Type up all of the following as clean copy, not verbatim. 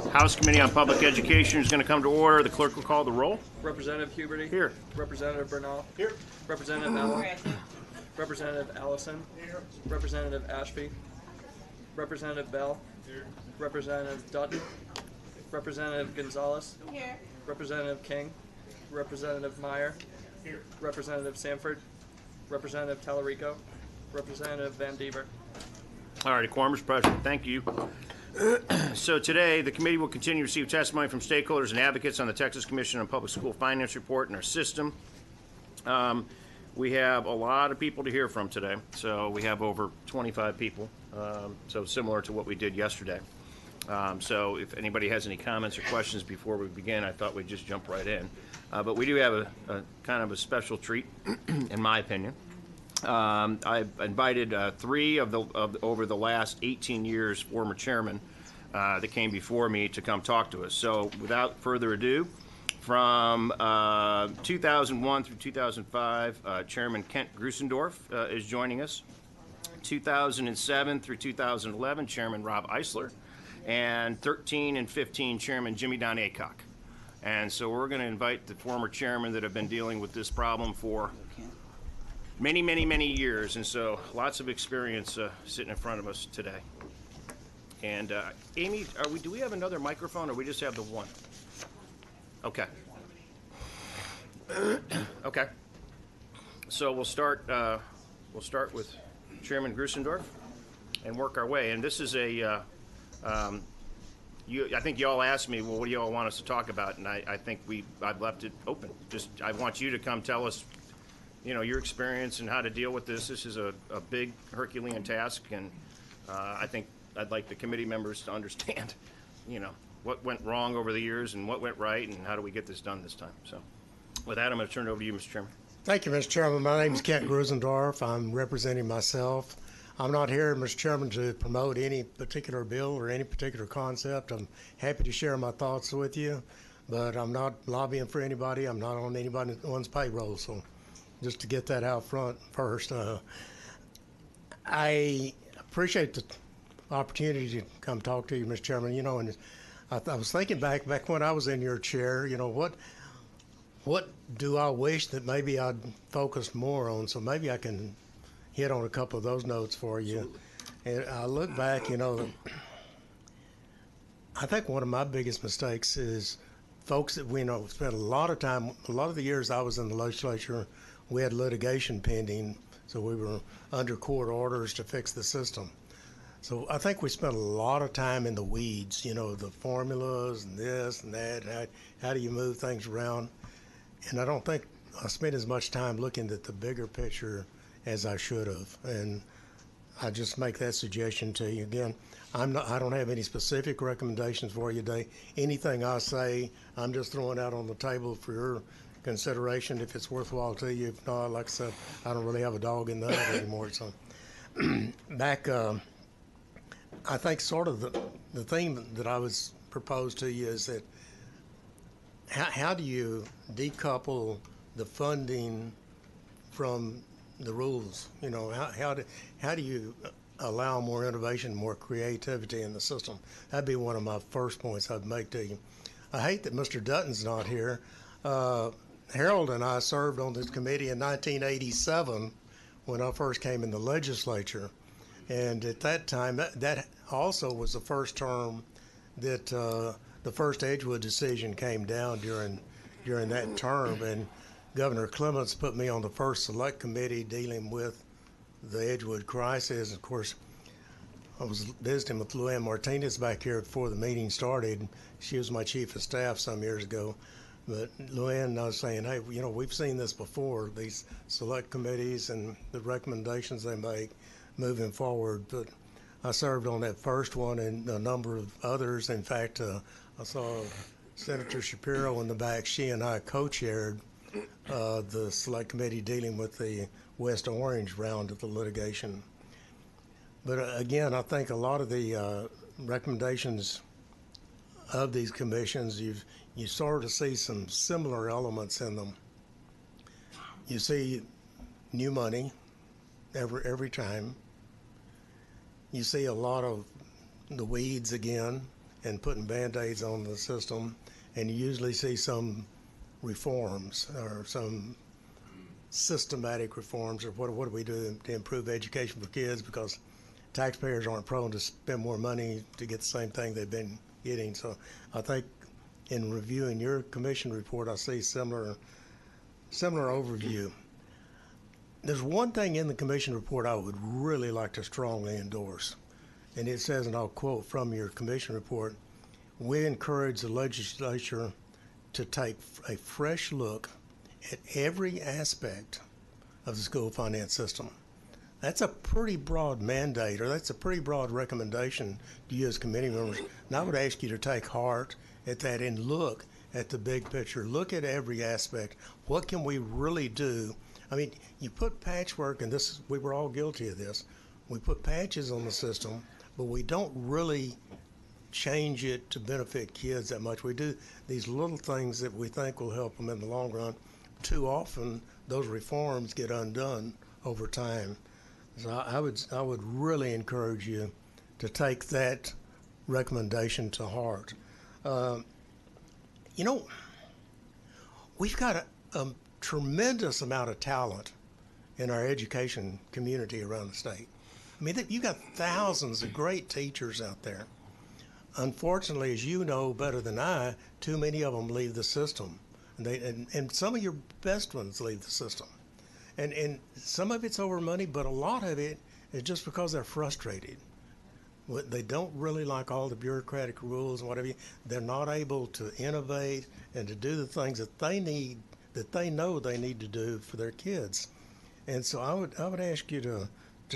House Committee on Public Education is going to come to order. The clerk will call the roll. Representative Huberty. Here. Representative Bernal. Here. Representative Mellon. Representative Allison. Here. Representative Ashby. Representative Bell. Here. Representative Dutton. Representative Gonzalez. Here. Representative King. Representative Meyer. Here. Representative Sanford. Representative Tallarico. Representative Van Dever. All right, a quorum is present. Thank you. So today, the committee will continue to receive testimony from stakeholders and advocates on the Texas Commission on Public School Finance Report and our system. We have a lot of people to hear from today. So we have over 25 people, so similar to what we did yesterday. So if anybody has any comments or questions before we begin, I thought we'd just jump right in. But we do have a kind of a special treat, in my opinion. I've invited three of over the last 18 years former chairmen that came before me to come talk to us. So without further ado, from 2001 through 2005, Chairman Kent Grusendorf is joining us. 2007 through 2011, Chairman Rob Eisler. And 13 and 15, Chairman Jimmy Don Aycock. And so we're going to invite the former chairmen that have been dealing with this problem for many, many, many years, and so lots of experience sitting in front of us today. And Amy, do we have another microphone, or we just have the one? Okay. Okay. So we'll start with Chairman Grusendorf and work our way. And this is a I think you all asked me, well, what do you all want us to talk about? And I think I've left it open. Just I want you to come tell us, your experience and how to deal with this. This is a big Herculean task, and I think I'd like the committee members to understand, what went wrong over the years and what went right, and how do we get this done this time. So with that, I'm going to turn it over to you, Mr. Chairman. Thank you, Mr. Chairman. My name is Kent Grusendorf. I'm representing myself. I'm not here, Mr. Chairman, to promote any particular bill or any particular concept. I'm happy to share my thoughts with you, but I'm not lobbying for anybody. I'm not on anyone's payroll, so just to get that out front first. I appreciate the opportunity to come talk to you, Mr. Chairman. And I was thinking back when I was in your chair, what do I wish that maybe I'd focused more on? So maybe I can hit on a couple of those notes for you. And I look back, I think one of my biggest mistakes is folks that we know spent a lot of time, a lot of the years I was in the legislature, we had litigation pending, so we were under court orders to fix the system. So I think we spent a lot of time in the weeds, the formulas and this and that, how do you move things around? And I don't think I spent as much time looking at the bigger picture as I should have. And I just make that suggestion to you. Again, I don't have any specific recommendations for you today. Anything I say, I'm just throwing out on the table for your consideration if it's worthwhile to you. If not, like I said, I don't really have a dog in the hunt anymore. So back, I think sort of the thing that I was proposed to you is that how do you decouple the funding from the rules? How do you allow more innovation, more creativity in the system? That'd be one of my first points I'd make to you. I hate that Mr. Dutton's not here. Harold and I served on this committee in 1987 when I first came in the legislature. And at that time, that also was the first term that the first Edgewood decision came down during that term. And Governor Clements put me on the first select committee dealing with the Edgewood crisis. Of course, I was visiting with Luann Martinez back here before the meeting started. She was my chief of staff some years ago. But Luann was saying, hey, we've seen this before, these select committees and the recommendations they make moving forward. But I served on that first one and a number of others. In fact, I saw Senator Shapiro in the back. She and I co-chaired the select committee dealing with the West Orange round of the litigation. But again, I think a lot of the recommendations of these commissions, you sort of see some similar elements in them. You see new money every time. You see a lot of the weeds again. and putting Band-Aids on the system, and you usually see some reforms or some systematic reforms, or what do we do to improve education for kids, because taxpayers aren't prone to spend more money to get the same thing they've been getting. So I think in reviewing your commission report, I see similar overview. There's one thing in the commission report I would really like to strongly endorse, and it says, and I'll quote from your commission report, "We encourage the legislature to take a fresh look at every aspect of the school finance system." That's a pretty broad mandate, or that's a pretty broad recommendation to you as committee members. And I would ask you to take heart at that and look at the big picture. Look at every aspect. What can we really do? I mean, you put patchwork, and we were all guilty of this. We put patches on the system, but we don't really change it to benefit kids that much. We do these little things that we think will help them in the long run. Too often, those reforms get undone over time. So I would really encourage you to take that recommendation to heart. We've got a tremendous amount of talent in our education community around the state. I mean, you've got thousands of great teachers out there. Unfortunately, as you know better than I, too many of them leave the system. And some of your best ones leave the system. And some of it's over money, but a lot of it is just because they're frustrated. They don't really like all the bureaucratic rules and whatever. They're not able to innovate and to do the things that they need, that they know they need to do for their kids. And so I would ask you to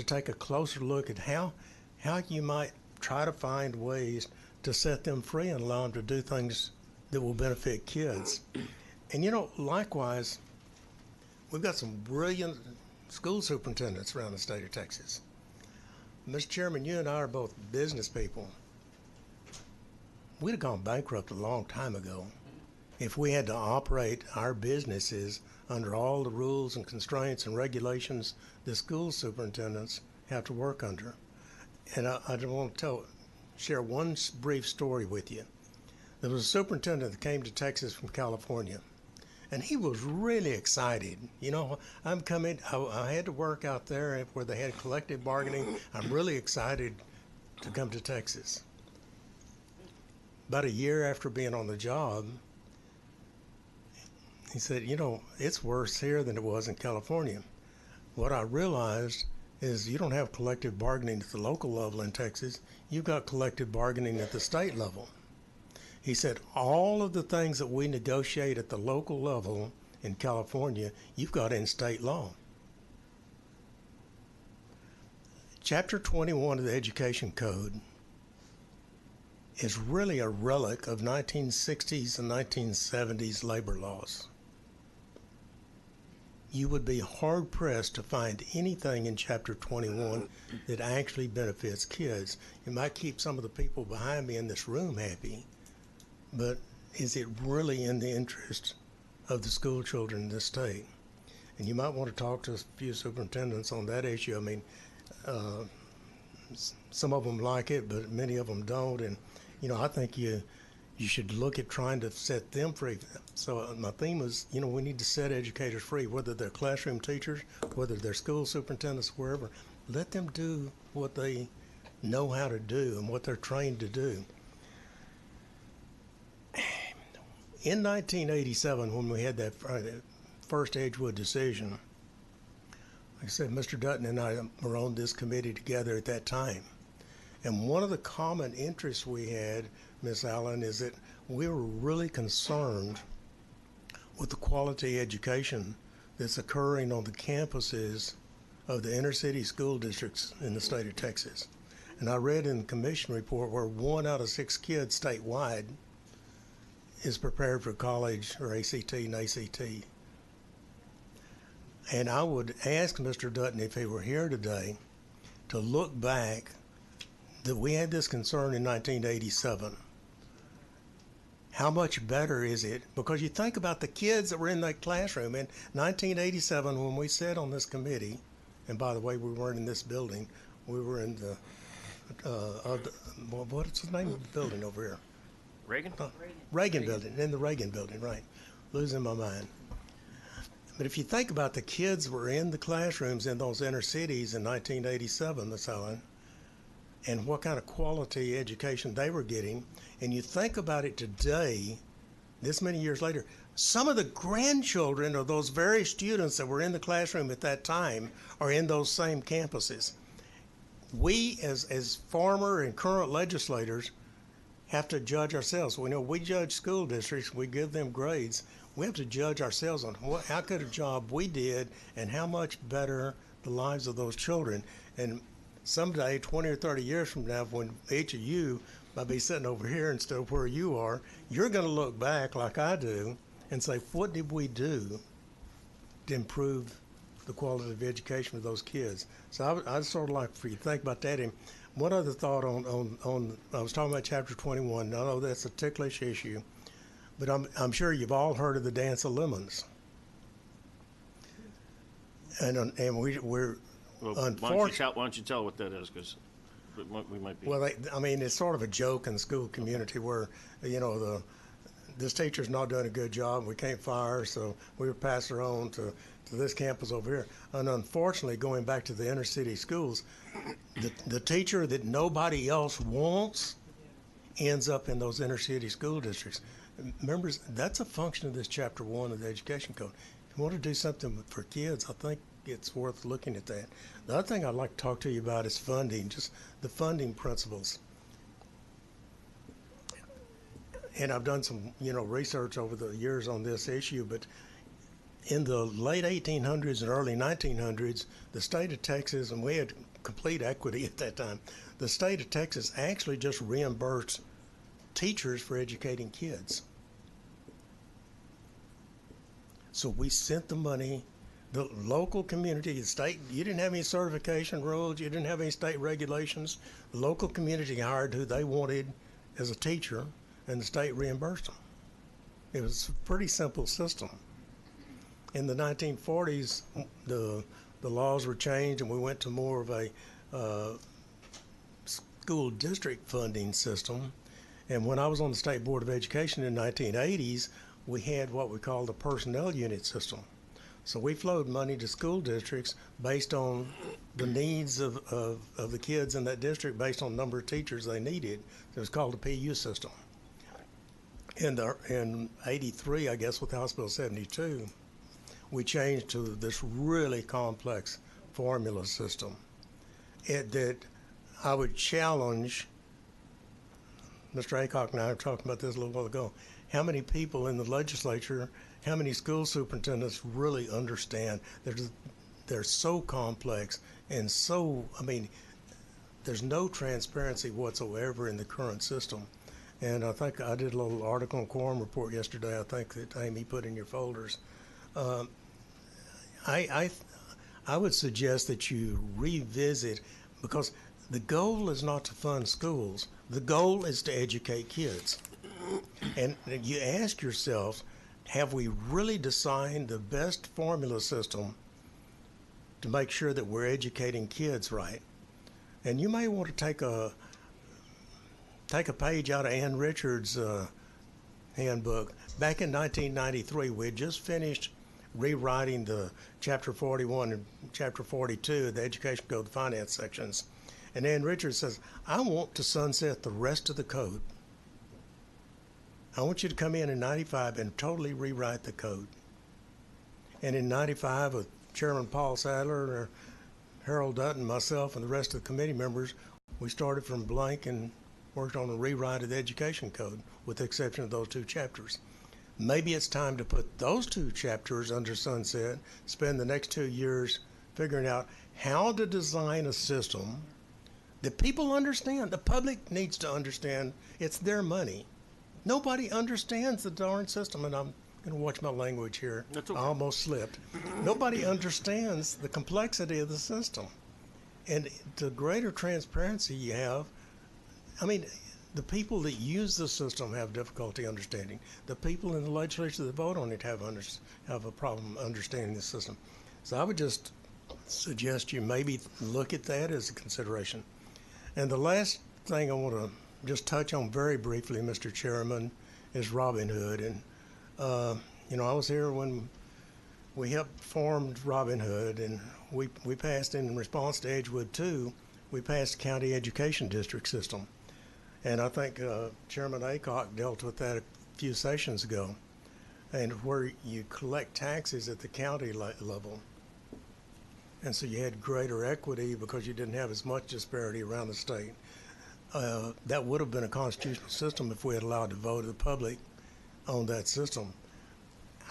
take a closer look at how you might try to find ways to set them free and allow them to do things that will benefit kids. And likewise, we've got some brilliant school superintendents around the state of Texas. Mr. Chairman, you and I are both business people. We'd have gone bankrupt a long time ago if we had to operate our businesses under all the rules and constraints and regulations the school superintendents have to work under. And I just want to share one brief story with you. There was a superintendent that came to Texas from California, and he was really excited. I'm coming, I had to work out there where they had collective bargaining. I'm really excited to come to Texas. About a year after being on the job, he said, it's worse here than it was in California. What I realized is you don't have collective bargaining at the local level in Texas. You've got collective bargaining at the state level. He said, all of the things that we negotiate at the local level in California, you've got in state law. Chapter 21 of the Education Code is really a relic of 1960s and 1970s labor laws. You would be hard-pressed to find anything in Chapter 21 that actually benefits kids. It might keep some of the people behind me in this room happy, but is it really in the interest of the school children in this state? And you might want to talk to a few superintendents on that issue. I mean, some of them like it, but many of them don't. And, I think you should look at trying to set them free. So my theme was, we need to set educators free, whether they're classroom teachers, whether they're school superintendents, wherever. Let them do what they know how to do and what they're trained to do. In 1987, when we had that first Edgewood decision, like I said, Mr. Dutton and I were on this committee together at that time. And one of the common interests we had, Ms. Allen, is that we were really concerned with the quality education that's occurring on the campuses of the inner city school districts in the state of Texas. And I read in the commission report where 1 out of 6 kids statewide is prepared for college or ACT and ACT. And I would ask Mr. Dutton, if he were here today, to look back that we had this concern in 1987. How much better is it? Because you think about the kids that were in that classroom in 1987 when we sat on this committee, and by the way, we weren't in this building, we were in the what's the name of the building over here? Reagan? Reagan Building, in the Reagan Building, right. Losing my mind. But if you think about the kids were in the classrooms in those inner cities in 1987, Miss Helen, and what kind of quality education they were getting, and you think about it today, this many years later, some of the grandchildren of those very students that were in the classroom at that time are in those same campuses. We, as former and current legislators, have to judge ourselves. We know we judge school districts, we give them grades. We have to judge ourselves on how good a job we did and how much better the lives of those children. And someday, 20 or 30 years from now, when each of you might be sitting over here instead of where you are, you're going to look back like I do and say, what did we do to improve the quality of education for those kids? So I'd sort of like for you to think about that. And one other thought on I was talking about Chapter 21. I know that's a ticklish issue, but I'm sure you've all heard of the Dance of Lemons. And we're Well, unfortunately, why don't you tell what that is? Because we might be. well, I mean, it's sort of a joke in the school community where, this teacher's not doing a good job, we can't fire her, so we would pass her on to this campus over here. And unfortunately, going back to the inner city schools, the teacher that nobody else wants ends up in those inner city school districts. Members, that's a function of this Chapter 1 of the Education Code. If you want to do something for kids, I think it's worth looking at that. The other thing I'd like to talk to you about is funding, just the funding principles. And I've done some, research over the years on this issue, but in the late 1800s and early 1900s, the state of Texas, and we had complete equity at that time, the state of Texas actually just reimbursed teachers for educating kids. So we sent the money, the local community, the state, you didn't have any certification rules, you didn't have any state regulations. The local community hired who they wanted as a teacher, and the state reimbursed them. It was a pretty simple system. In the 1940s, the laws were changed, and we went to more of a school district funding system. And when I was on the State Board of Education in the 1980s, we had what we called the personnel unit system. So we flowed money to school districts based on the needs of the kids in that district, based on the number of teachers they needed. It was called the PU system. In 83, I guess, with House Bill 72, we changed to this really complex formula system that I would challenge. Mr. Aycock and I were talking about this a little while ago. How many people in the legislature, how many school superintendents really understand? They're so complex and so, there's no transparency whatsoever in the current system. And I think I did a little article on Quorum Report yesterday, I think that Amy put in your folders. I would suggest that you revisit, because the goal is not to fund schools. The goal is to educate kids. And you ask yourself, have we really designed the best formula system to make sure that we're educating kids right? And you may want to take a page out of Ann Richards' handbook. Back in 1993, we had just finished rewriting the Chapter 41 and Chapter 42 of the Education Code Finance sections. And Ann Richards says, I want to sunset the rest of the code. I want you to come in 95 and totally rewrite the code. And in 95, with Chairman Paul Sadler, Harold Dutton, myself, and the rest of the committee members, we started from blank and worked on a rewrite of the education code, with the exception of those two chapters. Maybe it's time to put those two chapters under sunset, spend the next 2 years figuring out how to design a system that people understand. The public needs to understand it's their money. Nobody understands the darn system, and I'm going to watch my language here. That's okay. I almost slipped. Nobody understands the complexity of the system. And the greater transparency you have, the people that use the system have difficulty understanding. The people in the legislature that vote on it have a problem understanding the system. So I would just suggest you maybe look at that as a consideration. And the last thing I want to just touch on very briefly, Mr. Chairman, is Robin Hood. And, I was here when we helped form Robin Hood, and we passed in response to Edgewood 2, we passed the county education district system. And I think Chairman Aycock dealt with that a few sessions ago, and where you collect taxes at the county level. And so you had greater equity because you didn't have as much disparity around the state. That would have been a constitutional system if we had allowed the vote of the public on that system.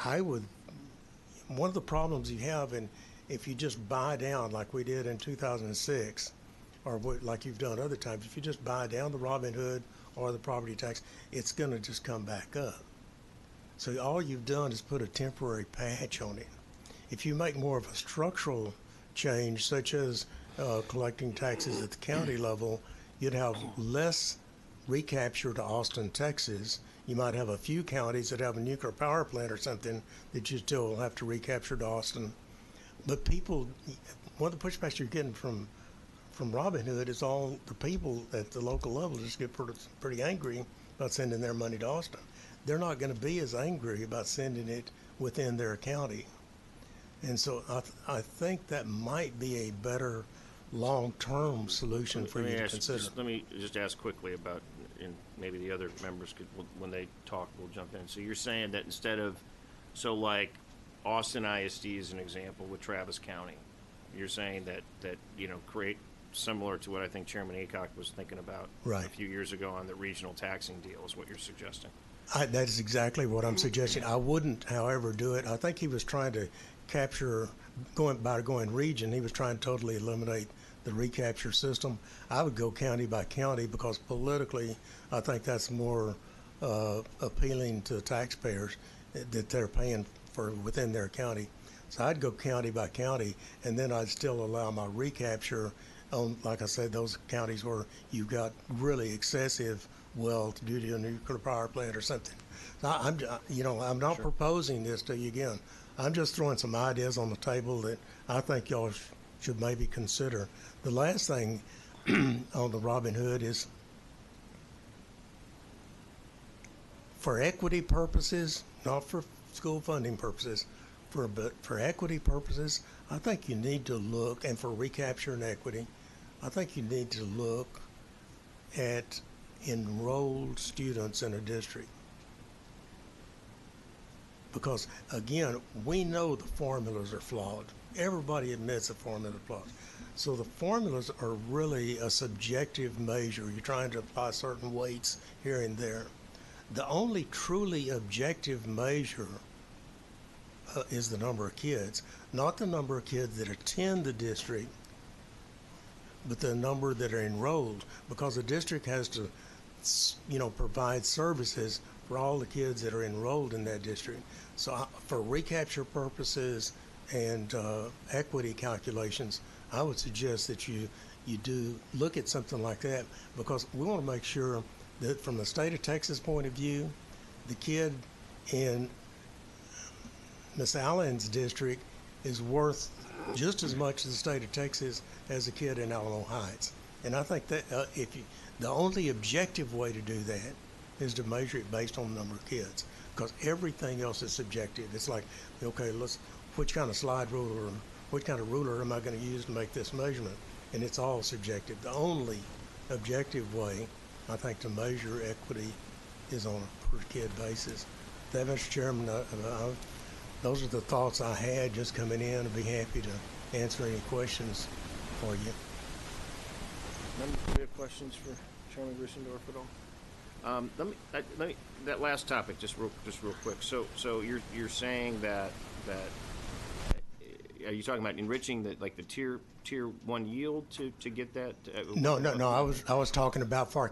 One of the problems you have, and if you just buy down like we did in 2006, or like you've done other times, if you just buy down the Robin Hood or the property tax, it's going to just come back up. So all you've done is put a temporary patch on it. If you make more of a structural change, such as collecting taxes at the county level, you'd have less recapture to Austin, Texas. You might have a few counties that have a nuclear power plant or something that you still have to recapture to Austin. But one of the pushbacks you're getting from Robin Hood is all the people at the local level just get pretty angry about sending their money to Austin. They're not going to be as angry about sending it within their county. And so I think that might be a better long-term solution for you to consider. Let me just ask quickly about, and maybe the other members could, when they talk, we'll jump in. So you're saying that instead of, like Austin ISD is an example with Travis County, you're saying that create similar to what I think Chairman Aycock was thinking about right. a few years ago on the regional taxing deal is what you're suggesting. That is exactly what I'm suggesting. I wouldn't, however, do it. I think he was trying to capture, going region, he was trying to totally eliminate the recapture system. I would go county by county because politically I think that's more appealing to taxpayers that they're paying for within their county. So I'd go county by county, and then I'd still allow my recapture on, like I said, those counties where you've got really excessive wealth due to a nuclear power plant or something. So I'm not Sure. proposing this to you again. I'm just throwing some ideas on the table that I think y'all should maybe consider. The last thing on the Robin Hood is, for equity purposes, not for school funding purposes, but for equity purposes, I think you need to look, and for recapture and equity, I think you need to look at enrolled students in a district. Because, again, we know the formulas are flawed. Everybody admits the formulas are flawed. So the formulas are really a subjective measure. You're trying to apply certain weights here and there. The only truly objective measure is the number of kids, not the number of kids that attend the district, but the number that are enrolled, because the district has to, provide services for all the kids that are enrolled in that district. So for recapture purposes and equity calculations, I would suggest that you do look at something like that, because we want to make sure that from the state of Texas point of view, the kid in Miss Allen's district is worth just as much to the state of Texas as a kid in Alamo Heights. And I think that the only objective way to do that is to measure it based on the number of kids, because everything else is subjective. It's like, okay, which kind of slide ruler, what kind of ruler am I going to use to make this measurement? And it's all subjective. The only objective way, I think, to measure equity is on a per kid basis. That, Mr. Chairman, those are the thoughts I had just coming in. I'd be happy to answer any questions for you. Do we have questions for Chairman Grissendorf at all? Let me that last topic just real quick. So you're saying that are you talking about enriching the tier one yield to get that? No. I was talking about for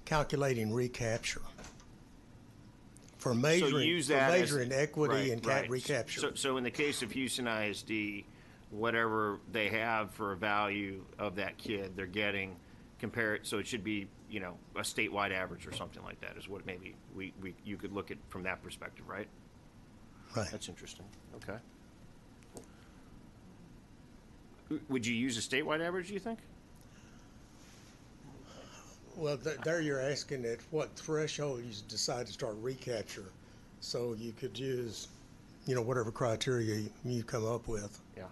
calculating recapture. For measuring equity and recapture. So in the case of Houston ISD, whatever they have for a value of that kid, they're getting so it should be a statewide average or something like that is what maybe you could look at from that perspective, right? Right. That's interesting. Okay. Would you use a statewide average, do you think? Well, there you're asking at what threshold you decide to start recapture. So you could use, whatever criteria you come up with. Yeah.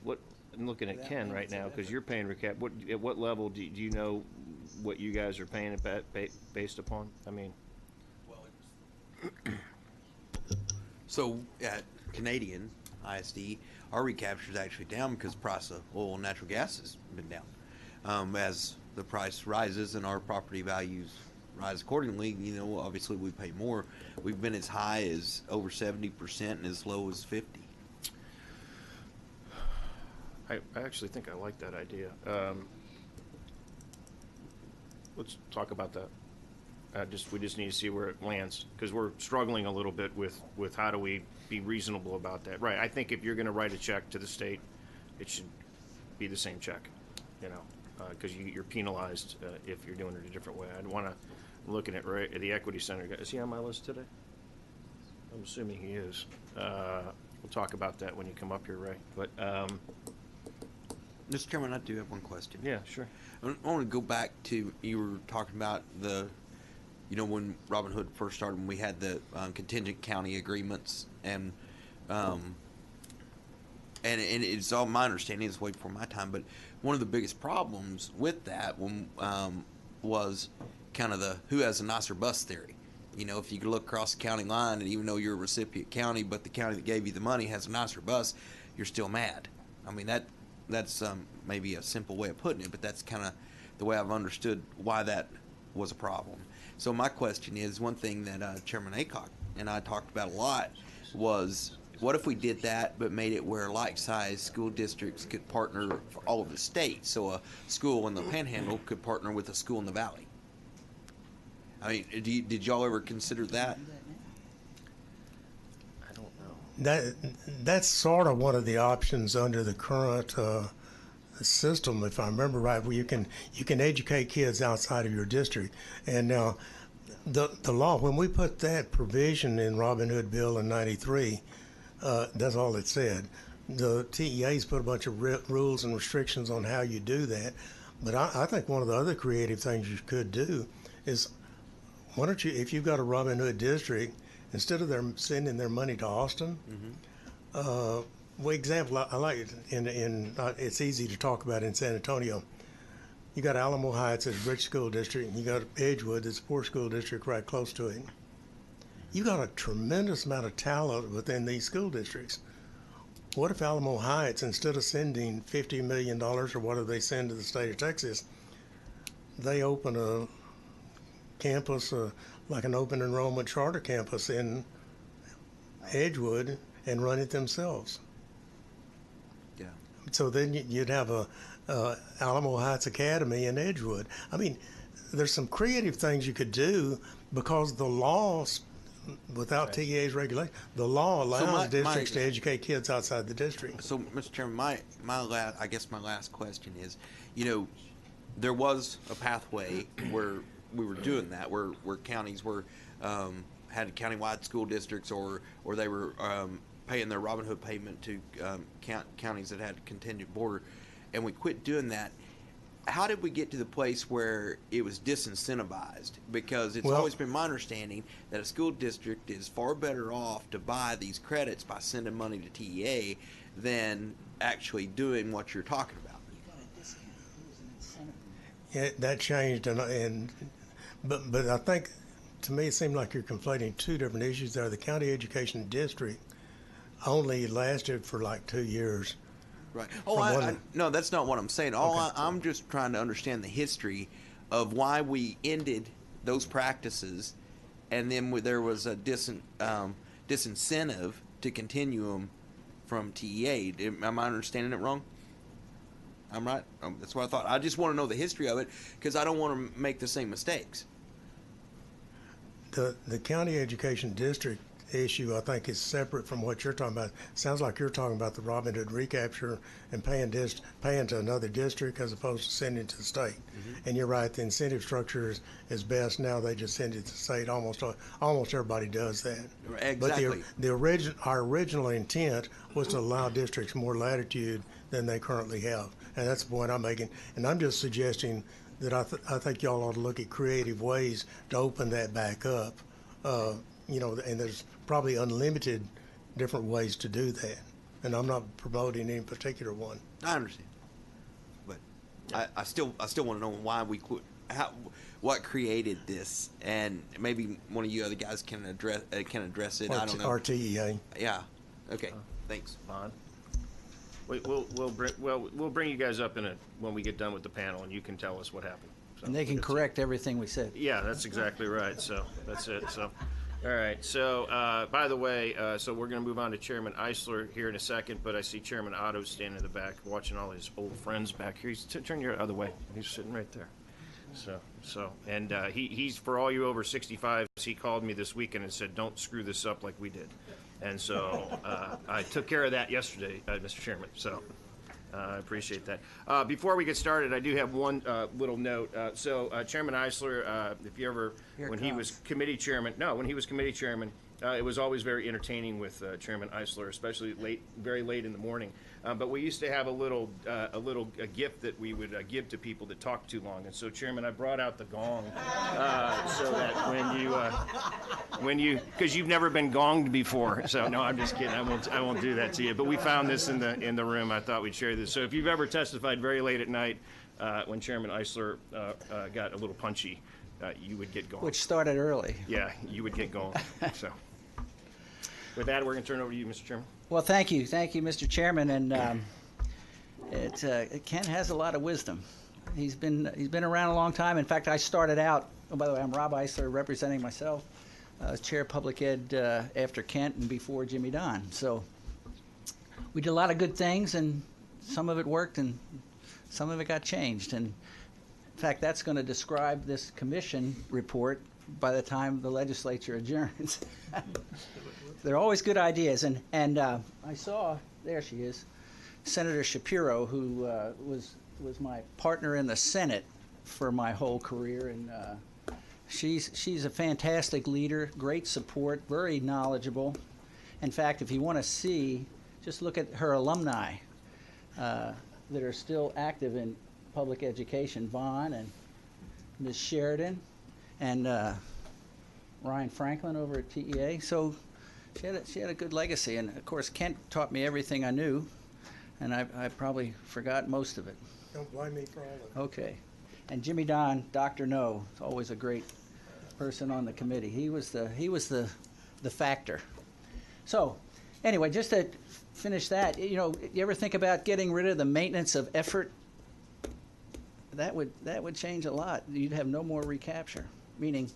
What, I'm looking at Ken right now, because you're paying recap. At what level do you know what you guys are paying it based upon? I mean, So at Canadian ISD, our recapture is actually down because the price of oil and natural gas has been down. As the price rises and our property values rise accordingly, obviously we pay more. We've been as high as over 70% and as low as 50%. I actually think I like that idea. Let's talk about that. We just need to see where it lands, because we're struggling a little bit with how do we be reasonable about that. Right. I think if you're going to write a check to the state, it should be the same check, because you're penalized if you're doing it a different way. I'd want to look at it right at the Equity Center guy. Is he on my list today? I'm assuming he is. We'll talk about that when you come up here, Ray. But Mr. Chairman, I do have one question. yeah, sure. I want to go back to, you were talking about when Robin Hood first started, when we had the contingent county agreements, and it's all my understanding, it's way before my time, but one of the biggest problems with that was kind of the who has a nicer bus theory. If you could look across the county line, and even though you're a recipient county, but the county that gave you the money has a nicer bus, you're still mad. I mean, that's maybe a simple way of putting it, but that's kind of the way I've understood why that was a problem. So my question is, one thing that Chairman Aycock and I talked about a lot was, what if we did that but made it where like-sized school districts could partner for all of the state? So a school in the Panhandle could partner with a school in the Valley. I mean, did y'all ever consider that? I don't know. That's sort of one of the options under the current system, if I remember right, where you can educate kids outside of your district. And now the law, when we put that provision in Robin Hood Bill in '93, that's all it said. The TEA's put a bunch of rules and restrictions on how you do that. But I think one of the other creative things you could do is, why don't you, if you've got a Robin Hood district, instead of them sending their money to Austin, example, I like it it's easy to talk about in San Antonio. You got Alamo Heights as a rich school district, and you got Edgewood as a poor school district right close to it. You got a tremendous amount of talent within these school districts. What if Alamo Heights, instead of sending $50 million or whatever they send to the state of Texas, they open a campus, like an open enrollment charter campus in Edgewood, and run it themselves? Yeah. So then you'd have a Alamo Heights Academy in Edgewood. I mean, there's some creative things you could do, because the law, without TEA's regulation, the law allows districts to educate kids outside the district. So, Mr. Chairman, my last question is, there was a pathway where we were doing that, where counties were had countywide school districts, or they were paying their Robin Hood payment to counties that had a contingent border, and we quit doing that. How did we get to the place where it was disincentivized? Because it's always been my understanding that a school district is far better off to buy these credits by sending money to TEA than actually doing what you're talking about. Yeah, that changed, but I think, to me, it seemed like you're conflating two different issues there. The county education district only lasted for like 2 years. Right. No, that's not what I'm saying. I'm just trying to understand the history of why we ended those practices, and then there was a disincentive to continue them from TEA. Am I understanding it wrong? I'm right. That's what I thought. I just want to know the history of it, because I don't want to make the same mistakes. The county education district issue, I think, is separate from what you're talking about. Sounds like you're talking about the Robin Hood recapture and paying to another district as opposed to sending it to the state. And you're right, the incentive structure is best now. They just send it to the state. Almost everybody does that. Exactly. But our original intent was to allow districts more latitude than they currently have. And that's the point I'm making. And I'm just suggesting that I think y'all ought to look at creative ways to open that back up. And there's probably unlimited different ways to do that. And I'm not promoting any particular one. I understand, but I still want to know why we quit. What created this, and maybe one of you other guys can address it. I don't know. RTEA. Yeah. Okay. Thanks. Bond. We'll bring you guys up when we get done with the panel, and you can tell us what happened. So, And they can correct everything we said. Yeah, that's exactly right. So that's it. So, all right. So, by the way, so we're going to move on to Chairman Eisler here in a second, but I see Chairman Otto standing in the back, watching all his old friends back here. Turn your other way. He's sitting right there. And he's for all you over 65s. He called me this weekend and said, "Don't screw this up like we did." And so I took care of that yesterday, Mr. Chairman. So I appreciate that. Before we get started, I do have one little note. Chairman Eisler, if you ever, when he was committee chairman, it was always very entertaining with Chairman Eisler, especially very late in the morning. But we used to have a little gift that we would give to people that talked too long. And so, Chairman, I brought out the gong so that because you've never been gonged before. So no, I'm just kidding. I won't do that to you. But we found this in the room. I thought we'd share this. So if you've ever testified very late at night when Chairman Eisler got a little punchy, you would get gonged. Which started early. Yeah, you would get gonged. So with that, we're going to turn it over to you, Mr. Chairman. Well, thank you, Mr. Chairman. And Ken has a lot of wisdom. He's been around a long time. In fact, I started out. Oh, by the way, I'm Rob Eisler, representing myself, as Chair of Public Ed after Kent and before Jimmy Don. So we did a lot of good things, and some of it worked, and some of it got changed. And in fact, that's going to describe this commission report by the time the legislature adjourns. They're always good ideas, and I saw, there she is, Senator Shapiro, who was my partner in the Senate for my whole career, and she's a fantastic leader, great support, very knowledgeable. In fact, if you want to see, just look at her alumni that are still active in public education, Vaughn and Ms. Sheridan and Ryan Franklin over at TEA. So she had a good legacy, and of course Kent taught me everything I knew, and I probably forgot most of it. Don't blame me for all of it. Okay. And Jimmy Don, Dr. No, is always a great person on the committee. He was the factor. So anyway, just to finish that, you ever think about getting rid of the maintenance of effort? That would change a lot. You'd have no more recapture, meaning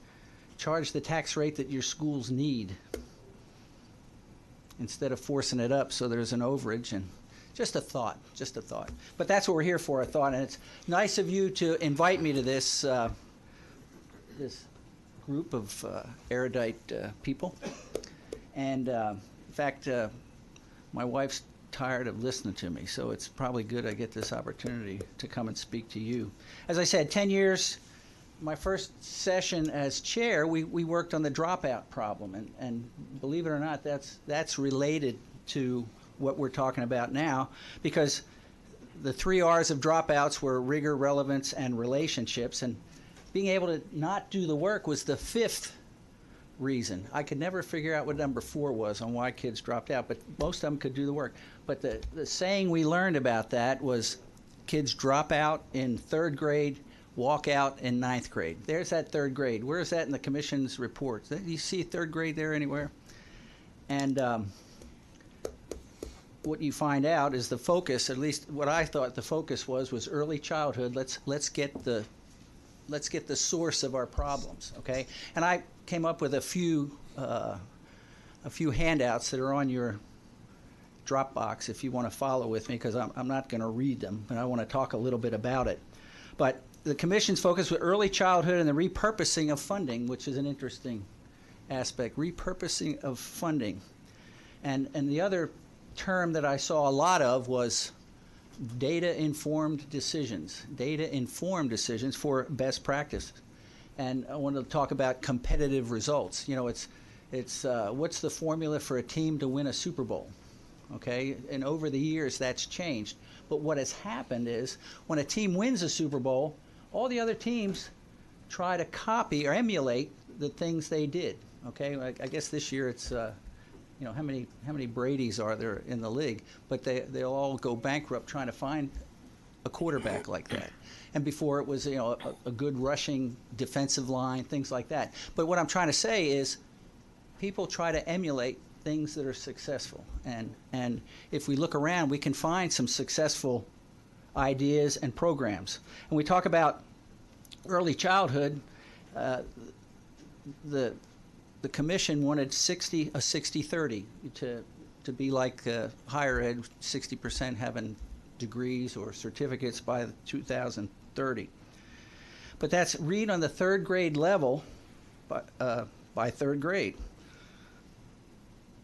charge the tax rate that your schools need instead of forcing it up so there's an overage. And just a thought. But that's what we're here for, a thought. And it's nice of you to invite me to this this group of erudite people. And in fact, my wife's tired of listening to me, so it's probably good I get this opportunity to come and speak to you. As I said, 10 years, my first session as chair, we worked on the dropout problem, and believe it or not, that's related to what we're talking about now, because the 3 R's of dropouts were rigor, relevance, and relationships, and being able to not do the work was the 5th reason. I could never figure out what number 4 was on why kids dropped out, but most of them could do the work. But the saying we learned about that was kids drop out in 3rd grade, walk out in 9th grade. There's that 3rd grade. Where is that in the commission's report? Do you see 3rd grade there anywhere? And what you find out is the focus, at least what I thought the focus was early childhood. Let's get the source of our problems, okay? And I came up with a few handouts that are on your Dropbox if you want to follow with me, because I'm not going to read them, but I want to talk a little bit about it. But the commission's focus was early childhood and the repurposing of funding, which is an interesting aspect, repurposing of funding. And the other term that I saw a lot of was data-informed decisions for best practice. And I wanted to talk about competitive results. You know, it's what's the formula for a team to win a Super Bowl? Okay, and over the years that's changed. But what has happened is when a team wins a Super Bowl, all the other teams try to copy or emulate the things they did. Okay, I guess this year it's you know, how many Bradys are there in the league? But they'll all go bankrupt trying to find a quarterback like that. And before it was, you know, a good rushing defensive line, things like that. But what I'm trying to say is people try to emulate things that are successful. And if we look around, we can find some successful ideas and programs. And we talk about early childhood. The commission wanted a 60-30 to be like higher ed, 60% having degrees or certificates by 2030. But that's read on the third grade level by third grade.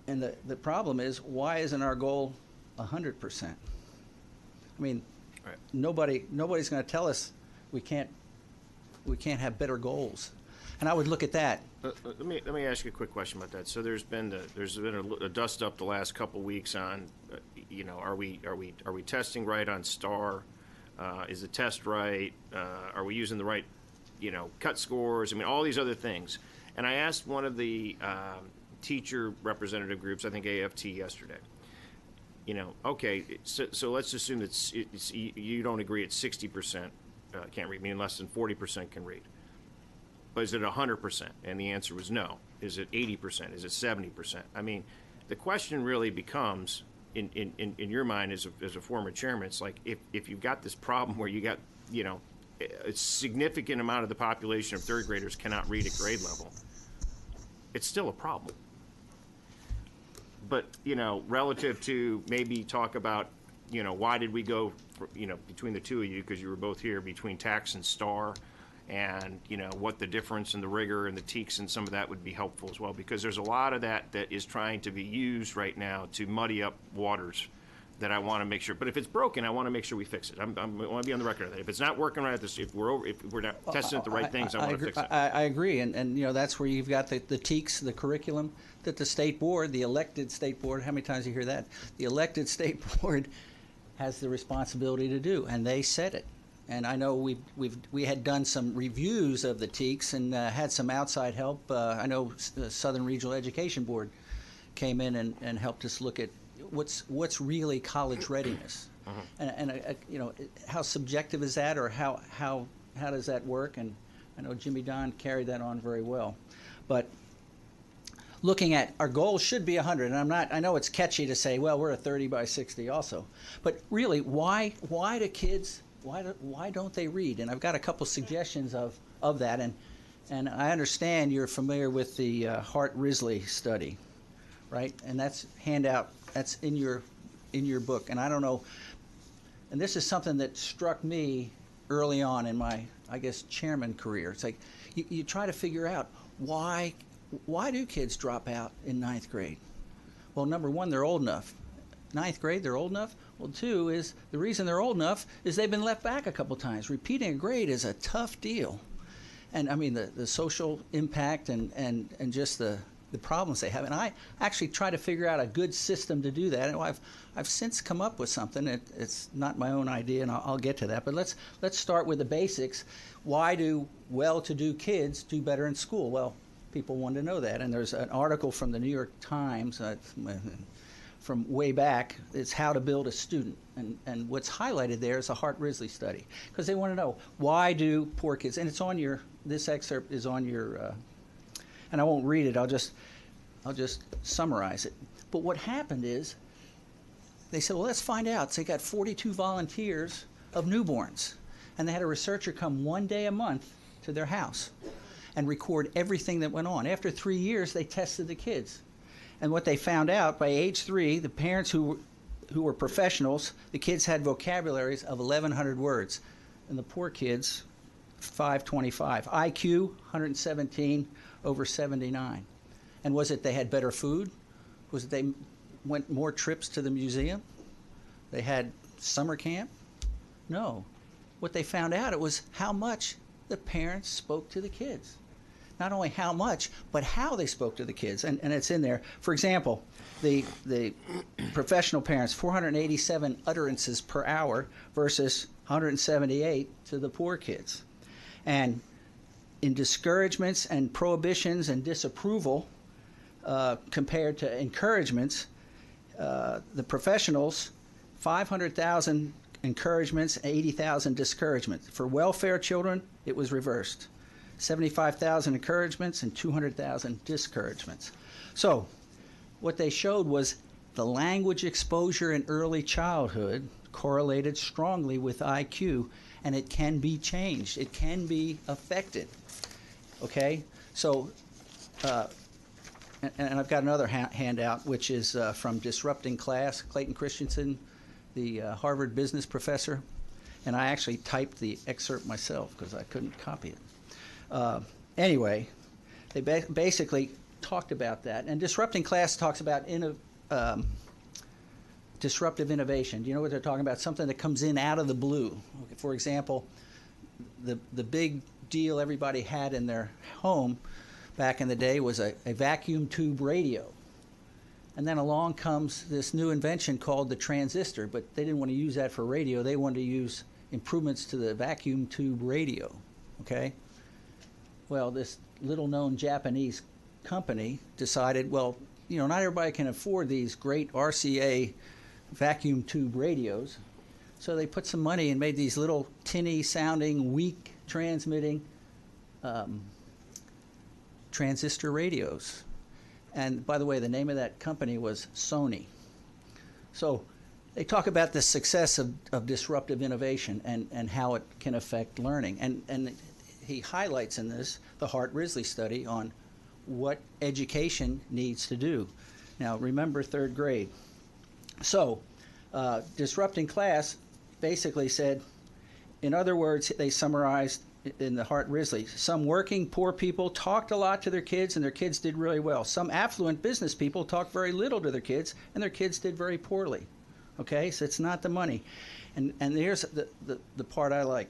And the problem is, why isn't our goal 100%? I mean, right. Nobody's going to tell us we can't have better goals. And I would look at that. Let me ask you a quick question about that. So there's been a dust up the last couple weeks on, you know, are we testing right on STAR? Is the test right? Are we using the right, you know, cut scores? I mean, all these other things. And I asked one of the teacher representative groups, I think AFT yesterday. You know, okay, so let's assume that you don't agree it's 60% can't read, meaning less than 40% can read. But is it 100%? And the answer was no. Is it 80%? Is it 70%? I mean, the question really becomes, in your mind as a former chairman, it's like if you've got this problem where you got, you know, a significant amount of the population of third graders cannot read at grade level, it's still a problem. But, you know, relative to maybe talk about, you know, why did we go, you know, between the two of you, because you were both here, between TAX and STAR, and, you know, what the difference in the rigor and the TEKS and some of that would be helpful as well, because there's a lot of that is trying to be used right now to muddy up waters that I want to make sure. But if it's broken, I want to make sure we fix it. I want to be on the record of that. If it's not working right at this, if we're not testing it the right things, I want to fix it. I agree, and you know, that's where you've got the TEKS, the curriculum that the state board, the elected state board. How many times do you hear that? The elected state board has the responsibility to do, and they set it. And I know we had done some reviews of the TEKS and had some outside help. I know the Southern Regional Education Board came in and helped us look at what's really college readiness, and you know, how subjective is that, or how does that work? And I know Jimmy Don carried that on very well, but looking at our goal should be 100. And I know it's catchy to say, well, we're a 30 by 60 also, but really, why do kids? Why don't they read? And I've got a couple suggestions of that. And I understand you're familiar with the Hart-Risley study, right? And that's handout. That's in your book. And I don't know. And this is something that struck me early on in my, I guess, chairman career. It's like you try to figure out why do kids drop out in ninth grade? Well, number one, they're old enough. Ninth grade, they're old enough. Well, two is the reason they're old enough is they've been left back a couple times. Repeating a grade is a tough deal. And I mean, the social impact and just the problems they have. And I actually try to figure out a good system to do that. And I've since come up with something. It's not my own idea, and I'll get to that. But let's start with the basics. Why do well-to-do kids do better in school? Well, people want to know that. And there's an article from the New York Times from way back. It's How to Build a Student. And what's highlighted there is a Hart-Risley study. Because they want to know, why do poor kids, and it's on this excerpt is on your, and I won't read it, I'll just summarize it. But what happened is, they said, well, let's find out. So they got 42 volunteers of newborns. And they had a researcher come one day a month to their house and record everything that went on. After 3 years, they tested the kids. And what they found out, by age 3, the parents who were professionals, the kids had vocabularies of 1,100 words. And the poor kids, 525. IQ, 117 over 79. And was it they had better food? Was it they went more trips to the museum? They had summer camp? No. What they found out, it was how much the parents spoke to the kids. Not only how much, but how they spoke to the kids. And it's in there. For example, the professional parents, 487 utterances per hour versus 178 to the poor kids. And in discouragements and prohibitions and disapproval compared to encouragements, the professionals, 500,000 encouragements, 80,000 discouragements. For welfare children, it was reversed. 75,000 encouragements and 200,000 discouragements. So what they showed was the language exposure in early childhood correlated strongly with IQ, and it can be changed. It can be affected. Okay? So, and I've got another handout, which is from Disrupting Class, Clayton Christensen, the Harvard business professor. And I actually typed the excerpt myself because I couldn't copy it. Anyway, they basically talked about that. And Disrupting Class talks about disruptive innovation. Do you know what they're talking about? Something that comes in out of the blue. Okay, for example, the big deal everybody had in their home back in the day was a vacuum tube radio. And then along comes this new invention called the transistor, but they didn't want to use that for radio. They wanted to use improvements to the vacuum tube radio. Okay? Well, this little-known Japanese company decided, well, you know, not everybody can afford these great RCA vacuum tube radios. So they put some money and made these little tinny-sounding, weak transmitting transistor radios. And by the way, the name of that company was Sony. So they talk about the success of disruptive innovation and how it can affect learning. And he highlights in this the Hart-Risley study on what education needs to do. Now, remember third grade. So, Disrupting Class basically said, in other words, they summarized in the Hart-Risley, some working poor people talked a lot to their kids and their kids did really well. Some affluent business people talked very little to their kids and their kids did very poorly. Okay, so it's not the money. And here's the part I like.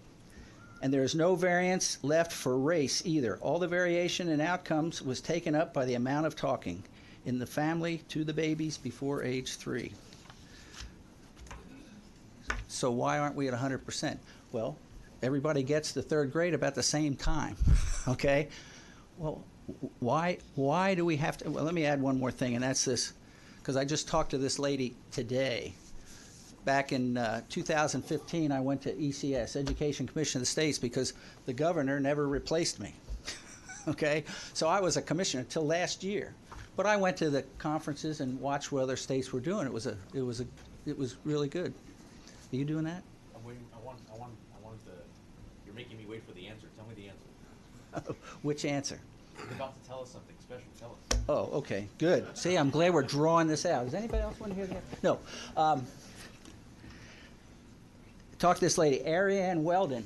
And there is no variance left for race either. All the variation in outcomes was taken up by the amount of talking in the family to the babies before age 3. So why aren't we at 100%? Well, everybody gets to third grade about the same time, okay? Well, why do we have to? Well, let me add one more thing, and that's this, because I just talked to this lady today. Back in 2015, I went to ECS, Education Commission of the States, because the governor never replaced me, okay? So I was a commissioner until last year. But I went to the conferences and watched what other states were doing. It was really good. Are you doing that? I'm waiting. I wanted to. You're making me wait for the answer. Tell me the answer. Which answer? You're about to tell us something special. Tell us. Oh, okay, good. See, I'm glad we're drawing this out. Does anybody else want to hear that? No. Talk to this lady, Ariane Weldon.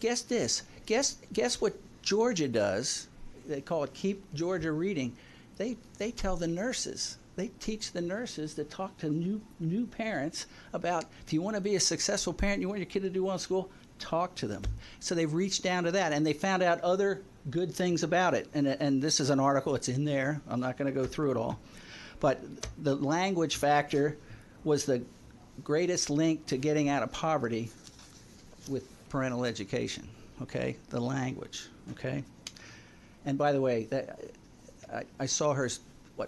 Guess this. Guess what Georgia does? They call it Keep Georgia Reading. They tell the nurses. They teach the nurses to talk to new parents about, if you want to be a successful parent, you want your kid to do well in school, talk to them. So they've reached down to that, and they found out other good things about it. And this is an article. It's in there. I'm not going to go through it all. But the language factor was the greatest link to getting out of poverty with parental education, okay? The language, okay? And by the way, I saw her,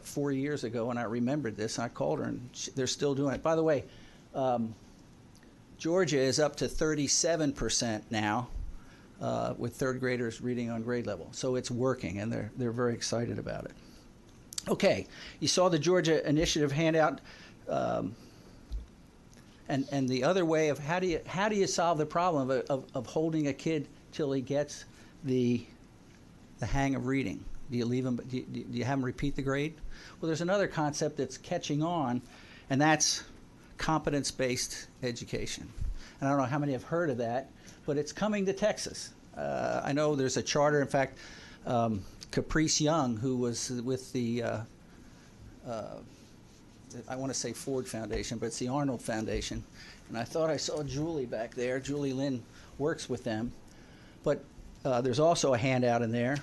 4 years ago, and I remembered this, and I called her, and they're still doing it. By the way, Georgia is up to 37% now with third graders reading on grade level. So it's working, and they're very excited about it. Okay, you saw the Georgia Initiative handout, and the other way of how do you solve the problem of holding a kid till he gets the hang of reading? Do you leave them? Do you have them repeat the grade? Well, there's another concept that's catching on, and that's competence-based education. And I don't know how many have heard of that, but it's coming to Texas. I know there's a charter. In fact, Caprice Young, who was with the, I want to say Ford Foundation, but it's the Arnold Foundation. And I thought I saw Julie back there. Julie Lynn works with them. But there's also a handout in there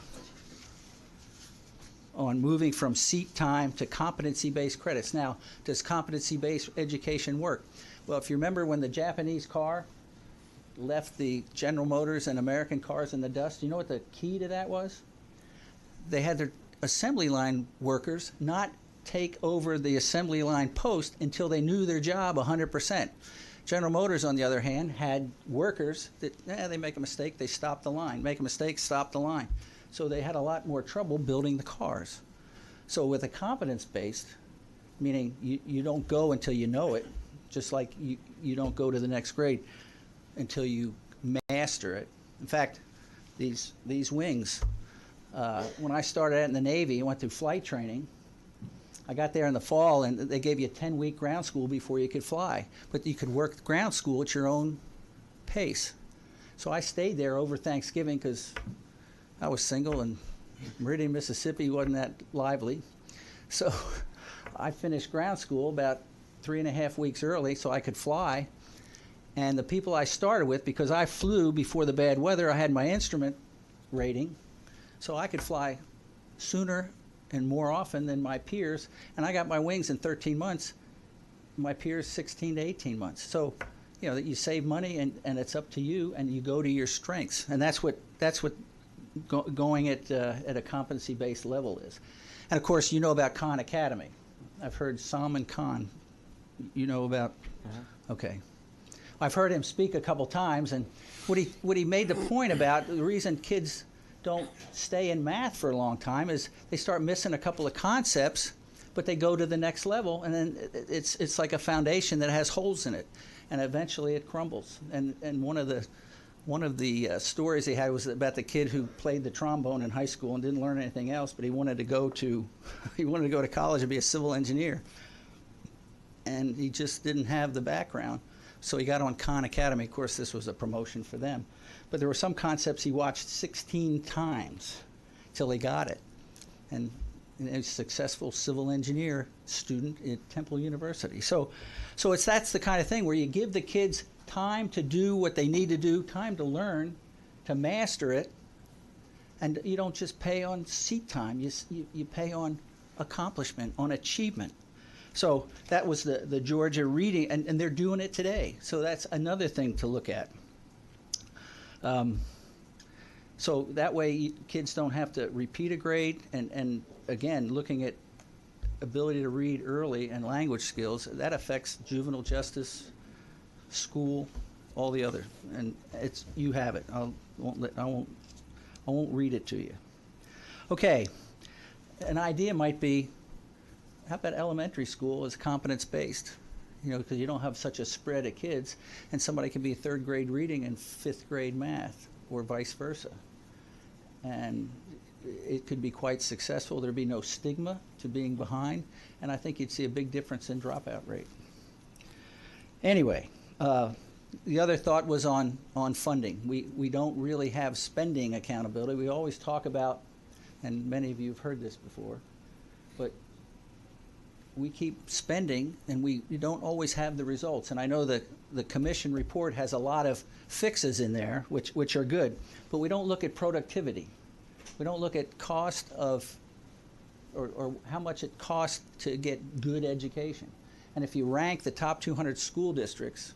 on moving from seat time to competency-based credits. Now, does competency-based education work? Well, if you remember when the Japanese car left the General Motors and American cars in the dust, you know what the key to that was? They had their assembly line workers not take over the assembly line post until they knew their job 100%. General Motors, on the other hand, had workers that, they make a mistake, they stop the line. Make a mistake, stop the line. So they had a lot more trouble building the cars. So with a competence-based, meaning you don't go until you know it, just like you don't go to the next grade until you master it. In fact, these wings, when I started out in the Navy, I went through flight training. I got there in the fall, and they gave you a 10-week ground school before you could fly. But you could work ground school at your own pace. So I stayed there over Thanksgiving because I was single, and Meridian, Mississippi wasn't that lively. So I finished ground school about 3.5 weeks early so I could fly. And the people I started with, because I flew before the bad weather, I had my instrument rating, so I could fly sooner and more often than my peers, and I got my wings in 13 months, my peers 16 to 18 months. So, you save money, and it's up to you, and you go to your strengths, and that's what going at a competency-based level is. And of course, you know about Khan Academy. I've heard Salman Khan. You know about? Okay. I've heard him speak a couple times, and what he made the point about the reason kids don't stay in math for a long time is they start missing a couple of concepts, but they go to the next level, and then it's like a foundation that has holes in it, and eventually it crumbles. And one of the stories he had was about the kid who played the trombone in high school and didn't learn anything else, but he wanted to go to college and be a civil engineer, and he just didn't have the background. So he got on Khan Academy. Of course, this was a promotion for them. But there were some concepts he watched 16 times till he got it. And a successful civil engineer student at Temple University. So that's the kind of thing where you give the kids time to do what they need to do, time to learn, to master it, and you don't just pay on seat time. You pay on accomplishment, on achievement. So that was the Georgia reading, and they're doing it today. So that's another thing to look at. So that way kids don't have to repeat a grade, and again, looking at ability to read early and language skills, that affects juvenile justice, school, all the other. And you have it. I won't read it to you. Okay, an idea might be, how about elementary school is competence-based? Because you don't have such a spread of kids, and somebody can be third grade reading and fifth grade math, or vice versa. And it could be quite successful. There'd be no stigma to being behind, and I think you'd see a big difference in dropout rate. Anyway, the other thought was on funding. We don't really have spending accountability. We always talk about, and many of you have heard this before, but we keep spending, and we don't always have the results. And I know that the commission report has a lot of fixes in there, which are good, but we don't look at productivity. We don't look at cost of, or how much it costs to get good education. And if you rank the top 200 school districts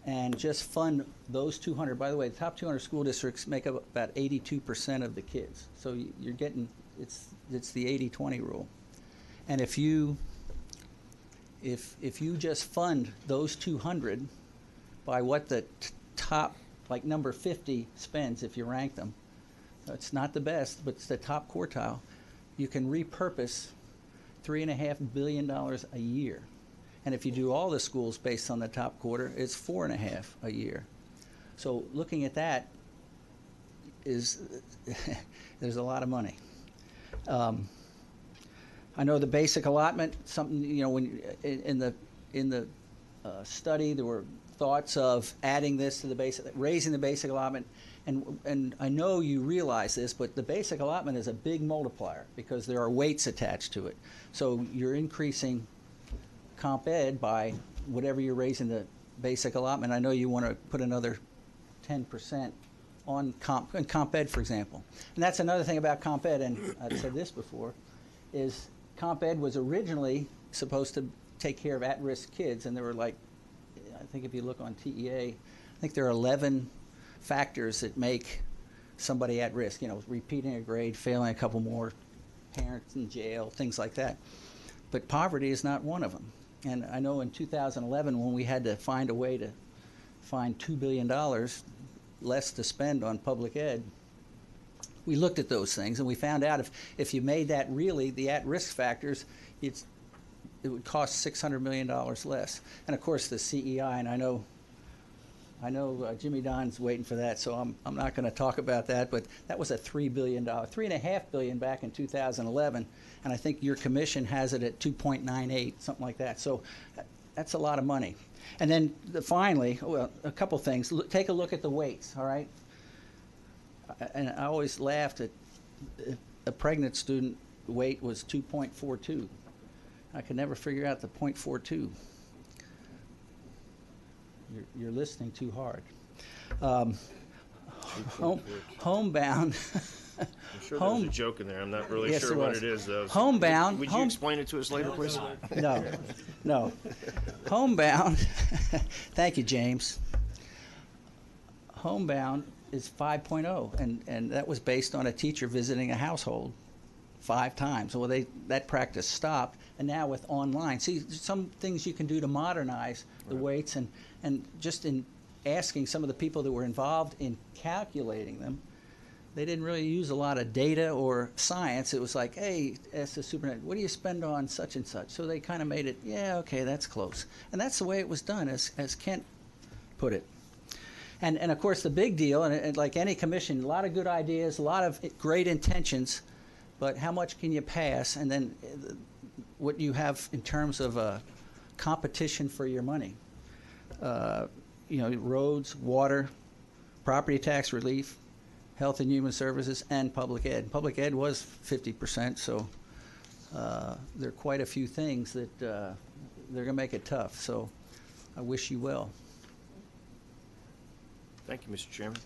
and just fund those 200, by the way, the top 200 school districts make up about 82% of the kids. So you're getting, it's the 80-20 rule. And if you just fund those 200 by what the top, like number 50 spends, if you rank them, it's not the best, but it's the top quartile, you can repurpose $3.5 billion a year. And if you do all the schools based on the top quarter, it's $4.5 a year. So looking at that is, there's a lot of money. I know the basic allotment, something, when in the study there were thoughts of adding this to the basic, raising the basic allotment, And I know you realize this, but the basic allotment is a big multiplier because there are weights attached to it. So you're increasing comp ed by whatever you're raising the basic allotment. I know you want to put another 10% on comp ed, for example. And that's another thing about comp ed, and I've said this before, is comp ed was originally supposed to take care of at-risk kids, and there were like, I think if you look on TEA, I think there are 11 factors that make somebody at risk, repeating a grade, failing a couple more, parents in jail, things like that. But poverty is not one of them. And I know in 2011, when we had to find a way to find $2 billion less to spend on public ed, we looked at those things and we found out if you made that really the at-risk factors, it would cost $600 million less. And of course the CEI, and I know Jimmy Don's waiting for that, so I'm not going to talk about that, but that was a $3 billion, $3.5 billion back in 2011, and I think your commission has it at 2.98, something like that. So that's a lot of money. And then finally, well, a couple things. Take a look at the weights, all right? And I always laughed at a pregnant student weight was 2.42. I could never figure out the 0.42. You're listening too hard. Homebound. I'm sure there's a joke in there. I'm not really Yes, sure there what was. it is, though. Homebound. Would you explain it to us later, please? No. Homebound. Thank you, James. Homebound is 5.0, and that was based on a teacher visiting a household 5 times. Well, that practice stopped, and now with online, see, some things you can do to modernize the weights, and just in asking some of the people that were involved in calculating them, they didn't really use a lot of data or science. It was like, hey, ask the superintendent, what do you spend on such and such? So they kind of made it, yeah, okay, that's close. And that's the way it was done, as Kent put it. And of course, the big deal, and like any commission, a lot of good ideas, a lot of great intentions, but how much can you pass? And then what you have in terms of competition for your money. Roads, water, property tax relief, Health and Human Services, and public ed. Public ed was 50%, so there are quite a few things that they're going to make it tough. So I wish you well. Thank you, Mr. Chairman.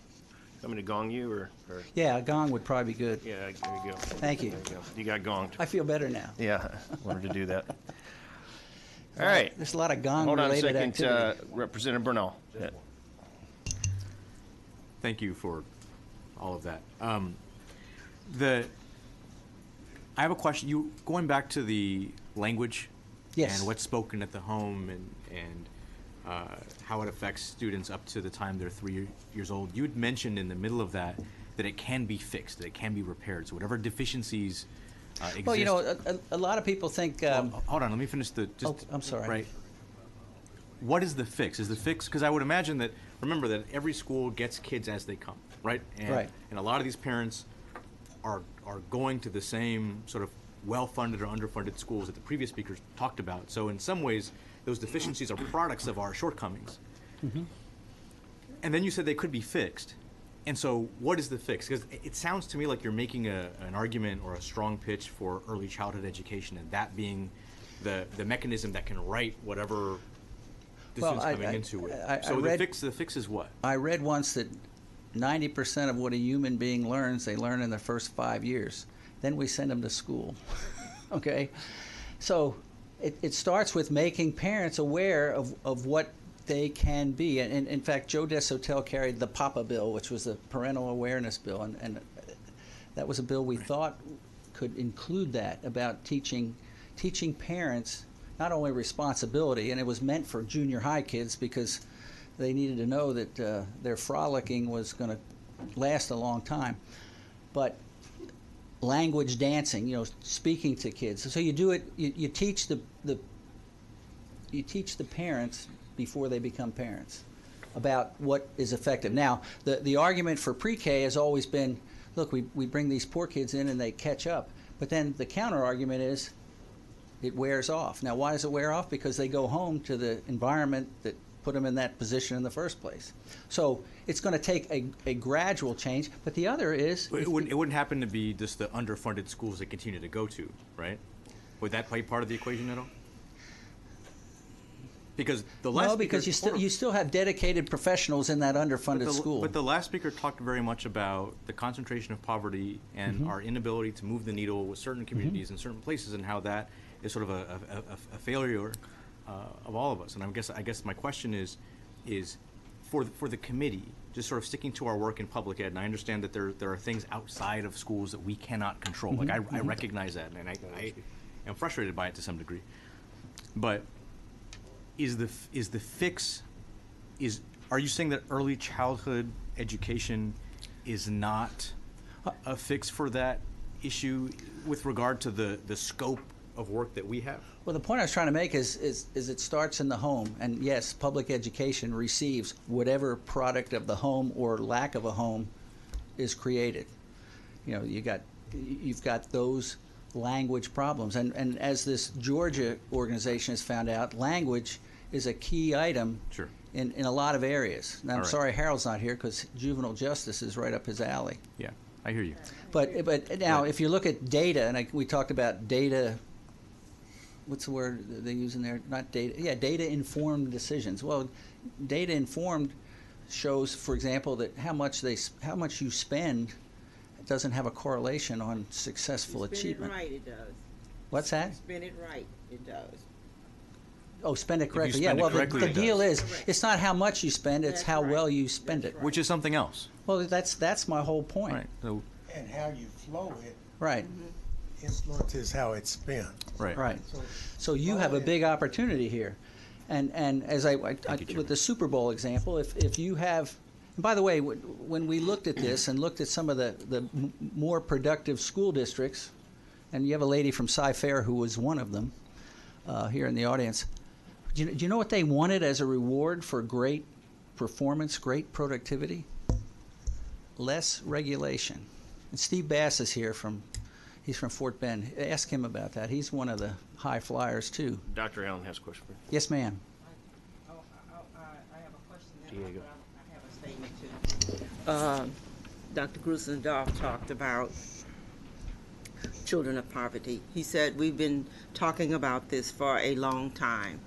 Want me to gong you, or? Yeah, a gong would probably be good. Yeah, there you go. Thank you. There you go. You got gonged. I feel better now. Yeah, wanted to do that. All right. There's a lot of Hold on a gong-related second, activity. Representative Burnell. Yeah. Thank you for all of that. I have a question. You going back to the language, Yes. and what's spoken at the home, and how it affects students up to the time they're 3 years old. You had mentioned in the middle of that it can be fixed, that it can be repaired. So whatever deficiencies exist. Well, a lot of people think. Hold on, let me finish I'm sorry. Right. What is the fix? Is the fix, because I would imagine that, remember that every school gets kids as they come, right? Right. And a lot of these parents are going to the same sort of well-funded or underfunded schools that the previous speakers talked about. So in some ways, those deficiencies are products of our shortcomings. Mm-hmm. And then you said they could be fixed. And so what is the fix? Because it sounds to me like you're making an argument or a strong pitch for early childhood education, and that being the mechanism that can right whatever the student's coming into it. So the fix is what? I read once that 90% of what a human being learns, they learn in the first 5 years. Then we send them to school. Okay? So it starts with making parents aware of what they can be. And in fact, Joe DeSotel carried the PAPA bill, which was the Parental Awareness Bill. And that was a bill we thought could include that, about teaching parents not only responsibility, and it was meant for junior high kids because they needed to know that their frolicking was going to last a long time, but language dancing, speaking to kids. So you do it. You teach the parents before they become parents about what is effective. Now, the argument for pre-K has always been, look, we bring these poor kids in and they catch up. But then the counter argument is it wears off. Now, why does it wear off? Because they go home to the environment that put them in that position in the first place. So it's going to take a gradual change. But the other is, It wouldn't happen to be just the underfunded schools they continue to go to, right? Would that play part of the equation at all? Because the last no, because speaker- you still have dedicated professionals in that underfunded school. But the last speaker talked very much about the concentration of poverty and our inability to move the needle with certain communities in certain places, and how that is sort of a failure of all of us. And I guess my question is for the committee, just sort of sticking to our work in public ed. And I understand that there are things outside of schools that we cannot control. Like I recognize that, and I am frustrated by it to some degree. But is the fix, are you saying that early childhood education is not a fix for that issue with regard to the scope of work that we have? Well, the point I was trying to make is it starts in the home, and yes, public education receives whatever product of the home or lack of a home is created. You know, you've got those language problems, and as this Georgia organization has found out, language is a key item Sure. in a lot of areas. And I'm All right. sorry Harold's not here because juvenile justice is right up his alley. Yeah, I hear you. But now, if you look at data, and we talked about data, what's the word they use in there? Not data. Yeah, data-informed decisions. Well, data-informed shows, for example, that how much you spend doesn't have a correlation on successful achievement. Spend it right, it does. What's that? Spend it right, it does. Oh, spend it you correctly. spend it Well, correctly, the it deal does. is, Correct. it's not how much you spend; it's That's how right. well you spend That's it. right. Which is something else. Well, that's my whole point. Right. So, And how you flow it Right. influences how it's spent. right. Right. So you have a big opportunity here, and as I with the Super Bowl example, if you have, and by the way, when we looked at this and looked at some of the more productive school districts, and you have a lady from Cy-Fair who was one of them here in the audience. Do you know what they wanted as a reward for great performance, great productivity? Less regulation. And Steve Bass is here he's from Fort Bend. Ask him about that. He's one of the high flyers too. Dr. Allen has a question for you. Yes, ma'am. I have a question now, Diego. but I have a statement too. Dr. Grusendorf talked about children of poverty. He said, we've been talking about this for a long time.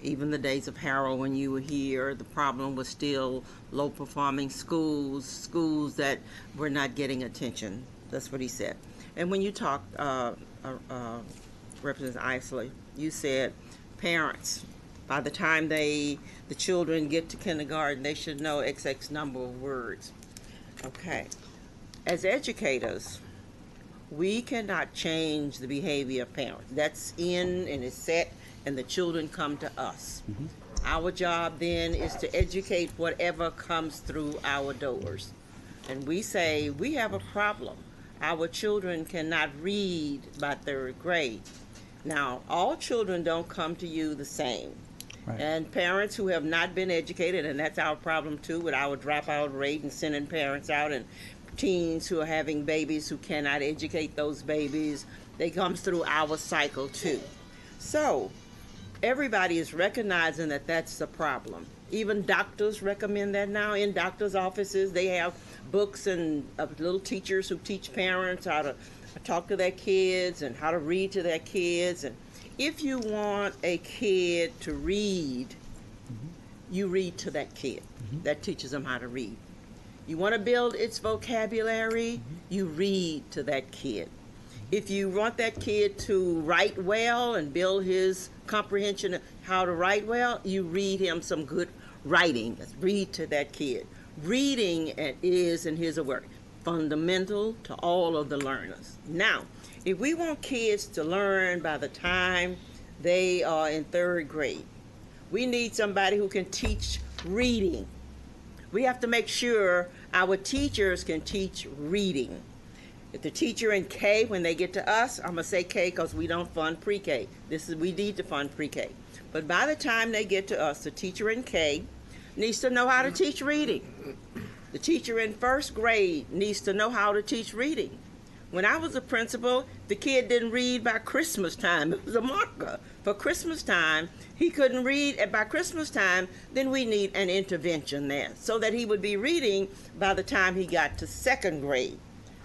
Even the days of Harold, when you were here, the problem was still low-performing schools that were not getting attention. That's what he said. And when you talked, Representative Isley, you said parents, by the time the children get to kindergarten, they should know XX number of words. Okay. As educators, we cannot change the behavior of parents. That's in and it's set, and the children come to us. Our job then is to educate whatever comes through our doors. And we say, we have a problem. Our children cannot read by third grade. Now, all children don't come to you the same. Right. And parents who have not been educated, and that's our problem too with our dropout rate and sending parents out, and teens who are having babies who cannot educate those babies, they come through our cycle too. So everybody is recognizing that that's the problem. Even doctors recommend that now. In doctors' offices, they have books and little teachers who teach parents how to talk to their kids and how to read to their kids. And if you want a kid to read, you read to that kid. That teaches them how to read. You want to build its vocabulary, you read to that kid. If you want that kid to write well and build his comprehension of how to write well, you read him some good writing. Read to that kid. Reading is, and here's a word, fundamental to all of the learners. Now, if we want kids to learn by the time they are in third grade, we need somebody who can teach reading. We have to make sure our teachers can teach reading. If the teacher in K, when they get to us, I'm going to say K because we don't fund pre-K. We need to fund pre-K. But by the time they get to us, the teacher in K needs to know how to teach reading. The teacher in first grade needs to know how to teach reading. When I was a principal, the kid didn't read by Christmas time. It was a marker. For Christmas time, he couldn't read, and by Christmas time, then we need an intervention there so that he would be reading by the time he got to second grade.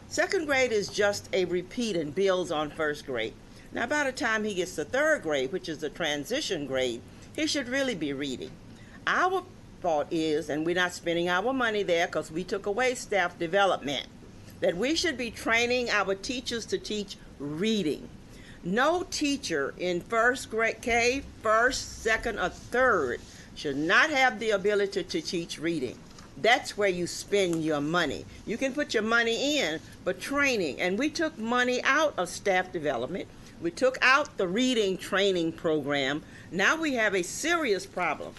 Second grade is just a repeat and builds on first grade. Now, by the time he gets to third grade, which is the transition grade, he should really be reading. Our thought is, and we're not spending our money there because we took away staff development, that we should be training our teachers to teach reading. No teacher in first grade, K, first, second, or third should not have the ability to teach reading. That's where you spend your money. You can put your money in, but training, and we took money out of staff development. We took out the reading training program. Now we have a serious problem.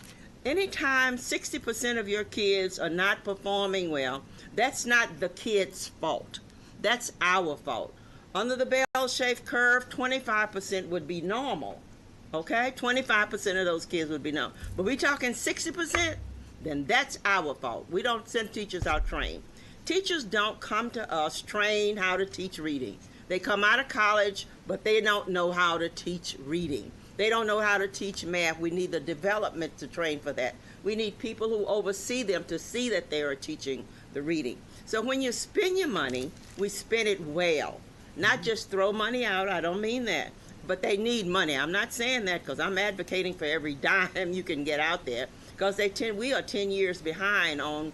Anytime 60% of your kids are not performing well, that's not the kid's fault. That's our fault. Under the bell-shaped curve, 25% would be normal. Okay? 25% of those kids would be normal. But we're talking 60%, then that's our fault. We don't send teachers out trained. Teachers don't come to us trained how to teach reading. They come out of college, but they don't know how to teach reading. They don't know how to teach math. We need the development to train for that. We need people who oversee them to see that they are teaching the reading. So when you spend your money, we spend it well. Not just throw money out, I don't mean that. But they need money. I'm not saying that because I'm advocating for every dime you can get out there, because we are 10 years behind on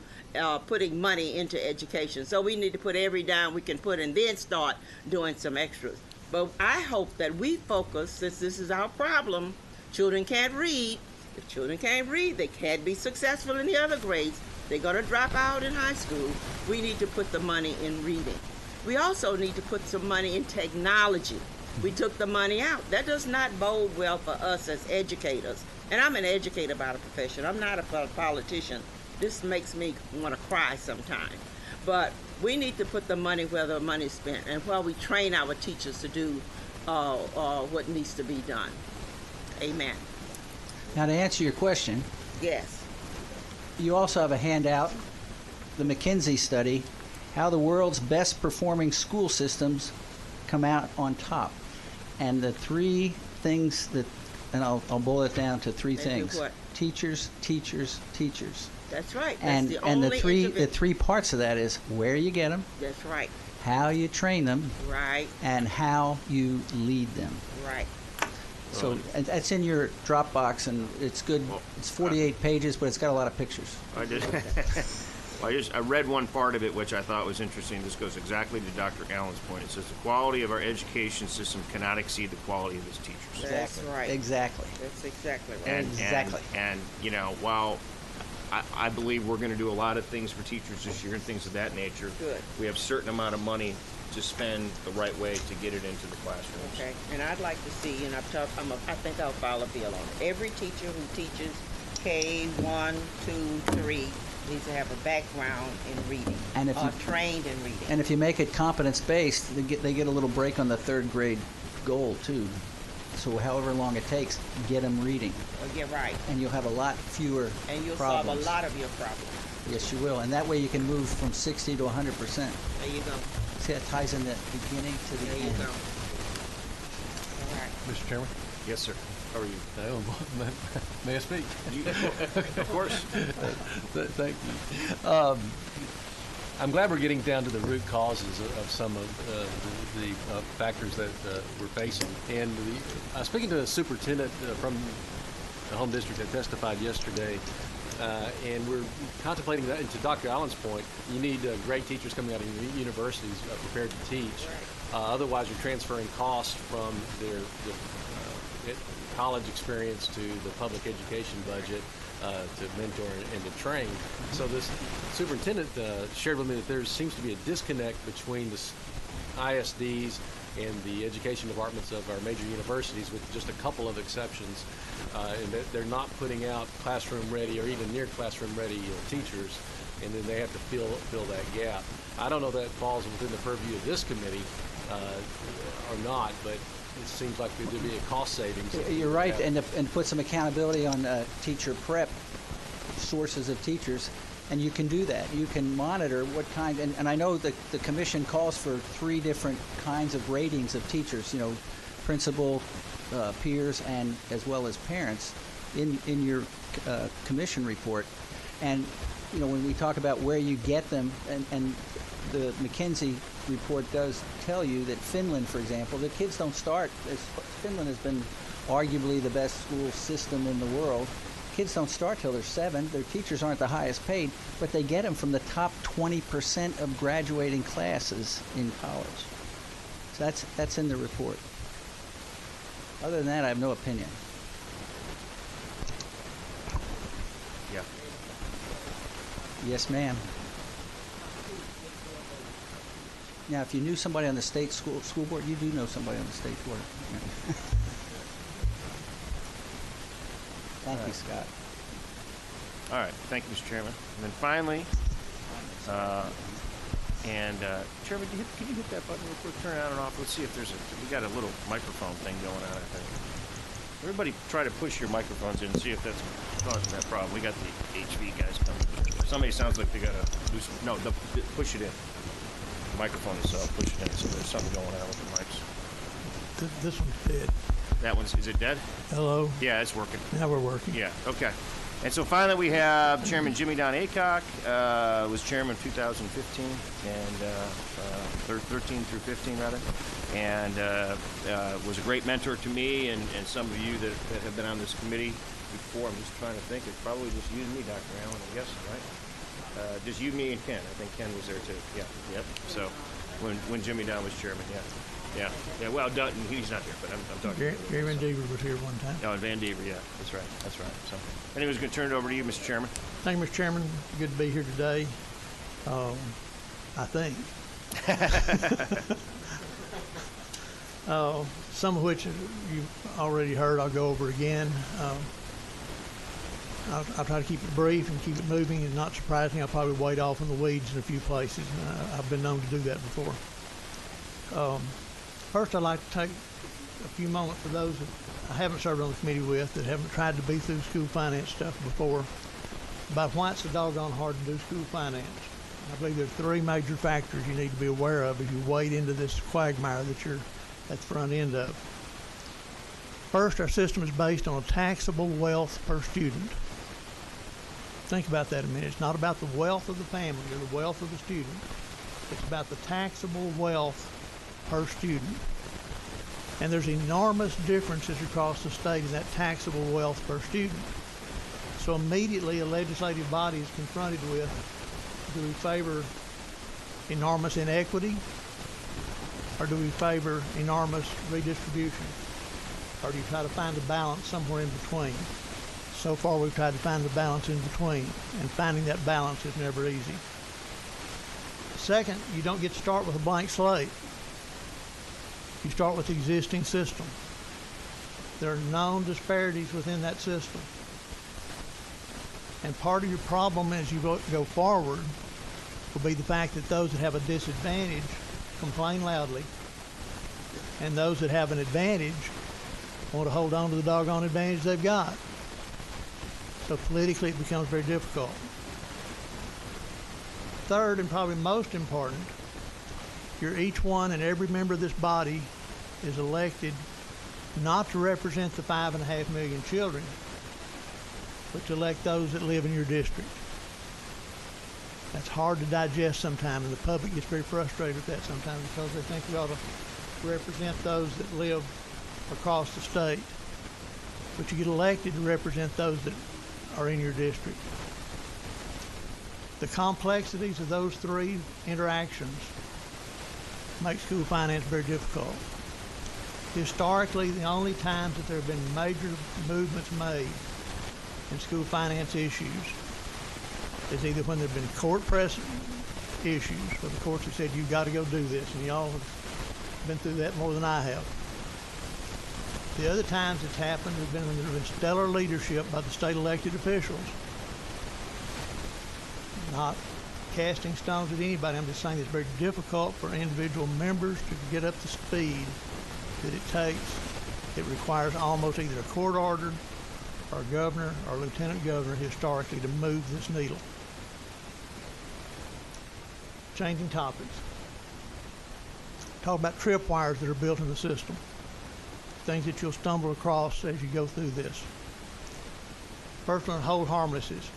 putting money into education. So we need to put every dime we can put and then start doing some extras. But I hope that we focus, since this is our problem, children can't read. If children can't read, they can't be successful in the other grades. They're going to drop out in high school. We need to put the money in reading. We also need to put some money in technology. We took the money out. That does not bode well for us as educators. And I'm an educator by profession. I'm not a politician. This makes me want to cry sometimes. But we need to put the money where the money's spent and while we train our teachers to do what needs to be done. Amen. Now, to answer your question, Yes. you also have a handout, the McKinsey study, how the world's best performing school systems come out on top. And the three things that, and I'll boil it down to three And do things. what? Teachers, teachers, teachers. That's right. That's And the the only three intervention. parts of that is where you get them, That's right. how you train them, Right. and how you lead them. Right. So and that's in your Dropbox, and it's good. It's 48 pages, but it's got a lot of pictures. I did. Well, I read one part of it, which I thought was interesting. This goes exactly to Dr. Allen's point. It says the quality of our education system cannot exceed the quality of its teachers. That's right. Exactly. That's exactly right. And, Exactly. And you know, while I believe we're going to do a lot of things for teachers this year and things of that nature, Good. we have a certain amount of money to spend the right way to get it into the classrooms. Okay, and I'd like to see, and I think I'll file a bill on it. Every teacher who teaches K1, 2, 3 needs to have a background in reading, And if you- trained in reading. And if you make it competence-based, they get a little break on the third grade goal, too. So however long it takes, get them reading. Yeah, right. And you'll have a lot fewer And you'll problems. solve a lot of your problems. Yes, you will. And that way you can move from 60 to 100%. There you go. See, that ties in the beginning to the There you end. go. All right. Mr. Chairman? Yes, sir. How are you? May I speak? Of course. Thank you. I'm glad we're getting down to the root causes of some of the factors that we're facing. And speaking to a superintendent from the home district that testified yesterday, and we're contemplating that, and to Dr. Allen's point, you need great teachers coming out of universities prepared to teach. Otherwise, you're transferring costs from their college experience to the public education budget to mentor and to train. So this superintendent shared with me that there seems to be a disconnect between the ISDs and the education departments of our major universities, with just a couple of exceptions, and that they're not putting out classroom ready or even near classroom ready teachers, and then they have to fill that gap. I don't know if that falls within the purview of this committee or not, but it seems like there'd be a cost savings. You're right, and put some accountability on teacher prep, sources of teachers. And you can do that. You can monitor what kind, and I know that the commission calls for 3 different kinds of ratings of teachers, principal, peers, and as well as parents in your commission report. And, when we talk about where you get them, and the McKinsey report does tell you that Finland, for example, the kids don't start, Finland has been arguably the best school system in the world. Kids don't start till they're 7. Their teachers aren't the highest paid, but they get them from the top 20% of graduating classes in college. So that's in the report. Other than that, I have no opinion. Yeah. Yes, ma'am. Now, if you knew somebody on the state school board, you do know somebody on the state board. Thank you, Scott. All right. Thank you, Mr. Chairman. And then finally, Chairman, can you hit that button real quick? Turn it on and off. Let's see if we got a little microphone thing going on, I think. Everybody try to push your microphones in and see if that's causing that problem. We got the HV guys coming. Somebody sounds like they got to do some, no, push it in. The microphone itself, push it in. So there's something going on with the mics. This one's dead. That one's, is it dead? Hello? Yeah, it's working. Now we're working. Yeah, okay. And so finally we have Chairman Jimmy Don Aycock, was chairman of 2015 and 13 through 15 rather, and was a great mentor to me and some of you that have been on this committee before. I'm just trying to think. It's probably just you and me, Dr. Allen, I'm guessing, right? Just you, me, and Ken. I think Ken was there too. Yeah, yep. So when Jimmy Don was chairman, yeah. Yeah. Well, Dutton, he's not there, but I'm talking. Gary Van Deaver was here one time. Oh, and Van Deaver, yeah, that's right. So, anyways, going to turn it over to you, Mr. Chairman. Thank you, Mr. Chairman. Good to be here today. I think. Some of which you've already heard. I'll go over again. I'll try to keep it brief and keep it moving, and not surprising, I'll probably wade off in the weeds in a few places. I've been known to do that before. First, I'd like to take a few moments for those that I haven't served on the committee with, that haven't tried to be through school finance stuff before, about why it's so doggone hard to do school finance. I believe there's 3 major factors you need to be aware of as you wade into this quagmire that you're at the front end of. First, our system is based on a taxable wealth per student. Think about that a minute. It's not about the wealth of the family or the wealth of the student. It's about the taxable wealth per student. And there's enormous differences across the state in that taxable wealth per student. So immediately a legislative body is confronted with, do we favor enormous inequity, or do we favor enormous redistribution? Or do you try to find a balance somewhere in between? So far we've tried to find the balance in between, and finding that balance is never easy. Second, you don't get to start with a blank slate. You start with the existing system. There are known disparities within that system. And part of your problem as you go forward will be the fact that those that have a disadvantage complain loudly, and those that have an advantage want to hold on to the doggone advantage they've got. So politically it becomes very difficult. Third, and probably most important, each one and every member of this body is elected not to represent the 5.5 million children, but to elect those that live in your district. That's hard to digest sometimes, and the public gets very frustrated with that sometimes because they think we ought to represent those that live across the state. But you get elected to represent those that are in your district. The complexities of those 3 interactions make school finance very difficult. Historically, the only times that there have been major movements made in school finance issues is either when there have been court precedent issues where the courts have said, you've got to go do this, and y'all have been through that more than I have. The other times it's happened has been when there's been stellar leadership by the state elected officials. Not casting stones at anybody. I'm just saying it's very difficult for individual members to get up to speed that it takes. It requires almost either a court order or a governor or lieutenant governor historically to move this needle. changing topics. Talk about tripwires that are built in the system, things that you'll stumble across as you go through this. First one, hold harmlesses.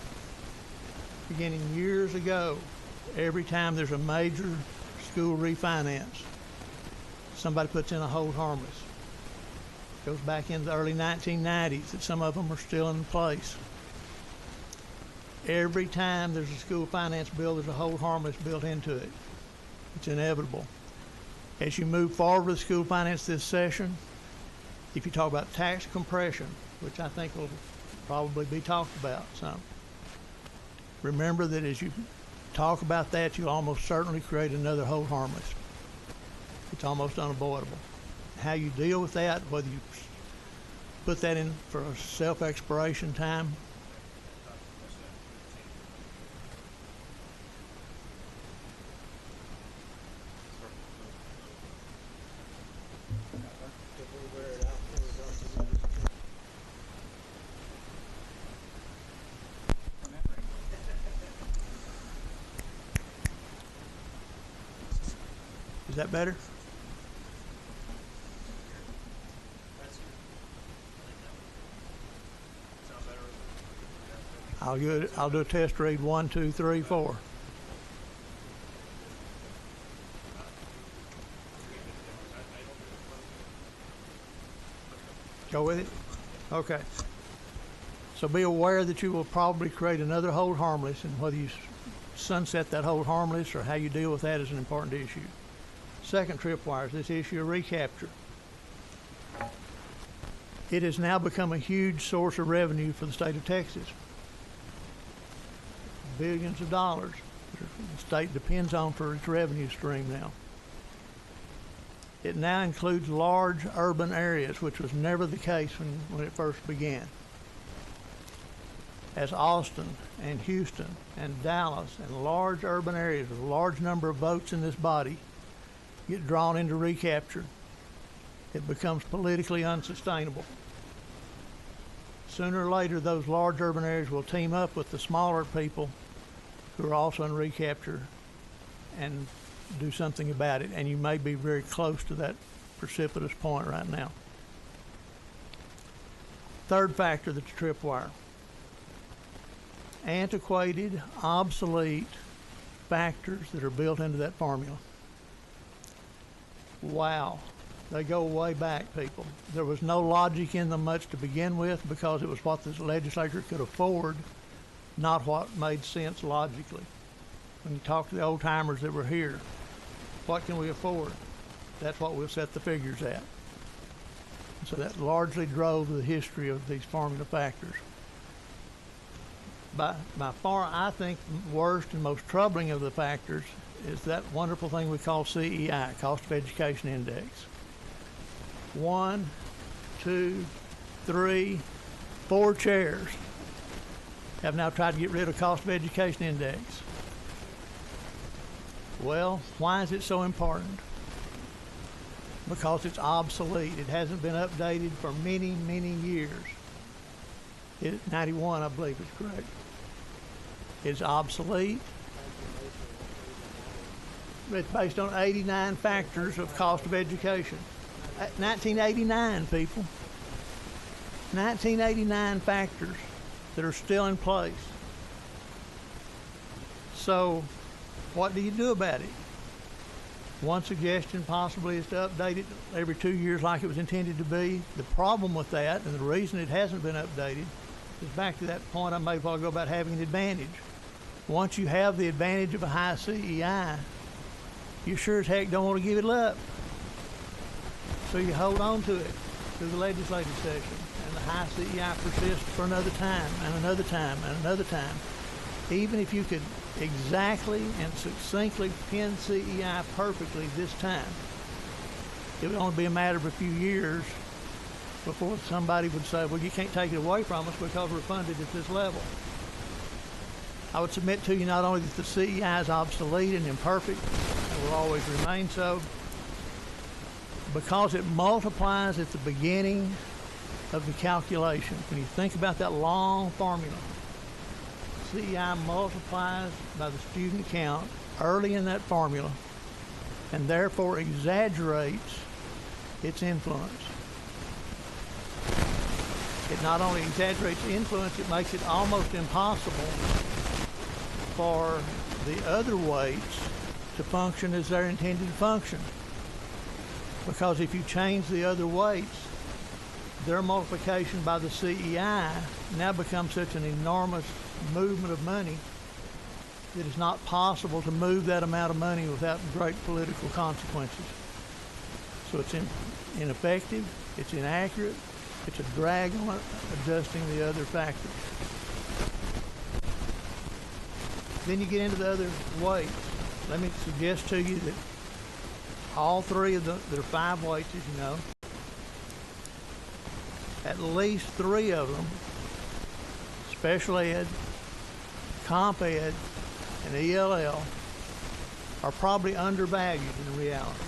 Beginning years ago, every time there's a major school refinance, somebody puts in a hold harmless. Goes back into the early 1990s, that some of them are still in place. Every time there's a school finance bill, there's a hold harmless built into it. It's inevitable. As you move forward with school finance this session, if you talk about tax compression, which I think will probably be talked about some, remember that as you talk about that, you'll almost certainly create another hold harmless. It's almost unavoidable. How you deal with that, whether you put that in for a self-expiration time, is that better? I'll do a test read 1, 2, 3, 4. Go with it? Okay. So be aware that you will probably create another hold harmless, and whether you sunset that hold harmless or how you deal with that is an important issue. Second tripwire is this issue of recapture. It has now become a huge source of revenue for the state of Texas. Billions of dollars the state depends on for its revenue stream now. It now includes large urban areas, which was never the case when it first began. As Austin and Houston and Dallas and large urban areas with a large number of votes in this body get drawn into recapture, it becomes politically unsustainable. Sooner or later, those large urban areas will team up with the smaller people who are also in recapture and do something about it. And you may be very close to that precipitous point right now. Third factor that's a tripwire. Antiquated, obsolete factors that are built into that formula. Wow. They go way back, people. There was no logic in them much to begin with because it was what the legislature could afford, not what made sense logically. When you talk to the old timers that were here, what can we afford? That's what we'll set the figures at. So that largely drove the history of these formula factors. By far, I think the worst and most troubling of the factors is that wonderful thing we call CEI, Cost of Education Index. 1, 2, 3, 4 chairs have now tried to get rid of Cost of Education Index. Well, why is it so important? Because it's obsolete. It hasn't been updated for many, many years. 91, I believe, is correct. It's obsolete. It's based on 89 factors of cost of education. 1989, people. 1989 factors that are still in place. So, what do you do about it? One suggestion possibly is to update it every 2 years like it was intended to be. The problem with that, and the reason it hasn't been updated, is back to that point I made a while ago about having an advantage. Once you have the advantage of a high CEI, you sure as heck don't want to give it up. So you hold on to it through the legislative session, and the high CEI persists for another time, and another time, and another time. Even if you could exactly and succinctly pin CEI perfectly this time, it would only be a matter of a few years before somebody would say, well, you can't take it away from us because we're funded at this level. I would submit to you not only that the CEI is obsolete and imperfect, and will always remain so, because it multiplies at the beginning of the calculation. When you think about that long formula, CEI multiplies by the student count early in that formula and therefore exaggerates its influence. It not only exaggerates the influence, it makes it almost impossible for the other weights to function as they're intended to function. Because if you change the other weights, their multiplication by the CEI now becomes such an enormous movement of money that it's not possible to move that amount of money without great political consequences. So it's ineffective, it's inaccurate, it's a drag on adjusting the other factors. Then you get into the other weights. Let me suggest to you that all three of there are 5 weights, as you know. At least 3 of them, special ed, comp ed, and ELL, are probably undervalued in reality.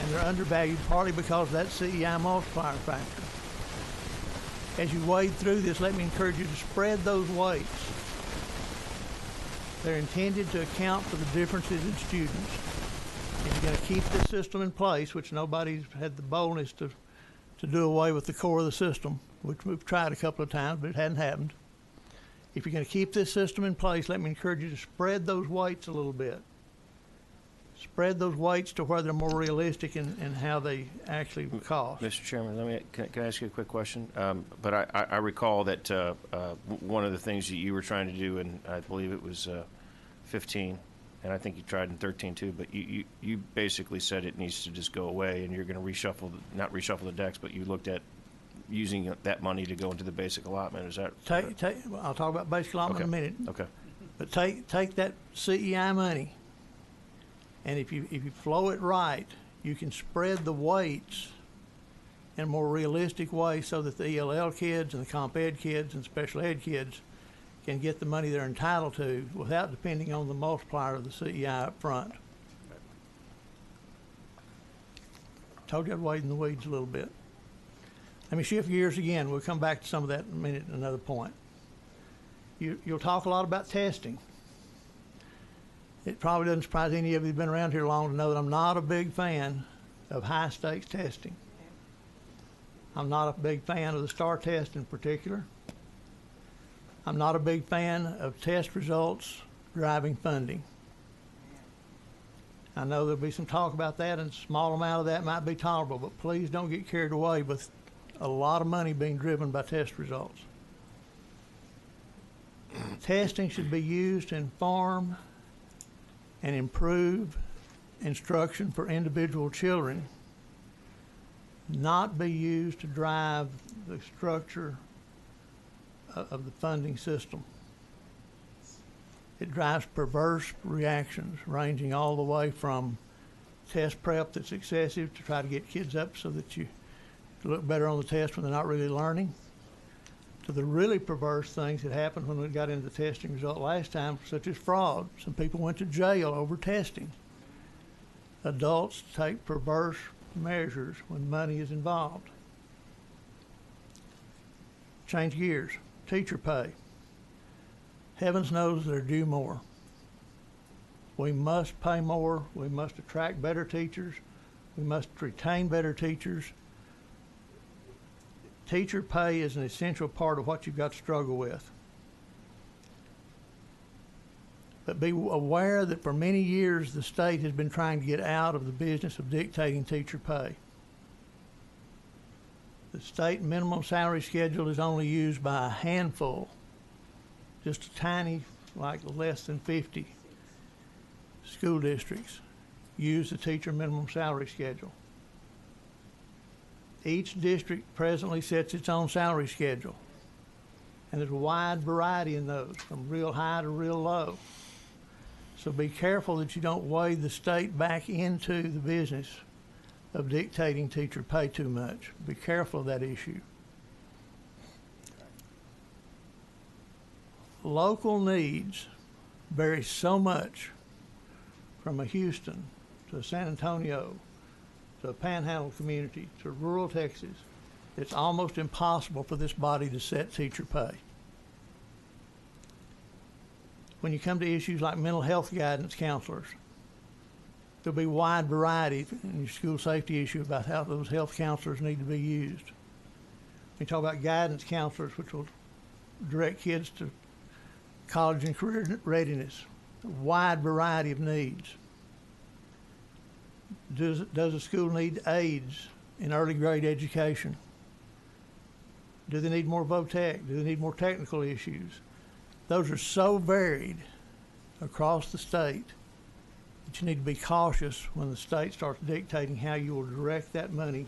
And they're undervalued partly because of that CEI multiplier factor. As you wade through this, let me encourage you to spread those weights. They're intended to account for the differences in students. If you're going to keep this system in place, which nobody's had the boldness to do away with the core of the system, which we've tried a couple of times, but it hadn't happened. If you're going to keep this system in place, let me encourage you to spread those weights a little bit. Spread those weights to where they're more realistic in how they actually cost. Mr. Chairman, can I ask you a quick question? But I recall that one of the things that you were trying to do, and I believe it was 15, and I think you tried in 13 too, but you basically said it needs to just go away, and you're going to not reshuffle the decks, but you looked at using that money to go into the basic allotment. Is that I'll talk about basic allotment in a minute. Okay. But take that CEI money, and if you flow it right, you can spread the weights in a more realistic way so that the ELL kids and the comp ed kids and special ed kids can get the money they're entitled to without depending on the multiplier of the CEI up front. Told you I'd wade in the weeds a little bit. Let me shift gears again. We'll come back to some of that in a minute, another point. You'll talk a lot about testing. It probably doesn't surprise any of you who've been around here long to know that I'm not a big fan of high-stakes testing. I'm not a big fan of the STAR test in particular. I'm not a big fan of test results driving funding. I know there'll be some talk about that, and a small amount of that might be tolerable, but please don't get carried away with a lot of money being driven by test results. Testing should be used to inform and improve instruction for individual children, not be used to drive the structure of the funding system. It drives perverse reactions, ranging all the way from test prep that's excessive to try to get kids up so that you look better on the test when they're not really learning, to the really perverse things that happened when we got into the testing result last time, such as fraud. Some people went to jail over testing. Adults take perverse measures when money is involved. Change gears. Teacher pay. Heavens knows they're due more. We must pay more. We must attract better teachers. We must retain better teachers. Teacher pay is an essential part of what you've got to struggle with. But be aware that for many years the state has been trying to get out of the business of dictating teacher pay. The state minimum salary schedule is only used by a handful, just a tiny, like less than 50 school districts use the teacher minimum salary schedule. Each district presently sets its own salary schedule, and there's a wide variety in those, from real high to real low. So be careful that you don't wade the state back into the business of dictating teacher pay too much. Be careful of that issue. Local needs vary so much from a Houston to a San Antonio to a panhandle community to rural Texas. It's almost impossible for this body to set teacher pay. when you come to issues like mental health guidance counselors, there'll be wide variety in your school safety issue about how those health counselors need to be used. We talk about guidance counselors, which will direct kids to college and career readiness, a wide variety of needs. Does a school need aides in early grade education? Do they need more VOTEC? Do they need more technical issues? Those are so varied across the state that you need to be cautious when the state starts dictating how you will direct that money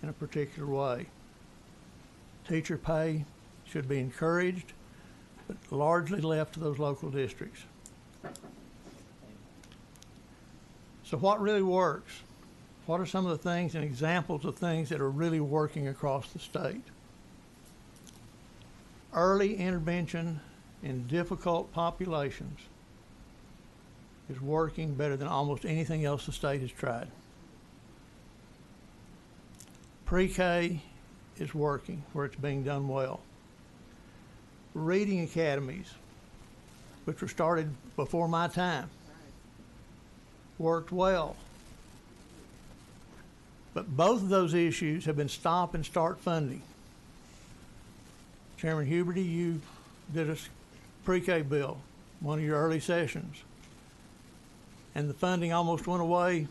in a particular way. Teacher pay should be encouraged, but largely left to those local districts. So what really works? What are some of the things and examples of things that are really working across the state? Early intervention in difficult populations is working better than almost anything else the state has tried. Pre-K is working where it's being done well. Reading academies, which were started before my time, worked well. But both of those issues have been stop and start funding. Chairman Huberty, you did a pre-K bill, one of your early sessions, and the funding almost went away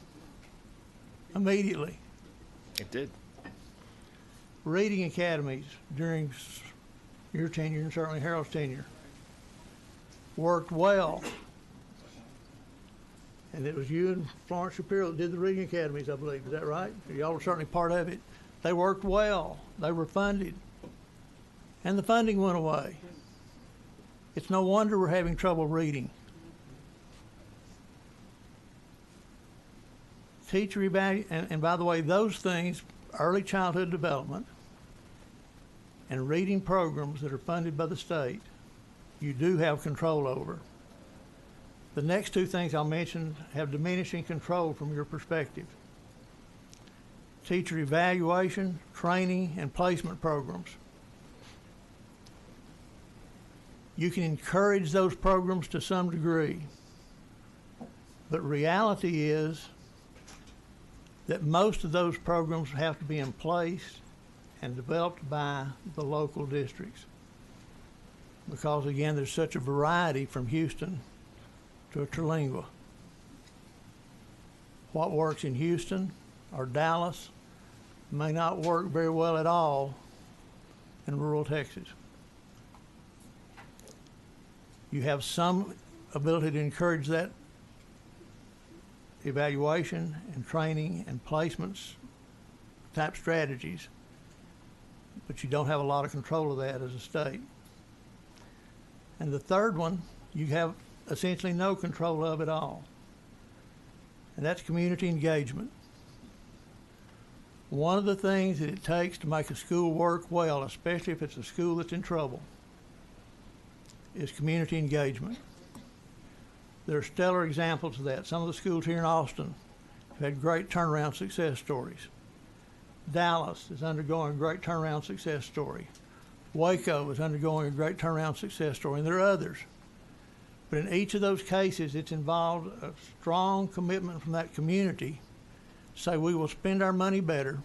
immediately. It did. Reading academies during your tenure and certainly Harold's tenure worked well. And it was you and Florence Shapiro that did the reading academies, I believe. Is that right? Y'all were certainly part of it. They worked well. They were funded. And the funding went away. It's no wonder we're having trouble reading. Teacher evaluation, and by the way, those things, early childhood development and reading programs that are funded by the state, you do have control over. The next two things I'll mention have diminishing control from your perspective. Teacher evaluation, training, and placement programs. You can encourage those programs to some degree, but reality is that most of those programs have to be in place and developed by the local districts. Because again, there's such a variety from Houston to Terlingua. What works in Houston or Dallas may not work very well at all in rural Texas. You have some ability to encourage that evaluation and training and placements type strategies, but you don't have a lot of control of that as a state. And the third one, you have essentially no control of at all, and that's community engagement. One of the things that it takes to make a school work well, especially if it's a school that's in trouble, is community engagement. There are stellar examples of that. Some of the schools here in Austin have had great turnaround success stories. Dallas is undergoing a great turnaround success story. Waco is undergoing a great turnaround success story, and there are others. But in each of those cases, it's involved a strong commitment from that community to say we will spend our money better,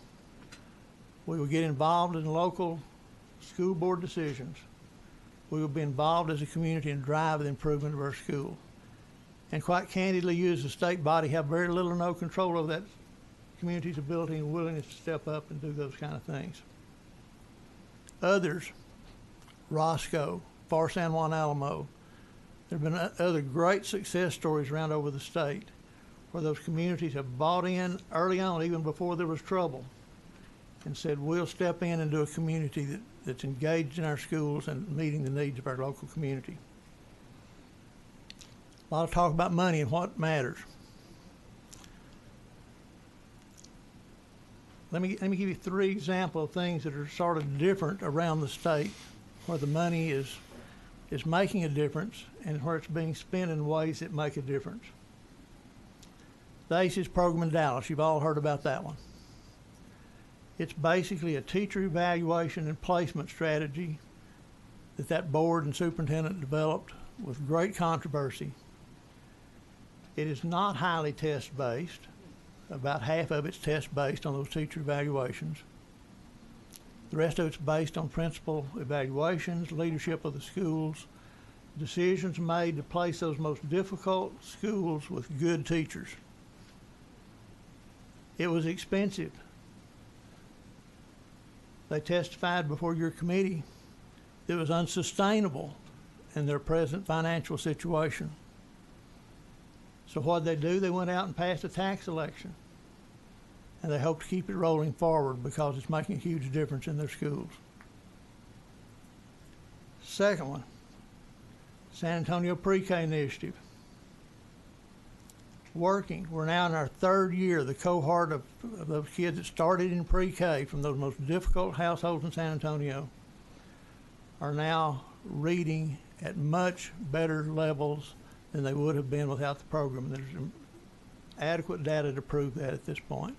we will get involved in local school board decisions, we will be involved as a community and drive the improvement of our school. And quite candidly, you as a state body have very little or no control over that community's ability and willingness to step up and do those kind of things. Others, Roscoe, Far San Juan Alamo, there have been other great success stories around over the state where those communities have bought in early on, even before there was trouble, and said, we'll step in and do a community that's engaged in our schools and meeting the needs of our local community. A lot of talk about money and what matters. Let me give you 3 examples of things that are sort of different around the state where the money is making a difference and where it's being spent in ways that make a difference. The ACES program in Dallas, you've all heard about that one. It's basically a teacher evaluation and placement strategy that board and superintendent developed with great controversy. It is not highly test-based. About half of it's test-based on those teacher evaluations. The rest of it's based on principal evaluations, leadership of the schools, decisions made to place those most difficult schools with good teachers. It was expensive. They testified before your committee that it was unsustainable in their present financial situation. So what did they do? They went out and passed a tax election. And they hope to keep it rolling forward because it's making a huge difference in their schools. Second one, San Antonio Pre-K Initiative. Working. We're now in our third year. The cohort of those kids that started in pre-K from those most difficult households in San Antonio are now reading at much better levels than they would have been without the program. There's adequate data to prove that at this point.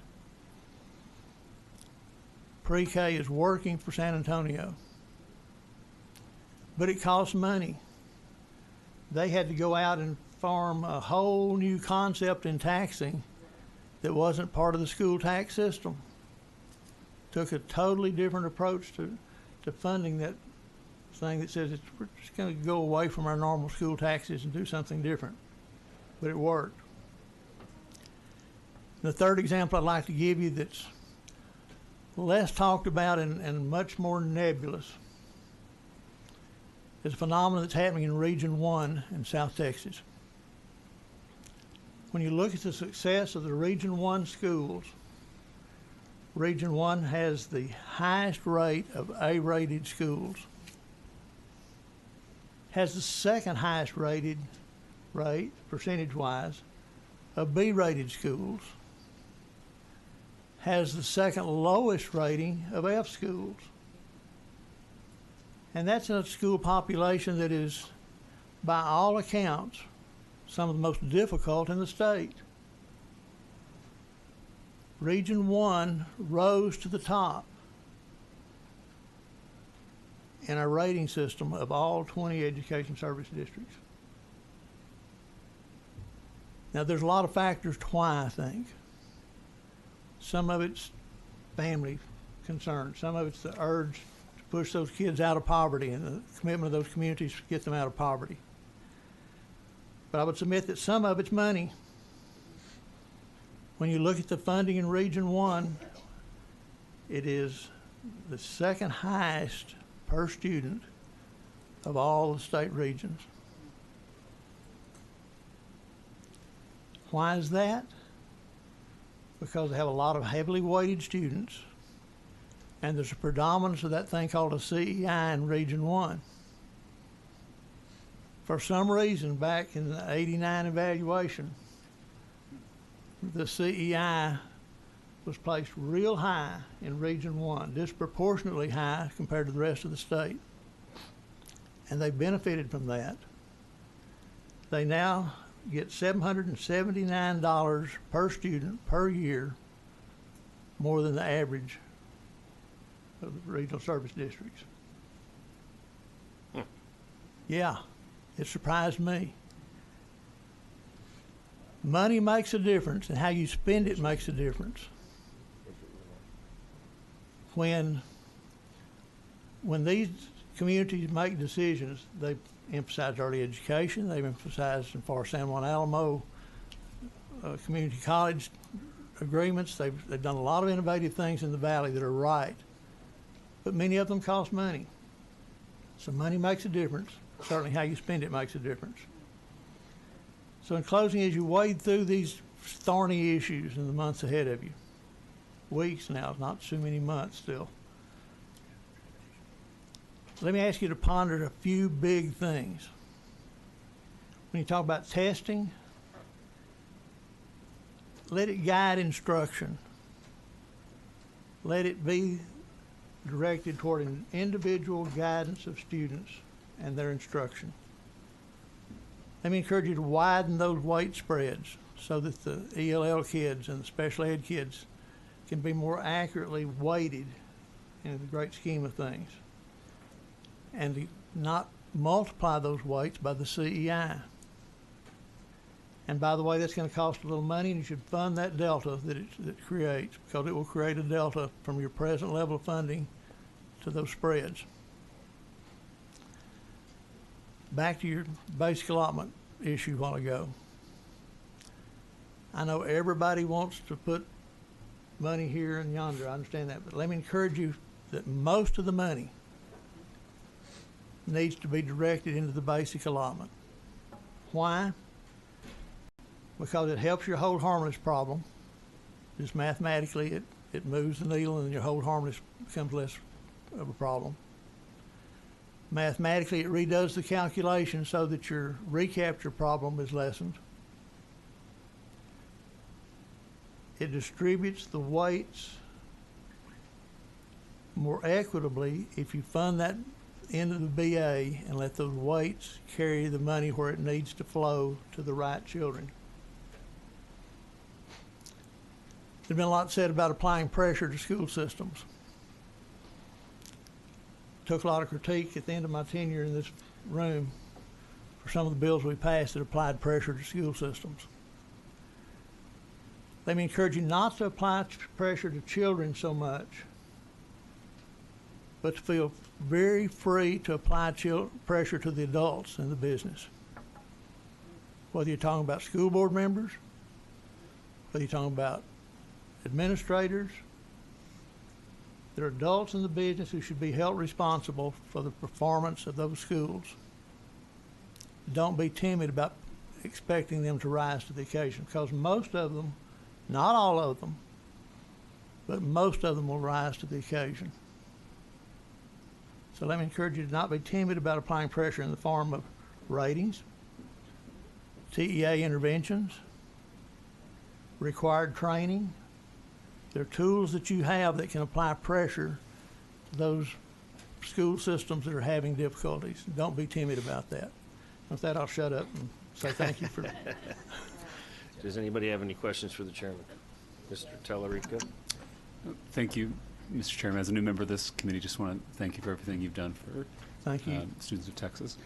Pre-K is working for San Antonio, but it costs money. They had to go out and form a whole new concept in taxing that wasn't part of the school tax system. Took a totally different approach to funding that thing that says we're just going to go away from our normal school taxes and do something different. But it worked. The third example I'd like to give you that's less talked about and much more nebulous is a phenomenon that's happening in Region 1 in South Texas. When you look at the success of the Region 1 schools, Region 1 has the highest rate of A-rated schools, has the second highest rated rate, percentage-wise, of B-rated schools, has the second lowest rating of F schools. And that's a school population that is, by all accounts, some of the most difficult in the state. Region 1 rose to the top in our rating system of all 20 education service districts. Now, there's a lot of factors to why, I think. Some of it's family concern. Some of it's the urge to push those kids out of poverty and the commitment of those communities to get them out of poverty. But I would submit that some of it's money. When you look at the funding in Region 1, it is the second highest per student of all the state regions. Why is that? Because they have a lot of heavily weighted students, and there's a predominance of that thing called a CEI in Region 1. For some reason, back in the '89 evaluation, the CEI was placed real high in Region 1, disproportionately high compared to the rest of the state. And they benefited from that. They now get $779 per student per year, more than the average of the regional service districts. Yeah, it surprised me. Money makes a difference, and how you spend it makes a difference. When these communities make decisions, they emphasize early education. They've emphasized, as far as San Juan Alamo community college agreements. They've done a lot of innovative things in the valley that are right, but many of them cost money. So money makes a difference. Certainly how you spend it makes a difference. So in closing, as you wade through these thorny issues in the months ahead of you, weeks now, not too many months still, let me ask you to ponder a few big things. When you talk about testing, let it guide instruction. Let it be directed toward an individual guidance of students and their instruction. Let me encourage you to widen those weight spreads so that the ELL kids and the special ed kids can be more accurately weighted in the great scheme of things. And to not multiply those weights by the CEI. And by the way, that's going to cost a little money, and you should fund that delta that it creates, because it will create a delta from your present level of funding to those spreads. Back to your basic allotment issue a while ago. I know everybody wants to put money here and yonder. I understand that, but let me encourage you that most of the money needs to be directed into the basic allotment. Why? Because it helps your hold harmless problem. Just mathematically, it moves the needle and your hold harmless becomes less of a problem. Mathematically, it redoes the calculation so that your recapture problem is lessened. It distributes the weights more equitably if you fund that into the BA and let those weights carry the money where it needs to flow to the right children. There's been a lot said about applying pressure to school systems. Took a lot of critique at the end of my tenure in this room for some of the bills we passed that applied pressure to school systems. Let me encourage you not to apply pressure to children so much, but to feel very free to apply pressure to the adults in the business. Whether you're talking about school board members, whether you're talking about administrators, there are adults in the business who should be held responsible for the performance of those schools. Don't be timid about expecting them to rise to the occasion, because most of them, not all of them, but most of them will rise to the occasion. So let me encourage you to not be timid about applying pressure in the form of ratings, TEA interventions, required training. There are tools that you have that can apply pressure to those school systems that are having difficulties. Don't be timid about that. With that, I'll shut up and say thank you for Does anybody have any questions for the chairman? Mr. Tellerico? Thank you, Mr. Chairman. As a new member of this committee, just want to thank you for everything you've done for thank you. Students of Texas.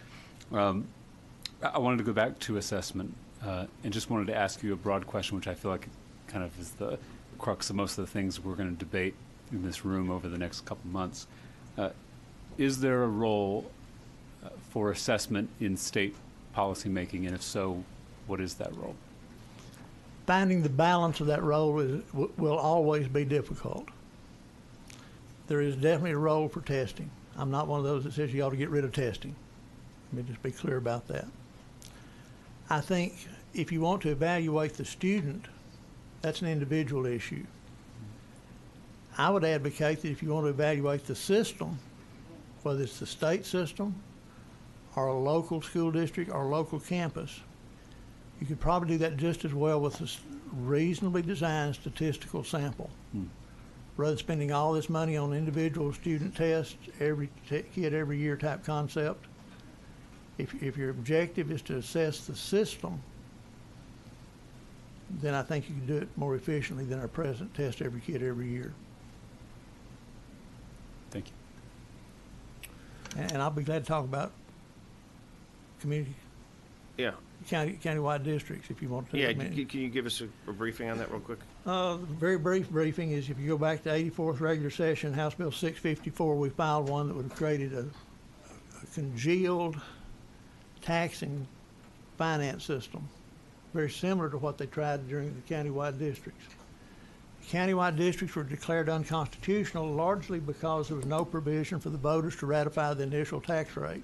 I wanted to go back to assessment and just wanted to ask you a broad question, which I feel like kind of is the crux of most of the things we're going to debate in this room over the next couple months. Is there a role for assessment in state policymaking, and if so, what is that role? Finding the balance of that role will always be difficult. There is definitely a role for testing. I'm not one of those that says you ought to get rid of testing. Let me just be clear about that. I think if you want to evaluate the student, that's an individual issue. I would advocate that if you want to evaluate the system, whether it's the state system or a local school district or a local campus, you could probably do that just as well with a reasonably designed statistical sample. Rather than spending all this money on individual student tests, every kid every year type concept. If your objective is to assess the system, then I think you can do it more efficiently than our present test every kid every year. Thank you. And I'll be glad to talk about community, countywide districts if you want to. Yeah, can you give us a briefing on that real quick? The very brief briefing is if you go back to 84th regular session, House Bill 654, we filed one that would have created a congealed taxing finance system, very similar to what they tried during the countywide districts. Countywide districts were declared unconstitutional largely because there was no provision for the voters to ratify the initial tax rate.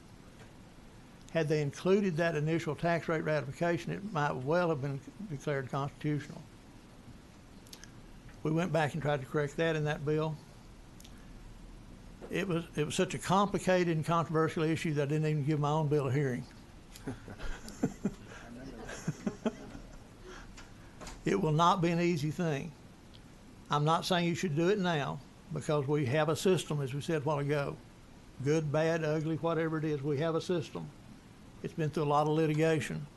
Had they included that initial tax rate ratification, it might well have been declared constitutional. We went back and tried to correct that in that bill. It was such a complicated and controversial issue that I didn't even give my own bill a hearing. It will not be an easy thing. I'm not saying you should do it now because we have a system, as we said a while ago. Good, bad, ugly, whatever it is, we have a system. It's been through a lot of litigation.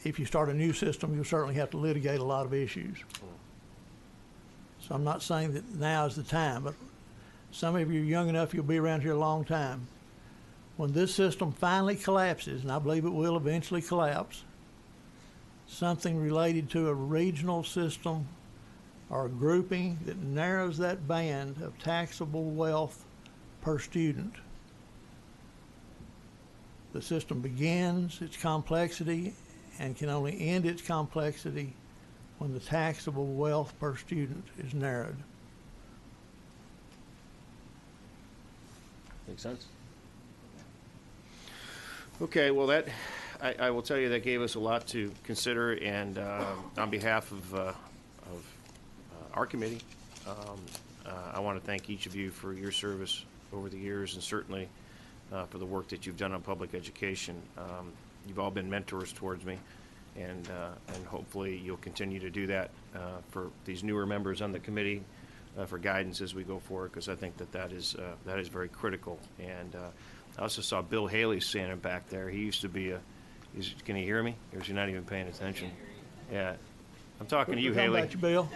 If you start a new system, you'll certainly have to litigate a lot of issues. So I'm not saying that now is the time, but some of you are young enough, you'll be around here a long time. when this system finally collapses, and I believe it will eventually collapse, something related to a regional system or a grouping that narrows that band of taxable wealth per student. The system begins its complexity and can only end its complexity when the taxable wealth per student is narrowed. Make sense? Okay, well, that I will tell you that gave us a lot to consider, and on behalf of our committee, I want to thank each of you for your service over the years, and certainly for the work that you've done on public education. You've all been mentors towards me, and hopefully you'll continue to do that for these newer members on the committee for guidance as we go forward, because I think that is very critical. And I also saw Bill Haley standing back there. He used to be can you hear me? Or is he not even paying attention? Yeah. I'm talking to you, Haley. About you, Bill.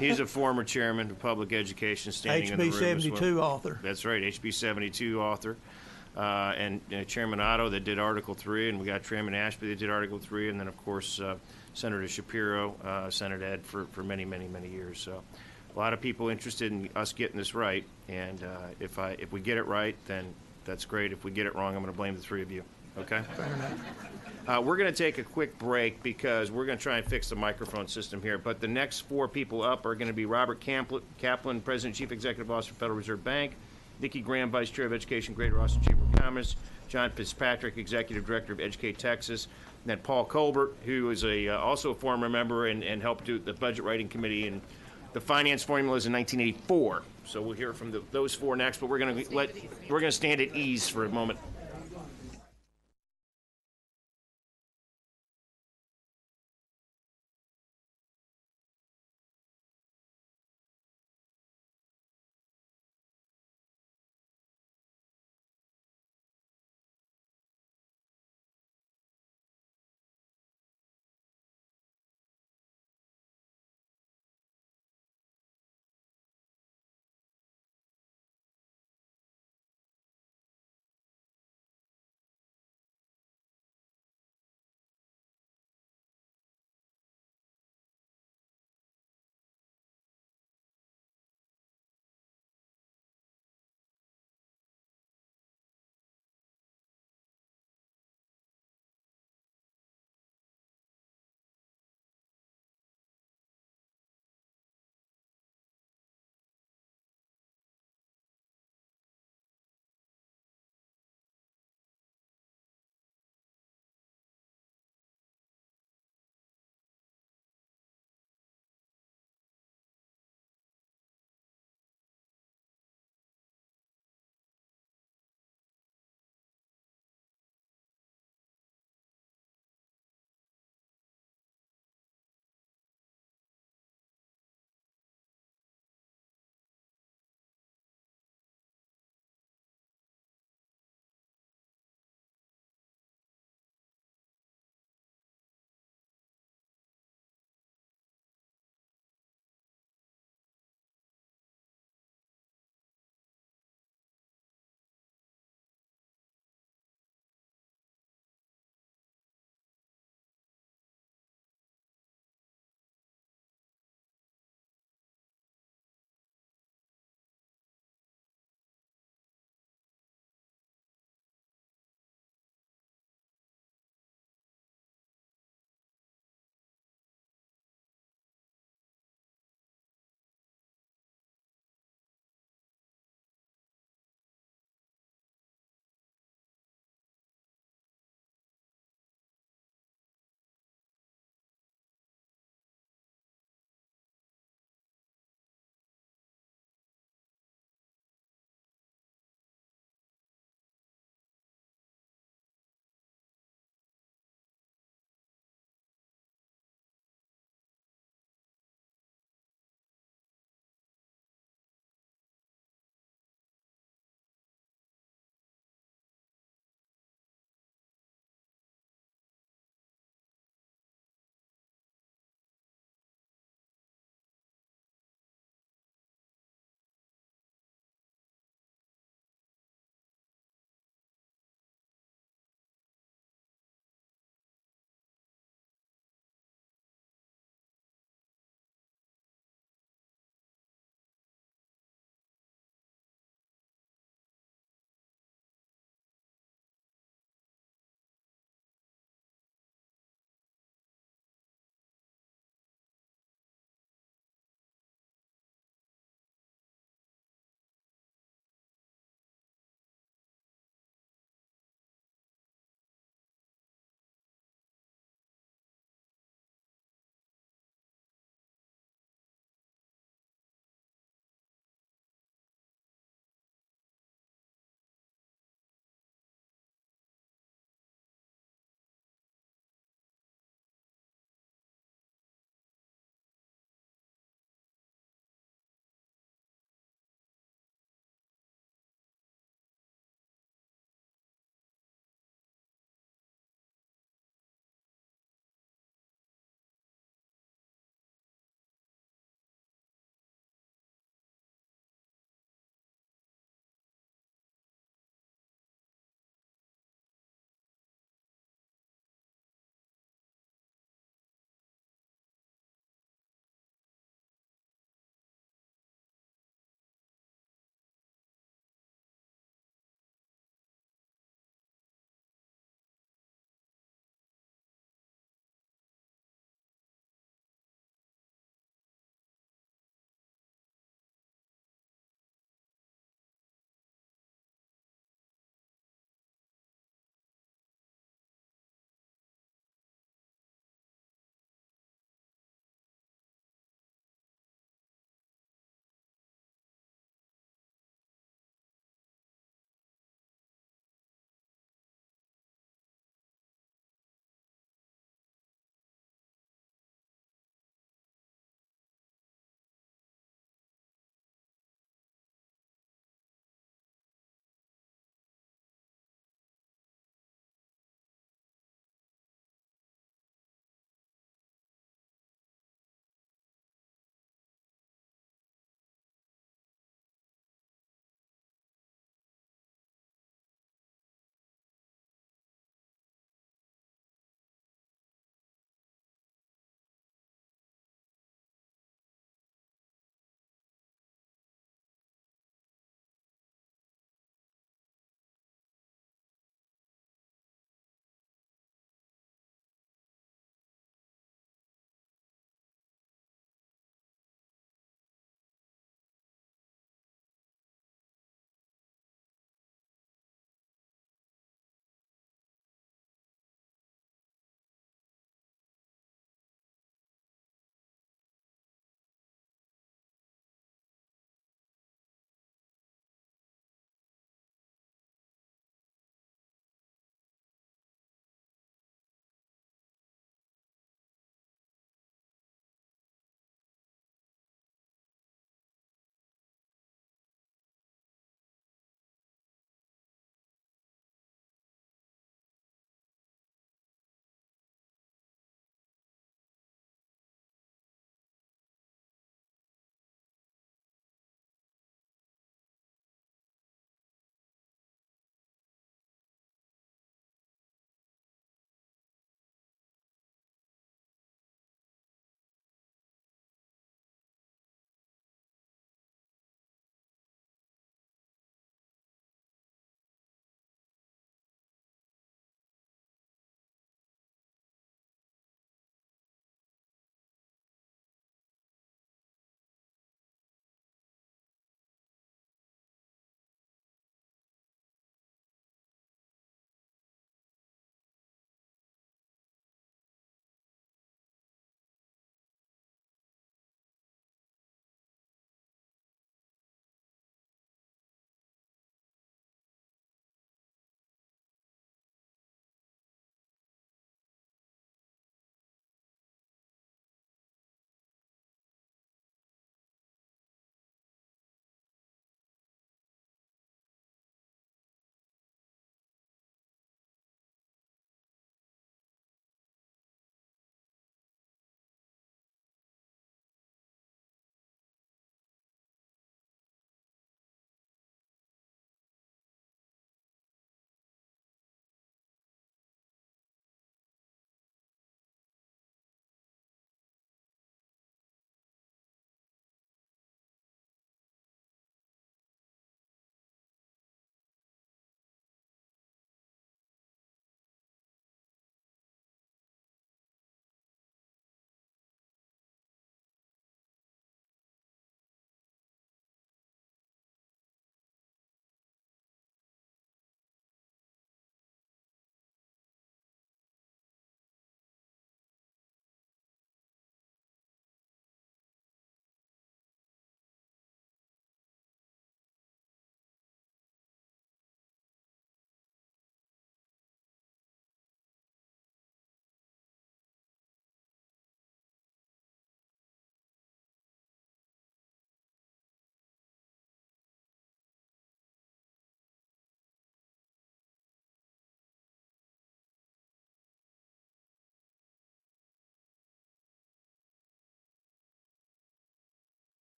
He's a former chairman of public education, standing in the room HB as 72 well. author. That's right, HB 72 author. And Chairman Otto that did Article 3, and we got Chairman Ashby that did Article 3, and then, of course, Senator Shapiro, Senate Ed for many, many, many years. So a lot of people interested in us getting this right, and if we get it right, then that's great. If we get it wrong, I'm going to blame the three of you. Okay? Fair enough. We're going to take a quick break because we're going to try and fix the microphone system here. But the next four people up are going to be Robert Kaplan, President, Chief Executive Officer, Federal Reserve Bank; Nikki Graham, Vice Chair of Education, Greater Austin Chamber of Commerce; John Fitzpatrick, Executive Director of Educate Texas; and then Paul Colbert, who is also a former member and helped do the Budget Writing Committee and the finance formulas in 1984. So we'll hear from those four next. But we're going to stand at ease for a moment.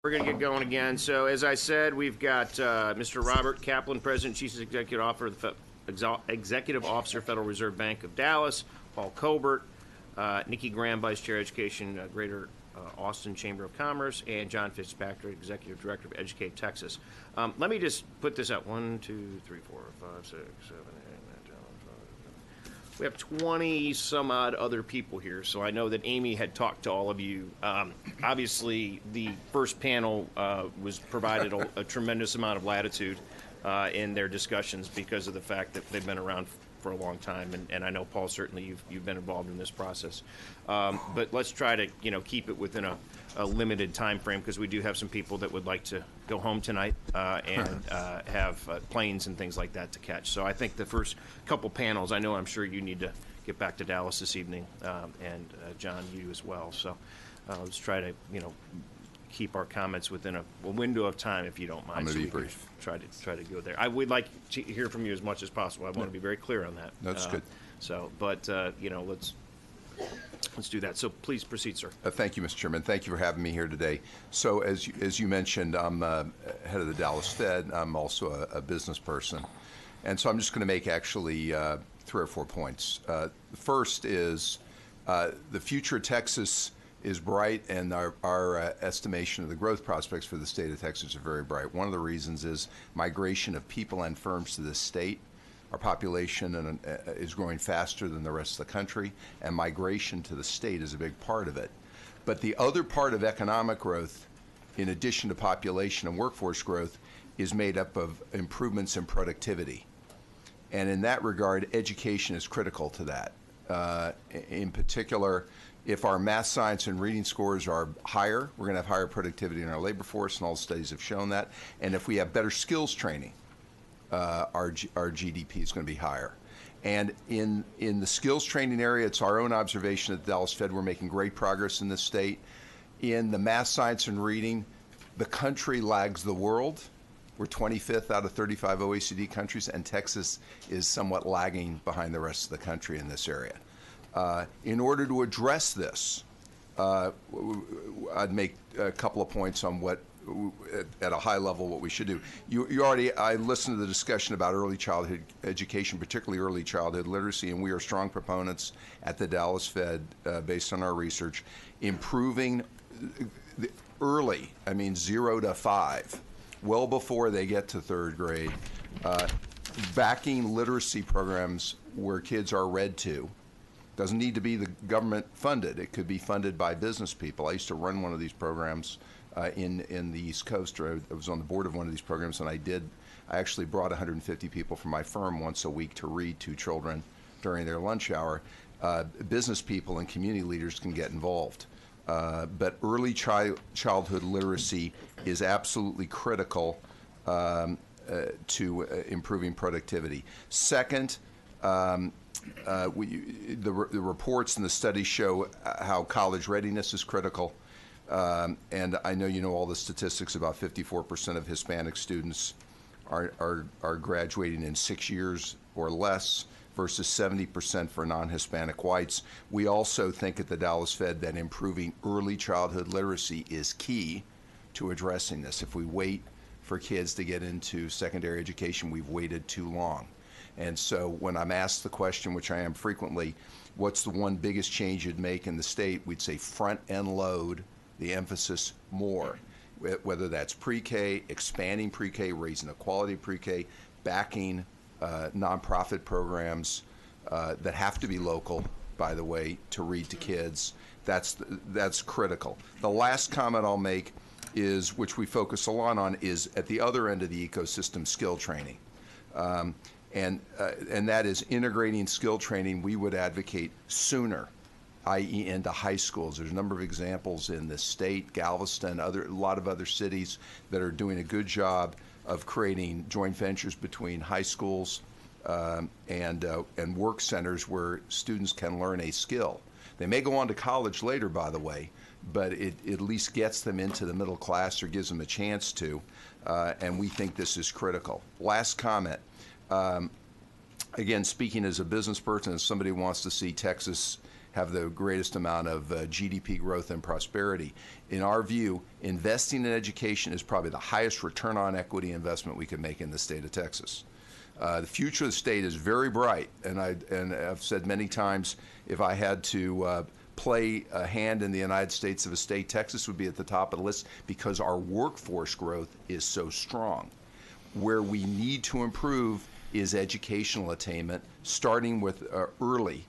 We're going to get going again. So, as I said, we've got Mr. Robert Kaplan, President, Chief Executive Officer, Federal Reserve Bank of Dallas, Paul Colbert, Nikki Graham, Vice Chair, Education, Greater Austin Chamber of Commerce, and John Fitzpatrick, Executive Director of Educate Texas. Let me just put this out. 1, 2, 3, 4, 5, 6, 7, 8, 9, 10, 11, 12. We have 20 some odd other people here, so I know that Amy had talked to all of you. Obviously, the first panel was provided a tremendous amount of latitude in their discussions because of the fact that they've been around for a long time, and I know, Paul, certainly you've been involved in this process. But let's try to keep it within a limited time frame, because we do have some people that would like to go home tonight and have planes and things like that to catch. So I think the first couple panels, I'm sure you need to get back to Dallas this evening, and John, you as well. So let's try to keep our comments within a window of time, if you don't mind. I'm going to be brief. Try to go there. I would like to hear from you as much as possible. I want to be very clear on that. That's good. So, but let's do that. So please proceed, sir. Thank you, Mr. Chairman. Thank you for having me here today. So as you mentioned, I'm head of the Dallas Fed. I'm also a business person. And so I'm just going to make actually 3 or 4 points. The first is the future of Texas is bright, and our estimation of the growth prospects for the state of Texas are very bright. One of the reasons is migration of people and firms to this state. Our population is growing faster than the rest of the country, and migration to the state is a big part of it. But the other part of economic growth, in addition to population and workforce growth, is made up of improvements in productivity. And in that regard, education is critical to that. In particular, if our math, science, and reading scores are higher, we're going to have higher productivity in our labor force, and all studies have shown that. And if we have better skills training, our GDP is going to be higher. And in the skills training area, it's our own observation at the Dallas Fed, we're making great progress in this state. In the math, science, and reading, the country lags the world. We're 25th out of 35 OECD countries, and Texas is somewhat lagging behind the rest of the country in this area. In order to address this, I'd make a couple of points on what, at a high level, what we should do. I listened to the discussion about early childhood education, particularly early childhood literacy, and we are strong proponents at the Dallas Fed, based on our research, improving early, 0 to 5, well before they get to 3rd grade, backing literacy programs where kids are read to. Doesn't need to be the government funded. It could be funded by business people. I used to run one of these programs in the East Coast, or I was on the board of one of these programs, and I actually brought 150 people from my firm once a week to read to children during their lunch hour. Business people and community leaders can get involved. But early childhood literacy is absolutely critical to improving productivity. Second, the reports and the studies show how college readiness is critical. And I know you know all the statistics. About 54% of Hispanic students are graduating in 6 years or less, versus 70% for non-Hispanic whites. We also think at the Dallas Fed that improving early childhood literacy is key to addressing this. If we wait for kids to get into secondary education, we've waited too long. And so when I'm asked the question, which I am frequently, what's the one biggest change you'd make in the state? We'd say front end load the emphasis more, whether that's pre-K, expanding pre-K, raising the quality of pre-K, backing nonprofit programs that have to be local, by the way, to read to kids. That's critical. The last comment I'll make is, which we focus a lot on, is at the other end of the ecosystem, skill training. And that is integrating skill training. We would advocate sooner, i.e. into high schools. There's a number of examples in the state, Galveston, a lot of other cities that are doing a good job of creating joint ventures between high schools and work centers where students can learn a skill. They may go on to college later, by the way, but it at least gets them into the middle class or gives them a chance to, and we think this is critical. Last comment. Again, speaking as a business person, as somebody who wants to see Texas have the greatest amount of GDP growth and prosperity. In our view, investing in education is probably the highest return on equity investment we could make in the state of Texas. The future of the state is very bright, and I've said many times, if I had to play a hand in the United States of a state, Texas would be at the top of the list because our workforce growth is so strong. Where we need to improve is educational attainment, starting with early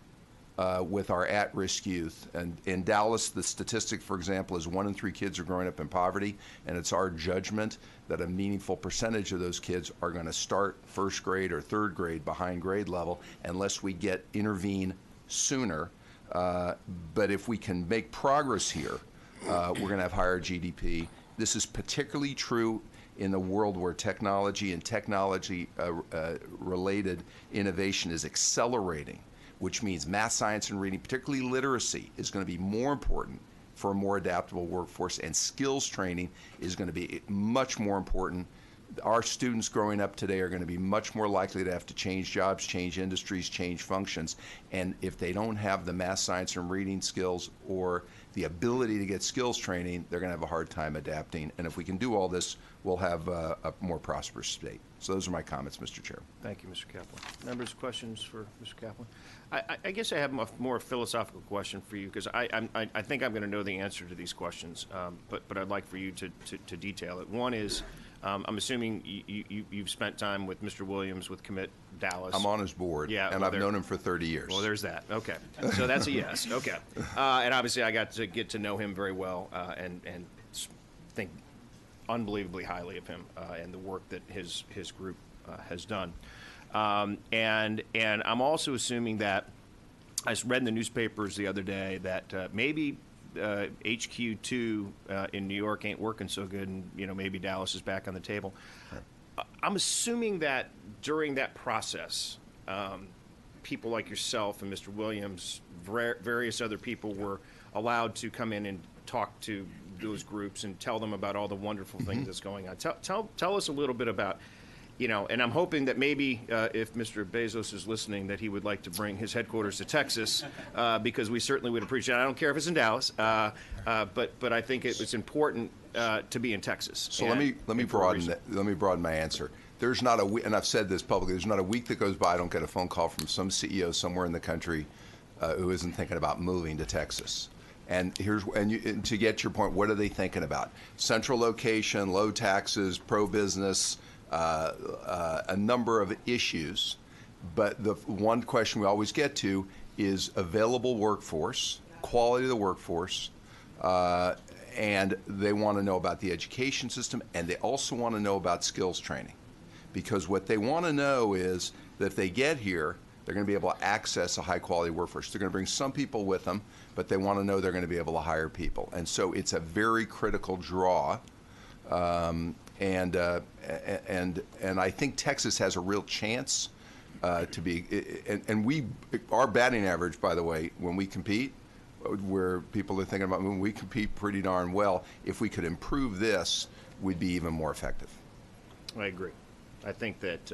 with our at-risk youth. And in Dallas, the statistic, for example, is 1 in 3 kids are growing up in poverty, and it's our judgment that a meaningful percentage of those kids are going to start first grade or third grade behind grade level unless we intervene sooner. But if we can make progress here, we're going to have higher GDP. This is particularly true in the world where technology and technology-related innovation is accelerating, which means math, science, and reading, particularly literacy, is going to be more important for a more adaptable workforce, and skills training is going to be much more important. Our students growing up today are going to be much more likely to have to change jobs, change industries, change functions, and if they don't have the math, science, and reading skills or the ability to get skills training, they're going to have a hard time adapting. And if we can do all this, we'll have a more prosperous state. So those are my comments, Mr. Chair. Thank you, Mr. Kaplan. Members, questions for Mr. Kaplan? I guess I have a more philosophical question for you, because I think I'm going to know the answer to these questions, but I'd like for you to detail it. One is, I'm assuming you've spent time with Mr. Williams with Commit Dallas. I'm on his board, and I've known him for 30 years. Well, there's that. Okay. So that's a yes. Okay. And obviously I got to get to know him very well and think unbelievably highly of him and the work that his group has done. And I'm also assuming that I read in the newspapers the other day that maybe HQ2 in New York ain't working so good, and maybe Dallas is back on the table. Right. I'm assuming that during that process, people like yourself and Mr. Williams, various other people were allowed to come in and talk to those groups and tell them about all the wonderful things that's going on. Tell us a little bit about, and I'm hoping that maybe if Mr. Bezos is listening, that he would like to bring his headquarters to Texas, because we certainly would appreciate it. I don't care if it's in Dallas, but I think it's important to be in Texas. So let me broaden my answer. There's not a week, and I've said this publicly, there's not a week that goes by I don't get a phone call from some CEO somewhere in the country who isn't thinking about moving to Texas. And to get your point, what are they thinking about? Central location, low taxes, pro-business, a number of issues. But the one question we always get to is available workforce, quality of the workforce, and they want to know about the education system, and they also want to know about skills training. Because what they want to know is that if they get here, they're going to be able to access a high-quality workforce. They're going to bring some people with them, but they want to know they're going to be able to hire people. And so it's a very critical draw. And I think Texas has a real chance to be. And our batting average, by the way, when we compete, where people are thinking about moving, we compete pretty darn well. If we could improve this, we'd be even more effective. I agree. I think that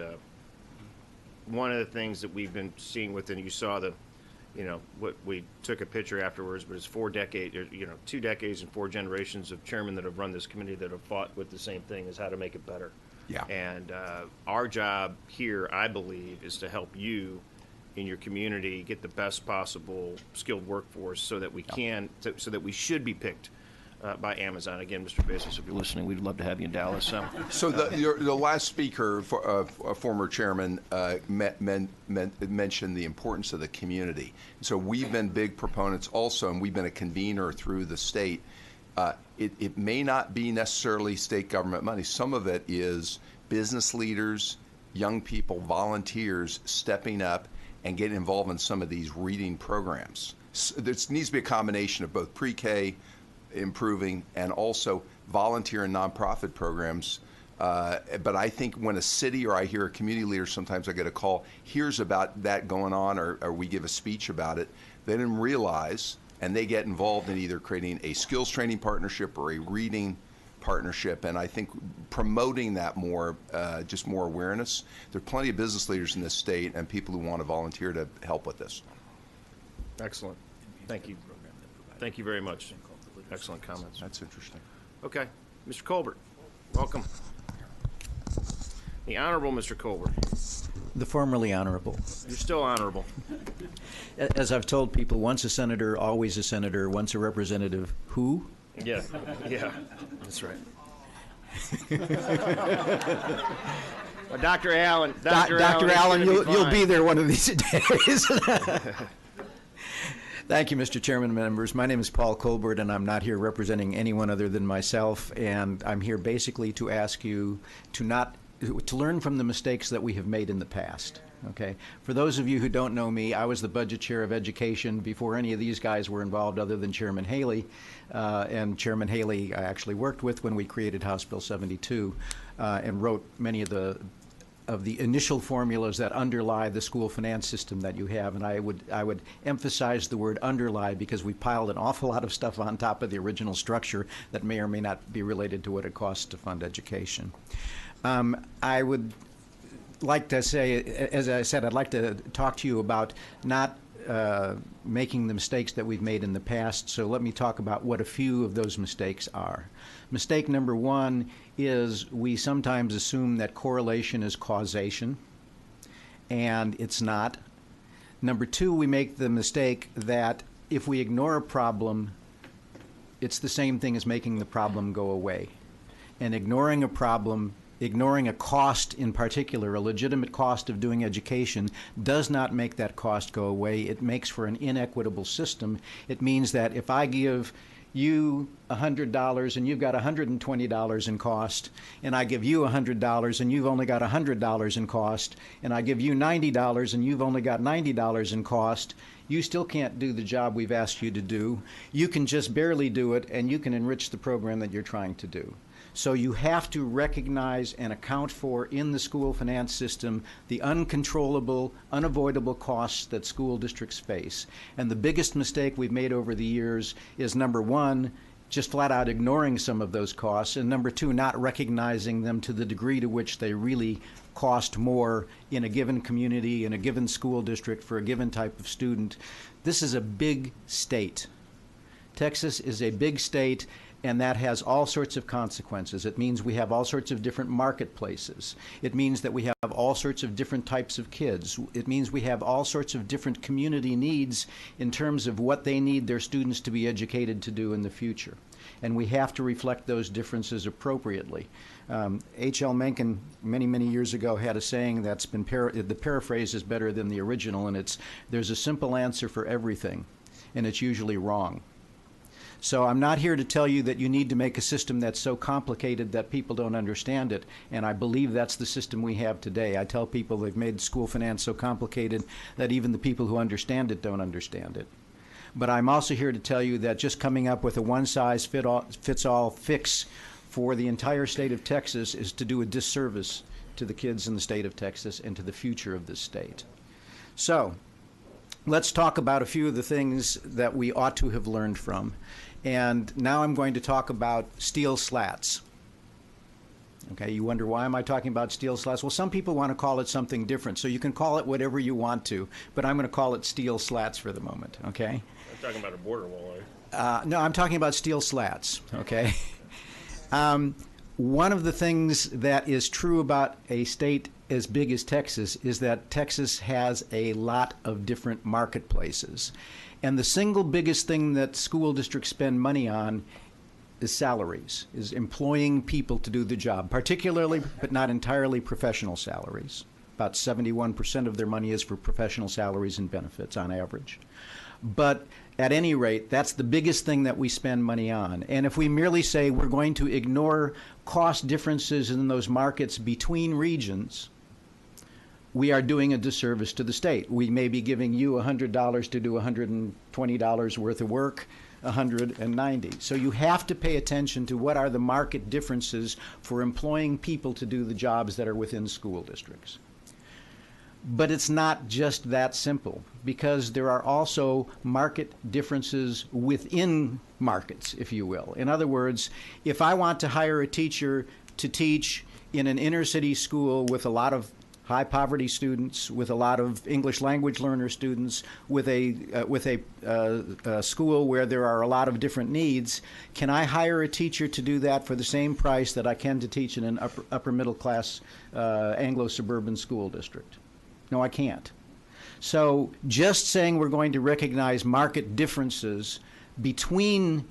one of the things that we've been seeing within, you saw what we took a picture afterwards, but it's 2 decades and 4 generations of chairmen that have run this committee that have fought with the same thing, is how to make it better. Yeah. And our job here, I believe, is to help you in your community get the best possible skilled workforce so that we so that we should be picked by Amazon. Again, Mr. Bezos, if you're listening, we'd love to have you in Dallas. So the last speaker, a former chairman, mentioned the importance of the community. So we've been big proponents also, and we've been a convener through the state. It may not be necessarily state government money. Some of it is business leaders, young people, volunteers stepping up and getting involved in some of these reading programs. There needs to be a combination of both pre-K, improving, and also volunteer and nonprofit programs. But I think when a city, or I hear a community leader, sometimes I get a call, hears about that going on, or we give a speech about it, they didn't realize, and they get involved in either creating a skills training partnership or a reading partnership. And I think promoting that more, just more awareness. There are plenty of business leaders in this state and people who want to volunteer to help with this. Excellent. Thank you. Thank you very much. Excellent comments. That's interesting. Okay. Mr. Colbert, welcome. The Honorable Mr. Colbert. The formerly honorable. You're still honorable. As I've told people, once a senator, always a senator, once a representative, who? Yeah, yeah, that's right. Dr. Allen. Dr. Allen, you'll be there one of these days. Thank you, Mr. Chairman and members. My name is Paul Colbert, and I'm not here representing anyone other than myself. And I'm here basically to ask you to learn from the mistakes that we have made in the past. Okay. For those of you who don't know me, I was the budget chair of education before any of these guys were involved, other than Chairman Haley. And Chairman Haley I actually worked with when we created House Bill 72 and wrote many of the initial formulas that underlie the school finance system that you have. And I would emphasize the word underlie, because we piled an awful lot of stuff on top of the original structure that may or may not be related to what it costs to fund education. I would like to say, as I said, I'd like to talk to you about not making the mistakes that we've made in the past. So let me talk about what a few of those mistakes are. Mistake number one is we sometimes assume that correlation is causation, and it's not. Number two, we make the mistake that if we ignore a problem, it's the same thing as making the problem go away. And ignoring a problem, ignoring a cost in particular, a legitimate cost of doing education, does not make that cost go away. It makes for an inequitable system. It means that if I give you $100 and you've got $120 in cost, and I give you $100 and you've only got $100 in cost, and I give you $90 and you've only got $90 in cost, you still can't do the job we've asked you to do. You can just barely do it, and you can enrich the program that you're trying to do. So you have to recognize and account for in the school finance system the uncontrollable, unavoidable costs that school districts face. And the biggest mistake we've made over the years is, number one, just flat out ignoring some of those costs, and number two, not recognizing them to the degree to which they really cost more in a given community, in a given school district, for a given type of student. This is a big state. Texas is a big state, and that has all sorts of consequences. It means we have all sorts of different marketplaces. It means that we have all sorts of different types of kids. It means we have all sorts of different community needs in terms of what they need their students to be educated to do in the future. And we have to reflect those differences appropriately. H.L. Mencken many, many years ago had a saying that's been, the paraphrase is better than the original, and it's, there's a simple answer for everything, and it's usually wrong. So I'm not here to tell you that you need to make a system that's so complicated that people don't understand it, and I believe that's the system we have today. I tell people they've made school finance so complicated that even the people who understand it don't understand it. But I'm also here to tell you that just coming up with a one-size-fits-all fix for the entire state of Texas is to do a disservice to the kids in the state of Texas and to the future of this state. So let's talk about a few of the things that we ought to have learned from. And now I'm going to talk about steel slats. Okay, you wonder, why am I talking about steel slats? Well, some people want to call it something different, so you can call it whatever you want to, but I'm going to call it steel slats for the moment, okay? I'm talking about a border wall, no, I'm talking about steel slats, okay? One of the things that is true about a state as big as Texas is that Texas has a lot of different marketplaces. And the single biggest thing that school districts spend money on is salaries, is employing people to do the job, particularly, but not entirely, professional salaries. About 71% of their money is for professional salaries and benefits on average. But at any rate, that's the biggest thing that we spend money on. And if we merely say we're going to ignore cost differences in those markets between regions, we are doing a disservice to the state. We may be giving you $100 to do $120 worth of work, $190. So you have to pay attention to what are the market differences for employing people to do the jobs that are within school districts. But it's not just that simple, because there are also market differences within markets, if you will. In other words, if I want to hire a teacher to teach in an inner city school with a lot of high poverty students, with a lot of English language learner students, with a school where there are a lot of different needs. Can I hire a teacher to do that for the same price that I can to teach in an upper middle class Anglo-suburban school district? No, I can't. So just saying we're going to recognize market differences between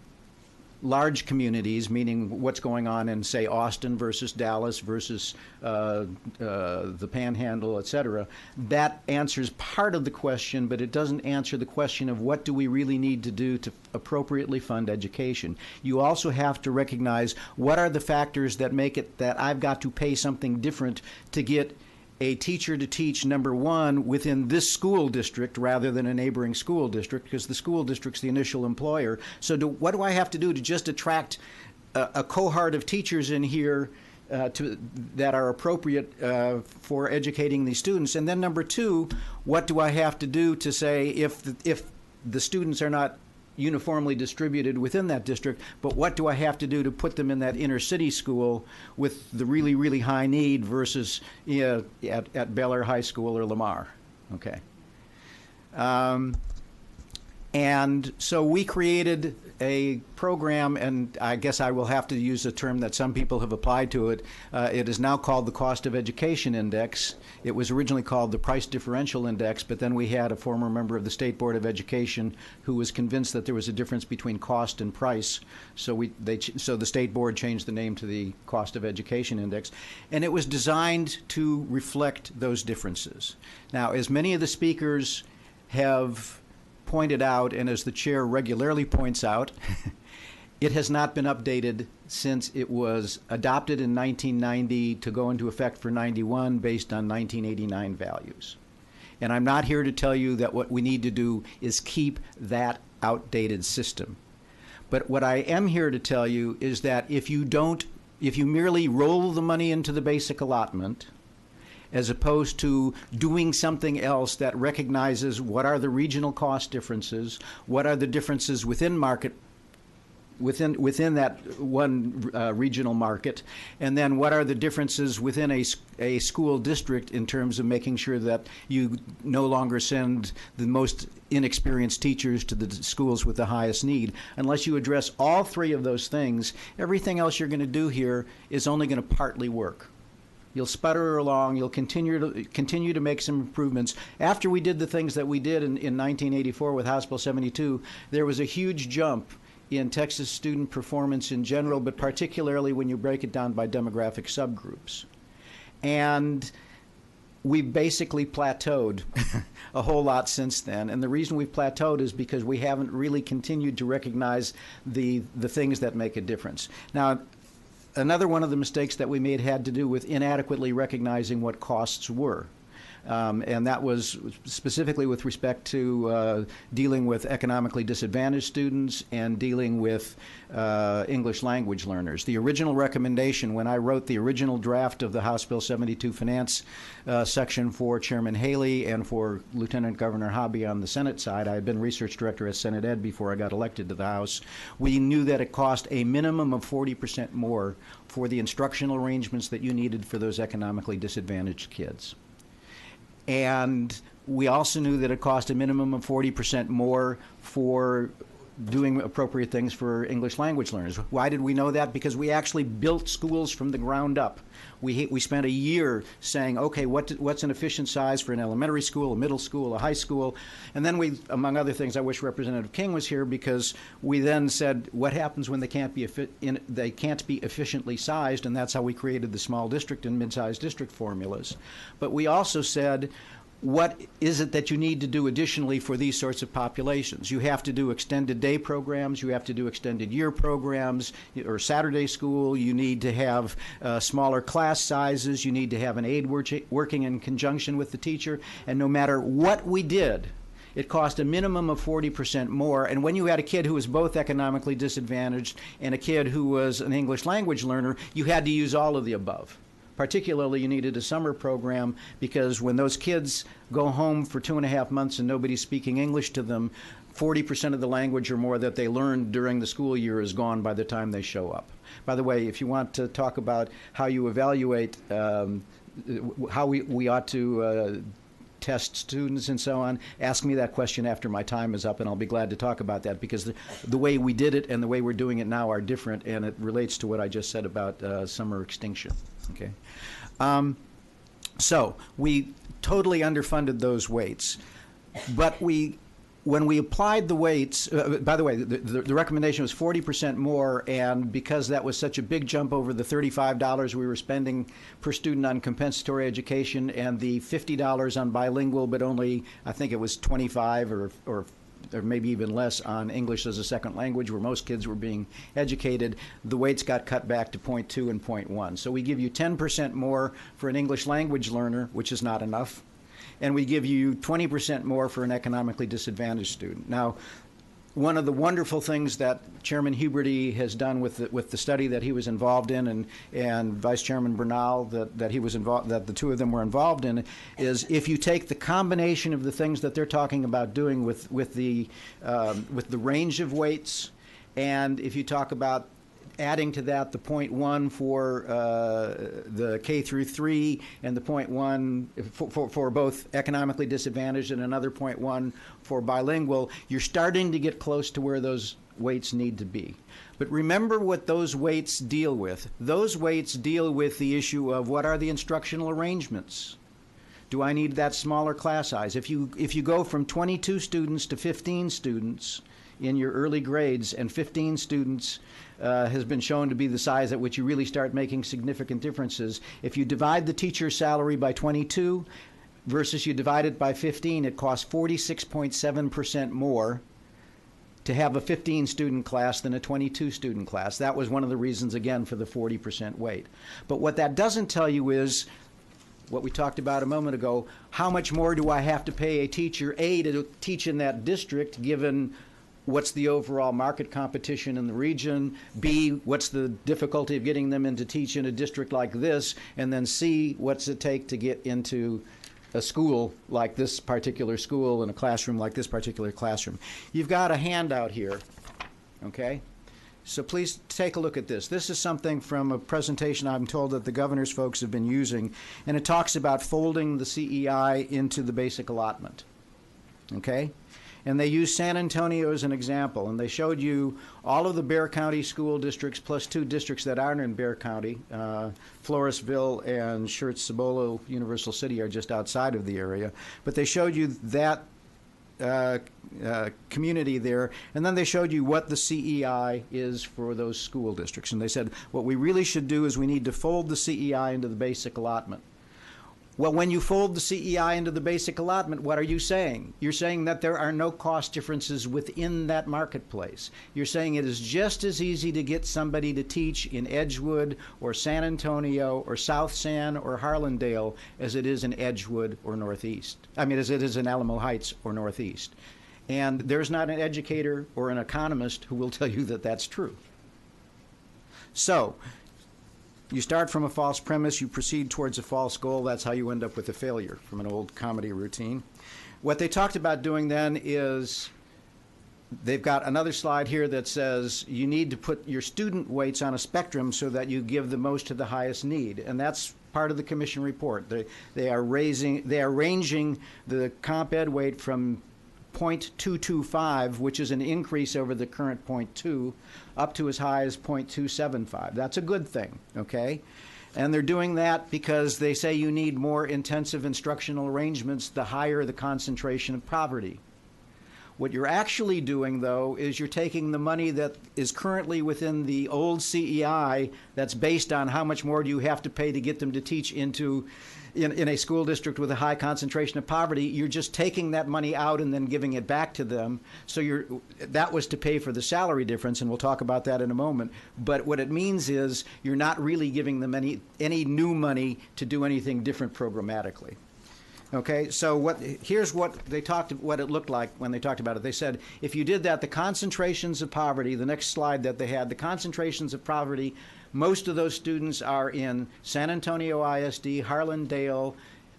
large communities, meaning what's going on in, say, Austin versus Dallas versus the Panhandle, et cetera, that answers part of the question, but it doesn't answer the question of what do we really need to do to appropriately fund education. You also have to recognize what are the factors that make it that I've got to pay something different to get a teacher to teach, number one, within this school district rather than a neighboring school district, because the school district's the initial employer. So what do I have to do to just attract a cohort of teachers in here that are appropriate for educating these students? And then number two, what do I have to do to say if the students are not uniformly distributed within that district, but what do I have to do to put them in that inner city school with the really, really high need versus at Bel Air High School or Lamar? Okay. And so we created a program, and I guess I will have to use a term that some people have applied to it. It is now called the Cost of Education Index. It was originally called the Price Differential Index, but then we had a former member of the State Board of Education who was convinced that there was a difference between cost and price. So so the State Board changed the name to the Cost of Education Index. And it was designed to reflect those differences. Now, as many of the speakers have pointed out, and as the chair regularly points out, it has not been updated since it was adopted in 1990 to go into effect for 91 based on 1989 values. And I'm not here to tell you that what we need to do is keep that outdated system. But what I am here to tell you is that if you merely roll the money into the basic allotment, as opposed to doing something else that recognizes what are the regional cost differences, what are the differences within that one regional market, and then what are the differences within a school district in terms of making sure that you no longer send the most inexperienced teachers to the schools with the highest need. Unless you address all three of those things, everything else you're going to do here is only going to partly work. You'll sputter along. You'll continue to make some improvements. After we did the things that we did in 1984 with House Bill 72, there was a huge jump in Texas student performance in general, but particularly when you break it down by demographic subgroups. And we basically plateaued a whole lot since then. And the reason we've plateaued is because we haven't really continued to recognize the things that make a difference. Now, another one of the mistakes that we made had to do with inadequately recognizing what costs were. And that was specifically with respect to dealing with economically disadvantaged students and dealing with English language learners. The original recommendation, when I wrote the original draft of the House Bill 72 Finance section for Chairman Haley and for Lieutenant Governor Hobby on the Senate side, I had been research director at Senate Ed before I got elected to the House. We knew that it cost a minimum of 40% more for the instructional arrangements that you needed for those economically disadvantaged kids. And we also knew that it cost a minimum of 40% more for doing appropriate things for English language learners. Why did we know that? Because we actually built schools from the ground up. We spent a year saying, okay, what's an efficient size for an elementary school, a middle school, a high school? And then we, among other things, I wish Representative King was here, because we then said, what happens when they can't be efficiently sized? And that's how we created the small district and mid-sized district formulas. But we also said, what is it that you need to do additionally for these sorts of populations? You have to do extended day programs, you have to do extended year programs, or Saturday school, you need to have smaller class sizes, you need to have an aide working in conjunction with the teacher, and no matter what we did, it cost a minimum of 40% more. And when you had a kid who was both economically disadvantaged and a kid who was an English language learner, you had to use all of the above. Particularly, you needed a summer program, because when those kids go home for 2.5 months and nobody's speaking English to them, 40% of the language or more that they learned during the school year is gone by the time they show up. By the way, if you want to talk about how you evaluate how we ought to test students and so on, ask me that question after my time is up, and I'll be glad to talk about that, because the way we did it and the way we're doing it now are different, and it relates to what I just said about summer extinction. Okay, so we totally underfunded those weights, but when we applied the weights, by the way, the recommendation was 40% more, and because that was such a big jump over the $35 we were spending per student on compensatory education and the $50 on bilingual, but only, I think it was 25 or maybe even less on English as a second language, where most kids were being educated, the weights got cut back to 0.2 and 0.1. So we give you 10% more for an English language learner, which is not enough, and we give you 20% more for an economically disadvantaged student. Now, one of the wonderful things that Chairman Huberty has done with the study that he was involved in, and Vice Chairman Bernal that the two of them were involved in, is if you take the combination of the things that they're talking about doing with the range of weights, and if you talk about adding to that the 0.1 for the K through 3 and the 0.1 for both economically disadvantaged and another 0.1 for bilingual, you're starting to get close to where those weights need to be. But remember what those weights deal with. Those weights deal with the issue of what are the instructional arrangements. Do I need that smaller class size? If you go from 22 students to 15 students in your early grades, and 15 students has been shown to be the size at which you really start making significant differences. If you divide the teacher's salary by 22 versus you divide it by 15, it costs 46.7% more to have a 15-student class than a 22-student class. That was one of the reasons, again, for the 40% weight. But what that doesn't tell you is what we talked about a moment ago: how much more do I have to pay a teacher, A, to teach in that district, given what's the overall market competition in the region, B, what's the difficulty of getting them in to teach in a district like this, and then C, what's it take to get into a school like this particular school and a classroom like this particular classroom. You've got a handout here, okay? So please take a look at this. This is something from a presentation I'm told that the governor's folks have been using, and it talks about folding the CEI into the basic allotment, okay? And they used San Antonio as an example, and they showed you all of the Bexar County school districts plus 2 districts that aren't in Bexar County. Floresville and Schertz-Cibolo Universal City are just outside of the area. But they showed you that community there, and then they showed you what the CEI is for those school districts. And they said, what we really should do is we need to fold the CEI into the basic allotment. Well, when you fold the CEI into the basic allotment, what are you saying? You're saying that there are no cost differences within that marketplace. You're saying it is just as easy to get somebody to teach in Edgewood or San Antonio or South San or Harlandale as it is in Edgewood or Northeast. I mean, as it is in Alamo Heights or Northeast. And there's not an educator or an economist who will tell you that that's true. So, you start from a false premise, you proceed towards a false goal. That's how you end up with a failure, from an old comedy routine. What they talked about doing then is, they've got another slide here that says you need to put your student weights on a spectrum so that you give the most to the highest need. And that's part of the commission report. They are ranging the comp ed weight from 0.225, which is an increase over the current 0.2, up to as high as 0.275. That's a good thing, okay? And they're doing that because they say you need more intensive instructional arrangements the higher the concentration of poverty. What you're actually doing, though, is you're taking the money that is currently within the old CEI that's based on how much more do you have to pay to get them to teach in a school district with a high concentration of poverty. You're just taking that money out and then giving it back to them. So that was to pay for the salary difference, and we'll talk about that in a moment. But what it means is you're not really giving them any new money to do anything different programmatically. Okay, so here's what it looked like when they talked about it. They said, if you did that, the concentrations of poverty, the next slide that they had, the concentrations of poverty, most of those students are in San Antonio ISD, Harlandale,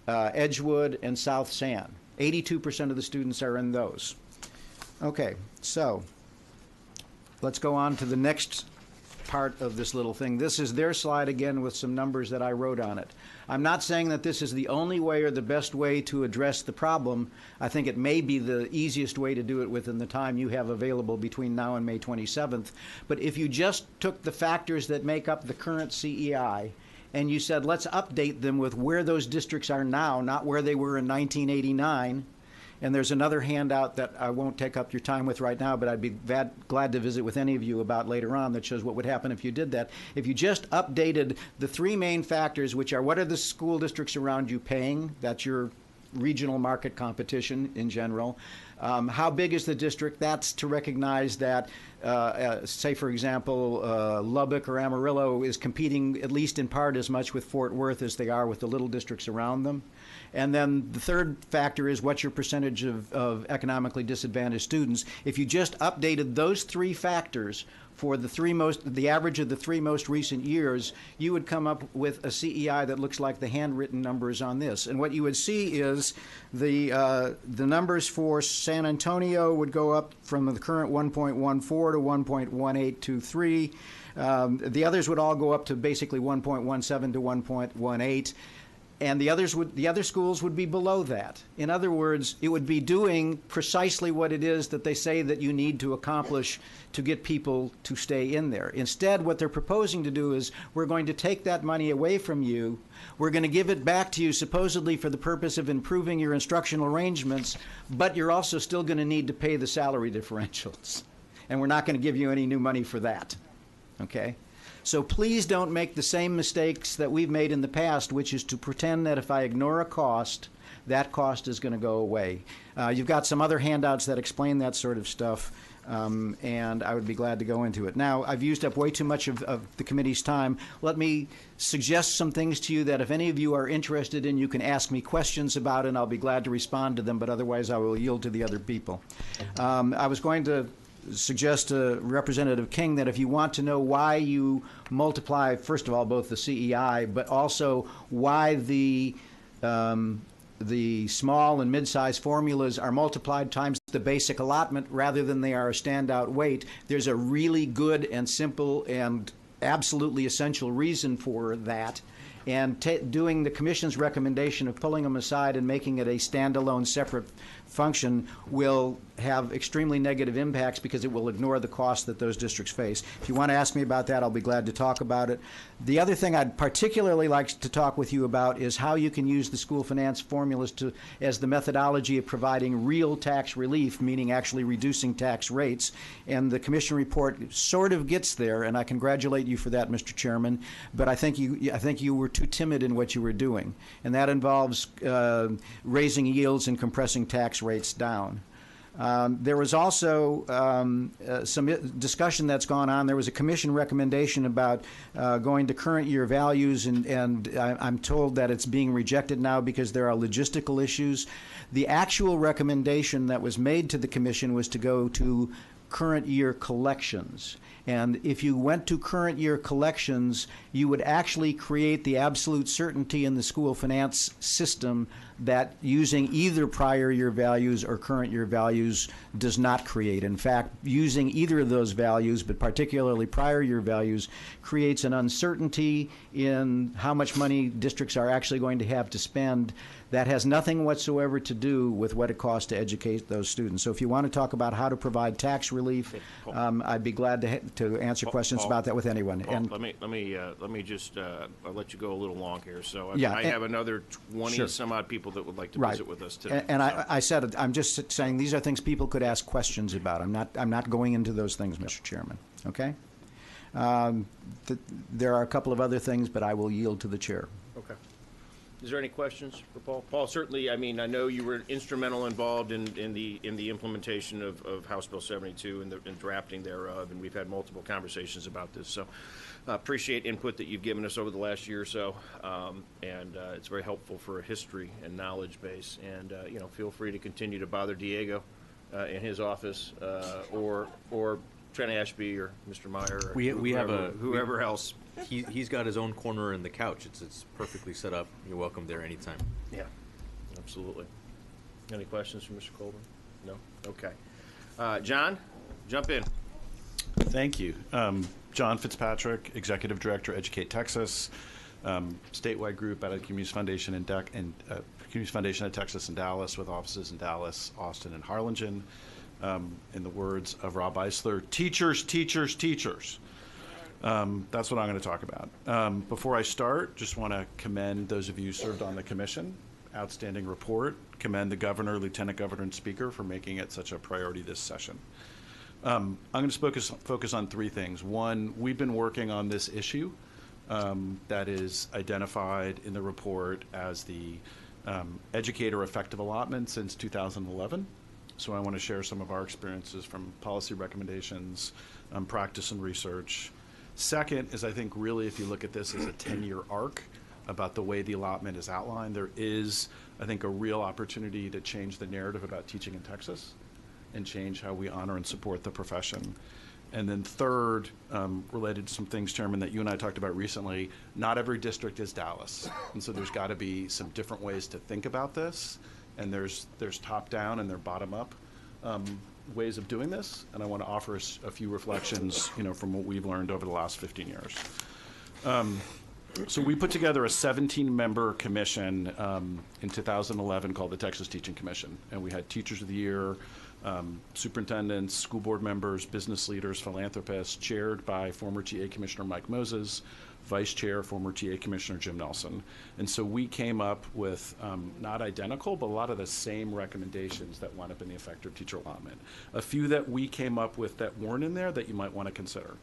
Edgewood, and South San. 82% of the students are in those. Okay, so let's go on to the next part of this little thing. This is their slide again with some numbers that I wrote on it. I'm not saying that this is the only way or the best way to address the problem. I think it may be the easiest way to do it within the time you have available between now and May 27th. But if you just took the factors that make up the current CEI and you said, let's update them with where those districts are now, not where they were in 1989. And there's another handout that I won't take up your time with right now, but I'd be glad to visit with any of you about later on that shows what would happen if you did that. If you just updated the three main factors, which are what are the school districts around you paying? That's your regional market competition in general. How big is the district? That's to recognize that, say, for example, Lubbock or Amarillo is competing at least in part as much with Fort Worth as they are with the little districts around them. And then the third factor is what's your percentage of economically disadvantaged students. If you just updated those three factors for the average of the three most recent years, you would come up with a CEI that looks like the handwritten numbers on this. And what you would see is the numbers for San Antonio would go up from the current 1.14 to 1.1823. The others would all go up to basically 1.17 to 1.18. And the other schools would be below that. In other words, it would be doing precisely what it is that they say that you need to accomplish to get people to stay in there. Instead, what they're proposing to do is we're going to take that money away from you. We're going to give it back to you supposedly for the purpose of improving your instructional arrangements, but you're also still going to need to pay the salary differentials. And we're not going to give you any new money for that. Okay? So please don't make the same mistakes that we've made in the past, which is to pretend that if I ignore a cost, that cost is going to go away. You've got some other handouts that explain that sort of stuff, and I would be glad to go into it. Now, I've used up way too much of the committee's time. Let me suggest some things to you that if any of you are interested in, you can ask me questions about, and I'll be glad to respond to them, but otherwise I will yield to the other people. I was going to suggest to Representative King that if you want to know why you multiply, first of all, both the CEI, but also why the small and mid-sized formulas are multiplied times the basic allotment rather than they are a standout weight, there's a really good and simple and absolutely essential reason for that. And doing the Commission's recommendation of pulling them aside and making it a standalone separate function will have extremely negative impacts because it will ignore the costs that those districts face. If you want to ask me about that, I'll be glad to talk about it. The other thing I'd particularly like to talk with you about is how you can use the school finance formulas as the methodology of providing real tax relief, meaning actually reducing tax rates. And the Commission report sort of gets there, and I congratulate you for that, Mr. Chairman, but I think you were too timid in what you were doing. And that involves raising yields and compressing tax rates down. There was also some discussion that's gone on. There was a Commission recommendation about going to current year values, and I'm told that it's being rejected now because there are logistical issues. The actual recommendation that was made to the Commission was to go to current year collections. And if you went to current year collections, you would actually create the absolute certainty in the school finance system that using either prior year values or current year values does not create. In fact, using either of those values, but particularly prior year values, creates an uncertainty in how much money districts are actually going to have to spend that has nothing whatsoever to do with what it costs to educate those students. So if you want to talk about how to provide tax relief, I'd be glad to answer questions about that with anyone. Paul, and let me just I'll let you go a little long here. So Yeah, I have another 20 sure. some odd people that would like to Right. visit with us today. And I said, I'm just saying these are things people could ask questions about. I'm not going into those things, Mr. Chairman. Okay? There are a couple of other things, but I will yield to the chair. Okay. Is there any questions for Paul? Paul, certainly, I mean, I know you were instrumental involved in the implementation of House Bill 72 and the drafting thereof, and we've had multiple conversations about this. So appreciate input that you've given us over the last year or so, and it's very helpful for a history and knowledge base. And, feel free to continue to bother Diego in his office or Trent Ashby or Mr. Meyer or whoever else. He's got his own corner in the couch. It's perfectly set up. You're welcome there anytime. Yeah, absolutely. Any questions from Mr. Colburn? No? Okay. John, jump in. Thank you. John Fitzpatrick, Executive Director, Educate Texas, statewide group at the Communities Foundation Communities Foundation of Texas and Dallas, with offices in Dallas, Austin, and Harlingen. In the words of Rob Eisler, teachers, teachers, teachers. That's what I'm going to talk about. Before I start, just want to commend those of you who served on the commission. Outstanding report. Commend the governor, lieutenant governor, and speaker for making it such a priority this session. I'm going to focus on three things. One, we've been working on this issue that is identified in the report as the educator effective allotment since 2011. So I want to share some of our experiences from policy recommendations, practice and research. Second is, I think really if you look at this as a 10-year arc about the way the allotment is outlined, there is, I think, a real opportunity to change the narrative about teaching in Texas and change how we honor and support the profession. And then third, related to some things, Chairman, that you and I talked about recently, not every district is Dallas. And so there's got to be some different ways to think about this. And there's top-down and there bottom-up ways of doing this. And I want to offer us a few reflections, from what we've learned over the last 15 years. So we put together a 17-member commission in 2011 called the Texas Teaching Commission. And we had Teachers of the Year, superintendents, school board members, business leaders, philanthropists, chaired by former TA Commissioner Mike Moses, Vice Chair, former TA Commissioner Jim Nelson. And so we came up with not identical, but a lot of the same recommendations that wound up in the effective teacher allotment. A few that we came up with that weren't in there that you might want to consider.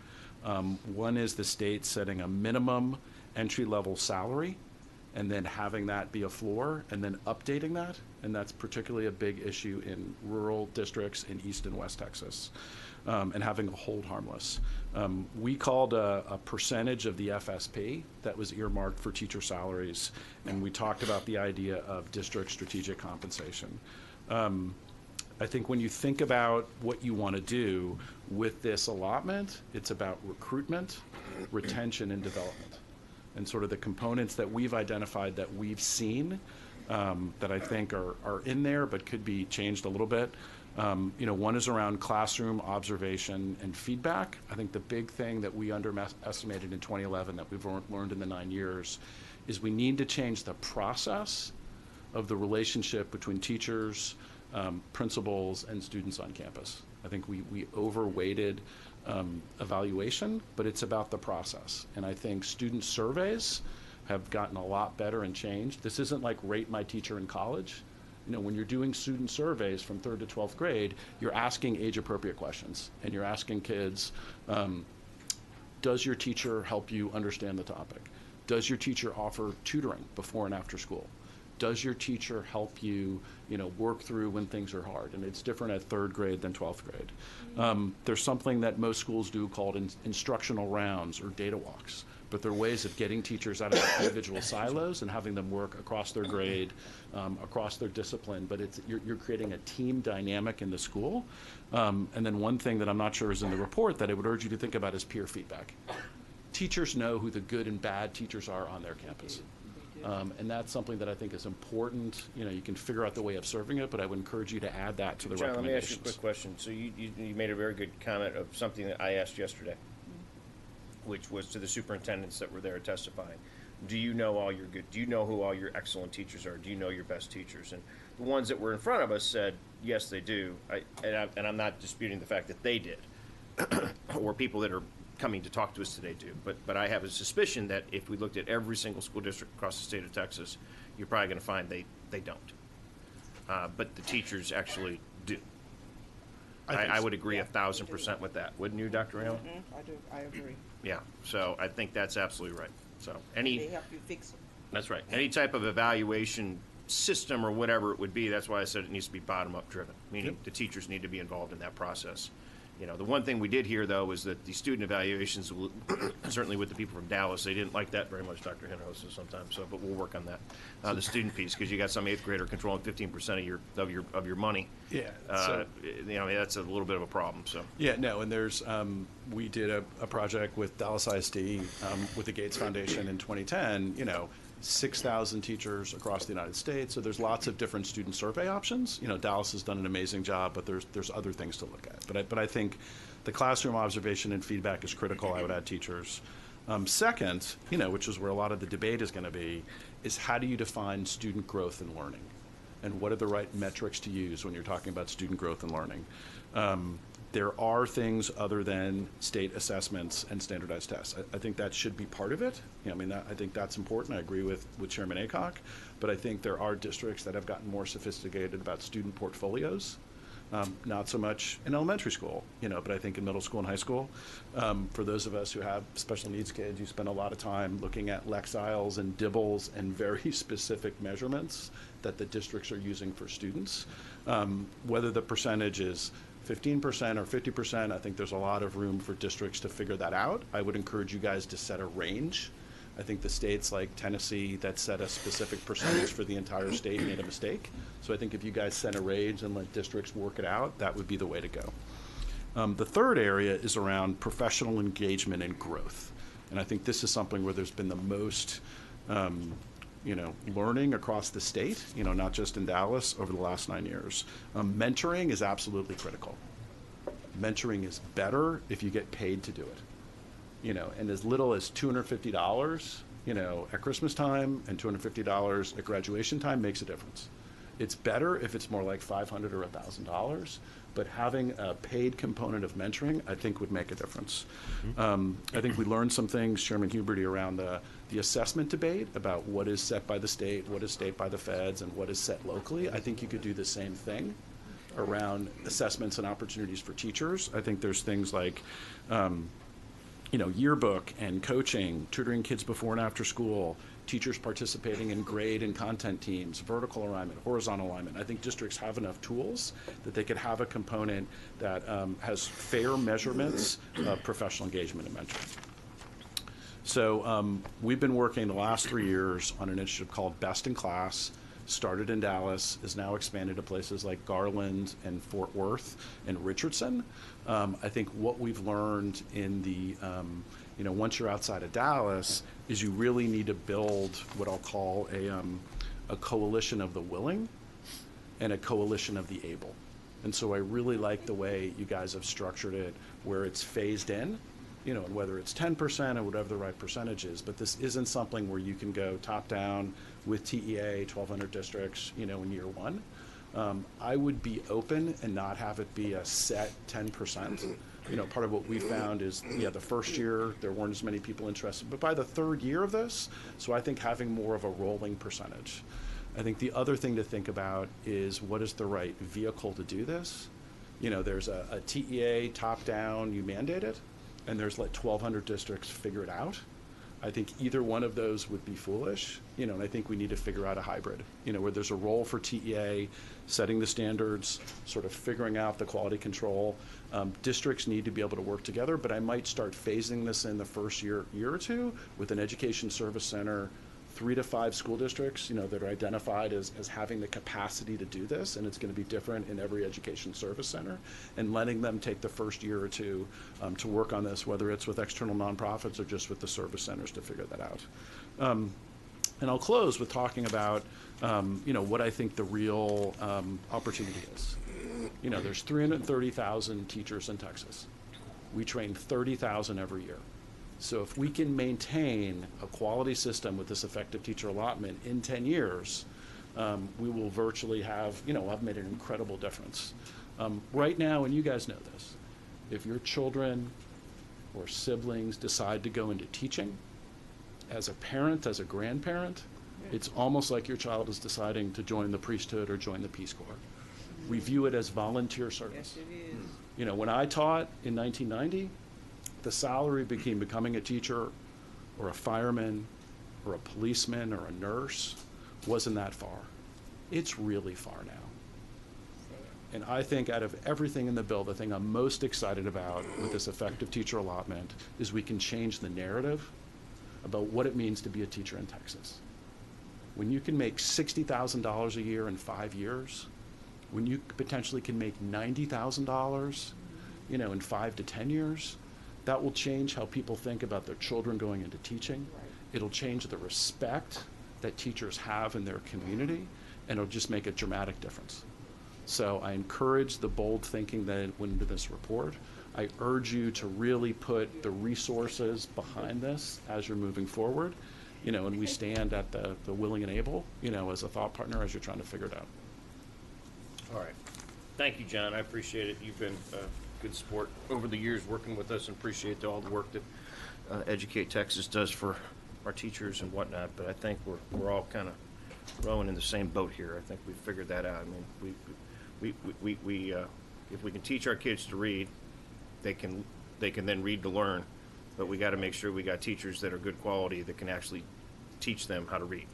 One is the state setting a minimum entry-level salary and then having that be a floor and then updating that. And that's particularly a big issue in rural districts in East and West Texas. And having a hold harmless. We called a percentage of the FSP that was earmarked for teacher salaries, and we talked about the idea of district strategic compensation. I think when you think about what you want to do with this allotment, it's about recruitment, retention, and development. And sort of the components that we've identified that we've seen that I think are in there but could be changed a little bit. One is around classroom observation and feedback. I think the big thing that we underestimated in 2011 that we've learned in the 9 years is we need to change the process of the relationship between teachers, principals, and students on campus. I think we overweighted evaluation, but it's about the process. And I think student surveys have gotten a lot better and changed. This isn't like rate my teacher in college. When you're doing student surveys from 3rd to 12th grade, you're asking age-appropriate questions. And you're asking kids, does your teacher help you understand the topic? Does your teacher offer tutoring before and after school? Does your teacher help you, work through when things are hard? And it's different at 3rd grade than 12th grade. There's something that most schools do called instructional rounds or data walks. But there are ways of getting teachers out of their individual silos and having them work across their grade, across their discipline. But you're creating a team dynamic in the school. And then one thing that I'm not sure is in the report that I would urge you to think about is peer feedback. Teachers know who the good and bad teachers are on their campus. And that's something that I think is important. You can figure out the way of serving it, but I would encourage you to add that to the John, recommendations. let me ask you a quick question. So you made a very good comment of something that I asked yesterday, which was to the superintendents that were there testifying. Do you know all your good? Do you know who all your excellent teachers are? Do you know your best teachers? And the ones that were in front of us said, yes, they do. And I'm not disputing the fact that they did, or people that are coming to talk to us today do. But I have a suspicion that if we looked at every single school district across the state of Texas, you're probably going to find they don't. But the teachers actually do. I would agree 1,000% with that. Wouldn't you, Dr. Allen? I do. I agree. Yeah. So I think that's absolutely right. So They help you fix it. That's right. Any type of evaluation system or whatever it would be, that's why I said it needs to be bottom-up driven, meaning the teachers need to be involved in that process. The one thing we did hear, though, was that the student evaluations, certainly with the people from Dallas, they didn't like that very much, Dr. Hinojosa, sometimes. So, but we'll work on that. The student piece, because you got some 8th grader controlling 15% of your money. Yeah. That's a little bit of a problem. So. Yeah, no, and there's we did a project with Dallas ISD with the Gates Foundation in 2010. 6,000 teachers across the United States. So there's lots of different student survey options. Dallas has done an amazing job, but there's other things to look at. But I think the classroom observation and feedback is critical. I would add teachers. Second, which is where a lot of the debate is going to be, is how do you define student growth and learning? And what are the right metrics to use when you're talking about student growth and learning? There are things other than state assessments and standardized tests. I think that should be part of it. I think that's important. I agree with Chairman Aycock, but I think there are districts that have gotten more sophisticated about student portfolios. Not so much in elementary school, but I think in middle school and high school. For those of us who have special needs kids, you spend a lot of time looking at Lexiles and Dibbles and very specific measurements that the districts are using for students. Whether the percentage is 15% or 50%, I think there's a lot of room for districts to figure that out. I would encourage you guys to set a range. I think the states like Tennessee that set a specific percentage for the entire state made a mistake. So I think if you guys set a range and let districts work it out, that would be the way to go. The third area is around professional engagement and growth. And I think this is something where there's been the most learning across the state, not just in Dallas over the last 9 years. Mentoring is absolutely critical. Mentoring is better if you get paid to do it. And as little as $250, at Christmas time and $250 at graduation time makes a difference. It's better if it's more like $500 or $1,000, but having a paid component of mentoring, I think, would make a difference. I think we learned some things, Chairman Huberty, around the assessment debate about what is set by the state, what is set by the feds, and what is set locally. I think you could do the same thing around assessments and opportunities for teachers. I think there's things like yearbook and coaching, tutoring kids before and after school, teachers participating in grade and content teams, vertical alignment, horizontal alignment. I think districts have enough tools that they could have a component that has fair measurements of professional engagement and mentoring. So we've been working the last 3 years on an initiative called Best in Class. Started in Dallas, is now expanded to places like Garland and Fort Worth and Richardson. I think what we've learned in the, once you're outside of Dallas, is you really need to build what I'll call a coalition of the willing and a coalition of the able. And so I really like the way you guys have structured it, where it's phased in, and whether it's 10% or whatever the right percentage is, but this isn't something where you can go top down with TEA, 1,200 districts, in year one. I would be open and not have it be a set 10%. Part of what we found is, the first year there weren't as many people interested, but by the third year of this, so I think having more of a rolling percentage. I think the other thing to think about is what is the right vehicle to do this? There's a TEA top down, you mandate it, and there's like 1,200 districts figure it out. I think either one of those would be foolish, and I think we need to figure out a hybrid, where there's a role for TEA, setting the standards, sort of figuring out the quality control. Districts need to be able to work together, but I might start phasing this in the first year or two with an education service center, 3 to 5 school districts, that are identified as having the capacity to do this, and it's going to be different in every education service center, and letting them take the first year or two to work on this, whether it's with external nonprofits or just with the service centers to figure that out. And I'll close with talking about, what I think the real opportunity is. There's 330,000 teachers in Texas. We train 30,000 every year. So if we can maintain a quality system with this effective teacher allotment in 10 years, we will virtually have, I've made an incredible difference. Right now, and you guys know this, if your children or siblings decide to go into teaching, as a parent, as a grandparent, it's almost like your child is deciding to join the priesthood or join the Peace Corps. We view it as volunteer service. Yes, it is. When I taught in 1990, the salary becoming a teacher or a fireman or a policeman or a nurse wasn't that far. It's really far now. And I think out of everything in the bill, the thing I'm most excited about with this effective teacher allotment is we can change the narrative about what it means to be a teacher in Texas. When you can make $60,000 a year in 5 years, when you potentially can make $90,000, in 5 to 10 years, that will change how people think about their children going into teaching. It'll change the respect that teachers have in their community, and it'll just make a dramatic difference. So I encourage the bold thinking that went into this report. I urge you to really put the resources behind this as you're moving forward, and we stand at the willing and able, as a thought partner as you're trying to figure it out. All right. Thank you, John. I appreciate it. You've been good sport over the years working with us, and appreciate all the work that Educate Texas does for our teachers and whatnot. But I think we're all kind of rowing in the same boat here. I think we figured that out. I mean, we if we can teach our kids to read, they can then read to learn. But we got to make sure we got teachers that are good quality that can actually teach them how to read.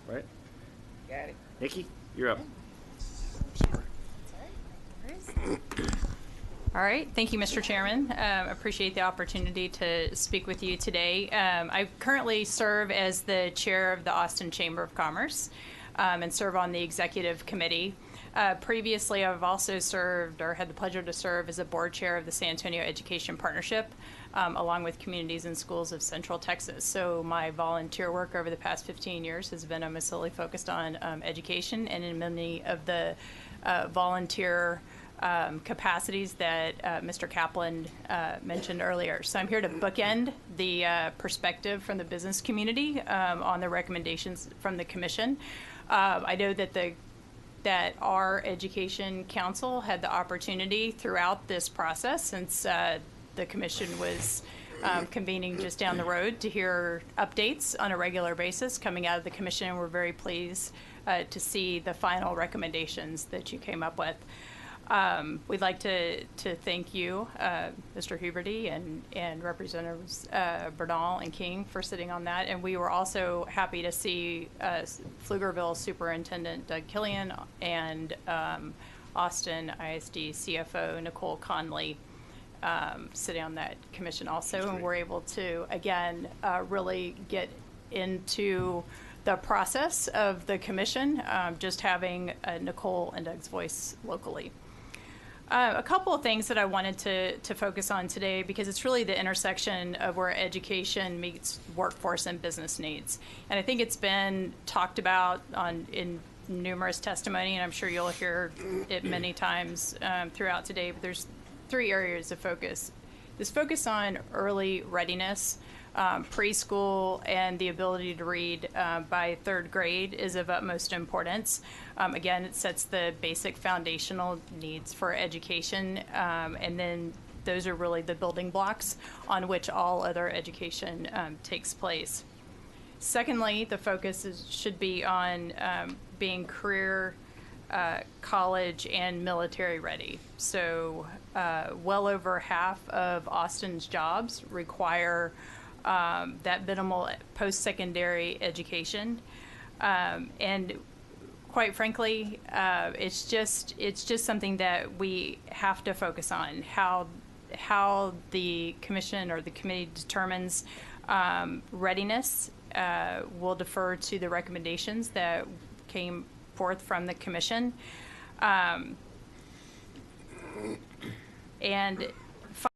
Right? Got it. Nikki, you're up. All right. Thank you, Mr. Chairman. Appreciate the opportunity to speak with you today. I currently serve as the chair of the Austin Chamber of Commerce and serve on the executive committee. Previously, I've also served or had the pleasure to serve as a board chair of the San Antonio Education Partnership, along with communities and schools of Central Texas. So my volunteer work over the past 15 years has been almost solely focused on education, and in many of the volunteer capacities that Mr. Kaplan mentioned earlier. So I'm here to bookend the perspective from the business community on the recommendations from the commission. I know that our Education Council had the opportunity throughout this process, since the commission was convening just down the road, to hear updates on a regular basis coming out of the commission, and we're very pleased to see the final recommendations that you came up with. We'd like to thank you, Mr. Huberty and Representatives Bernal and King, for sitting on that. And we were also happy to see Pflugerville Superintendent Doug Killian and Austin ISD CFO Nicole Conley sitting on that commission also. And we're able to, again, really get into the process of the commission, just having Nicole and Doug's voice locally. A couple of things that I wanted to focus on today, because it's really the intersection of where education meets workforce and business needs. And I think it's been talked about in numerous testimony, and I'm sure you'll hear it many times throughout today, but there's 3 areas of focus. This focus on early readiness, preschool, and the ability to read by 3rd grade is of utmost importance. Again, it sets the basic foundational needs for education, and then those are really the building blocks on which all other education takes place. Secondly, the focus should be on being career, college, and military ready. So well over half of Austin's jobs require that minimal post-secondary education, and quite frankly, it's just something that we have to focus on. How the commission or the committee determines readiness will defer to the recommendations that came forth from the commission, and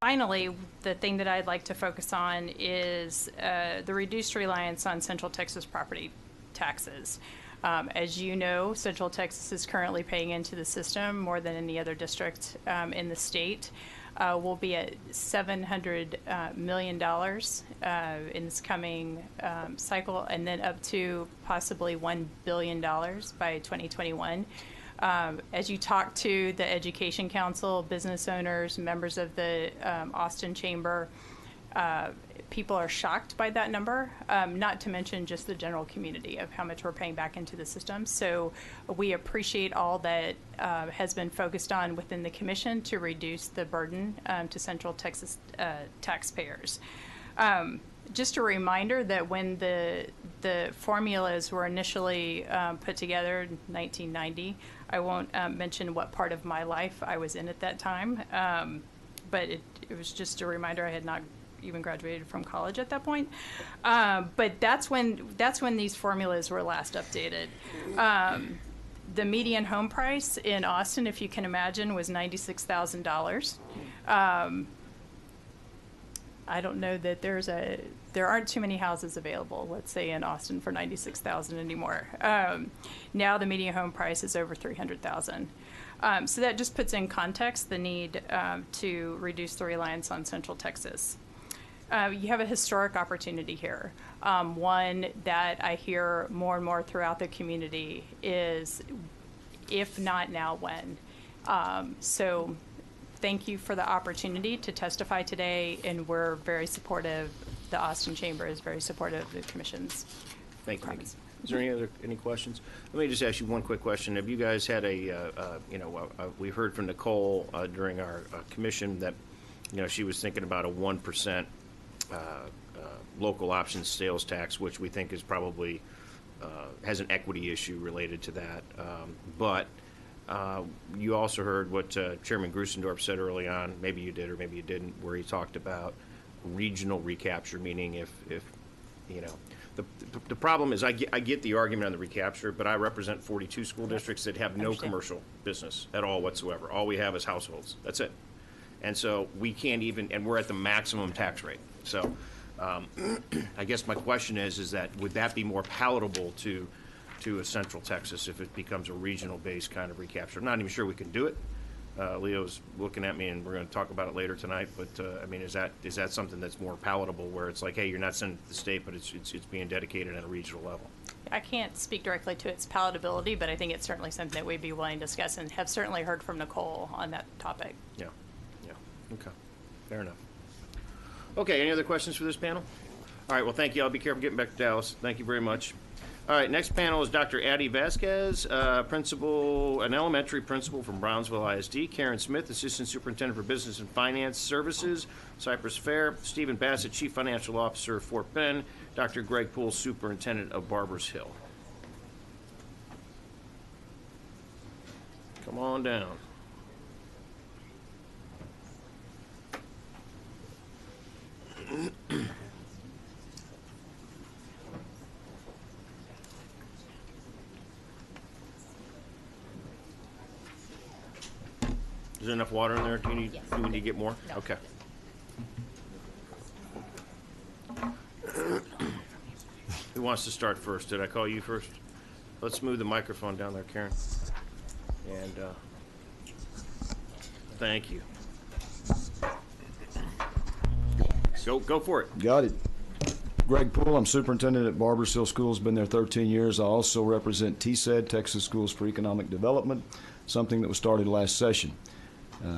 finally, the thing that I'd like to focus on is the reduced reliance on Central Texas property taxes. As you know, Central Texas is currently paying into the system more than any other district in the state. We'll be at $700 million in this coming cycle, and then up to possibly $1 billion by 2021. As you talk to the Education Council, business owners, members of the Austin Chamber, people are shocked by that number, not to mention just the general community of how much we're paying back into the system. So we appreciate all that has been focused on within the commission to reduce the burden to Central Texas taxpayers. Just a reminder that when the formulas were initially put together in 1990, I won't mention what part of my life I was in at that time, but it was just a reminder. I had not even graduated from college at that point, but that's when these formulas were last updated. The median home price in Austin, if you can imagine, was $96,000. I don't know that there aren't too many houses available, let's say, in Austin for $96,000 anymore. Now the median home price is over $300,000. So that just puts in context the need to reduce the reliance on Central Texas. You have a historic opportunity here. One that I hear more and more throughout the community is, if not now, when. So thank you for the opportunity to testify today, and we're very supportive. The Austin Chamber is very supportive of the Commission's Thank you. comments. Is there any questions? Let me just ask you one quick question. Have you guys had we heard from Nicole during our commission that, she was thinking about a 1% local options sales tax, which we think is probably has an equity issue related to that. But you also heard what Chairman Grusendorf said early on. Maybe you did or maybe you didn't, where he talked about regional recapture, meaning if the problem is I get the argument on the recapture, but I represent 42 school districts that have no commercial business at all whatsoever. All we have is households. That's it. And so we can't even, and we're at the maximum tax rate. So I guess my question is that would that be more palatable to a Central Texas if it becomes a regional-based kind of recapture? I'm not even sure we can do it. Leo's looking at me, and we're going to talk about it later tonight. But I mean, is that something that's more palatable, where it's like, hey, you're not sending it to the state, but it's being dedicated at a regional level? I can't speak directly to its palatability, but I think it's certainly something that we'd be willing to discuss, and have certainly heard from Nicole on that topic. Yeah. Okay. Fair enough. Okay. Any other questions for this panel? All right. Well, thank you. I'll be careful getting back to Dallas. Thank you very much. All right, next panel is Dr. Addie Vasquez, an elementary principal from Brownsville ISD, Karen Smith, Assistant Superintendent for Business and Finance Services, Cypress Fair, Stephen Bassett, Chief Financial Officer of Fort Bend, Dr. Greg Poole, Superintendent of Barbers Hill. Come on down. Is there enough water in there? Do we need to get more? No. Okay. Who wants to start first? Did I call you first? Let's move the microphone down there, Karen. And thank you. Go for it. Got it. Greg Poole, I'm superintendent at Barbers Hill Schools, been there 13 years. I also represent TSED, Texas Schools for Economic Development, something that was started last session.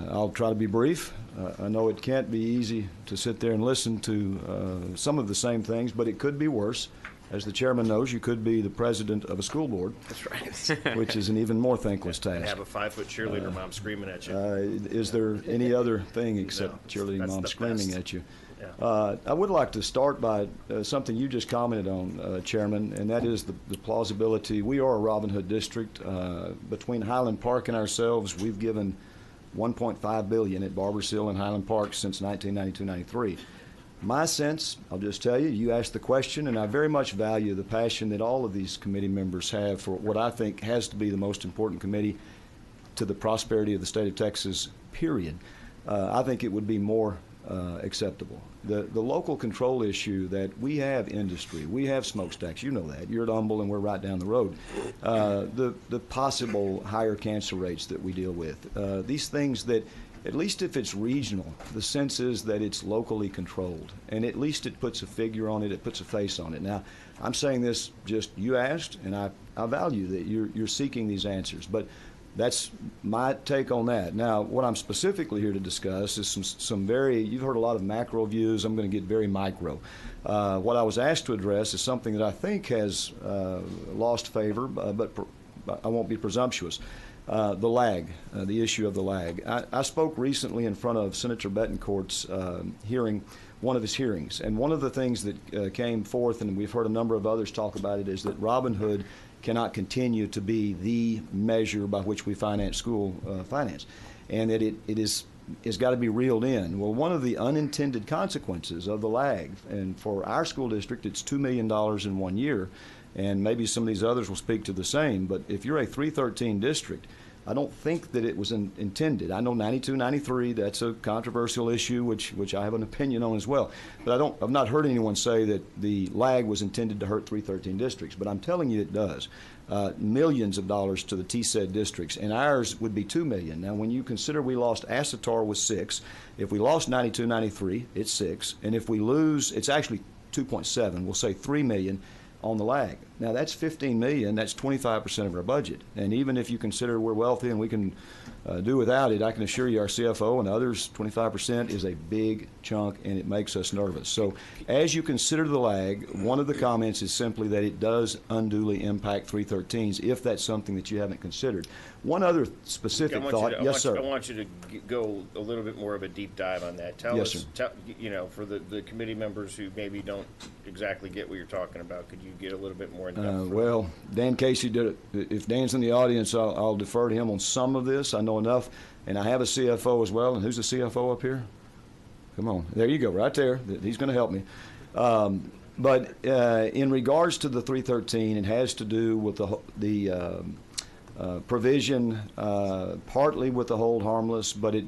I'll try to be brief. I know it can't be easy to sit there and listen to some of the same things, but it could be worse. As the chairman knows, you could be the president of a school board. That's right. Which is an even more thankless task. And have a 5-foot cheerleader mom screaming at you. Is there any other thing except cheerleading mom screaming at you? Yeah. I would like to start by something you just commented on, Chairman, and that is the plausibility. We are a Robin Hood district. Between Highland Park and ourselves, we've given $1.5 billion at Barbers Hill and Highland Park since 1992-93. My sense, I'll just tell you, you asked the question, and I very much value the passion that all of these committee members have for what I think has to be the most important committee to the prosperity of the state of Texas, period. I think it would be more acceptable. The local control issue that we have industry, we have smokestacks, you know that. You're at Humble and we're right down the road. The possible higher cancer rates that we deal with, these things that, at least if it's regional, the sense is that it's locally controlled, and at least it puts a figure on it, it puts a face on it. Now, I'm saying this just, you asked, and I value that you're seeking these answers, but that's my take on that. Now, what I'm specifically here to discuss is some very, you've heard a lot of macro views, I'm going to get very micro. What I was asked to address is something that I think has lost favor, but I won't be presumptuous. The lag, the issue of the lag. I spoke recently in front of Senator Betancourt's hearing, one of his hearings, and one of the things that came forth, and we've heard a number of others talk about it, is that Robin Hood cannot continue to be the measure by which we finance school finance, and that it is got to be reeled in. Well, one of the unintended consequences of the lag, and for our school district, it's $2 million in 1 year, and maybe some of these others will speak to the same, but if you're a 313 district, I don't think that it was intended. I know 92, 93, that's a controversial issue, which I have an opinion on as well. But I've not heard anyone say that the lag was intended to hurt 313 districts, but I'm telling you it does. Millions of dollars to the TSED districts, and ours would be $2 million. Now, when you consider we lost Assetar was 6, if we lost 92, 93, it's 6, and if we lose, it's actually 2.7. We'll say $3 million on the lag. Now that's $15 million. That's 25% of our budget. And even if you consider we're wealthy and we can do without it, I can assure you our CFO and others, 25% is a big chunk, and it makes us nervous. So as you consider the lag, one of the comments is simply that it does unduly impact 313s if that's something that you haven't considered. One other specific thought. Yes, sir. I want you to go a little bit more of a deep dive on that. Tell Yes, us, for the committee members who maybe don't exactly get what you're talking about, could you get a little bit more in depth? Well, Dan Casey did it. If Dan's in the audience, I'll defer to him on some of this. I know enough, and I have a CFO as well. And who's the CFO up here? Come on, there you go, right there. He's going to help me. But in regards to the 313, it has to do with the provision, partly with the hold harmless, but it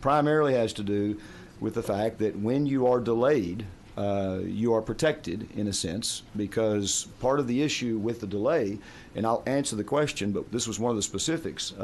primarily has to do with the fact that when you are delayed, you are protected in a sense, because part of the issue with the delay, and I'll answer the question, but this was one of the specifics.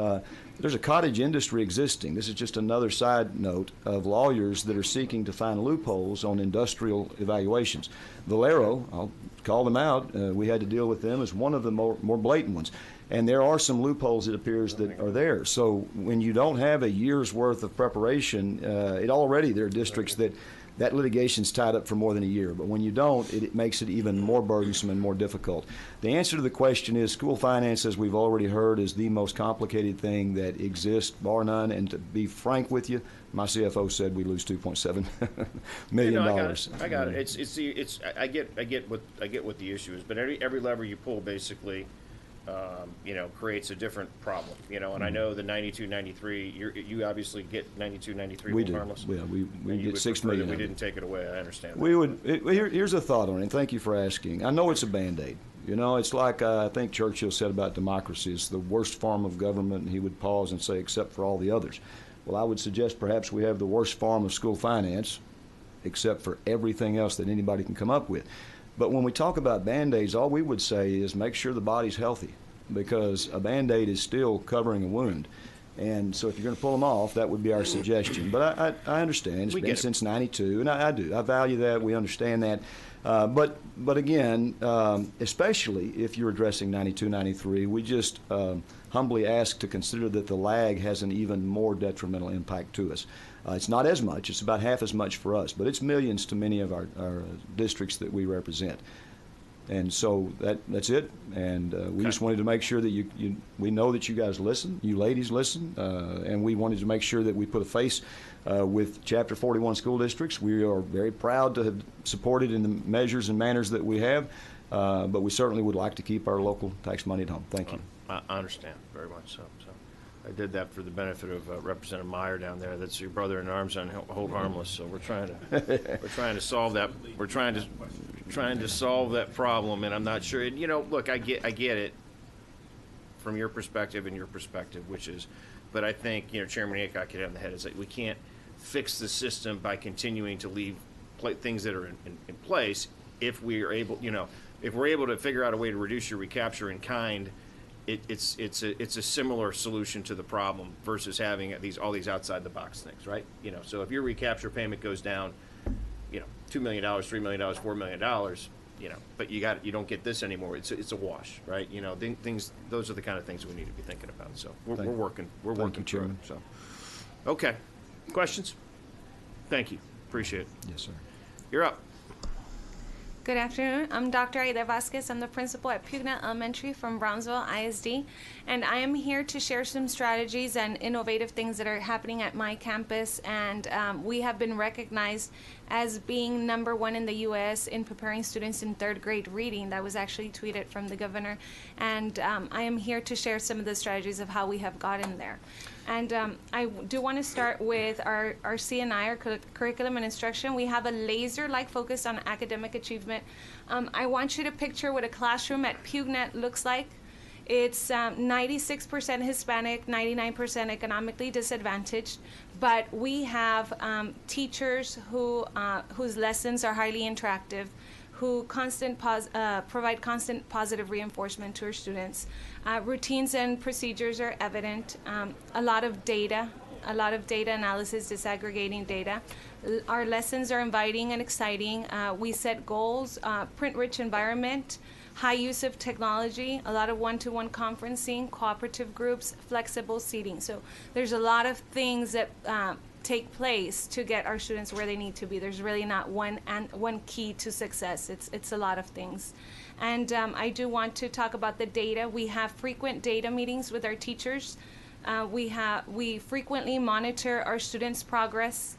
There's a cottage industry existing. This is just another side note of lawyers that are seeking to find loopholes on industrial evaluations. Valero, I'll call them out. We had to deal with them as one of the more blatant ones. And there are some loopholes, it appears, that are there. So when you don't have a year's worth of preparation, there are districts that litigation's tied up for more than a year. But when you don't, it makes it even more burdensome and more difficult. The answer to the question is school finance, as we've already heard, is the most complicated thing that exists, bar none. And to be frank with you, my CFO said we lose $2.7 million. I got it. I get what the issue is, but every lever you pull basically creates a different problem, and I know the 92, 93, you obviously get 92, 93 we do. harmless. Yeah, we get $6 million. We didn't take it away. I understand. Here's a thought on it, and thank you for asking. I know it's a Band-Aid. It's like I think Churchill said about democracy. It's the worst form of government, and he would pause and say, except for all the others. Well, I would suggest perhaps we have the worst form of school finance, except for everything else that anybody can come up with. But when we talk about Band-Aids, all we would say is make sure the body's healthy, because a Band-Aid is still covering a wound. And so if you're going to pull them off, that would be our suggestion. But I understand. It's been since 92, and I do. I value that. We understand that. But again, especially if you're addressing 92, 93, we just humbly ask to consider that the lag has an even more detrimental impact to us. It's not as much. It's about half as much for us, but it's millions to many of our districts that we represent. And so that's it. And we just wanted to make sure that we know that you guys listen, you ladies listen, and we wanted to make sure that we put a face with Chapter 41 school districts. We are very proud to have supported in the measures and manners that we have, but we certainly would like to keep our local tax money at home. Thank you. I understand very much so. I did that for the benefit of Representative Meyer down there. That's your brother in arms on hold harmless. So we're trying to solve that. We're trying to solve that problem, and I'm not sure. And, look, I get it from your perspective and your perspective, but I think Chairman Hancock hit it on the head. Is that we can't fix the system by continuing to leave things that are in place. If we're able to figure out a way to reduce your recapture in kind. It's a similar solution to the problem versus having all these outside the box things, right? So if your recapture payment goes down, $2 million, $3 million, $4 million, but you don't get this anymore. It's a wash, right? Those are the kind of things we need to be thinking about. So we're working through it. So, okay, questions? Thank you, appreciate it. Yes, sir. You're up. Good afternoon. I'm Dr. Aida Vasquez. I'm the principal at Pugnett Elementary from Brownsville ISD, and I am here to share some strategies and innovative things that are happening at my campus. And we have been recognized as being #1 in the U.S. in preparing students in 3rd grade reading. That was actually tweeted from the governor. And I am here to share some of the strategies of how we have gotten there. And I do want to start with our CNI, our curriculum and instruction. We have a laser-like focus on academic achievement. I want you to picture what a classroom at Pugnett looks like. It's 96% Hispanic, 99% economically disadvantaged, but we have teachers whose lessons are highly interactive, who provide constant positive reinforcement to our students. Routines and procedures are evident. A lot of data analysis, disaggregating data. Our lessons are inviting and exciting. We set goals, print-rich environment, high use of technology, a lot of one-to-one conferencing, cooperative groups, flexible seating. So there's a lot of things that take place to get our students where they need to be. There's really not one key to success. It's a lot of things. And I do want to talk about the data. We have frequent data meetings with our teachers. We frequently monitor our students' progress.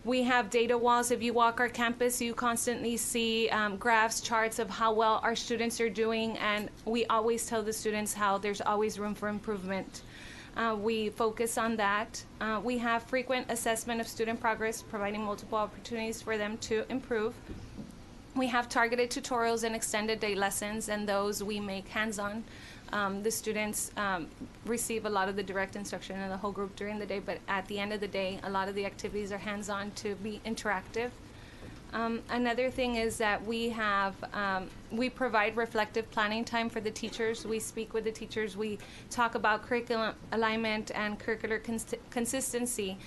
We have data walls. If you walk our campus, you constantly see graphs, charts of how well our students are doing, and we always tell the students how there's always room for improvement. We focus on that. We have frequent assessment of student progress, providing multiple opportunities for them to improve. We have targeted tutorials and extended day lessons, and those we make hands-on. The students receive a lot of the direct instruction in the whole group during the day, but at the end of the day, a lot of the activities are hands-on to be interactive. Another thing is that we provide reflective planning time for the teachers. We speak with the teachers. We talk about curriculum alignment and curricular consistency,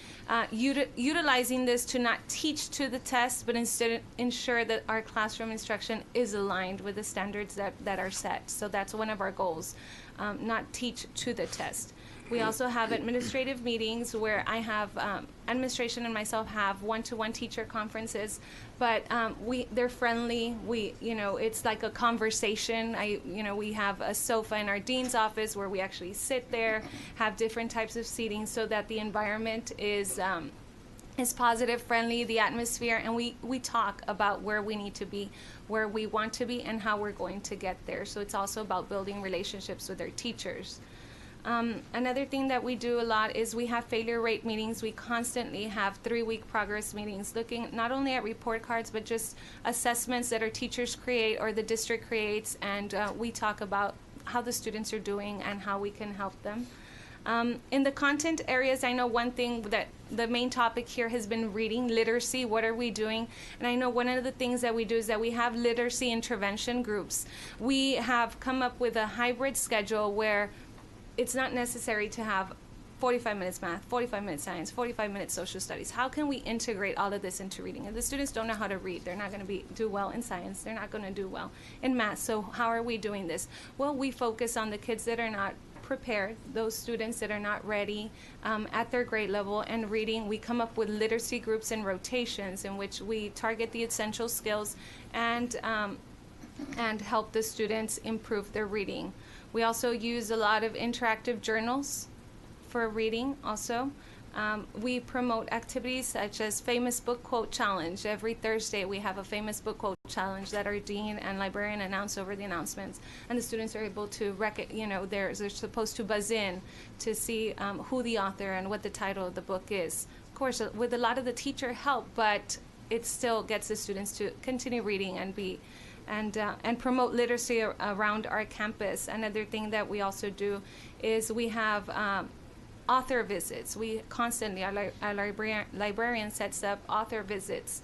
utilizing this to not teach to the test, but instead ensure that our classroom instruction is aligned with the standards that are set. So that's one of our goals, not teach to the test. We also have administrative meetings where I have administration and myself have one-to-one teacher conferences, but they're friendly. It's like a conversation. We have a sofa in our dean's office where we actually sit there, have different types of seating so that the environment is positive, friendly, the atmosphere, and we talk about where we need to be, where we want to be, and how we're going to get there. So it's also about building relationships with our teachers. Another thing that we do a lot is we have failure rate meetings. We constantly have 3-week progress meetings looking not only at report cards, but just assessments that our teachers create or the district creates, and we talk about how the students are doing and how we can help them. In the content areas, I know one thing that the main topic here has been reading literacy. What are we doing? And I know one of the things that we do is that we have literacy intervention groups. We have come up with a hybrid schedule where it's not necessary to have 45 minutes math, 45 minutes science, 45 minutes social studies. How can we integrate all of this into reading? If the students don't know how to read, they're not going to do well in science. They're not going to do well in math. So how are we doing this? Well, we focus on the kids that are not prepared, those students that are not ready at their grade level and reading. We come up with literacy groups and rotations in which we target the essential skills and help the students improve their reading. We also use a lot of interactive journals for reading also. We promote activities such as Famous Book Quote Challenge. Every Thursday we have a Famous Book Quote Challenge that our dean and librarian announce over the announcements. And the students are able to, they're supposed to buzz in to see who the author and what the title of the book is. Of course, with a lot of the teacher help, but it still gets the students to continue reading and promote literacy around our campus. Another thing that we also do is we have author visits. We constantly, our librarian sets up author visits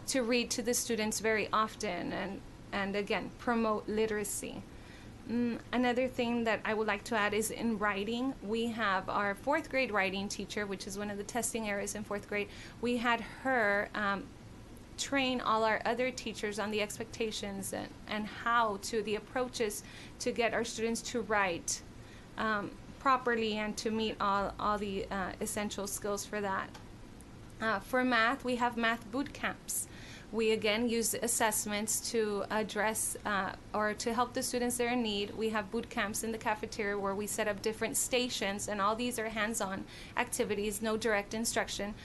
to read to the students very often and again, promote literacy. Another thing that I would like to add is in writing. We have our 4th grade writing teacher, which is one of the testing areas in 4th grade. We had her train all our other teachers on the expectations and the approaches to get our students to write properly and to meet all the essential skills for that. For math, we have math boot camps. We again use assessments to address or to help the students that are in need. We have boot camps in the cafeteria where we set up different stations, and all these are hands-on activities, no direct instruction,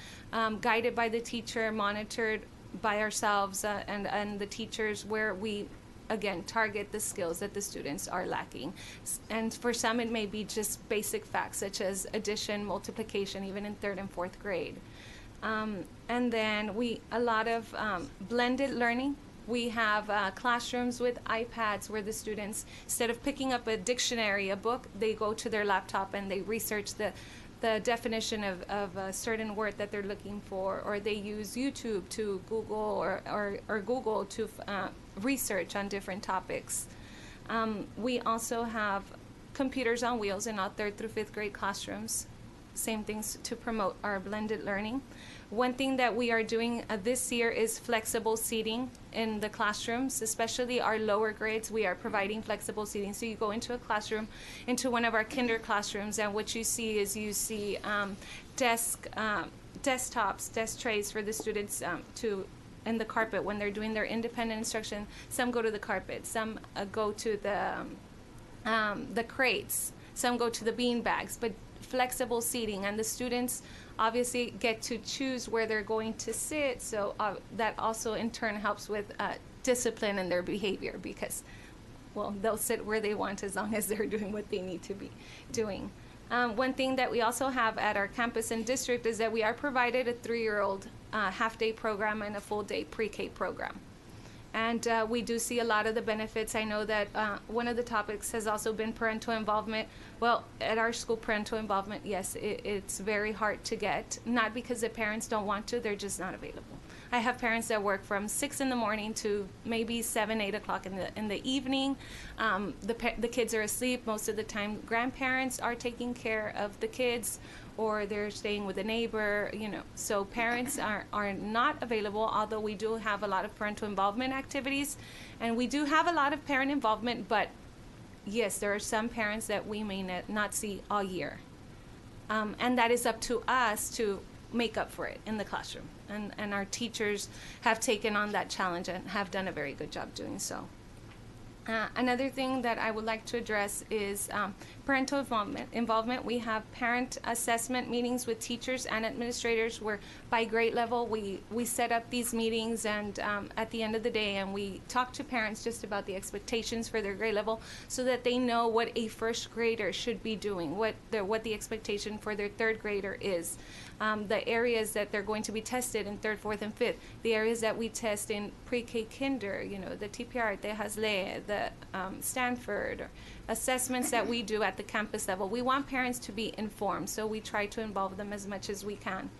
guided by the teacher, monitored by ourselves and the teachers, where we again target the skills that the students are lacking. And for some it may be just basic facts such as addition, multiplication, even in 3rd and 4th grade. And then a lot of blended learning. We have classrooms with iPads where the students, instead of picking up a dictionary, a book, they go to their laptop and they research the definition of a certain word that they're looking for, or they use YouTube to Google or Google to research on different topics. We also have computers on wheels in our 3rd through 5th grade classrooms. Same things to promote our blended learning. One thing that we are doing this year is flexible seating in the classrooms, especially our lower grades. We are providing flexible seating. So you go into a classroom, into one of our kinder classrooms, and what you see is desktops, desk trays for the students in the carpet when they're doing their independent instruction. Some go to the carpet, some go to the crates, some go to the bean bags, but flexible seating, and the students obviously get to choose where they're going to sit, so that also in turn helps with discipline in their behavior, because, well, they'll sit where they want as long as they're doing what they need to be doing. One thing that we also have at our campus and district is that we are provided a 3-year-old half-day program and a full-day pre-K program. And we do see a lot of the benefits. I know that one of the topics has also been parental involvement. Well, at our school, parental involvement, yes, it's very hard to get. Not because the parents don't want to, they're just not available. I have parents that work from 6 in the morning to maybe 7, 8 o'clock in the evening. The kids are asleep. Most of the time, grandparents are taking care of the kids, or they're staying with a neighbor, So parents are not available, although we do have a lot of parental involvement activities. And we do have a lot of parent involvement, but yes, there are some parents that we may not see all year. And that is up to us to make up for it in the classroom. And our teachers have taken on that challenge and have done a very good job doing so. Another thing that I would like to address is parental involvement. We have parent assessment meetings with teachers and administrators where by grade level we set up these meetings, and at the end of the day, and we talk to parents just about the expectations for their grade level so that they know what a first grader should be doing, what the expectation for their third grader is. The areas that they're going to be tested in 3rd, 4th, and 5th, the areas that we test in pre-K kinder, the TPR, the Haslé, the Stanford, assessments that we do at the campus level. We want parents to be informed, so we try to involve them as much as we can.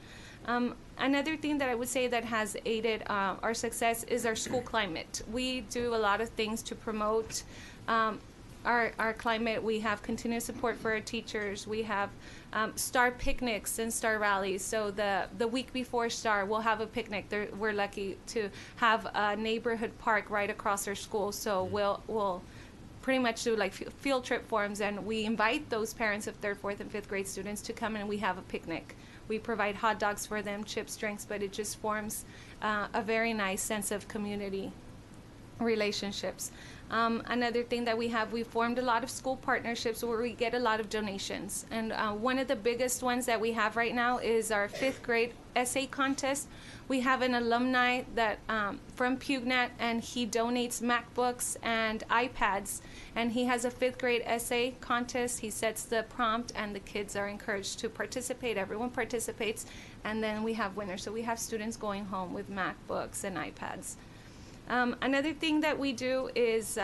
Another thing that I would say that has aided our success is our school climate. We do a lot of things to promote our climate. We have continuous support for our teachers. We have STAR picnics and STAR rallies. So the week before STAR, we'll have a picnic. We're lucky to have a neighborhood park right across our school. So we'll pretty much do like field trip forums, and we invite those parents of 3rd, 4th, and 5th grade students to come in, and we have a picnic. We provide hot dogs for them, chips, drinks, but it just forms a very nice sense of community relationships. Another thing that we formed a lot of school partnerships where we get a lot of donations. And one of the biggest ones that we have right now is our 5th grade essay contest. We have an alumni that from PUGNet, and he donates MacBooks and iPads, and he has a 5th grade essay contest. He sets the prompt, and the kids are encouraged to participate. Everyone participates, and then we have winners. So we have students going home with MacBooks and iPads. Another thing that we do is,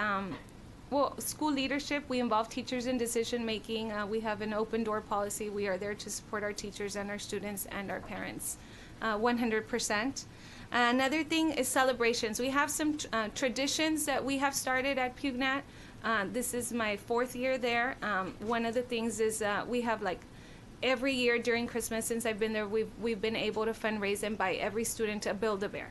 school leadership. We involve teachers in decision making. We have an open door policy. We are there to support our teachers and our students and our parents 100%. Another thing is celebrations. We have some traditions that we have started at PUGNet. This is my 4th year there. One of the things is we have every year during Christmas since I've been there, we've been able to fundraise and buy every student a Build-A-Bear.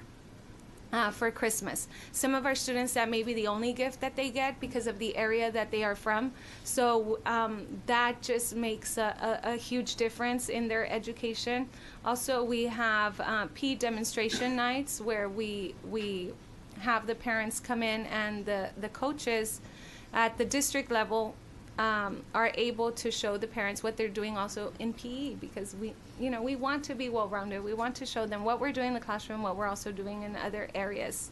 For Christmas. Some of our students, that may be the only gift that they get because of the area that they are from. So that just makes a huge difference in their education. Also, we have PE demonstration nights where we have the parents come in, and the coaches at the district level are able to show the parents what they're doing also in PE, because we want to be well-rounded. We want to show them what we're doing in the classroom, what we're also doing in other areas.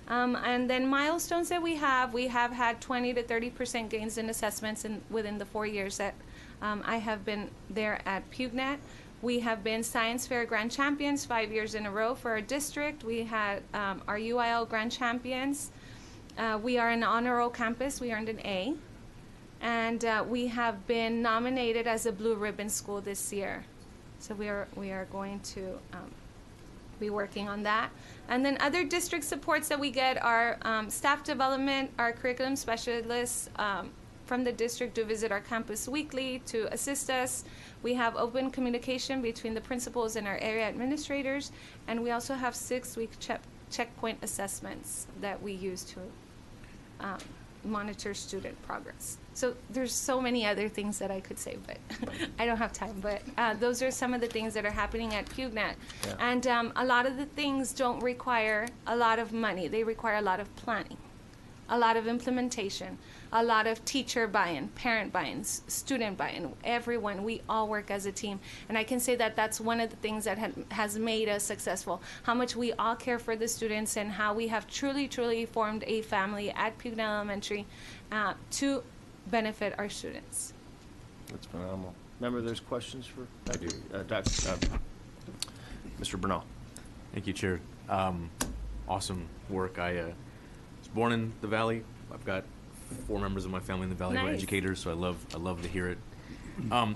And then milestones that we have had 20 to 30% gains in assessments within the 4 years that I have been there at PUGNet. We have been Science Fair Grand Champions 5 years in a row for our district. We had our UIL Grand Champions. We are an honor roll campus. We earned an A. And we have been nominated as a Blue Ribbon School this year. So we are going to be working on that. And then other district supports that we get are staff development. Our curriculum specialists from the district do visit our campus weekly to assist us. We have open communication between the principals and our area administrators. And we also have 6-week checkpoint assessments that we use to monitor student progress. So there's so many other things that I could say, but I don't have time. But those are some of the things that are happening at PUGNET. Yeah. And a lot of the things don't require a lot of money. They require a lot of planning, a lot of implementation, a lot of teacher buy-in, parent buy-in, student buy-in, everyone. We all work as a team. And I can say that that's one of the things that has made us successful, how much we all care for the students and how we have truly, truly formed a family at Pughnet Elementary to benefit our students. That's phenomenal. Remember, there's questions for Mr. Bernal. Thank you, Chair. Awesome work. I was born in the Valley. I've got 4 members of my family in the Valley who are educators, so I love to hear it.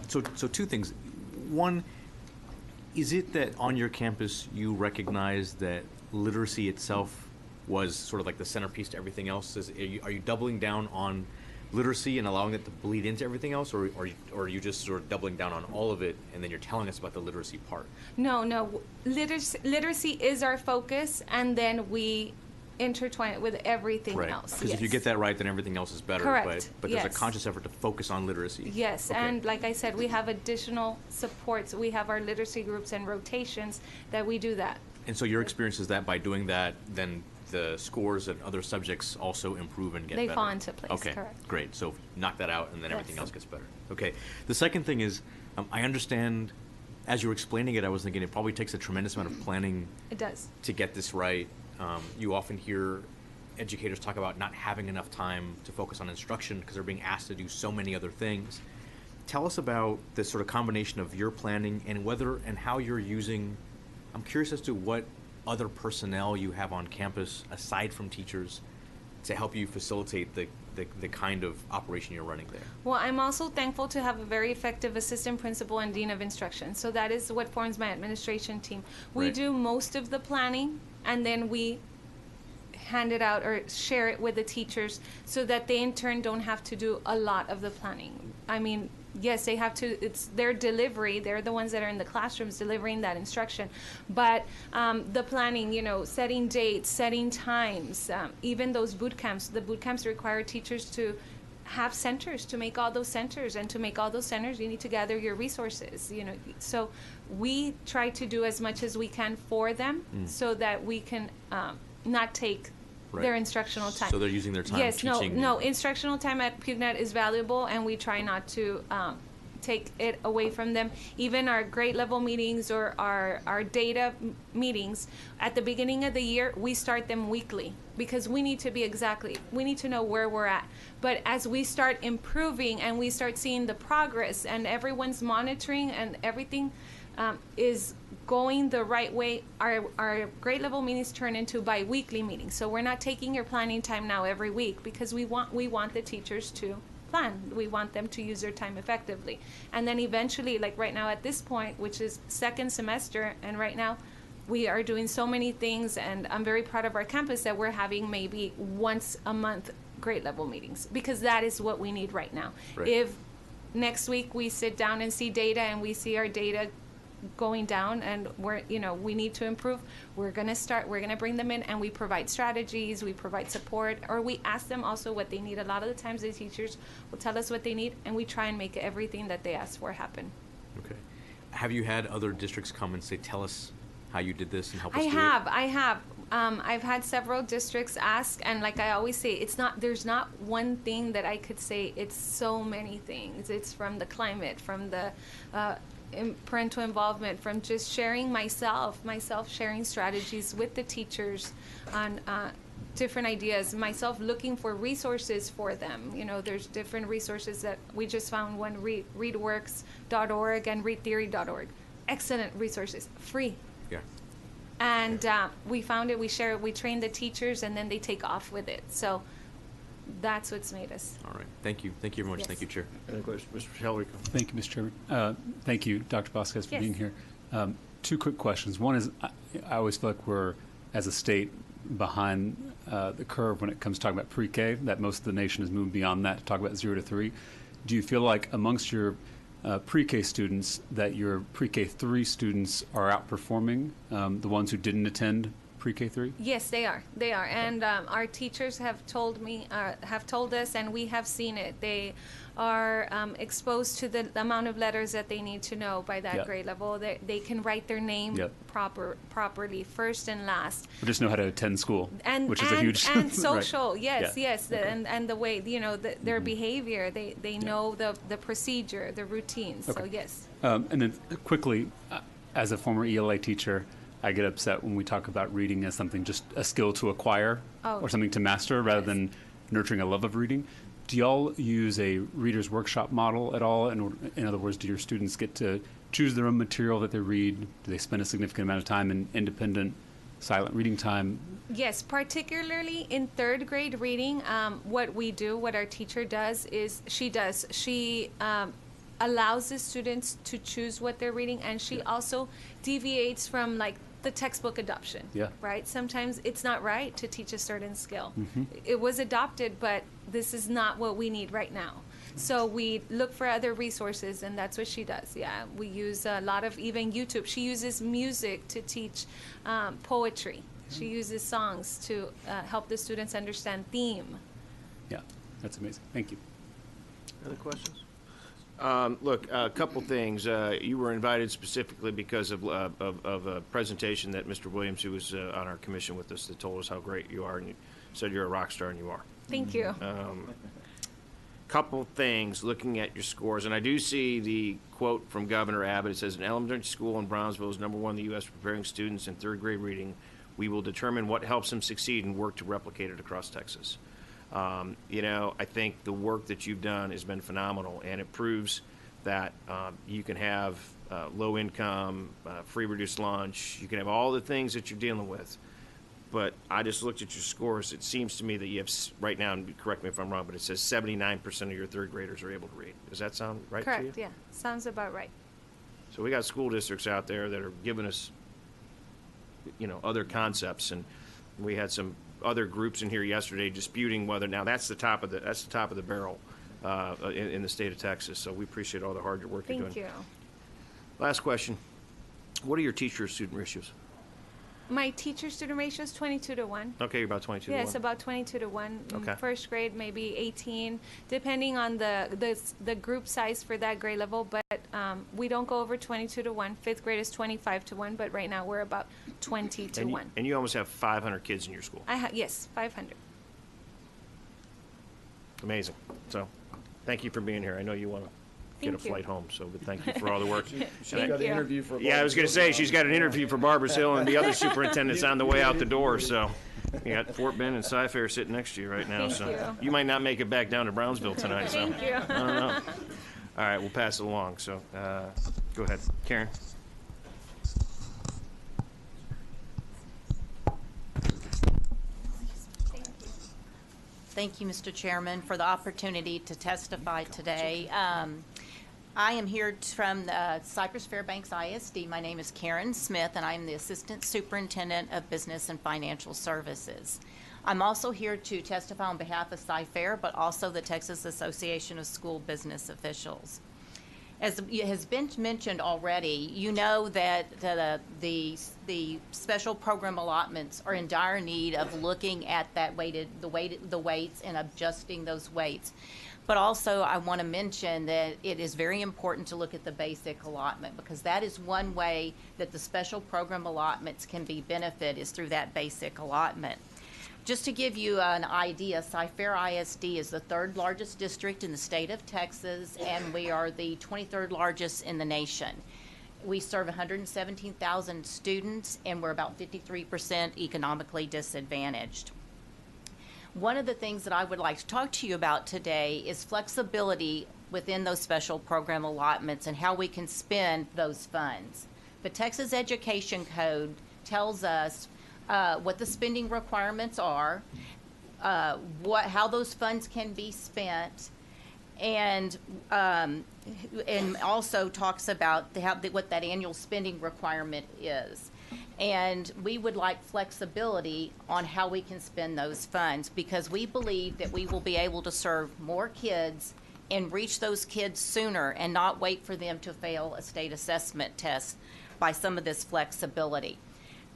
So 2 things. One, is it that on your campus you recognize that literacy itself was sort of like the centerpiece to everything else? Are you doubling down on literacy and allowing it to bleed into everything else, or are you just sort of doubling down on all of it and then you're telling us about the literacy part? No. Literacy is our focus, and then we intertwine it with everything else. Because if you get that right, then everything else is better. Correct. But there's a conscious effort to focus on literacy. Yes, okay. And like I said, we have additional supports. We have our literacy groups and rotations that we do that. And so your experience is that by doing that, then the scores and other subjects also improve and get better. They fall into place. Okay, correct. Great. So knock that out, and then everything else gets better. Okay. The second thing is, I understand, as you were explaining it, I was thinking it probably takes a tremendous amount of planning. It does. To get this right. You often hear educators talk about not having enough time to focus on instruction because they're being asked to do so many other things. Tell us about this sort of combination of your planning and whether and how you're using. I'm curious as to what other personnel you have on campus aside from teachers to help you facilitate the kind of operation you're running there. Well, I'm also thankful to have a very effective assistant principal and dean of instruction. So that is what forms my administration team. We do most of the planning, and then we hand it out or share it with the teachers so that they in turn don't have to do a lot of the planning. I mean, yes, they have to, it's their delivery, they're the ones that are in the classrooms delivering that instruction, but the planning, setting dates, setting times, even those boot camps, the boot camps require teachers to have centers, to make all those centers, and to make all those centers you need to gather your resources, so we try to do as much as we can for them so that we can not take their instructional time. So they're using their time teaching. No, instructional time at PUGNET is valuable, and we try not to take it away from them. Even our grade level meetings or our data meetings, at the beginning of the year, we start them weekly because we need to know where we're at. But as we start improving and we start seeing the progress and everyone's monitoring and everything is going the right way, our grade level meetings turn into bi-weekly meetings. So we're not taking your planning time now every week because we want the teachers to plan. We want them to use their time effectively. And then eventually, like right now at this point, which is second semester, and right now we are doing so many things, and I'm very proud of our campus that we're having maybe once a month grade level meetings because that is what we need right now. If next week we sit down and see data and we see our data going down and we need to improve, we're going to bring them in and we provide strategies, we provide support, or we ask them also what they need. A lot of the times the teachers will tell us what they need and we try and make everything that they ask for happen. Okay. Have you had other districts come and say, tell us how you did this and help us do it? I have. I've had several districts ask, and like I always say, there's not one thing that I could say. It's so many things. It's from the climate, from the parental involvement, from just sharing myself sharing strategies with the teachers on different ideas, myself looking for resources for them. There's different resources that we just found one, readworks.org and readtheory.org. excellent resources, free. Yeah. And we found it, we share it, we train the teachers, and then they take off with it. So that's what's made us. All right. Thank you. Thank you very much. Yes. Thank you, Chair. Any questions, Mr. Tellerico? Thank you, Mr. Chairman. Thank you, Dr. Vasquez, for Yes. being here. Two quick questions. One is, I always feel like we're, as a state, behind the curve when it comes to talking about pre-K, that most of the nation has moved beyond that to talk about 0 to 3. Do you feel like amongst your pre-K students that your pre-K 3 students are outperforming the ones who didn't attend pre-K 3? Yes, they are. They are. And our teachers have told us, and we have seen it. They are exposed to the amount of letters that they need to know by that Yep. grade level. They can write their name Yep. properly, first and last. Or just know how to attend school, And which is a huge and right. social, yes, Yeah. yes, and the way their behavior, they know the procedure, the routines. So Okay. yes. And then quickly, as a former ELA teacher, I get upset when we talk about reading as something just a skill to acquire Oh. or something to master rather than nurturing a love of reading. Do y'all use a reader's workshop model at all? In other words, do your students get to choose their own material that they read? Do they spend a significant amount of time in independent, silent reading time? Yes, particularly in third grade reading, what our teacher does is she allows the students to choose what they're reading, and she also deviates from like the textbook adoption. Yeah. Right? Sometimes it's not right to teach a certain skill. Mhm. It was adopted, but this is not what we need right now. So we look for other resources, and that's what she does. Yeah, we use a lot of even YouTube. She uses music to teach poetry. She uses songs to help the students understand theme. Yeah, that's amazing. Thank you. Other questions? Look, a couple things. You were invited specifically because of a presentation that Mr. Williams, who was on our commission with us, that told us how great you are, and you said you're a rock star, and you are. Thank you. Couple things, looking at your scores, and I do see the quote from Governor Abbott. It says, an elementary school in Brownsville is #1 in the U.S. for preparing students in third grade reading. We will determine what helps them succeed and work to replicate it across Texas. I think the work that you've done has been phenomenal, and it proves that you can have low income, free reduced lunch, you can have all the things that you're dealing with. But I just looked at your scores. It seems to me that you have, right now, and correct me if I'm wrong, but it says 79% of your third graders are able to read. Does that sound right to you? Correct, yeah. Sounds about right. So we got school districts out there that are giving us, other concepts, and we had some other groups in here yesterday disputing whether now that's the top of the barrel in the state of Texas. So we appreciate all the hard work you're doing. Thank you. Last question: what are your teacher-student ratios? My teacher-student ratio is 22-1. Okay, you're about 22 to 1. Yes, about 22-1. Okay. First grade, maybe 18, depending on the group size for that grade level. But we don't go over 22-1. Fifth grade is 25-1, but right now we're about 20-1. And you almost have 500 kids in your school. Yes, 500. Amazing. So, thank you for being here. I know you want to get a Thank you. flight home, but thank you for all the work. She's got an interview for. Yeah, I was going to say, she's got an interview for Barbers Hill, and the other superintendent's on the way out the door, so you got Fort Bend and Cy-Fair sitting next to you right now. Thank so you. might not make it back down to Brownsville tonight. So Thank you. I don't know. All right, we'll pass it along. So go ahead, Karen. Thank you, Mr. Chairman, for the opportunity to testify today. I am here from Cypress Fairbanks ISD. My name is Karen Smith, and I am the Assistant Superintendent of Business and Financial Services. I'm also here to testify on behalf of Cy-Fair, but also the Texas Association of School Business Officials. As has been mentioned already, you know that the special program allotments are in dire need of looking at the weights and adjusting those weights. But also, I want to mention that it is very important to look at the basic allotment, because that is one way that the special program allotments can be benefited, is through that basic allotment. Just to give you an idea, Cy-Fair ISD is the 3rd largest district in the state of Texas, and we are the 23rd largest in the nation. We serve 117,000 students, and we're about 53% economically disadvantaged. One of the things that I would like to talk to you about today is flexibility within those special program allotments and how we can spend those funds. The Texas Education Code tells us what the spending requirements are, how those funds can be spent, and also talks about what that annual spending requirement is. And we would like flexibility on how we can spend those funds, because we believe that we will be able to serve more kids and reach those kids sooner and not wait for them to fail a state assessment test by some of this flexibility.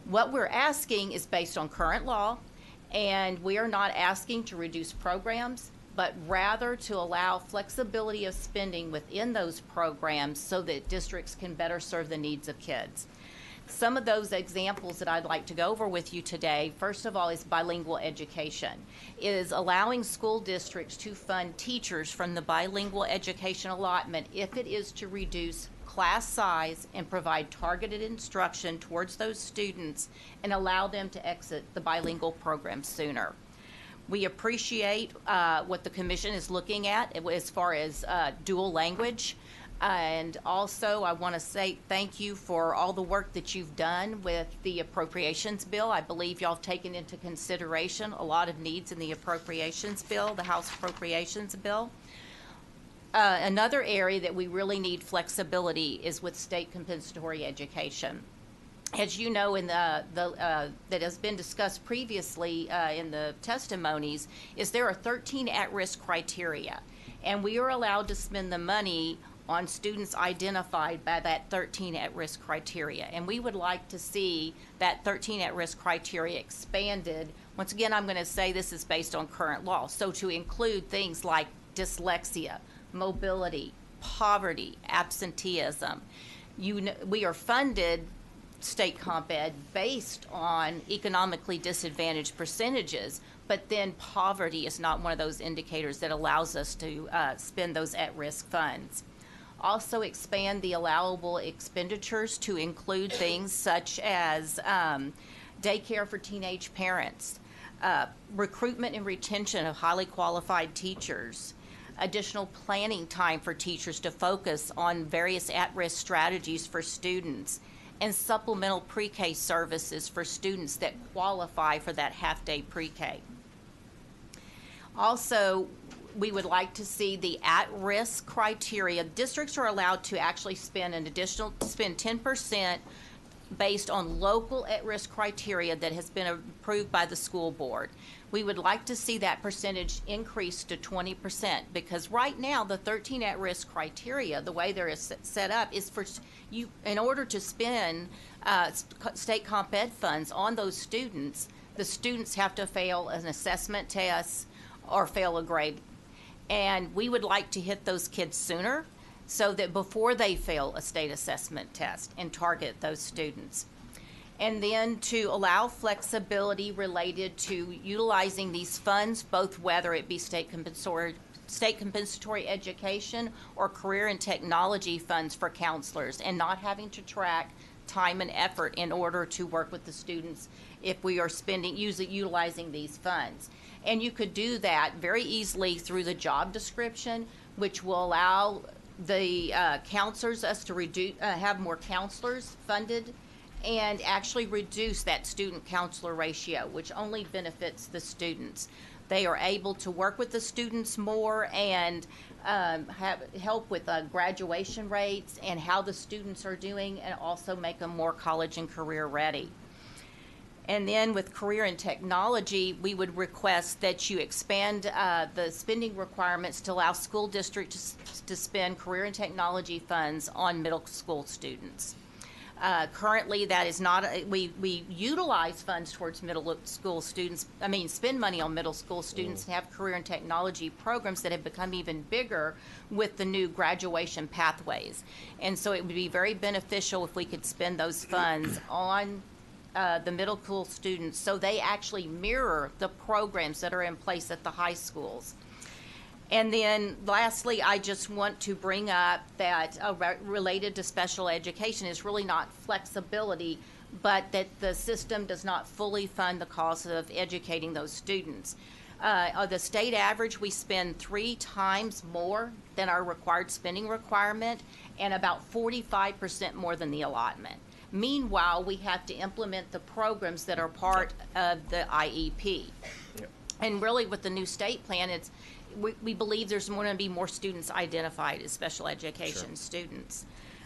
What we're asking is based on current law, and we are not asking to reduce programs, but rather to allow flexibility of spending within those programs so that districts can better serve the needs of kids. Some of those examples that I'd like to go over with you today, first of all, is bilingual education. It is allowing school districts to fund teachers from the bilingual education allotment if it is to reduce class size and provide targeted instruction towards those students and allow them to exit the bilingual program sooner. We appreciate what the Commission is looking at as far as dual language. And also, I want to say thank you for all the work that you've done with the appropriations bill. I believe y'all have taken into consideration a lot of needs in the appropriations bill, the House Appropriations Bill. Another area that we really need flexibility is with state compensatory education. As you know, that has been discussed previously in the testimonies, is there are 13 at-risk criteria, and we are allowed to spend the money on students identified by that 13 at-risk criteria. And we would like to see that 13 at-risk criteria expanded. Once again, I'm going to say this is based on current law. So to include things like dyslexia, mobility, poverty, absenteeism. We are funded state comp ed based on economically disadvantaged percentages, but then poverty is not one of those indicators that allows us to spend those at-risk funds. Also expand the allowable expenditures to include things such as daycare for teenage parents, recruitment and retention of highly qualified teachers, additional planning time for teachers to focus on various at-risk strategies for students, and supplemental pre-K services for students that qualify for that half-day pre-K. Also, we would like to see the at-risk criteria. Districts are allowed to actually spend 10% based on local at-risk criteria that has been approved by the school board. We would like to see that percentage increase to 20%, because right now the 13 at-risk criteria, the way they're set up, is for you, in order to spend state comp ed funds on those students, the students have to fail an assessment test or fail a grade. And we would like to hit those kids sooner so that before they fail a state assessment test and target those students. And then to allow flexibility related to utilizing these funds, both whether it be state compensatory education or career and technology funds for counselors, and not having to track time and effort in order to work with the students if we are utilizing these funds. And you could do that very easily through the job description, which will allow the counselors us to have more counselors funded, and actually reduce that student counselor ratio, which only benefits the students. They are able to work with the students more and help with graduation rates and how the students are doing, and also make them more college and career ready. And then with career and technology, we would request that you expand the spending requirements to allow school districts to spend career and technology funds on middle school students. Currently, that is not, we utilize funds towards middle school students, spend money on middle school students and have career and technology programs that have become even bigger with the new graduation pathways. And so it would be very beneficial if we could spend those funds on the middle school students so they actually mirror the programs that are in place at the high schools. And then lastly, I just want to bring up that related to special education is really not flexibility, but that the system does not fully fund the cost of educating those students. The state average, we spend 3 times more than our required spending requirement, and about 45% more than the allotment. Meanwhile, we have to implement the programs that are part of the IEP. Yep. And really, with the new state plan, we believe there's going to be more students identified as special education students.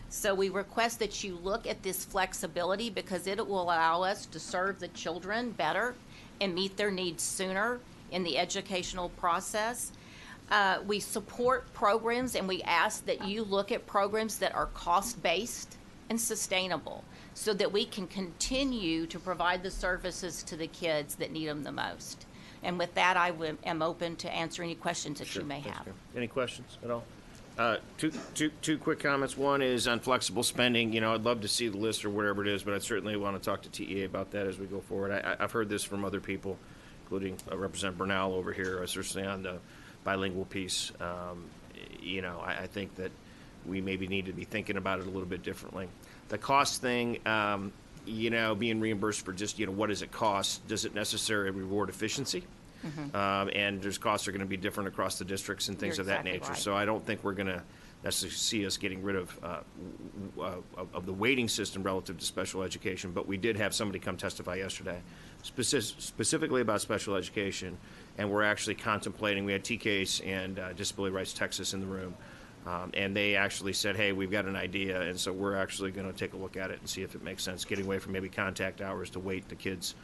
So we request that you look at this flexibility because it will allow us to serve the children better and meet their needs sooner in the educational process. We support programs, and we ask that you look at programs that are cost-based and sustainable so that we can continue to provide the services to the kids that need them the most. And with that, I am open to answer any questions that you may have. Any questions at all? Two quick comments. One is on flexible spending. You know, I'd love to see the list or whatever it is, but I certainly want to talk to TEA about that as we go forward. I've heard this from other people, including Representative Bernal over here, especially on the bilingual piece. You know, I think that we maybe need to be thinking about it a little bit differently. The cost thing, you know, being reimbursed for just, you know, what does it cost? Does it necessarily reward efficiency? And there's costs are going to be different across the districts and things You're of that exactly nature. right. So I don't think we're going to necessarily see us getting rid of the weighting system relative to special education. But we did have somebody come testify yesterday specifically about special education, and we're actually contemplating. We had TCASE and Disability Rights Texas in the room. And they actually said, hey, we've got an idea, and so we're actually going to take a look at it and see if it makes sense, getting away from maybe contact hours to weight the kids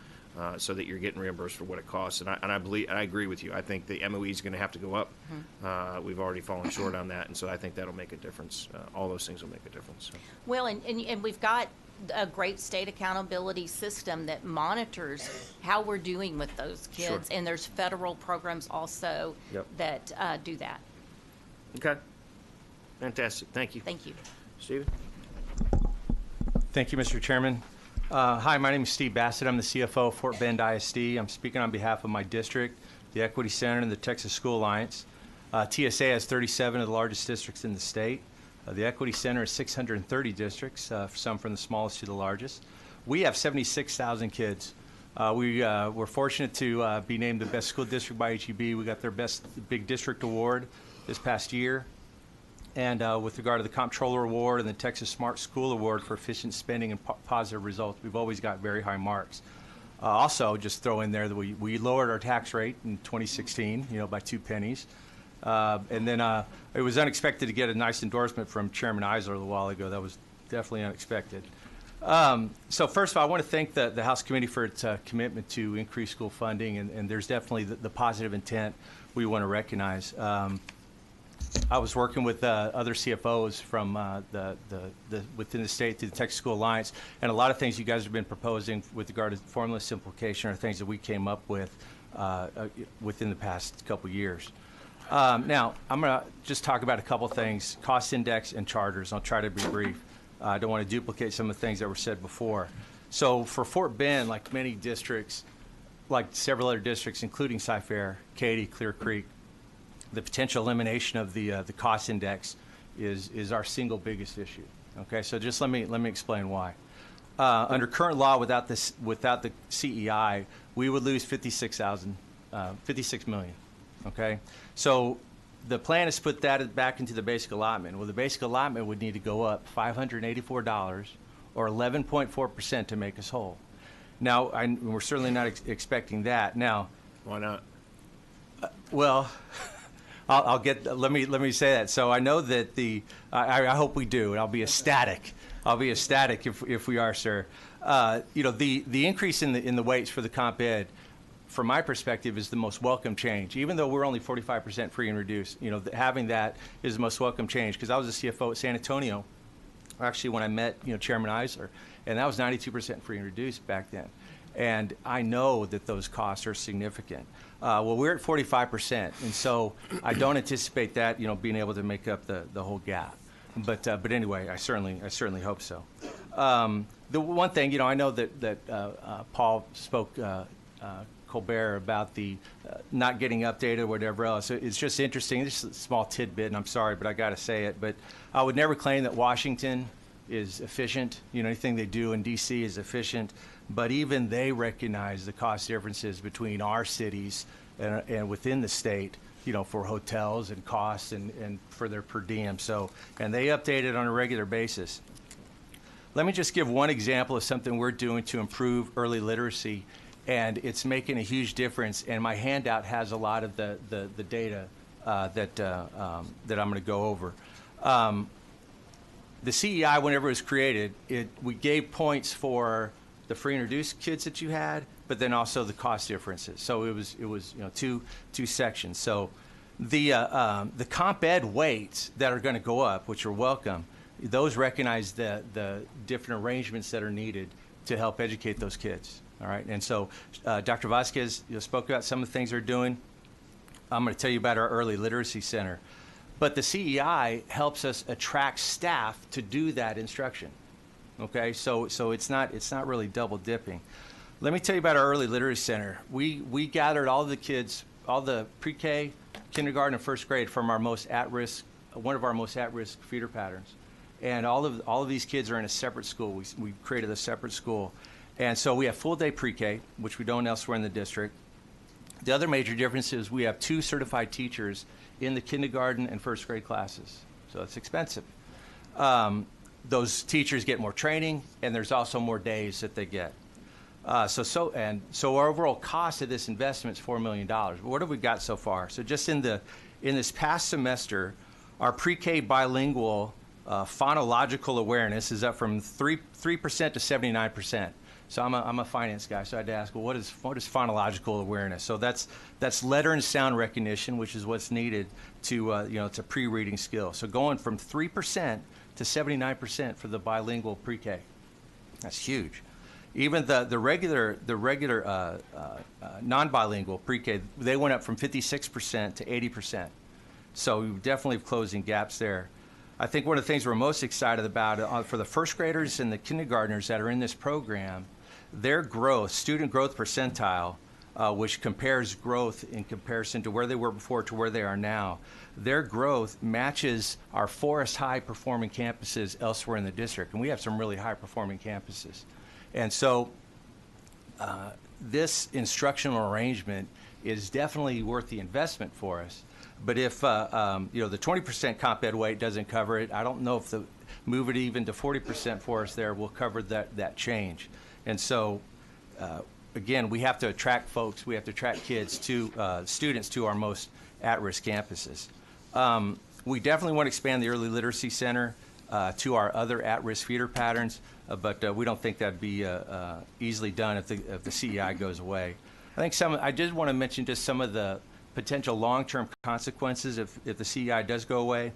so that you're getting reimbursed for what it costs. And I agree with you. I think the MOE is going to have to go up. We've already fallen short on that, and so I think that'll make a difference. All those things will make a difference. So. Well, and we've got a great state accountability system that monitors how we're doing with those kids, and there's federal programs also that do that. Okay. Fantastic. Thank you. Thank you. Stephen? Thank you, Mr. Chairman. Hi, my name is Steve Bassett. I'm the CFO of Fort Bend ISD. I'm speaking on behalf of my district, the Equity Center, and the Texas School Alliance. TSA has 37 of the largest districts in the state. The Equity Center has 630 districts, some from the smallest to the largest. We have 76,000 kids. We're fortunate to be named the best school district by HEB. We got their best big district award this past year. And with regard to the Comptroller Award and the Texas Smart School Award for efficient spending and positive results, we've always got very high marks. Also, just throw in there that we lowered our tax rate in 2016, you know, by 2 pennies. And then it was unexpected to get a nice endorsement from Chairman Eisler a while ago. That was definitely unexpected. So first of all, I want to thank the House Committee for its commitment to increase school funding, and there's definitely the positive intent we want to recognize. I was working with other CFOs from within the state through the Texas School Alliance, and a lot of things you guys have been proposing with regard to formula simplification are things that we came up with within the past couple years. Now, I'm going to just talk about a couple things, cost index and charters. I'll try to be brief. I don't want to duplicate some of the things that were said before. So for Fort Bend, like many districts, like several other districts, including Cy-Fair, Katy, Clear Creek, the potential elimination of the cost index is our single biggest issue. Okay, so just let me explain why. Under current law, without the CEI, we would lose 56 million. Okay, so the plan is to put that back into the basic allotment. Well, the basic allotment would need to go up $584 or 11.4% to make us whole. Now, we're certainly not expecting that. Now, why not? Well. Let me say that. So I know that I hope we do, and I'll be ecstatic. If we are, sir. You know, the increase in the weights for the comp ed, from my perspective, is the most welcome change. Even though we're only 45% free and reduced, you know, having that is the most welcome change. Because I was a CFO at San Antonio, actually, when I met Chairman Eisler, and that was 92% free and reduced back then. And I know that those costs are significant. Well, we're at 45%, and so I don't anticipate that being able to make up the whole gap. But anyway, I certainly hope so. The one thing, I know that Paul spoke Colbert about the not getting updated or whatever else. It's just interesting. This is a small tidbit, and I'm sorry, but I got to say it. But I would never claim that Washington is efficient. Anything they do in D.C. is efficient. But even they recognize the cost differences between our cities and within the state, for hotels and costs and for their per diem. And they update it on a regular basis. let me just give one example of something we're doing to improve early literacy, and it's making a huge difference. And my handout has a lot of the data that I'm going to go over. The CEI, whenever it was created, we gave points for the free and reduced kids that you had, but then also the cost differences. So it was two sections. So the comp ed weights that are going to go up, which are welcome, those recognize the different arrangements that are needed to help educate those kids. All right, and so Dr. Vasquez spoke about some of the things they're doing. I'm going to tell you about our early literacy center. But the CEI helps us attract staff to do that instruction. Okay, so it's not really double dipping. Let me tell you about our early literacy center. We gathered all the kids, all the pre-K, kindergarten, and first grade from our most at-risk, one of our most at-risk feeder patterns, and all of these kids are in a separate school. We created a separate school, and so we have full-day pre-K, which we don't elsewhere in the district. The other major difference is we have 2 certified teachers in the kindergarten and first grade classes, so it's expensive. Those teachers get more training, and there's also more days that they get. So our overall cost of this investment is $4 million. But what have we got so far? So just in this past semester, our pre-K bilingual phonological awareness is up from 3% to 79%. So I'm a finance guy, so I had to ask, well, what is phonological awareness? So that's letter and sound recognition, which is what's needed to it's a pre-reading skill. So going from 3% to 79% for the bilingual pre-K, that's huge. Even the regular non-bilingual pre-K, they went up from 56% to 80%. So we definitely closing gaps there. I think one of the things we're most excited about for the first graders and the kindergartners that are in this program, their growth, student growth percentile, which compares growth in comparison to where they were before to where they are now, their growth matches our Forest High performing campuses elsewhere in the district. And we have some really high performing campuses. And so this instructional arrangement is definitely worth the investment for us. But if the 20% comp ed weight doesn't cover it, I don't know if the move it even to 40% for us there will cover that change. And so again, we have to attract folks, we have to attract kids to students to our most at-risk campuses. We definitely want to expand the early literacy center to our other at-risk feeder patterns, but we don't think that'd be easily done if the CEI goes away. I did want to mention just some of the potential long-term consequences if the CEI does go away.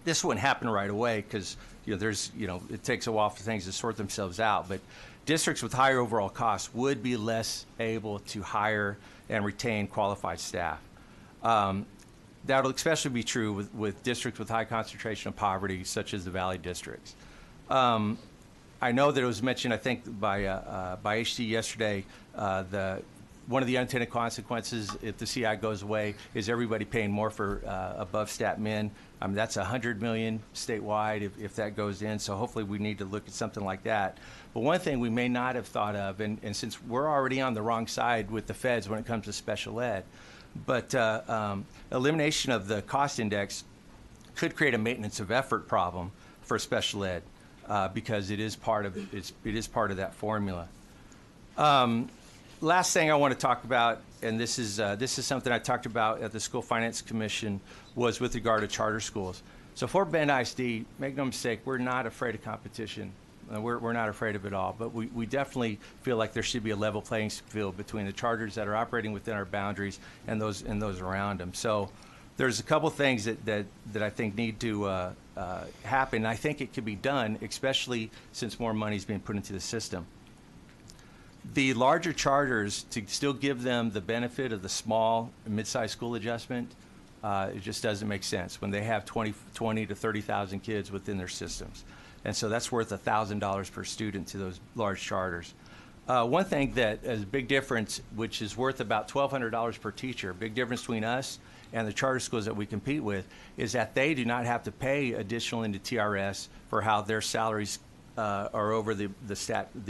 This wouldn't happen right away because it takes a while for things to sort themselves out. But districts with higher overall costs would be less able to hire and retain qualified staff. That'll especially be true with districts with high concentration of poverty, such as the Valley districts. I know that it was mentioned, I think, by HD yesterday, one of the unintended consequences if the CI goes away is everybody paying more for above stat min. That's $100 million statewide if that goes in, so hopefully we need to look at something like that. But one thing we may not have thought of, and since we're already on the wrong side with the feds when it comes to special ed, but elimination of the cost index could create a maintenance of effort problem for special ed because it is part of that formula. Last thing I want to talk about, and this is something I talked about at the School Finance Commission, was with regard to charter schools. So Fort Bend ISD, make no mistake, we're not afraid of competition. We're not afraid of it all, but we definitely feel like there should be a level playing field between the charters that are operating within our boundaries and those around them. So there's a couple things that I think need to happen. I think it could be done, especially since more money is being put into the system. The larger charters, to still give them the benefit of the small and mid-sized school adjustment, it just doesn't make sense when they have 20 to 30,000 kids within their systems. And so that's worth $1,000 per student to those large charters. One thing that is a big difference, which is worth about $1,200 per teacher, big difference between us and the charter schools that we compete with, is that they do not have to pay additional into TRS for how their salaries are over the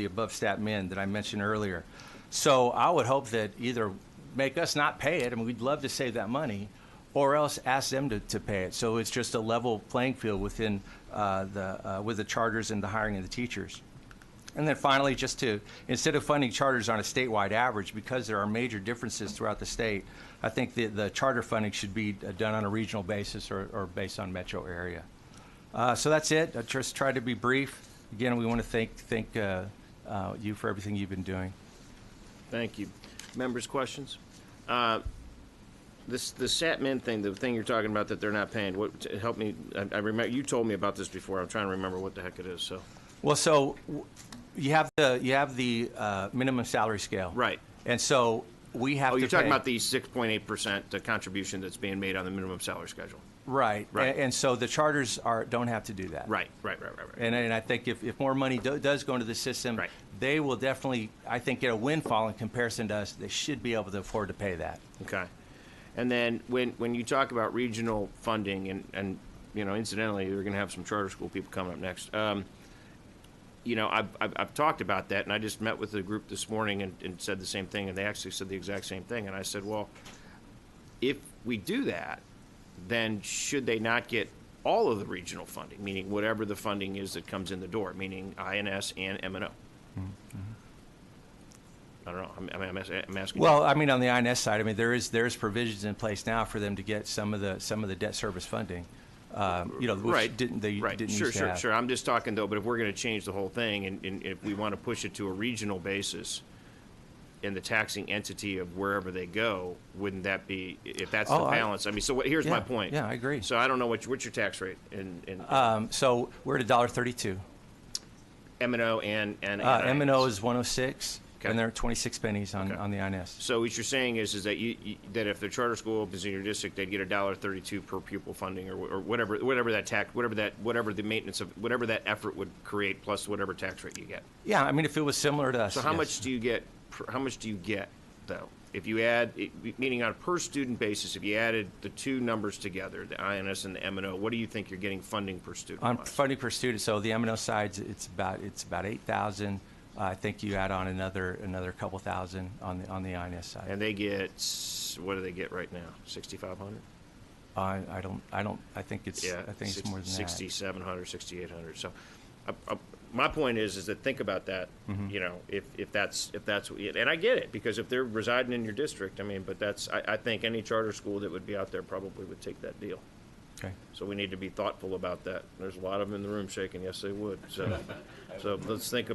above stat min that I mentioned earlier. So I would hope that either make us not pay it, we'd love to save that money, or else ask them to pay it. So it's just a level playing field within with the charters and the hiring of the teachers. And then finally, instead of funding charters on a statewide average, because there are major differences throughout the state, I think the charter funding should be done on a regional basis or based on metro area. So that's it. I just tried to be brief. Again, we want to thank you for everything you've been doing. Thank you. Members, questions? The SATMIN thing, the thing you're talking about that they're not paying, help me. I remember you told me about this before. I'm trying to remember what the heck it is. So. Well, you have the minimum salary scale, right? And so we have. Oh, to you're talking pay. about the 6.8% the contribution that's being made on the minimum salary schedule. Right. Right. And so the charters don't have to do that. Right. And I think if more money does go into the system, they will definitely, I think, get a windfall in comparison to us. They should be able to afford to pay that. Okay. And then when you talk about regional funding, and incidentally, we're going to have some charter school people coming up next. I've talked about that, and I just met with the group this morning and said the same thing, and they actually said the exact same thing. And I said, well, if we do that, then should they not get all of the regional funding, meaning whatever the funding is that comes in the door, meaning INS and M&O? I don't know. I'm asking. Well, I mean, on the INS side, I mean, there is provisions in place now for them to get some of the debt service funding. Which didn't used to have. Sure. I'm just talking though. But if we're going to change the whole thing, and if we want to push it to a regional basis, in the taxing entity of wherever they go, wouldn't that be, if that's the balance? Here's my point. Yeah, I agree. So I don't know what's your tax rate in so we're at $1.32. M&O and M&O is 106. Okay. And they're 26 pennies on the INS. So what you're saying is that that if the charter school opens in your district, they'd get $1.32 per pupil funding, or whatever the maintenance of whatever that effort would create, plus whatever tax rate you get. Yeah, I mean, if it was similar to us. So how much do you get? How much do you get though? If you add, meaning on a per student basis, if you added the two numbers together, the INS and the M&O, what do you think you're getting funding per student? On funding per student, so the M&O side, it's about $8,000. I think you add on another couple thousand on the INS side. And they get, what do they get right now? 6,500. I think it's more than 6,700, 6,800. So, my point is that think about that. Mm-hmm. If that's and I get it, because if they're residing in your district, but I think any charter school that would be out there probably would take that deal. Okay. So we need to be thoughtful about that. There's a lot of them in the room shaking. Yes, they would. So let's think.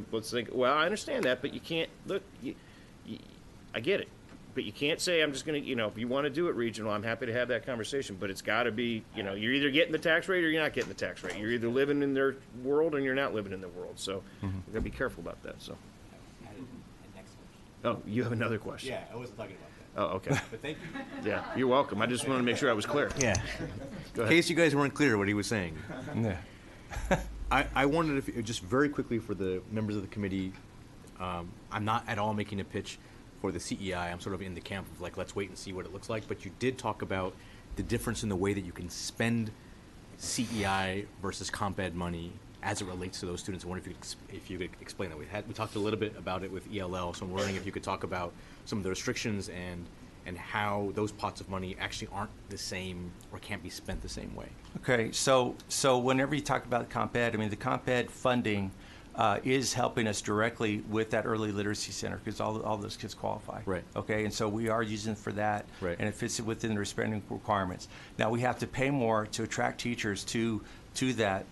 Well, I understand that, but you can't look. I get it, but you can't say I'm just going to. If you want to do it regional, I'm happy to have that conversation. But it's got to be. You're either getting the tax rate or you're not getting the tax rate. You're either living in their world or you're not living in their world. So we've got to be careful about that. So. Oh, you have another question? Yeah, I wasn't talking about that. Oh, okay. But thank you. Yeah, you're welcome. I just wanted to make sure I was clear. Yeah. Go In ahead. case you guys weren't clear what he was saying. Yeah. I wanted to, just very quickly for the members of the committee, I'm not at all making a pitch for the CEI. I'm sort of in the camp of like, let's wait and see what it looks like. But you did talk about the difference in the way that you can spend CEI versus comp ed money as it relates to those students. I wonder if you could explain that. We talked a little bit about it with ELL, so I'm wondering if you could talk about some of the restrictions and how those pots of money actually aren't the same or can't be spent the same way. Okay, so whenever you talk about comp ed, the comp ed funding is helping us directly with that early literacy center because all those kids qualify. Right. Okay, and so we are using it for that, right. And it fits within the spending requirements. Now we have to pay more to attract teachers to that.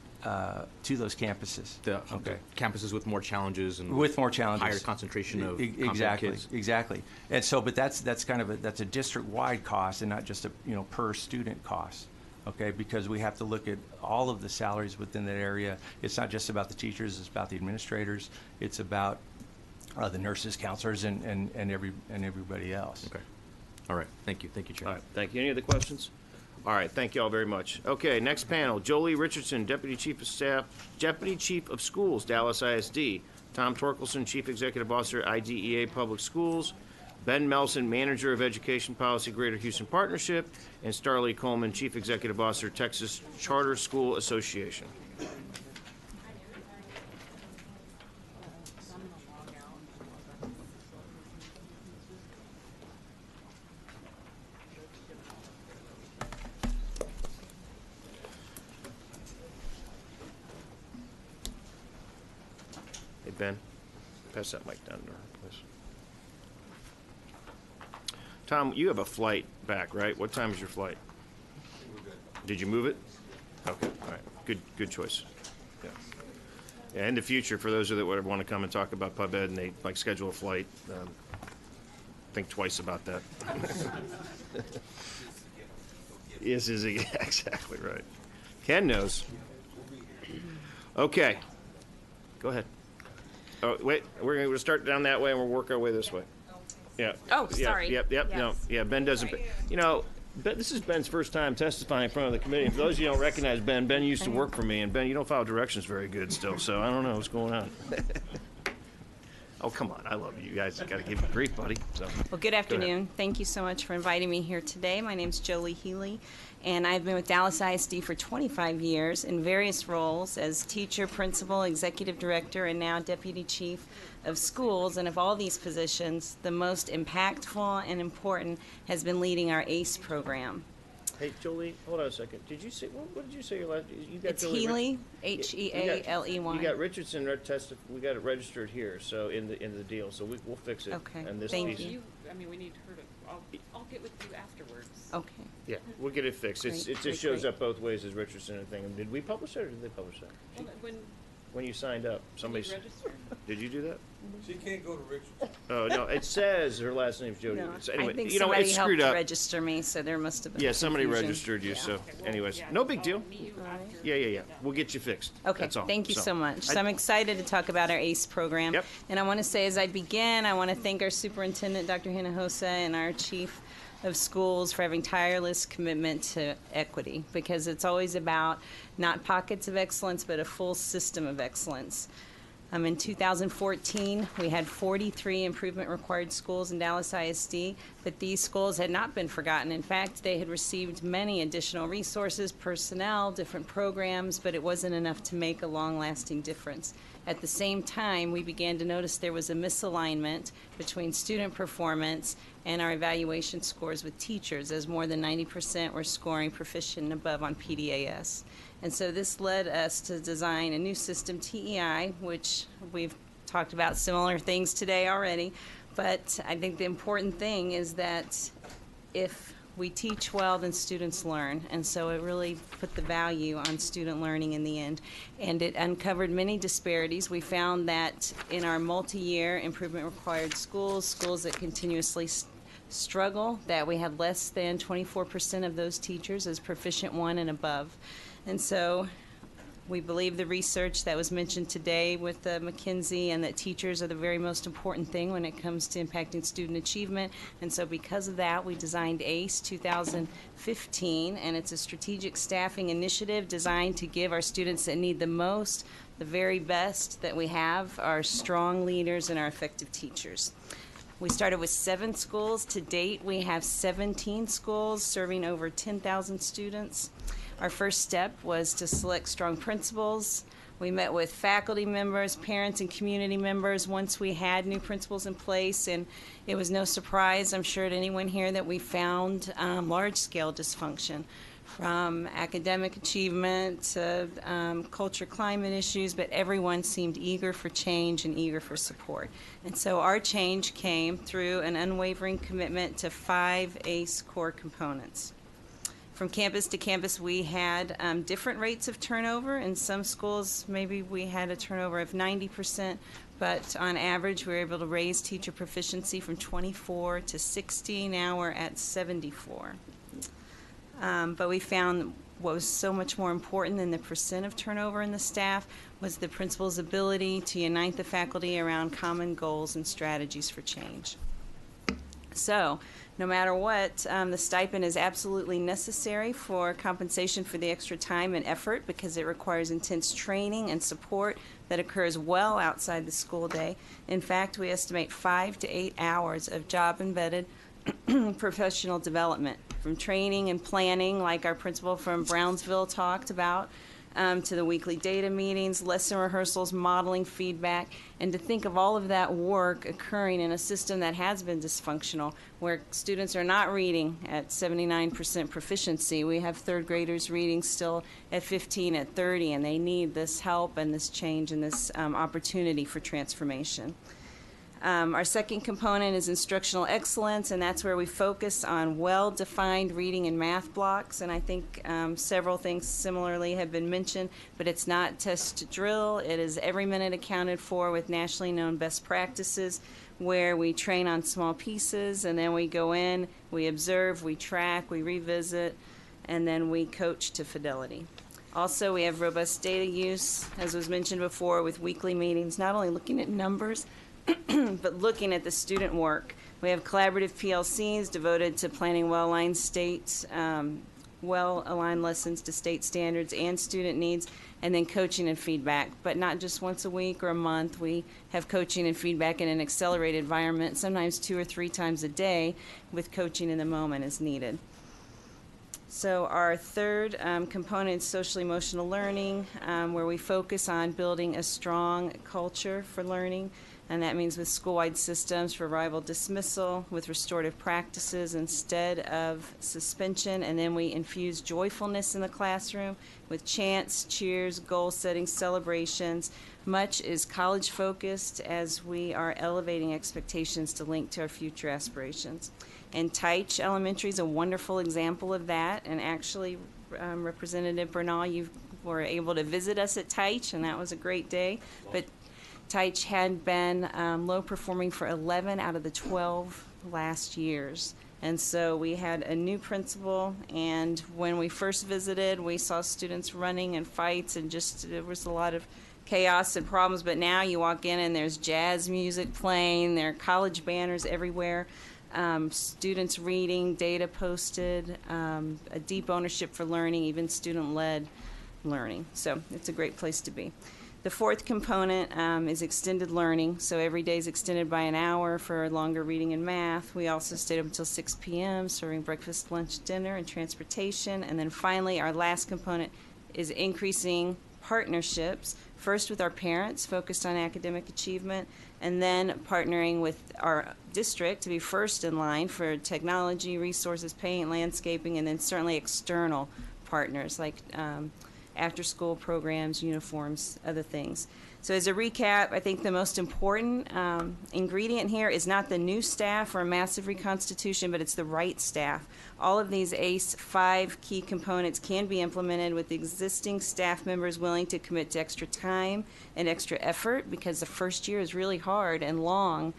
To those campuses. The campuses with more challenges and with more challenges, higher concentration of kids. Exactly. And so, but that's kind of that's a district-wide cost and not just a per student cost. Okay, because we have to look at all of the salaries within that area. It's not just about the teachers; it's about the administrators. It's about the nurses, counselors, and everybody else. Okay. All right. Thank you, Chair. All right. Thank you. Any other questions? All right, thank you all very much. Okay, next panel, Jolie Richardson, Deputy Chief of Staff, Deputy Chief of Schools, Dallas ISD. Tom Torkelson, Chief Executive Officer, IDEA Public Schools. Ben Melson, Manager of Education Policy, Greater Houston Partnership. And Starlee Coleman, Chief Executive Officer, Texas Charter School Association. Ben. Pass that mic down to her, please. Tom, you have a flight back, right? What time is your flight? Did you move it? Okay, all right. Good choice. Yeah. Yeah, in the future, for those of you that would want to come and talk about pub ed and they like schedule a flight, think twice about that. Yes, is he? Exactly right. Ken knows. Okay. Go ahead. Oh, wait. We're going to start down that way and we'll work our way this way. Yeah. Oh, sorry. Yep. Yes. No. Yeah, Ben doesn't. You know, this is Ben's first time testifying in front of the committee. For those of you who don't recognize Ben used to work for me, and Ben, you don't follow directions very good still, so I don't know what's going on. Oh, come on. I love you. You guys got to give me grief, buddy. So, well, good afternoon. Thank you so much for inviting me here today. My name is Jolie Healy, and I've been with Dallas ISD for 25 years in various roles as teacher, principal, executive director, and now deputy chief of schools. And of all these positions, the most impactful and important has been leading our ACE program. Hey, Jolie, hold on a second. Did you say what did you say your last? You got It's Jolie Healy, Healey. You got Richardson we got it registered here, so in the deal, so we'll fix it. Okay. And this Thank piece. you. I mean, we need her to. I'll get with you afterwards. Okay. Yeah, we'll get it fixed. Great, It just great, shows great. up both ways as Richardson and thing. Did we publish it or did they publish that? Well, When you signed up, somebody. registered. Did you do that? She can't go to Richardson. Oh no, it says her last name's Jody. No, So anyway, I think you know somebody it's screwed helped up. register me, so there must have been Yeah, somebody confusion. registered you. Yeah. So, anyways, no big deal. Yeah. We'll get you fixed. Okay, That's all. thank you so much. So I'm excited to talk about our ACE program. Yep. And I want to say as I begin, I want to thank our superintendent, Dr. Hinojosa, and our chief of schools for having tireless commitment to equity, because it's always about not pockets of excellence, but a full system of excellence. In 2014, we had 43 improvement required schools in Dallas ISD, but these schools had not been forgotten. In fact, they had received many additional resources, personnel, different programs, but it wasn't enough to make a long-lasting difference. At the same time, we began to notice there was a misalignment between student performance and our evaluation scores with teachers, as more than 90% were scoring proficient and above on PDAS. And so this led us to design a new system, TEI, which we've talked about similar things today already. But I think the important thing is that if we teach well, then students learn. And so it really put the value on student learning in the end. And it uncovered many disparities. We found that in our multi-year improvement required schools that continuously struggle, that we had less than 24% of those teachers as proficient 1 and above. And so we believe the research that was mentioned today with McKinsey, and that teachers are the very most important thing when it comes to impacting student achievement. And so because of that, we designed ACE 2015, and it's a strategic staffing initiative designed to give our students that need the most the very best that we have, our strong leaders and our effective teachers. We started with 7 schools. To date, we have 17 schools serving over 10,000 students. Our first step was to select strong principals. We met with faculty members, parents, and community members once we had new principals in place, and it was no surprise, I'm sure, to anyone here that we found large-scale dysfunction, from academic achievement to culture, climate issues, but everyone seemed eager for change and eager for support. And so our change came through an unwavering commitment to 5 ACE core components. From campus to campus, we had different rates of turnover. In some schools, maybe we had a turnover of 90%, but on average, we were able to raise teacher proficiency from 24 to 60. Now we're at 74. But we found what was so much more important than the percent of turnover in the staff was the principal's ability to unite the faculty around common goals and strategies for change. So, no matter what, the stipend is absolutely necessary for compensation for the extra time and effort, because it requires intense training and support that occurs well outside the school day. In fact, we estimate 5 to 8 hours of job-embedded professional development, from training and planning, like our principal from Brownsville talked about, to the weekly data meetings, lesson rehearsals, modeling, feedback, and to think of all of that work occurring in a system that has been dysfunctional, where students are not reading at 79% proficiency. We have third graders reading still at 15, at 30, and they need this help and this change and this opportunity for transformation. Our second component is instructional excellence, and that's where we focus on well-defined reading and math blocks. And I think several things similarly have been mentioned, but it's not test to drill. It is every minute accounted for with nationally known best practices, where we train on small pieces, and then we go in, we observe, we track, we revisit, and then we coach to fidelity. Also, we have robust data use, as was mentioned before, with weekly meetings, not only looking at numbers, but looking at the student work. We have collaborative PLCs devoted to planning well-aligned lessons to state standards and student needs, and then coaching and feedback, but not just once a week or a month. We have coaching and feedback in an accelerated environment, sometimes 2 or 3 times a day, with coaching in the moment as needed. So our third component is social-emotional learning, where we focus on building a strong culture for learning. And that means with school-wide systems for rival dismissal, with restorative practices instead of suspension, and then we infuse joyfulness in the classroom with chants, cheers, goal-setting, celebrations. Much is college-focused as we are elevating expectations to link to our future aspirations. And Teich Elementary is a wonderful example of that, and actually, Representative Bernal, you were able to visit us at Teich, and that was a great day. But Teich had been low performing for 11 out of the 12 last years. And so we had a new principal, and when we first visited, we saw students running and fights, and just there was a lot of chaos and problems. But now you walk in and there's jazz music playing, there are college banners everywhere, students reading, data posted, a deep ownership for learning, even student-led learning. So it's a great place to be. The fourth component is extended learning. So every day is extended by an hour for longer reading and math. We also stayed up until 6 p.m. serving breakfast, lunch, dinner, and transportation. And then finally, our last component is increasing partnerships, first with our parents, focused on academic achievement, and then partnering with our district to be first in line for technology, resources, paint, landscaping, and then certainly external partners like after-school programs, uniforms, other things. So as a recap, I think the most important ingredient here is not the new staff or a massive reconstitution, but it's the right staff. All of these ACE 5 key components can be implemented with existing staff members willing to commit to extra time and extra effort, because the first year is really hard and long,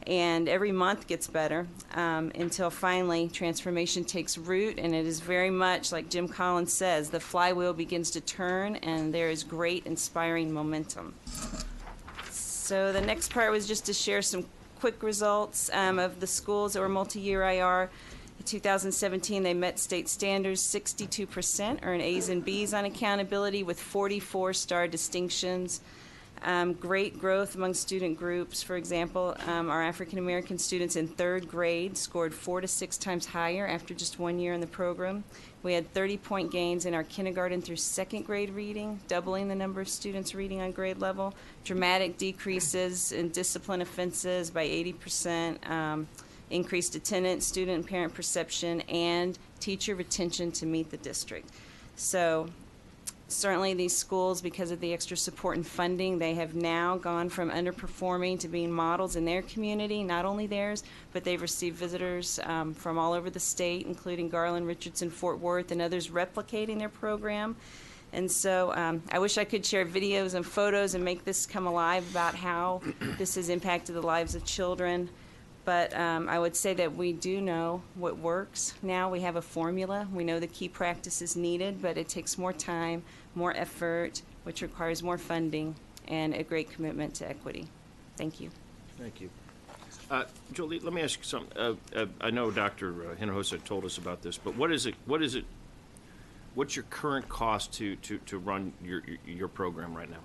and every month gets better until finally transformation takes root, and it is very much like Jim Collins says, the flywheel begins to turn and there is great inspiring momentum. So the next part was just to share some quick results of the schools that were multi-year IR. In 2017, they met state standards. 62% earned A's and B's on accountability with 44 star distinctions. Great growth among student groups. For example, our African American students in third grade scored 4 to 6 times higher after just 1 year in the program. We had 30-point gains in our kindergarten through second grade reading, doubling the number of students reading on grade level. Dramatic decreases in discipline offenses by 80%, increased attendance, student and parent perception, and teacher retention to meet the district. So certainly these schools, because of the extra support and funding, they have now gone from underperforming to being models in their community, not only theirs, but they've received visitors from all over the state, including Garland, Richardson, Fort Worth, and others replicating their program. And so I wish I could share videos and photos and make this come alive about how this has impacted the lives of children. But I would say that we do know what works. Now we have a formula. We know the key practices needed, but it takes more time, more effort, which requires more funding, and a great commitment to equity. Thank you. Thank you. Jolie, let me ask you something. I know Dr. Hinojosa told us about this, but what's your current cost to run your program right now?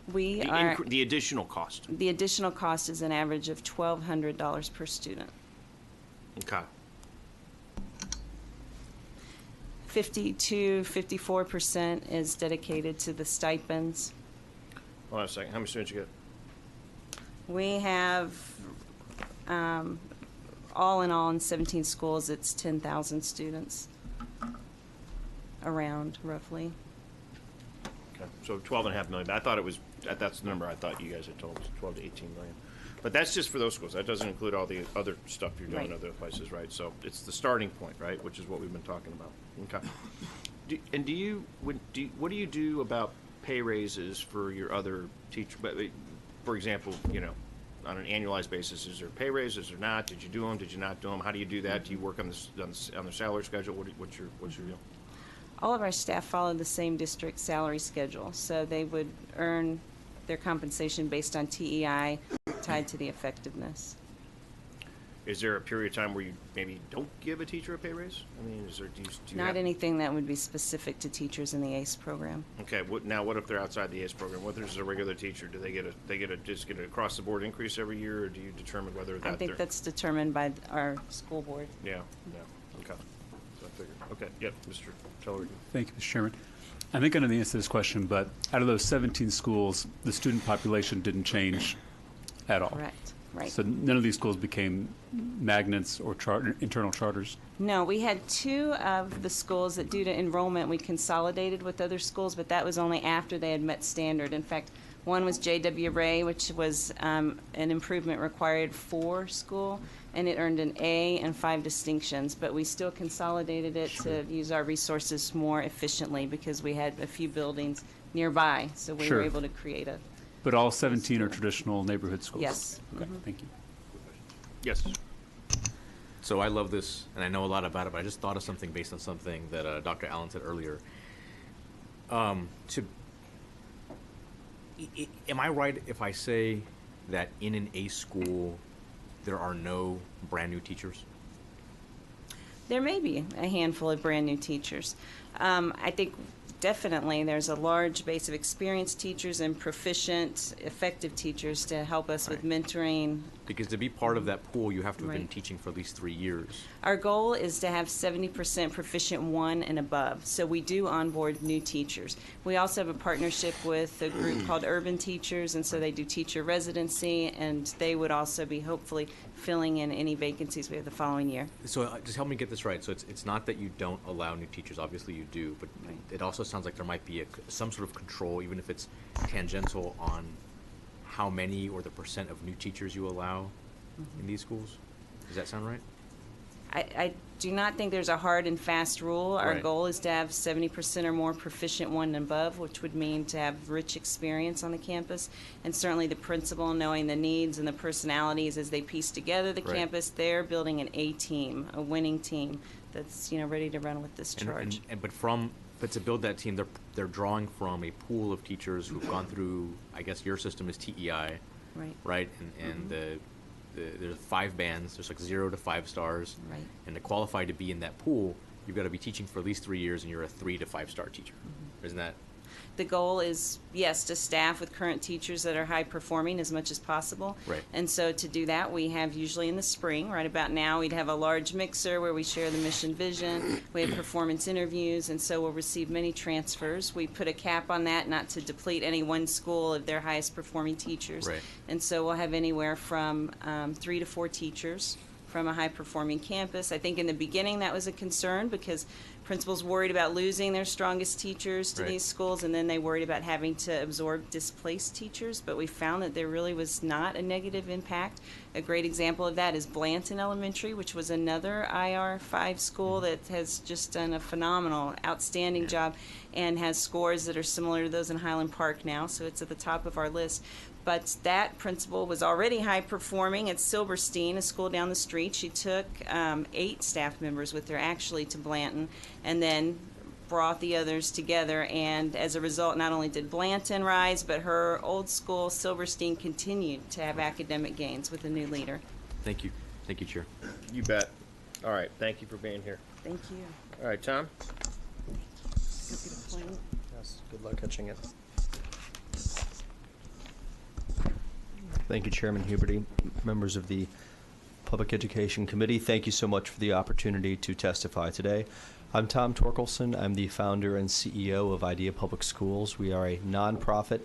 The additional cost. The additional cost is an average of $1,200 per student. Okay. 54% is dedicated to the stipends. Hold on a second. How many students you get? We have, all in all, in 17 schools, it's 10,000 students around, roughly. Okay, so 12.5 million. I thought it was, that's the number I thought you guys had told us, 12 to 18 million. But that's just for those schools. That doesn't include all the other stuff you're doing in Right. other places, right? So it's the starting point, right, which is what we've been talking about. Okay. What do you do about pay raises for your other teachers? For example, on an annualized basis, is there pay raises or not? Did you do them? Did you not do them? How do you do that? Do you work on the salary schedule? What's your deal? All of our staff follow the same district salary schedule, so they would earn their compensation based on TEI tied to the effectiveness. Is there a period of time where you maybe don't give a teacher a pay raise? I mean, do you Not have, anything that would be specific to teachers in the ACE program. Okay, what if they're outside the ACE program? What if there's a regular teacher? Do they get an across the board increase every year, or do you determine whether that I think that's determined by our school board. Yeah, okay. So I figured. Okay, yep, Mr. Tellerico. Thank you, Mr. Chairman. I think I know the answer to this question, but out of those 17 schools, the student population didn't change at all. Correct, right. So none of these schools became magnets or internal charters. No, we had 2 of the schools that due to enrollment we consolidated with other schools, but that was only after they had met standard. In fact, one was J.W. Ray, which was an improvement required 4 school, and it earned an A and 5 distinctions, but we still consolidated it to use our resources more efficiently because we had a few buildings nearby, so we were able to create a... But all 17 are traditional neighborhood schools? Yes. Okay, thank you. Yes. So I love this, and I know a lot about it, but I just thought of something based on something that Dr. Allen said earlier. Am I right if I say that in an ACE school, there are no brand new teachers? There may be a handful of brand new teachers. I think definitely there's a large base of experienced teachers and proficient, effective teachers to help us with mentoring. Because to be part of that pool, you have to have been Right. teaching for at least 3 years. Our goal is to have 70% proficient 1 and above, so we do onboard new teachers. We also have a partnership with a group called Urban Teachers, and so they do teacher residency, and they would also be hopefully filling in any vacancies we have the following year. So just help me get this right. So it's not that you don't allow new teachers. Obviously you do, but it also sounds like there might be some sort of control, even if it's tangential, on how many or the percent of new teachers you allow in these schools. Does that sound right? I do not think there's a hard and fast rule. Our Right. goal is to have 70% or more proficient 1 and above, which would mean to have rich experience on the campus. And certainly the principal, knowing the needs and the personalities as they piece together the Right. campus, they're building an A team, a winning team that's ready to run with this charge. But to build that team, they're drawing from a pool of teachers who've gone through, I guess your system is TEI, Right. right? And there's 5 bands. There's like 0 to 5 stars. Right. And to qualify to be in that pool, you've got to be teaching for at least 3 years, and you're a 3 to 5 star teacher. Isn't that? The goal is, yes, to staff with current teachers that are high performing as much as possible. Right. And so to do that, we have usually in the spring, right about now, we'd have a large mixer where we share the mission vision. We have performance interviews, and so we'll receive many transfers. We put a cap on that not to deplete any one school of their highest performing teachers. Right. And so we'll have anywhere from 3 to 4 teachers from a high-performing campus. I think in the beginning that was a concern because principals worried about losing their strongest teachers to Right. these schools, and then they worried about having to absorb displaced teachers, but we found that there really was not a negative impact. A great example of that is Blanton Elementary, which was another IR5 school that has just done a phenomenal, outstanding job and has scores that are similar to those in Highland Park now, so it's at the top of our list. But that principal was already high performing at Silverstein, a school down the street. She took 8 staff members with her actually to Blanton and then brought the others together. And as a result, not only did Blanton rise, but her old school, Silverstein, continued to have academic gains with a new leader. Thank you. Thank you, Chair. You bet. All right, thank you for being here. Thank you. All right, Tom? Yes, good luck catching it. Thank you, Chairman Huberty, members of the Public Education Committee. Thank you so much for the opportunity to testify today. I'm Tom Torkelson. I'm the founder and CEO of Idea Public Schools. We are a nonprofit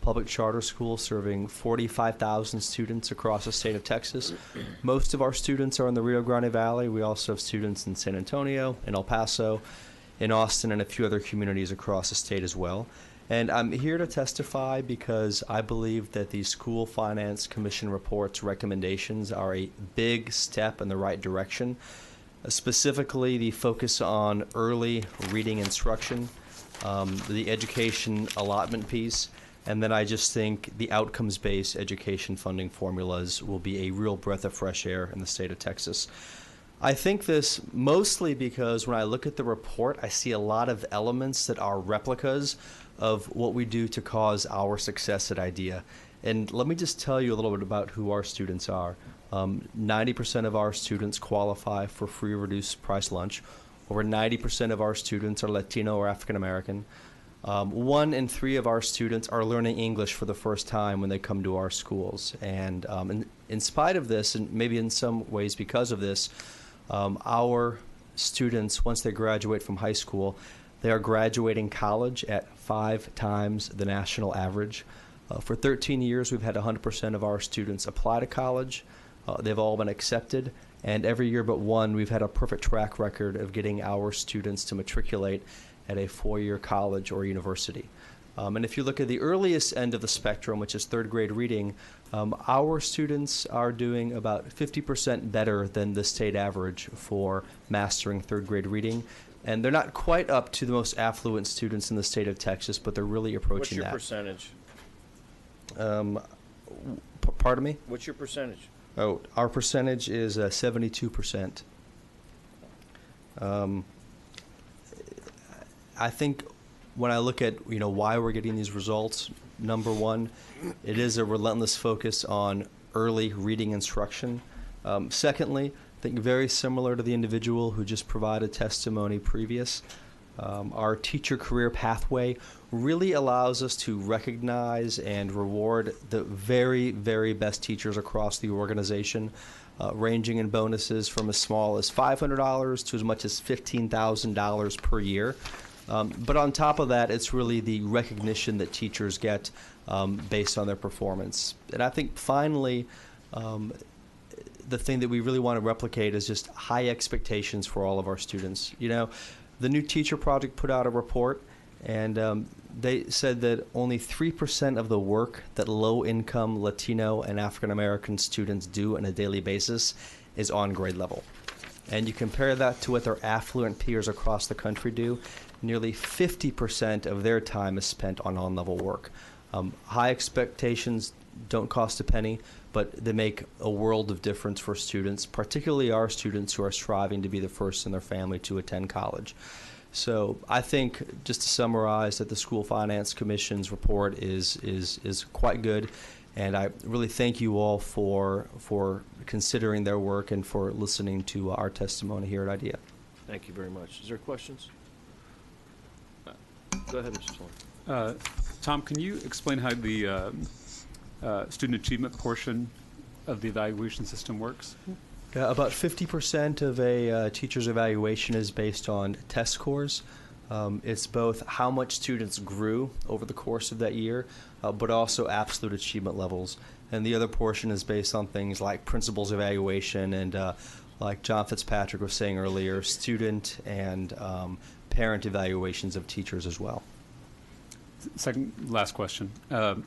public charter school serving 45,000 students across the state of Texas. Most of our students are in the Rio Grande Valley. We also have students in San Antonio, in El Paso, in Austin, and a few other communities across the state as well. And I'm here to testify because I believe that the School Finance Commission report's recommendations are a big step in the right direction. Specifically, the focus on early reading instruction, the education allotment piece, and then I just think the outcomes-based education funding formulas will be a real breath of fresh air in the state of Texas. I think this mostly because when I look at the report, I see a lot of elements that are replicas of what we do to cause our success at IDEA. And let me just tell you a little bit about who our students are. 90% of our students qualify for free reduced price lunch. Over 90% of our students are Latino or African American. 1 in 3 of our students are learning English for the first time when they come to our schools. And in spite of this, and maybe in some ways because of this, our students, once they graduate from high school, they are graduating college at 5 times the national average. For 13 years, we've had 100% of our students apply to college. They've all been accepted, and every year but one, we've had a perfect track record of getting our students to matriculate at a 4-year college or university. And if you look at the earliest end of the spectrum, which is 3rd grade reading, our students are doing about 50% better than the state average for mastering 3rd grade reading. And they're not quite up to the most affluent students in the state of Texas, but they're really approaching that. What's your percentage? Pardon me? What's your percentage? Oh, our percentage is 72%. I think when I look at why we're getting these results, number one, it is a relentless focus on early reading instruction. Secondly, I think very similar to the individual who just provided testimony previous, our teacher career pathway really allows us to recognize and reward the very, very best teachers across the organization, ranging in bonuses from as small as $500 to as much as $15,000 per year. But on top of that, it's really the recognition that teachers get based on their performance. And I think finally, the thing that we really want to replicate is just high expectations for all of our students. The New Teacher Project put out a report, and they said that only 3% of the work that low-income Latino and African American students do on a daily basis is on grade level. And you compare that to what their affluent peers across the country do, nearly 50% of their time is spent on on-level work. High expectations don't cost a penny, but they make a world of difference for students, particularly our students who are striving to be the first in their family to attend college. So I think, just to summarize, that the School Finance Commission's report is quite good, and I really thank you all for considering their work and for listening to our testimony here at IDEA. Thank you very much. Is there questions? Go ahead, Mr. Sloan. Tom, can you explain how the student achievement portion of the evaluation system works? About 50% of a teacher's evaluation is based on test scores. It's both how much students grew over the course of that year, but also absolute achievement levels. And the other portion is based on things like principals evaluation and, like John Fitzpatrick was saying earlier, student and parent evaluations of teachers as well. Last question.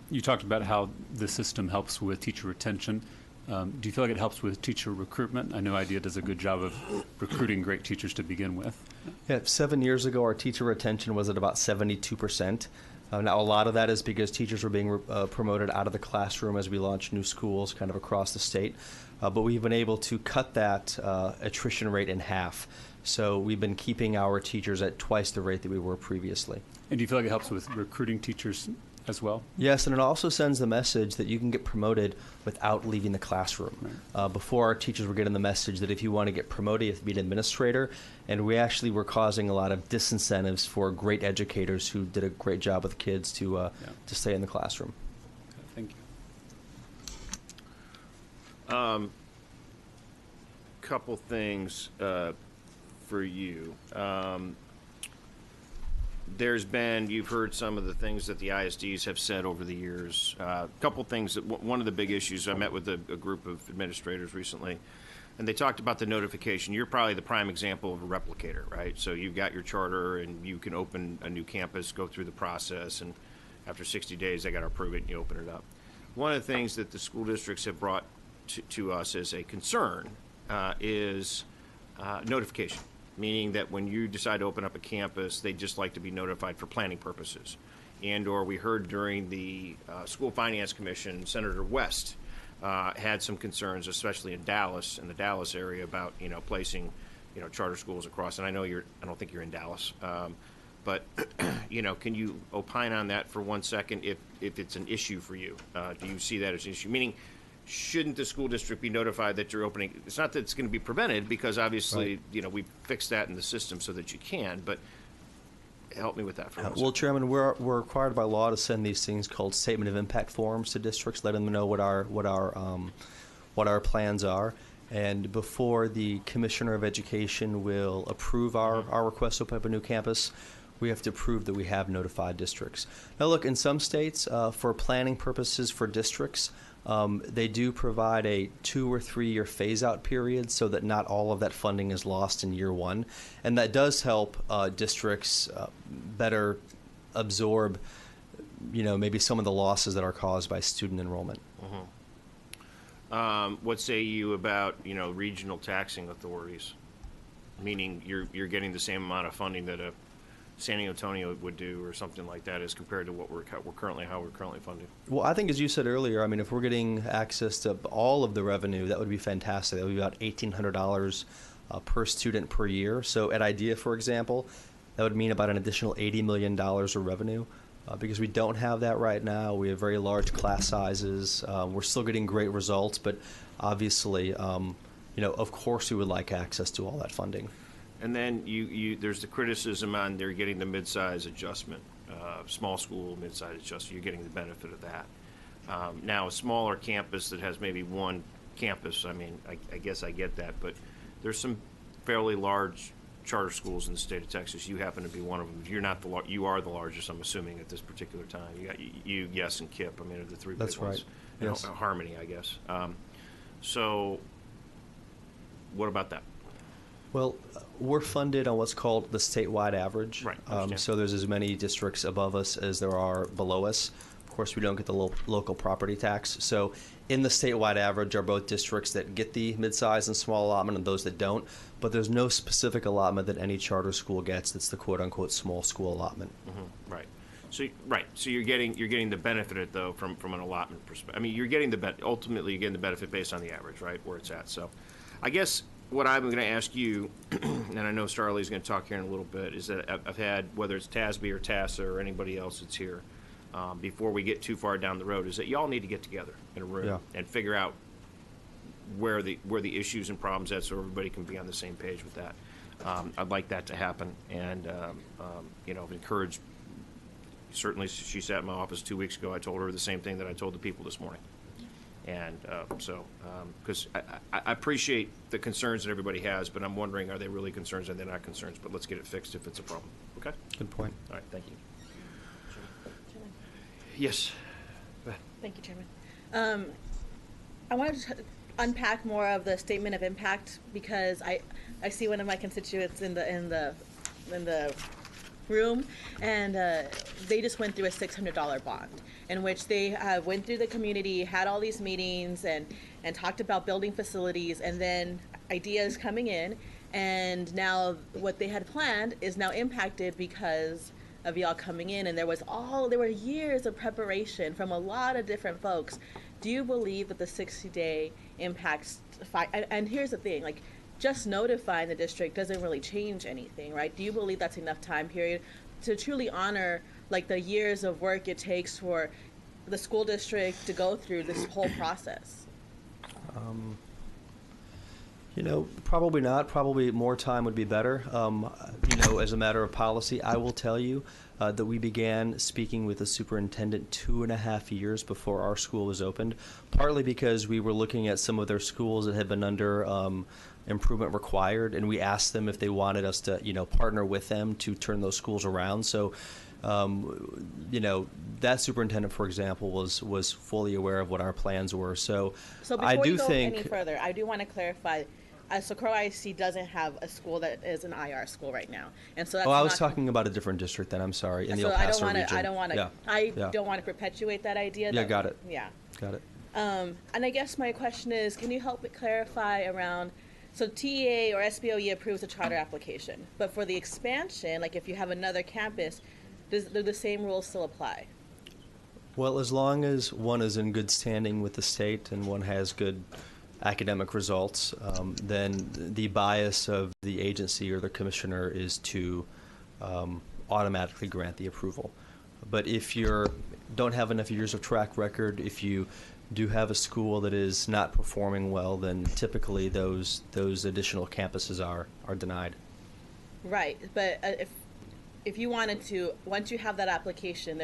You talked about how the system helps with teacher retention. Do you feel like it helps with teacher recruitment? I know IDEA does a good job of recruiting great teachers to begin with. Yeah, 7 years ago, our teacher retention was at about 72%. Now, a lot of that is because teachers were being promoted out of the classroom as we launched new schools kind of across the state. But we've been able to cut that attrition rate in half. So we've been keeping our teachers at twice the rate that we were previously. And do you feel like it helps with recruiting teachers as well? Yes, and it also sends the message that you can get promoted without leaving the classroom. Right. Before, our teachers were getting the message that if you want to get promoted, you have to be an administrator, and we actually were causing a lot of disincentives for great educators who did a great job with kids to stay in the classroom. Okay, thank you. couple things for you. You've heard some of the things that the ISDs have said over the years. A couple things. One of the big issues, I met with a group of administrators recently, and they talked about the notification. You're probably the prime example of a replicator, right? So you've got your charter, and you can open a new campus, go through the process, and after 60 days, they got to approve it, and you open it up. One of the things that the school districts have brought to us as a concern is notification, meaning that when you decide to open up a campus, they just like to be notified for planning purposes. And/or we heard during the School Finance Commission, Senator West had some concerns, especially in Dallas, in the Dallas area, about placing charter schools across. And I don't think you're in Dallas, but can you opine on that for 1 second? If it's an issue for you, do you see that as an issue? Meaning, shouldn't the school district be notified that you're opening? It's not that it's going to be prevented, because obviously, we fixed that in the system so that you can, but help me with that for a second. Well, Chairman, we're required by law to send these things called statement of impact forms to districts, letting them know what our plans are. And before the Commissioner of Education will approve our request to open up a new campus, we have to prove that we have notified districts. Now, look, in some states, for planning purposes for districts, they do provide a 2 or 3 year phase-out period so that not all of that funding is lost in year one. And that does help districts better absorb, maybe some of the losses that are caused by student enrollment. What say you about, regional taxing authorities? Meaning you're getting the same amount of funding that a San Antonio would do, or something like that, as compared to what we're currently funded. Well, I think, as you said earlier, if we're getting access to all of the revenue, that would be fantastic. That would be about $1,800 per student per year. So at IDEA, for example, that would mean about an additional $80 million of revenue. Because we don't have that right now. We have very large class sizes. We're still getting great results, but obviously, of course we would like access to all that funding. And then there's the criticism on they're getting the mid-size adjustment, small school mid-size adjustment. You're getting the benefit of that. Now, a smaller campus that has maybe one campus, I guess I get that, but there's some fairly large charter schools in the state of Texas. You happen to be one of them. You are the largest, I'm assuming, at this particular time. You got Yes, and KIPP. Are the three That's big ones. right. Yes. Harmony, I guess. So, what about that? Well, we're funded on what's called the statewide average. Right. So there's as many districts above us as there are below us. Of course, we don't get the local property tax. So in the statewide average are both districts that get the mid-size and small allotment and those that don't. But there's no specific allotment that any charter school gets that's the quote-unquote small school allotment. Mm-hmm. Right. So you're getting the benefit of it, though, from an allotment perspective. You're getting ultimately you're getting the benefit based on the average, right, where it's at. So I guess what I'm going to ask you, and I know Starley's going to talk here in a little bit, is that I've had, whether it's TASB or TASA or anybody else that's here, before we get too far down the road, is that y'all need to get together in a room and figure out where the issues and problems at, so everybody can be on the same page with that. I'd like that to happen, and encourage. Certainly, she sat in my office 2 weeks ago. I told her the same thing that I told the people this morning. And because I appreciate the concerns that everybody has, but I'm wondering, are they really concerns? Are they not concerns? But let's get it fixed if it's a problem. Okay? Good point. All right, thank you. Yes. Go ahead. Thank you, Chairman. I wanted to unpack more of the statement of impact, because I see one of my constituents in the room, and they just went through a $600 bond, in which they went through the community, had all these meetings, and talked about building facilities, and then ideas coming in, and now what they had planned is now impacted because of y'all coming in, and there were years of preparation from a lot of different folks. Do you believe that the 60-day impacts, and here's the thing, just notifying the district doesn't really change anything, right? Do you believe that's enough time period to truly honor the years of work it takes for the school district to go through this whole process? Probably not. Probably more time would be better. As a matter of policy, I will tell you that we began speaking with the superintendent 2.5 years before our school was opened, partly because we were looking at some of their schools that had been under improvement required, and we asked them if they wanted us to, partner with them to turn those schools around. So, that superintendent, for example, was fully aware of what our plans were. So before I do you go think any further, I do want to clarify. Socorro ISD doesn't have a school that is an IR school right now, and so that's I was talking about a different district. Then I'm sorry, in the so El Paso region. I don't want to. Yeah. I Yeah. don't want to perpetuate that idea. Yeah, got it. Yeah. Got it. And I guess my question is, can you help me clarify around? So TEA or SBOE approves a charter application, but for the expansion, like if you have another campus, do the same rules still apply? Well, as long as one is in good standing with the state and one has good academic results, then the bias of the agency or the commissioner is to automatically grant the approval. But if you don't have enough years of track record, if you do have a school that is not performing well, then typically those additional campuses are denied. Right, but if you wanted to, once you have that application,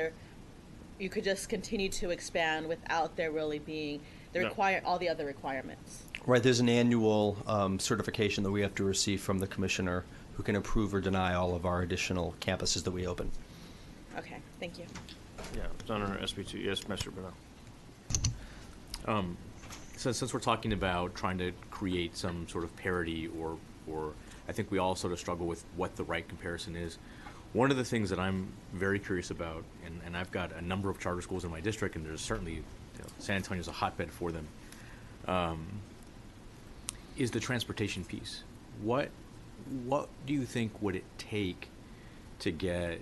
you could just continue to expand without there really being all the other requirements. Right, there's an annual certification that we have to receive from the commissioner who can approve or deny all of our additional campuses that we open. Okay, thank you. Yeah, it's on our SB2. Yes, Mr. Bernal. Since we're talking about trying to create some sort of parity, or I think we all sort of struggle with what the right comparison is. One of the things that I'm very curious about, and I've got a number of charter schools in my district, and there's certainly San Antonio's a hotbed for them, is the transportation piece. What do you think would it take to get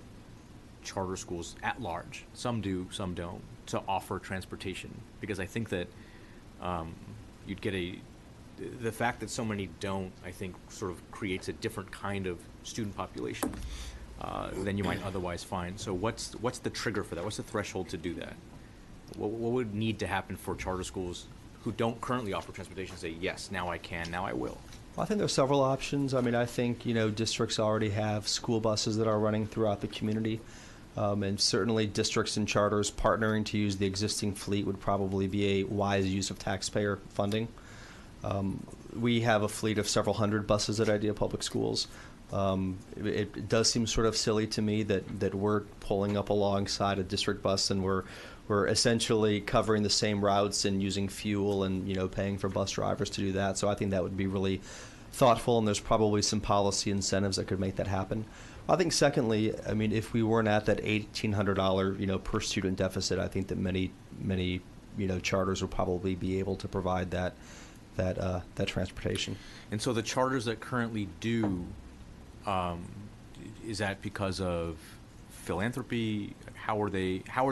charter schools at large, some do, some don't, to offer transportation? Because I think that you'd get the fact that so many don't, I think, sort of creates a different kind of student population than you might otherwise find. So what's the trigger for that? What's the threshold to do that? What would need to happen for charter schools who don't currently offer transportation to say, yes, now I can, now I will? Well, I think there's several options. I mean, I think, districts already have school buses that are running throughout the community. And certainly districts and charters partnering to use the existing fleet would probably be a wise use of taxpayer funding. We have a fleet of several hundred buses at Idea Public Schools. It does seem sort of silly to me that we're pulling up alongside a district bus and we're essentially covering the same routes and using fuel and paying for bus drivers to do that. So I think that would be really thoughtful, and there's probably some policy incentives that could make that happen. I think secondly, I mean, if we weren't at that $1,800 per student deficit, I think that many charters would probably be able to provide that transportation. And so the charters that currently do, is that because of philanthropy? How are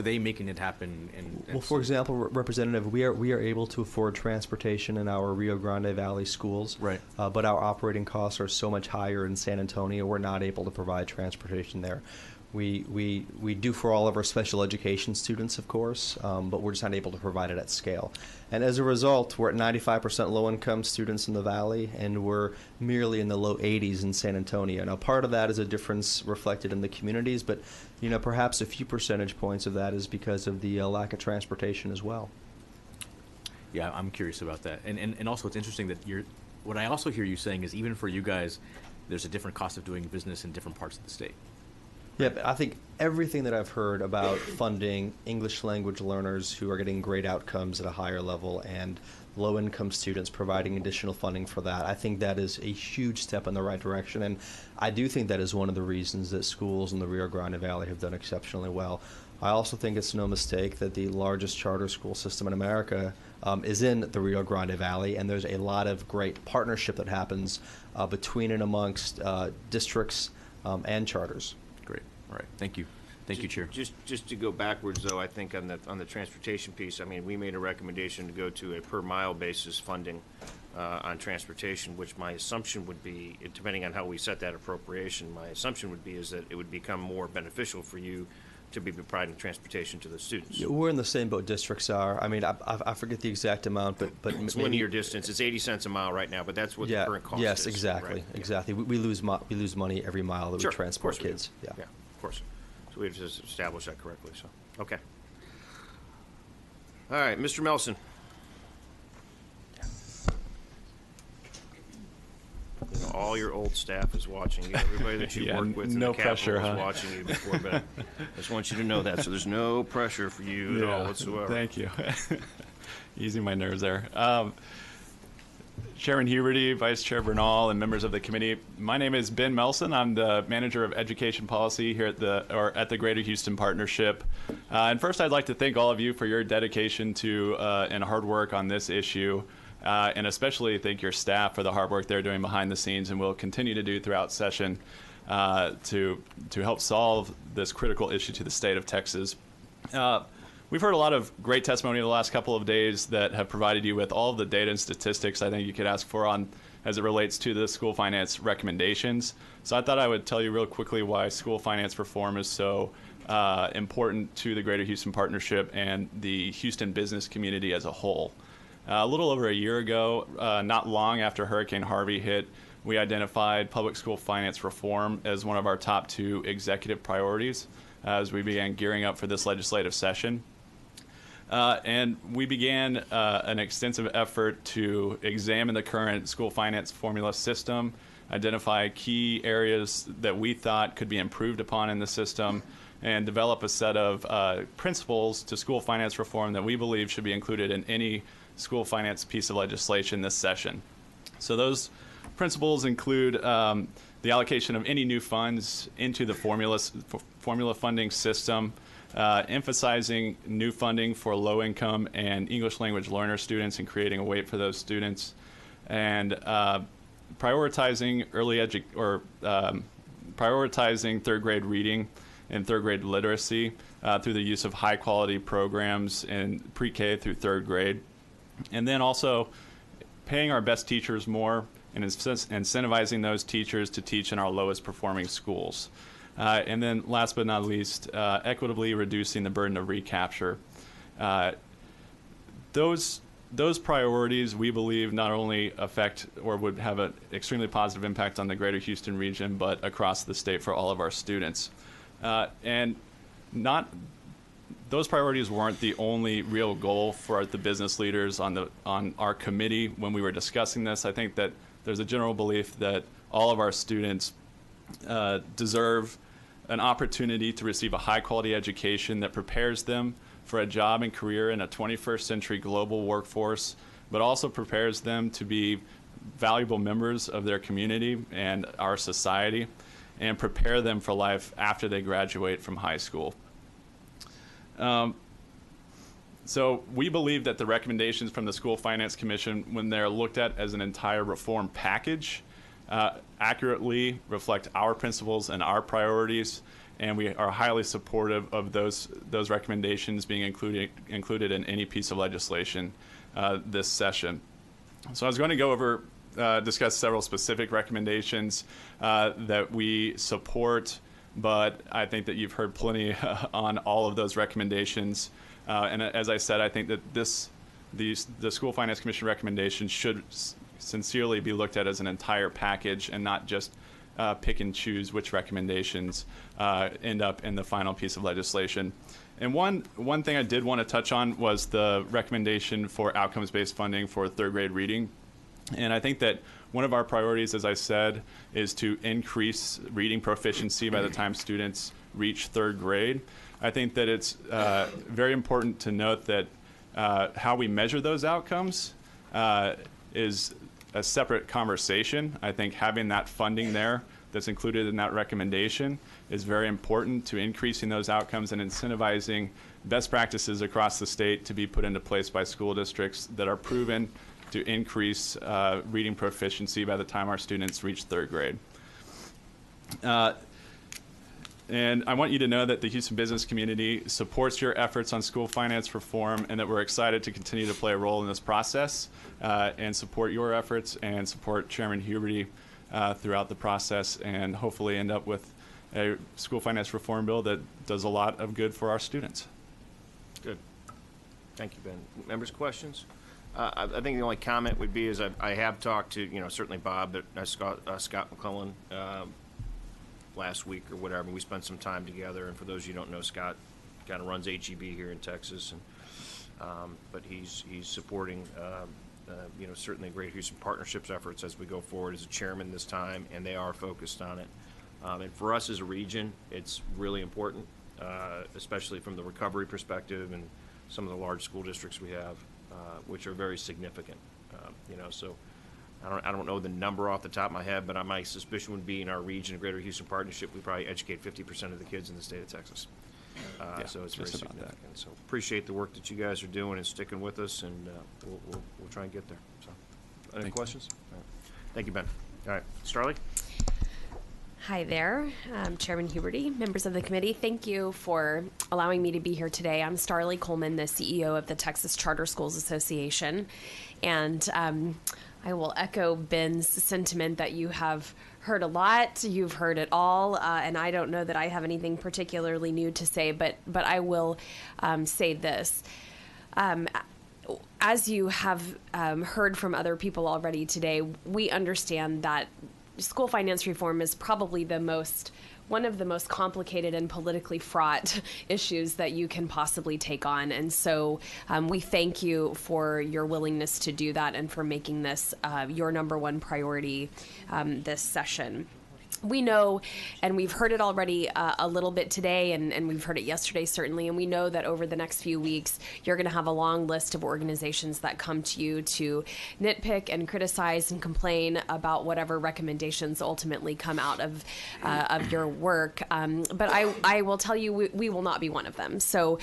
they making it happen? Well, for example, Representative, we are able to afford transportation in our Rio Grande Valley schools. Right. But our operating costs are so much higher in San Antonio, we're not able to provide transportation there. We do for all of our special education students, of course, but we're just not able to provide it at scale. And as a result, we're at 95% low-income students in the Valley, and we're merely in the low 80s in San Antonio. Now, part of that is a difference reflected in the communities, but perhaps a few percentage points of that is because of the lack of transportation as well. Yeah, I'm curious about that. And also it's interesting that what I also hear you saying is even for you guys, there's a different cost of doing business in different parts of the state. Yeah, but I think everything that I've heard about funding English language learners who are getting great outcomes at a higher level and low-income students providing additional funding for that, I think that is a huge step in the right direction. And I do think that is one of the reasons that schools in the Rio Grande Valley have done exceptionally well. I also think it's no mistake that the largest charter school system in America is in the Rio Grande Valley, and there's a lot of great partnership that happens between and amongst districts and charters. Great. All right. Thank you. Thank you, Chair. Just to go backwards, though, I think on the transportation piece, I mean, we made a recommendation to go to a per mile basis funding on transportation, which my assumption would be, depending on how we set that appropriation, my assumption would be is that it would become more beneficial for you to be providing transportation to the students. Yeah, we're in the same boat districts are. I mean, I forget the exact amount, but It's maybe, linear distance. It's 80 cents a mile right now, but that's what yeah, the current cost yes, is. exactly, right? exactly. We lose money every mile that Sure, we of transport course we do. kids. Yeah. Yeah, of course. So we have to establish that correctly. So, okay. All right, Mr. Melson. You know, all your old staff is watching you. Everybody that you Yeah, work with in no the Capitol pressure, is huh? watching you before bed. I just want you to know that. So there's no pressure for you at all whatsoever. Thank you. Easing my nerves there. Chairman Huberty, Vice Chair Bernal, and members of the committee, my name is Ben Melson. I'm the Manager of Education Policy here at the Greater Houston Partnership. And first, I'd like to thank all of you for your dedication to and hard work on this issue. And especially thank your staff for the hard work they're doing behind the scenes and will continue to do throughout session to help solve this critical issue to the state of Texas. We've heard a lot of great testimony in the last couple of days that have provided you with all of the data and statistics I think you could ask for on as it relates to the school finance recommendations. So I thought I would tell you real quickly why school finance reform is so important to the Greater Houston Partnership and the Houston business community as a whole. A little over a year ago, not long after Hurricane Harvey hit, we identified public school finance reform as one of our top 2 executive priorities as we began gearing up for this legislative session. And we began an extensive effort to examine the current school finance formula system, identify key areas that we thought could be improved upon in the system, and develop a set of principles to school finance reform that we believe should be included in any school finance piece of legislation this session. So those principles include the allocation of any new funds into the formula funding system, emphasizing new funding for low-income and English language learner students and creating a weight for those students, and prioritizing prioritizing third-grade reading and third-grade literacy through the use of high-quality programs in pre-K through third grade. And then also paying our best teachers more and incentivizing those teachers to teach in our lowest performing schools. And then last but not least, equitably reducing the burden of recapture. Those priorities, we believe, not only affect or would have an extremely positive impact on the Greater Houston region, but across the state for all of our students. And those priorities weren't the only real goal for the business leaders on our committee when we were discussing this. I think that there's a general belief that all of our students deserve an opportunity to receive a high-quality education that prepares them for a job and career in a 21st century global workforce, but also prepares them to be valuable members of their community and our society, and prepare them for life after they graduate from high school. So we believe that the recommendations from the School Finance Commission, when they're looked at as an entire reform package, accurately reflect our principles and our priorities, and we are highly supportive of those recommendations being included in any piece of legislation this session. So I was going to go over, discuss several specific recommendations that we support, but I think that you've heard plenty on all of those recommendations. And as I said, I think that the School Finance Commission recommendations should sincerely be looked at as an entire package and not just pick and choose which recommendations end up in the final piece of legislation. And one thing I did want to touch on was the recommendation for outcomes-based funding for third grade reading. And I think that one of our priorities, as I said, is to increase reading proficiency by the time students reach third grade. I think that it's very important to note that how we measure those outcomes is a separate conversation. I think having that funding there that's included in that recommendation is very important to increasing those outcomes and incentivizing best practices across the state to be put into place by school districts that are proven to increase reading proficiency by the time our students reach third grade. And I want you to know that the Houston business community supports your efforts on school finance reform, and that we're excited to continue to play a role in this process and support your efforts and support Chairman Huberty throughout the process, and hopefully end up with a school finance reform bill that does a lot of good for our students. Good. Thank you, Ben. Members, questions? I think the only comment would be is I have talked to, certainly Bob, but Scott McClellan last week or whatever. We spent some time together, and for those of you who don't know, Scott kind of runs HEB here in Texas, and but he's supporting certainly Greater Houston Partnerships efforts as we go forward as a chairman this time, and they are focused on it. And for us as a region, it's really important, especially from the recovery perspective and some of the large school districts we have, which are very significant. So I don't know the number off the top of my head, but my suspicion would be in our region, Greater Houston Partnership, we probably educate 50% of the kids in the state of Texas. So it's very significant. So appreciate the work that you guys are doing and sticking with us, and we'll try and get there. So, any questions? All right. Thank you, Ben. All right, Starley. Hi there, Chairman Huberty, members of the committee. Thank you for allowing me to be here today. I'm Starley Coleman, the CEO of the Texas Charter Schools Association, and I will echo Ben's sentiment that you have heard a lot, you've heard it all, and I don't know that I have anything particularly new to say, but I will say this. As you have heard from other people already today, we understand that school finance reform is probably one of the most complicated and politically fraught issues that you can possibly take on. And so we thank you for your willingness to do that and for making this your number one priority this session. We know, and we've heard it already a little bit today, and we've heard it yesterday certainly, and we know that over the next few weeks, you're going to have a long list of organizations that come to you to nitpick and criticize and complain about whatever recommendations ultimately come out of your work. But I will tell you, we will not be one of them. So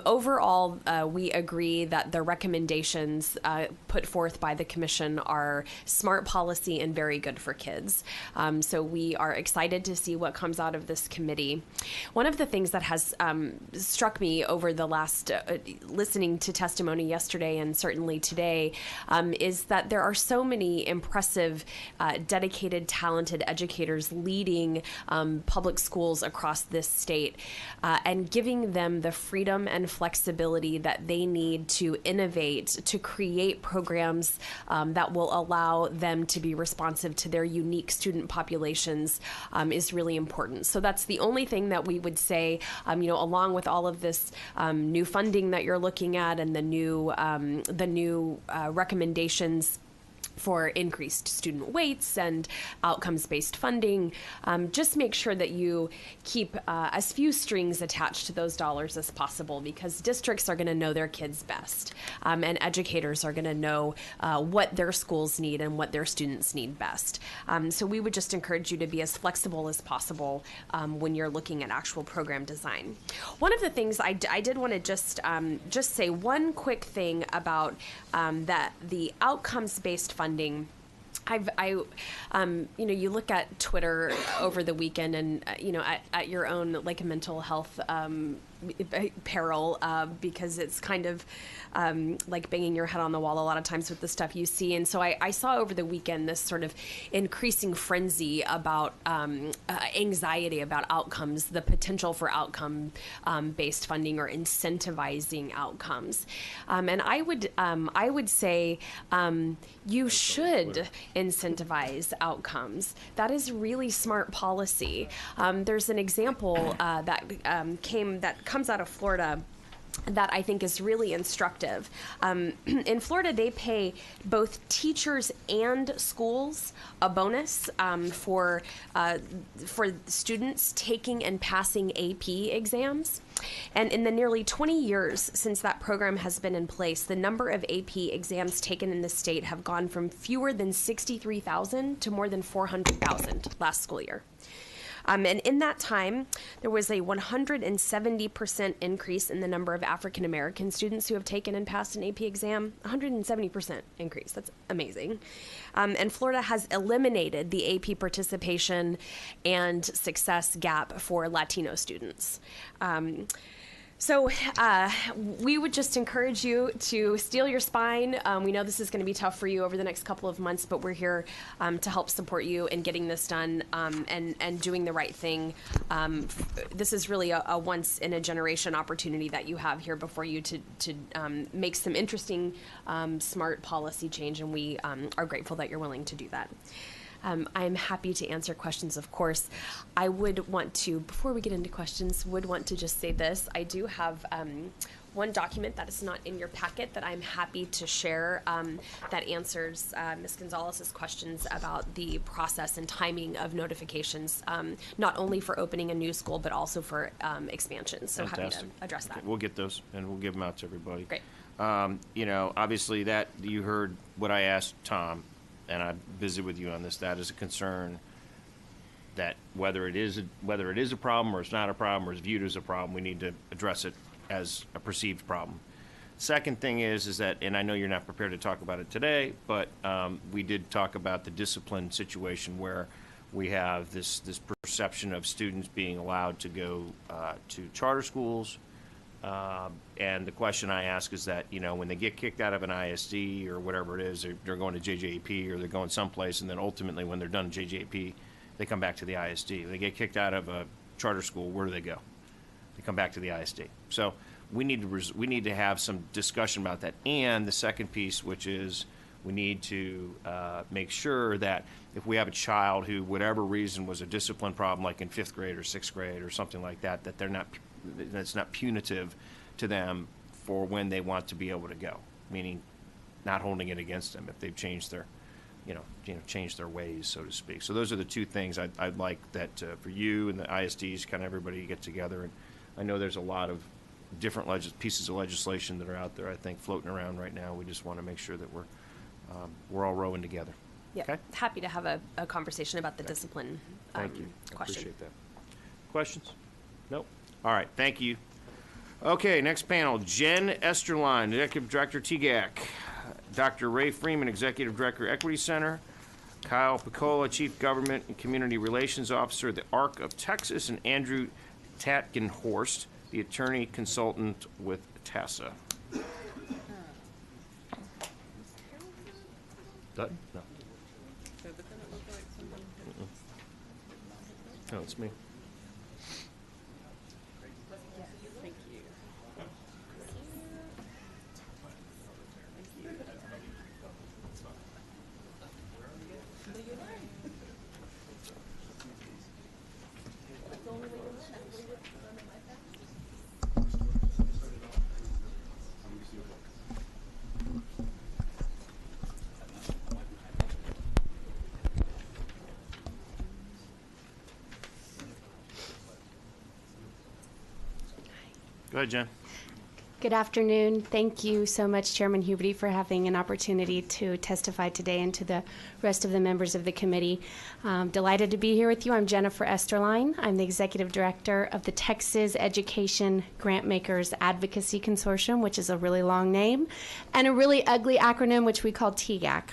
overall, we agree that the recommendations put forth by the Commission are smart policy and very good for kids. So we are excited to see what comes out of this committee. One of the things that has struck me over the last listening to testimony yesterday and certainly today is that there are so many impressive, dedicated, talented educators leading public schools across this state and giving them the freedom and flexibility that they need to innovate, to create programs that will allow them to be responsive to their unique student populations is really important. So that's the only thing that we would say, along with all of this new funding that you're looking at and the new recommendations for increased student weights and outcomes-based funding, just make sure that you keep as few strings attached to those dollars as possible, because districts are going to know their kids best, and educators are going to know what their schools need and what their students need best. So we would just encourage you to be as flexible as possible when you're looking at actual program design. One of the things I did want to just say one quick thing about the outcomes-based funding. You look at Twitter over the weekend, and at your own mental health peril, because it's kind of like banging your head on the wall a lot of times with the stuff you see. And so I saw over the weekend this sort of increasing frenzy about anxiety about outcomes, the potential for outcome based funding or incentivizing outcomes. And I would say you should incentivize outcomes. That is really smart policy. There's an example that comes out of Florida that I think is really instructive. In Florida, they pay both teachers and schools a bonus for students taking and passing AP exams. And in the nearly 20 years since that program has been in place, the number of AP exams taken in the state have gone from fewer than 63,000 to more than 400,000 last school year. And in that time, there was a 170% increase in the number of African American students who have taken and passed an AP exam. 170% increase. That's amazing. And Florida has eliminated the AP participation and success gap for Latino students. So we would just encourage you to steel your spine. We know this is going to be tough for you over the next couple of months, but we're here to help support you in getting this done and doing the right thing. This is really a once-in-a-generation opportunity that you have here before you to make some interesting, smart policy change, and we are grateful that you're willing to do that. I'm happy to answer questions, of course. I would want to, before we get into questions, would want to just say this. I do have one document that is not in your packet that I'm happy to share that answers Ms. Gonzalez's questions about the process and timing of notifications, not only for opening a new school, but also for expansion. So Fantastic. happy to address that. Okay, we'll get those, and we'll give them out to everybody. Great. Obviously that you heard what I asked Tom, and I visited with you on this. That is a concern that whether it is a problem or it's not a problem or is viewed as a problem, we need to address it as a perceived problem. Second thing is that, and I know you're not prepared to talk about it today, but we did talk about the discipline situation where we have this perception of students being allowed to go to charter schools. And the question I ask is that, when they get kicked out of an ISD or whatever it is, they're going to JJP or they're going someplace, and then ultimately when they're done at JJP, they come back to the ISD. When they get kicked out of a charter school, where do they go? They come back to the ISD. So we need to have some discussion about that. And the second piece, which is we need to make sure that if we have a child who, whatever reason, was a discipline problem, like in 5th grade or 6th grade or something like that, that that's not punitive to them for when they want to be able to go, meaning not holding it against them if they've changed their, changed their ways, so to speak. So those are the two things I'd like that for you and the ISDs, kind of everybody get together. And I know there's a lot of different pieces of legislation that are out there, I think, floating around right now. We just want to make sure that we're all rowing together. Yeah, okay? Happy to have a conversation about the discipline Thank you. I question. appreciate that. Questions? Nope. All right, thank you. Okay, next panel, Jen Esterline, Executive Director, TGAC. Dr. Ray Freeman, Executive Director, Equity Center. Kyle Piccola, Chief Government and Community Relations Officer, the ARC of Texas. And Andrew Tatgenhorst, the Attorney Consultant with TASA. Dutton? No. No, it's me. Go ahead, Jen. Good afternoon. Thank you so much, Chairman Huberty, for having an opportunity to testify today and to the rest of the members of the committee. Delighted to be here with you. I'm Jennifer Esterline. I'm the Executive Director of the Texas Education Grantmakers Advocacy Consortium, which is a really long name, and a really ugly acronym, which we call TGAC.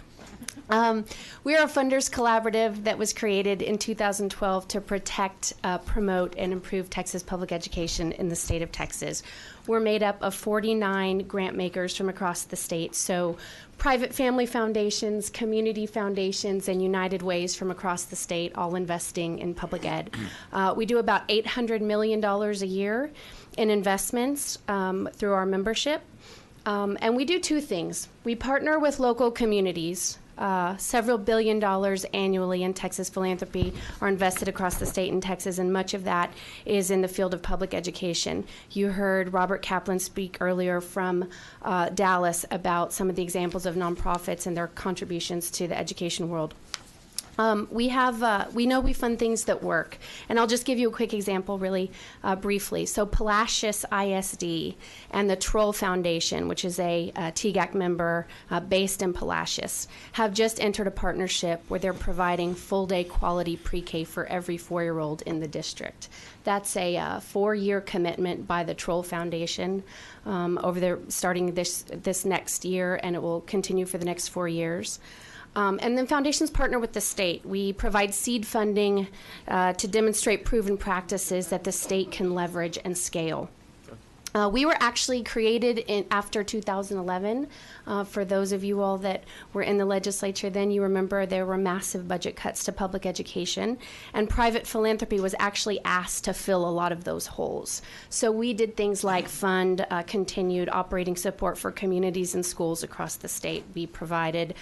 We are a funders collaborative that was created in 2012 to protect, promote, and improve Texas public education in the state of Texas. We're made up of 49 grant makers from across the state, so private family foundations, community foundations, and United Ways from across the state, all investing in public ed. We do about $800 million a year in investments through our membership. And we do two things. We partner with local communities. Several billion dollars annually in Texas philanthropy are invested across the state in Texas, and much of that is in the field of public education. You heard Robert Kaplan speak earlier from Dallas about some of the examples of nonprofits and their contributions to the education world. We know we fund things that work, and I'll just give you a quick example really briefly. So Palacios ISD and the Troll Foundation, which is a TGAC member based in Palacios, have just entered a partnership where they're providing full-day quality pre-K for every 4-year-old in the district. That's a 4-year commitment by the Troll Foundation over there starting this next year, and it will continue for the next 4 years. And then foundations partner with the state. We provide seed funding to demonstrate proven practices that the state can leverage and scale. We were actually created after 2011. For those of you all that were in the legislature then, you remember there were massive budget cuts to public education, and private philanthropy was actually asked to fill a lot of those holes. So we did things like fund continued operating support for communities and schools across the state. We provided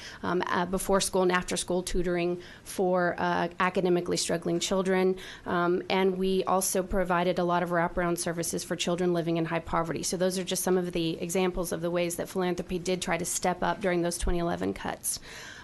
before school and after school tutoring for academically struggling children, and we also provided a lot of wraparound services for children living in high poverty. So those are just some of the examples of the ways that philanthropy did try to step up during those 2011 cuts.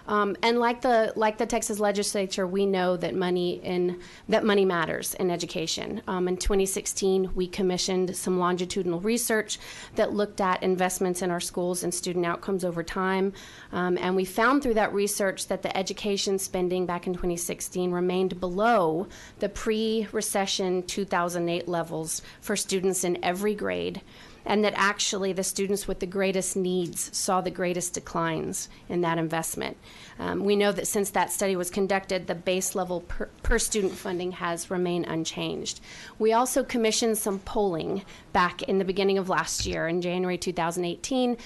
And like the Texas legislature, we know that money matters in education. In 2016, we commissioned some longitudinal research that looked at investments in our schools and student outcomes over time. And we found through that research that the education spending back in 2016 remained below the pre-recession 2008 levels for students in every grade, and that actually the students with the greatest needs saw the greatest declines in that investment. We know that since that study was conducted, the base level per student funding has remained unchanged. We also commissioned some polling back in the beginning of last year. In January 2018,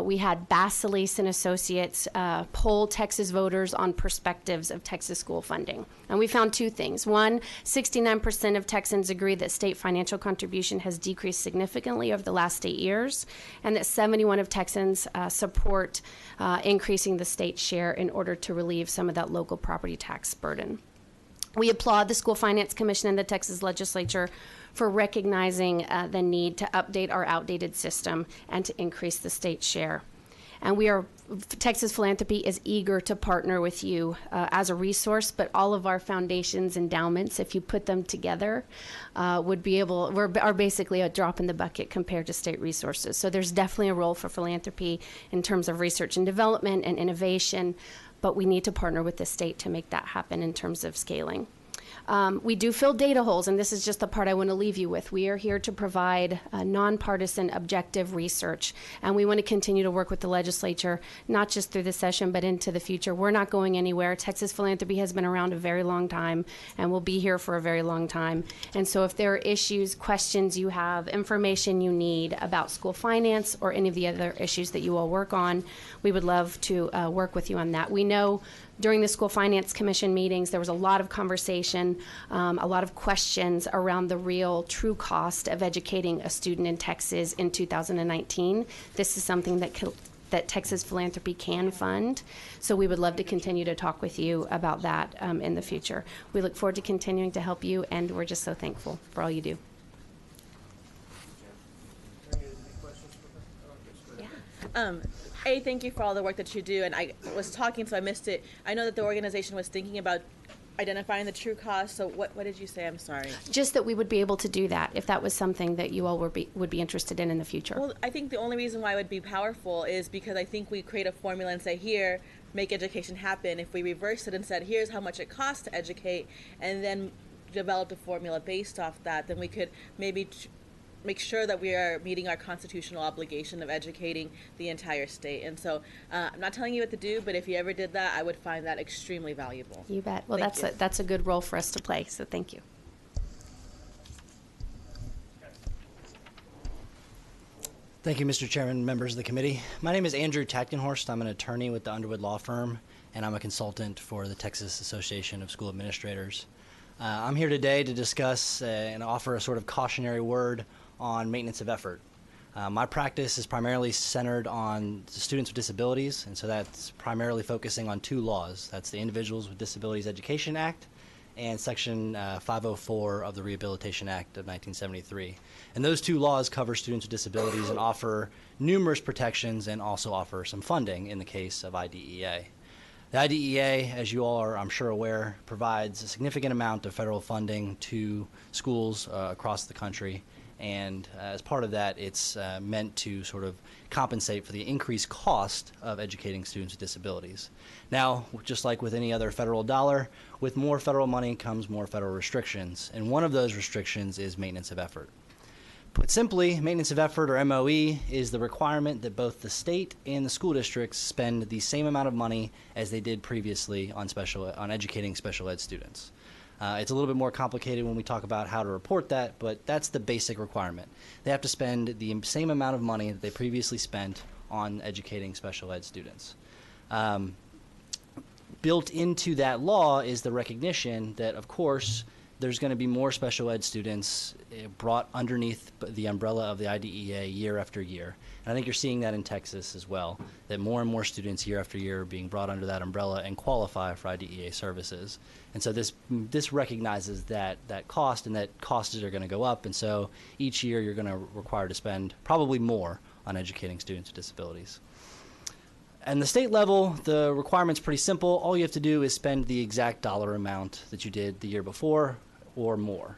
we had Basselis and Associates poll Texas voters on perspectives of Texas school funding. And we found two things. One, 69% of Texans agree that state financial contribution has decreased significantly over the last 8 years, and that 71% of Texans support increasing the state share in order to relieve some of that local property tax burden. We applaud the School Finance Commission and the Texas legislature for recognizing the need to update our outdated system and to increase the state share. And Texas Philanthropy is eager to partner with you as a resource, but all of our foundations, endowments, if you put them together, are basically a drop in the bucket compared to state resources. So there's definitely a role for philanthropy in terms of research and development and innovation, but we need to partner with the state to make that happen in terms of scaling. We do fill data holes, and this is just the part I want to leave you with. We are here to provide nonpartisan, objective research, and we want to continue to work with the legislature, not just through this session, but into the future. We're not going anywhere. Texas Philanthropy has been around a very long time and will be here for a very long time. And so if there are issues, questions you have, information you need about school finance or any of the other issues that you all work on, we would love to work with you on that. We know during the School Finance Commission meetings, there was a lot of conversation, a lot of questions around the real true cost of educating a student in Texas in 2019. This is something that Texas Philanthropy can fund, so we would love to continue to talk with you about that in the future. We look forward to continuing to help you, and we're just so thankful for all you do. Thank you for all the work that you do. And I was talking, so I missed it. I know that the organization was thinking about identifying the true cost. So what did you say? I'm sorry. Just that we would be able to do that if that was something that you all would be interested in the future. Well, I think the only reason why it would be powerful is because I think we create a formula and say, here, make education happen. If we reversed it and said, here's how much it costs to educate, and then developed a formula based off that, then we could maybe make sure that we are meeting our constitutional obligation of educating the entire state. And so I'm not telling you what to do, but if you ever did that, I would find that extremely valuable. You bet. Well, that's a good role for us to play, so thank you. Thank you, Mr. Chairman, members of the committee. My name is Andrew Tachtenhorst. I'm an attorney with the Underwood Law Firm, and I'm a consultant for the Texas Association of School Administrators. I'm here today to discuss and offer a sort of cautionary word on maintenance of effort. My practice is primarily centered on students with disabilities, and so that's primarily focusing on two laws. That's the Individuals with Disabilities Education Act and Section 504 of the Rehabilitation Act of 1973. And those two laws cover students with disabilities and offer numerous protections and also offer some funding in the case of IDEA. The IDEA, as you all are, I'm sure, aware, provides a significant amount of federal funding to schools across the country. And as part of that, it's meant to sort of compensate for the increased cost of educating students with disabilities. Now, just like with any other federal dollar, with more federal money comes more federal restrictions. And one of those restrictions is maintenance of effort. Put simply, maintenance of effort, or MOE, is the requirement that both the state and the school districts spend the same amount of money as they did previously on educating special ed students. It's a little bit more complicated when we talk about how to report that, but that's the basic requirement. They have to spend the same amount of money that they previously spent on educating special ed students. Built into that law is the recognition that, of course, there's going to be more special ed students brought underneath the umbrella of the IDEA year after year. And I think you're seeing that in Texas as well, that more and more students year after year are being brought under that umbrella and qualify for IDEA services. And so this recognizes that cost, and that costs are going to go up. And so each year you're going to require to spend probably more on educating students with disabilities. At the state level, the requirement's pretty simple. All you have to do is spend the exact dollar amount that you did the year before or more.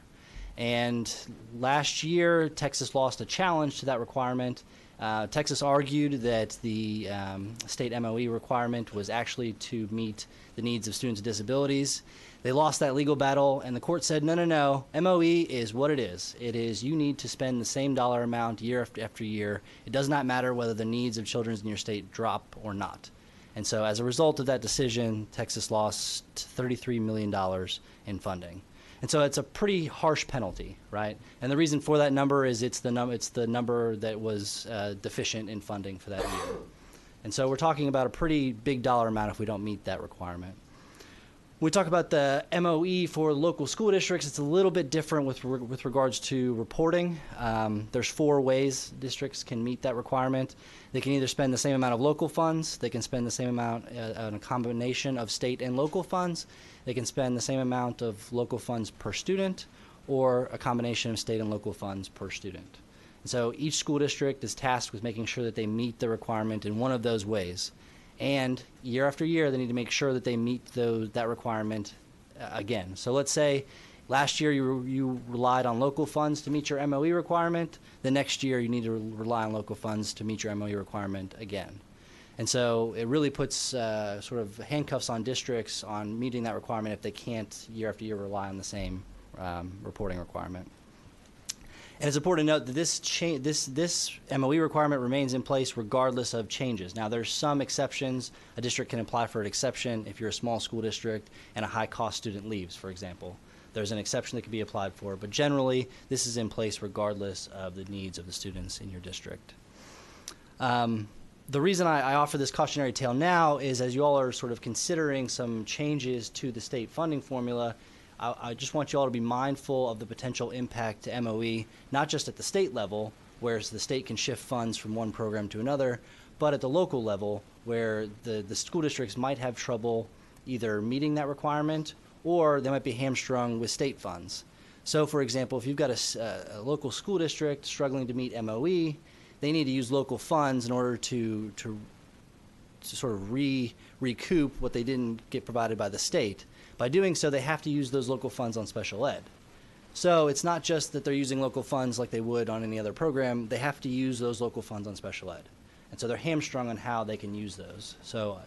And last year, Texas lost a challenge to that requirement. Texas argued that the state MOE requirement was actually to meet the needs of students with disabilities. They lost that legal battle, and the court said, no, MOE is what it is. It is you need to spend the same dollar amount year after year. It does not matter whether the needs of children in your state drop or not. And so as a result of that decision, Texas lost $33 million in funding. And so it's a pretty harsh penalty, right? And the reason for that number is it's the number that was deficient in funding for that year. And so we're talking about a pretty big dollar amount if we don't meet that requirement. When we talk about the MOE for local school districts, it's a little bit different with regards to reporting. There's 4 ways districts can meet that requirement. They can either spend the same amount of local funds, they can spend the same amount in a combination of state and local funds, they can spend the same amount of local funds per student, or a combination of state and local funds per student. And so each school district is tasked with making sure that they meet the requirement in one of those ways. And year after year, they need to make sure that they meet that requirement again. So let's say last year you relied on local funds to meet your MOE requirement. The next year you need to rely on local funds to meet your MOE requirement again. And so it really puts sort of handcuffs on districts on meeting that requirement if they can't year after year rely on the same reporting requirement. And it's important to note that this MOE requirement remains in place regardless of changes. Now, there's some exceptions. A district can apply for an exception if you're a small school district and a high-cost student leaves, for example. There's an exception that can be applied for, but generally, this is in place regardless of the needs of the students in your district. The reason I offer this cautionary tale now is as you all are sort of considering some changes to the state funding formula, I just want you all to be mindful of the potential impact to MOE, not just at the state level, where the state can shift funds from one program to another, but at the local level, where the school districts might have trouble either meeting that requirement or they might be hamstrung with state funds. So, for example, if you've got a local school district struggling to meet MOE, they need to use local funds in order to sort of recoup what they didn't get provided by the state. By doing so, they have to use those local funds on special ed. So it's not just that they're using local funds like they would on any other program. They have to use those local funds on special ed. And so they're hamstrung on how they can use those. So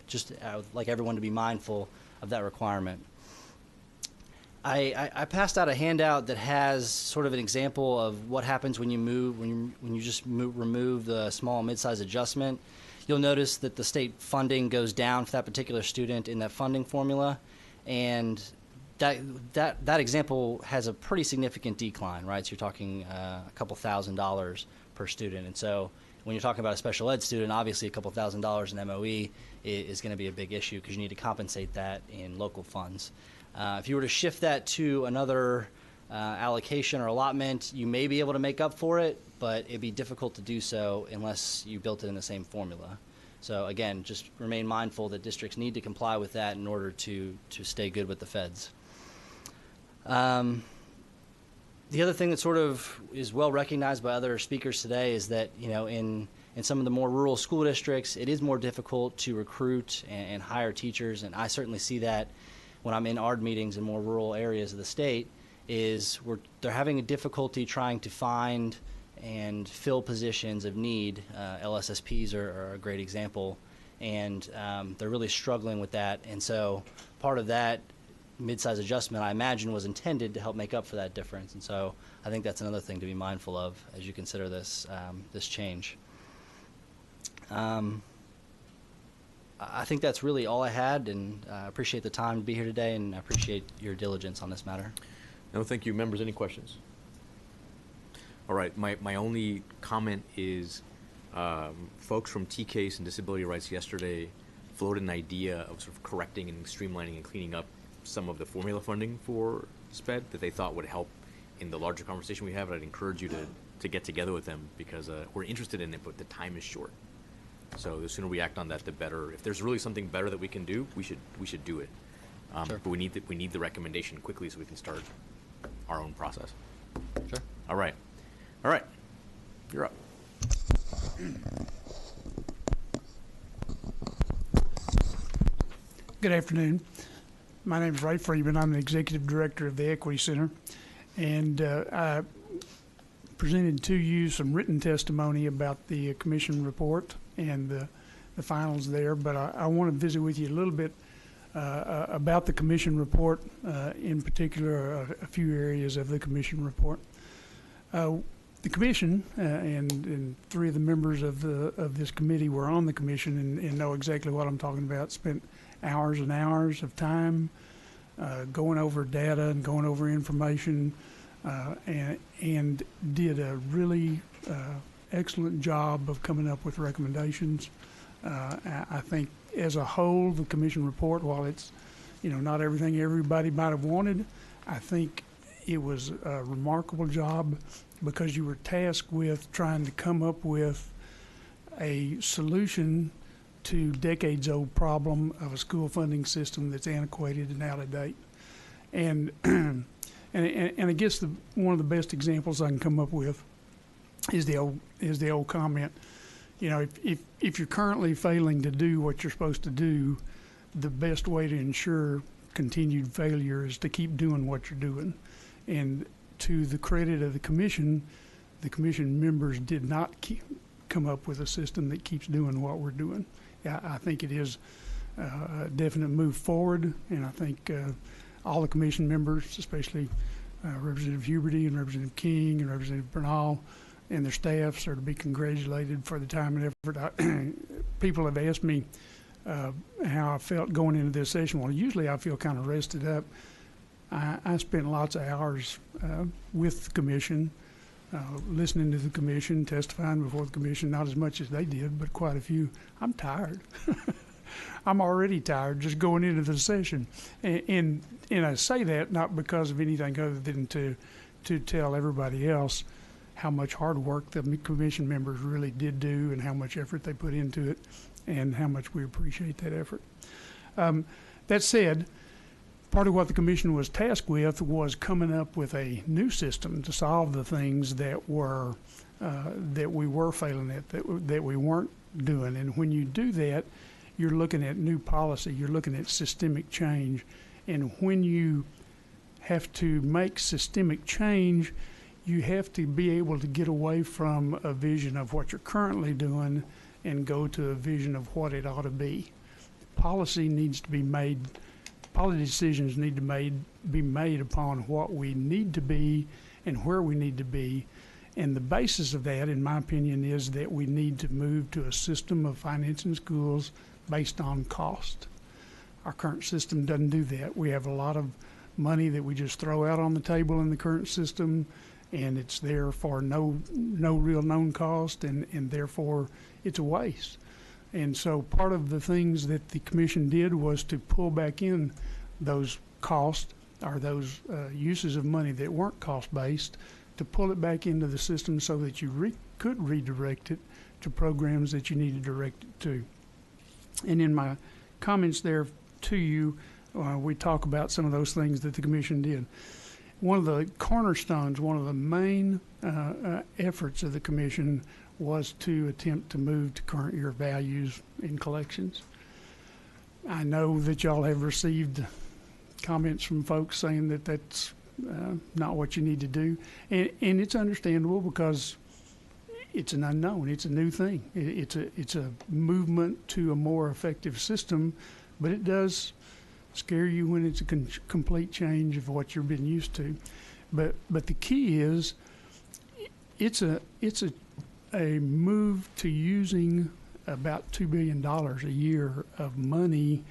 I would like everyone to be mindful of that requirement. I passed out a handout that has sort of an example of what happens when you remove the small and mid-size adjustment. You'll notice that the state funding goes down for that particular student in that funding formula, and that example has a pretty significant decline, right? So you're talking a couple $1,000s per student, and so when you're talking about a special ed student, obviously a couple $1,000s in MOE is going to be a big issue because you need to compensate that in local funds. If you were to shift that to another allocation or allotment, you may be able to make up for it, but it'd be difficult to do so unless you built it in the same formula. So again, just remain mindful that districts need to comply with that in order to stay good with the feds. The other thing that sort of is well recognized by other speakers today is that, you know, in some of the more rural school districts, it is more difficult to recruit and hire teachers, and I certainly see that when I'm in ARD meetings in more rural areas of the state, they're having a difficulty trying to find and fill positions of need. LSSPs are a great example, and they're really struggling with that. And so part of that mid-size adjustment, I imagine, was intended to help make up for that difference. And so I think that's another thing to be mindful of as you consider this change. I think that's really all I had, and I appreciate the time to be here today, and I appreciate your diligence on this matter. No, thank you. Members, any questions? All right, my only comment is folks from T-Case and Disability Rights yesterday floated an idea of sort of correcting and streamlining and cleaning up some of the formula funding for SPED that they thought would help in the larger conversation we have. And I'd encourage you to get together with them because we're interested in it, but the time is short. So the sooner we act on that, the better. If there's really something better that we can do, we should do it. Sure. But we need the recommendation quickly so we can start our own process. Sure. All right. You're up. Good afternoon. My name is Ray Freeman. I'm the Executive Director of the Equity Center. And I presented to you some written testimony about the commission report and the finals there. But I want to visit with you a little bit about the commission report, in particular a few areas of the commission report. The commission and three of the members of this committee were on the commission and know exactly what I'm talking about. Spent hours and hours of time going over data and going over information, and did a really excellent job of coming up with recommendations. I think as a whole, the commission report, while it's not everything everybody might have wanted, I think it was a remarkable job because you were tasked with trying to come up with a solution to decades-old problem of a school funding system that's antiquated and out of date. And I guess one of the best examples I can come up with is the old comment. If you're currently failing to do what you're supposed to do, the best way to ensure continued failure is to keep doing what you're doing. And to the credit of the commission members did not come up with a system that keeps doing what we're doing. I think it is a definite move forward, and I think all the commission members, especially Representative Huberty and Representative King and Representative Bernal and their staffs, are to be congratulated for the time and effort. People have asked me how I felt going into this session. Well, usually I feel kind of rested up. I spent lots of hours with the commission, listening to the commission, testifying before the commission, not as much as they did, but quite a few. I'm tired. I'm already tired just going into the session. And I say that not because of anything other than to tell everybody else how much hard work the commission members really did do and how much effort they put into it and how much we appreciate that effort. That said, part of what the commission was tasked with was coming up with a new system to solve the things that we were failing at, that we weren't doing. And when you do that, you're looking at new policy, you're looking at systemic change. And when you have to make systemic change, you have to be able to get away from a vision of what you're currently doing and go to a vision of what it ought to be. Policy needs to be made. Policy decisions need to be made upon what we need to be and where we need to be. And the basis of that, in my opinion, is that we need to move to a system of financing schools based on cost. Our current system doesn't do that. We have a lot of money that we just throw out on the table in the current system, and it's there for no real known cost, and therefore it's a waste. And so part of the things that the commission did was to pull back in those costs or those uses of money that weren't cost-based, to pull it back into the system so that you could redirect it to programs that you need to direct it to. And in my comments there to you, we talk about some of those things that the commission did. One of the cornerstones, one of the main efforts of the commission was to attempt to move to current year values in collections. I know that y'all have received comments from folks saying that that's not what you need to do, and it's understandable because it's an unknown. It's a new thing. It's a movement to a more effective system, but it does scare you when it's a complete change of what you've been used to. But the key is it's a move to using about $2 billion a year of money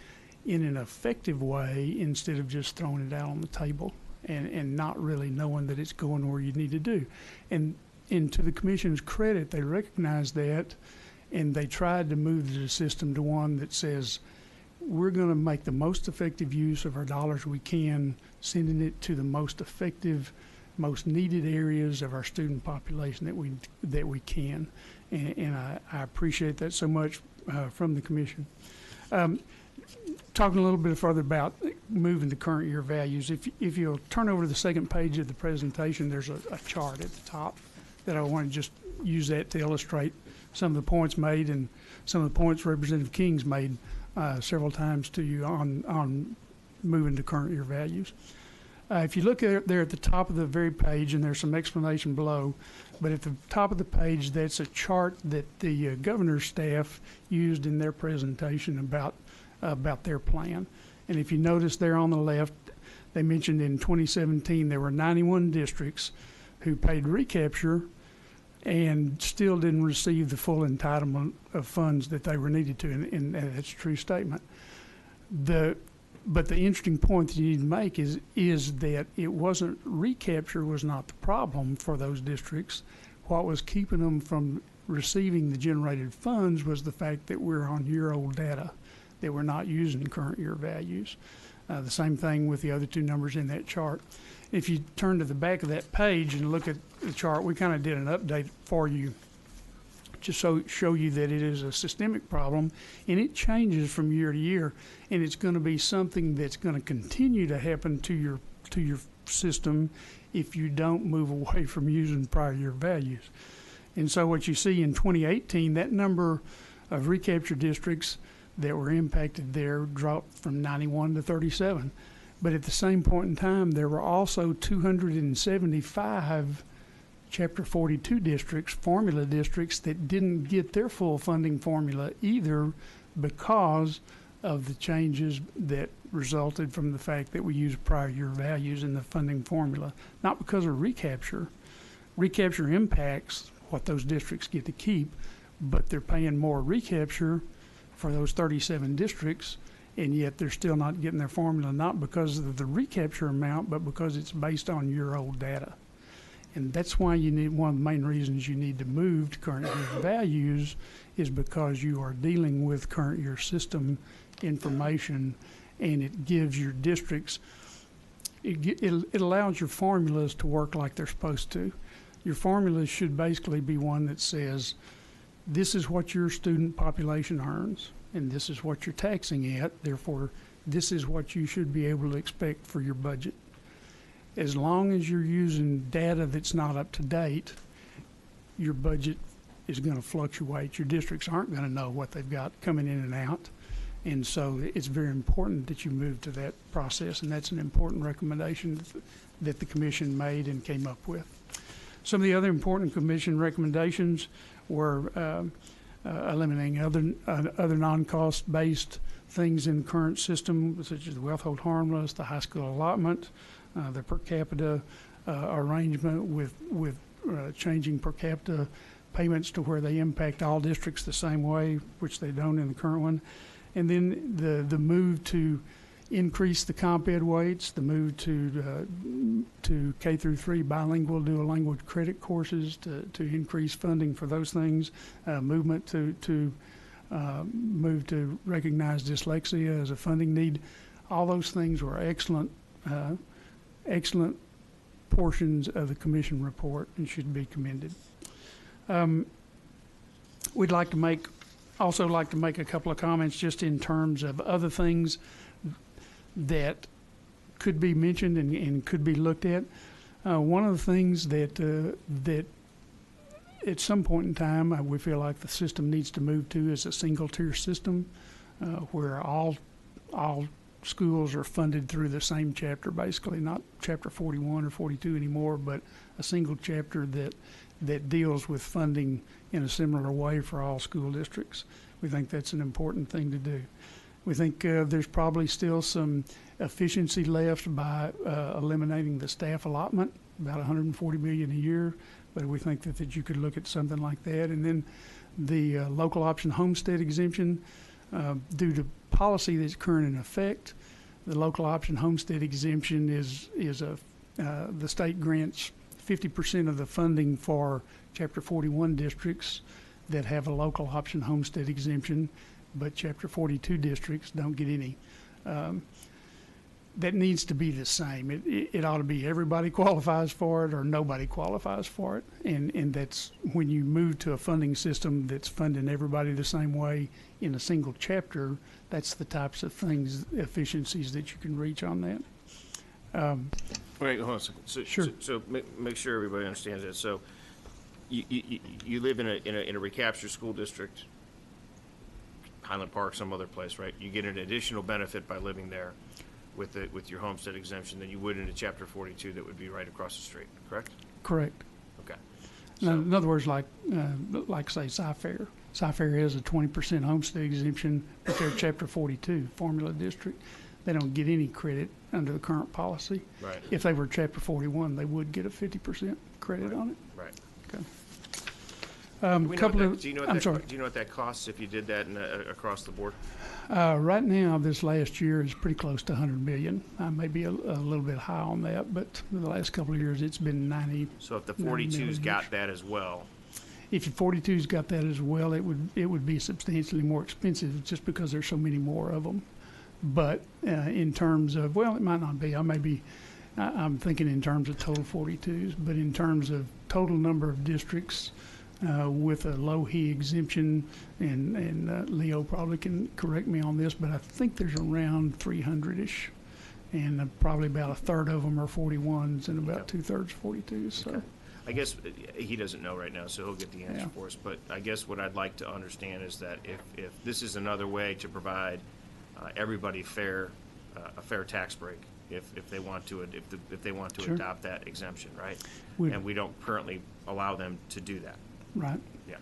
in an effective way instead of just throwing it out on the table and not really knowing that it's going where you need to do. And to the Commission's credit, they recognize that, and they tried to move the system to one that says, we're going to make the most effective use of our dollars we can, sending it to the most effective, most needed areas of our student population that we can. And I appreciate that so much from the Commission. Talking a little bit further about moving to current year values, if you'll turn over to the second page of the presentation, there's a chart at the top that I want to just use that to illustrate some of the points made and some of the points Representative King's made several times to you on moving to current year values. If you look there at the top of the very page, and there's some explanation below, but at the top of the page, that's a chart that the governor's staff used in their presentation about their plan. And if you notice there on the left, they mentioned in 2017 there were 91 districts who paid recapture and still didn't receive the full entitlement of funds that they were needed to, and that's a true statement. But the interesting point that you need to make is that it wasn't, recapture was not the problem for those districts. What was keeping them from receiving the generated funds was the fact that we're on year-old data, that we're not using current year values. The same thing with the other two numbers in that chart. If you turn to the back of that page and look at the chart, we kind of did an update for you just so show you that it is a systemic problem, and it changes from year to year, and it's going to be something that's going to continue to happen to your system if you don't move away from using prior year values. And so what you see in 2018, that number of recapture districts that were impacted there dropped from 91 to 37. But at the same point in time, there were also 275 Chapter 42 districts, formula districts, that didn't get their full funding formula either because of the changes that resulted from the fact that we used prior year values in the funding formula, not because of recapture. Recapture impacts what those districts get to keep, but they're paying more recapture for those 37 districts, and yet they're still not getting their formula, not because of the recapture amount, but because it's based on year-old data. And that's why you need, one of the main reasons you need to move to current year values is because you are dealing with current year system information, and it gives your districts, it allows your formulas to work like they're supposed to. Your formulas should basically be one that says, this is what your student population earns, and this is what you're taxing at, therefore this is what you should be able to expect for your budget. As long as you're using data that's not up to date, your budget is going to fluctuate. Your districts aren't going to know what they've got coming in and out. And so it's very important that you move to that process, and that's an important recommendation that the Commission made and came up with. Some of the other important Commission recommendations were eliminating other non-cost based things in the current system, such as the wealth hold harmless, the high school allotment, the per capita arrangement with changing per capita payments to where they impact all districts the same way, which they don't in the current one. And then the move to increase the comp ed weights, the move to K through 3 bilingual dual language credit courses to increase funding for those things, movement to move to recognize dyslexia as a funding need. All those things were excellent portions of the Commission report and should be commended. We'd like to also like to make a couple of comments just in terms of other things that could be mentioned and could be looked at. One of the things that at some point in time we feel like the system needs to move to is a single tier system where all schools are funded through the same chapter, basically not chapter 41 or 42 anymore, but a single chapter that deals with funding in a similar way for all school districts. We think that's an important thing to do. We think there's probably still some efficiency left by eliminating the staff allotment about 140 million a year, but we think that you could look at something like that. And then the local option homestead exemption, due to policy that's current in effect, the local option homestead exemption is the state grants 50% of the funding for Chapter 41 districts that have a local option homestead exemption, but Chapter 42 districts don't get any. That needs to be the same. It ought to be everybody qualifies for it or nobody qualifies for it. And that's when you move to a funding system that's funding everybody the same way in a single chapter, that's the types of things, efficiencies that you can reach on that. Wait, hold on a second. So, Sure. So make sure everybody understands that. So you live in a recapture school district, Highland Park, some other place, right? You get an additional benefit by living there with your homestead exemption than you would in a Chapter 42 that would be right across the street, correct? Correct. Okay. In other words, like say Cy-Fair. Cy-Fair has a 20% homestead exemption, but they're Chapter 42 formula district. They don't get any credit under the current policy. Right. If they were Chapter 41, they would get a 50% credit on it. Right. Okay. Do you know what that costs if you did that across the board? Right now, this last year is pretty close to 100 million. I may be a little bit high on that, but the last couple of years it's been 90. So if the 42's got that as well, if the 42's got that as well, it would be substantially more expensive just because there's so many more of them. But in terms of, well, it might not be. I'm thinking in terms of total 42s, but in terms of total number of districts with a low HE exemption, and Leo probably can correct me on this, but I think there's around 300-ish, and probably about a third of them are 41s and about two-thirds 42s. So. okay. I guess he doesn't know right now, so he'll get the answer Yeah. for us. But I guess what I'd like to understand is that if this is another way to provide everybody a fair tax break, if they want to Sure. adopt that exemption, right? Would- And we don't currently allow them to do that. Right. Yeah.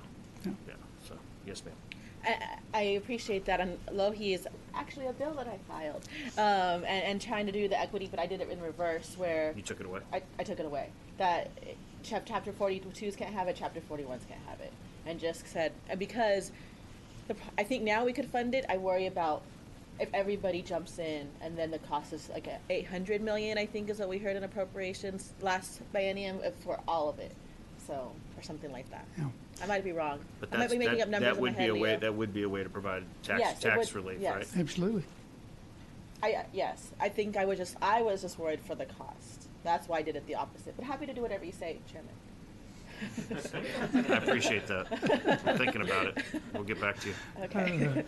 Yeah. Yeah. So yes, ma'am. I appreciate that. And Lohi is actually a bill that I filed, and trying to do the equity, but I did it in reverse, where You took it away. I took it away. That Chapter 42s can't have it, Chapter 41s can't have it, and just said, and because I think now we could fund it. I worry about if everybody jumps in, and then the cost is like 800 million. I think is what we heard in appropriations last biennium for all of it. So, or something like that. Yeah. I might be wrong. But I might be making up numbers that in would my be head, a way. Leo. That would be a way to provide tax Yes, it would- relief, yes. right? Absolutely. Yes, I think I was just worried for the cost. That's why I did it the opposite. But happy to do whatever you say, Chairman. I appreciate that. I'm thinking about it. We'll get back to you. Okay.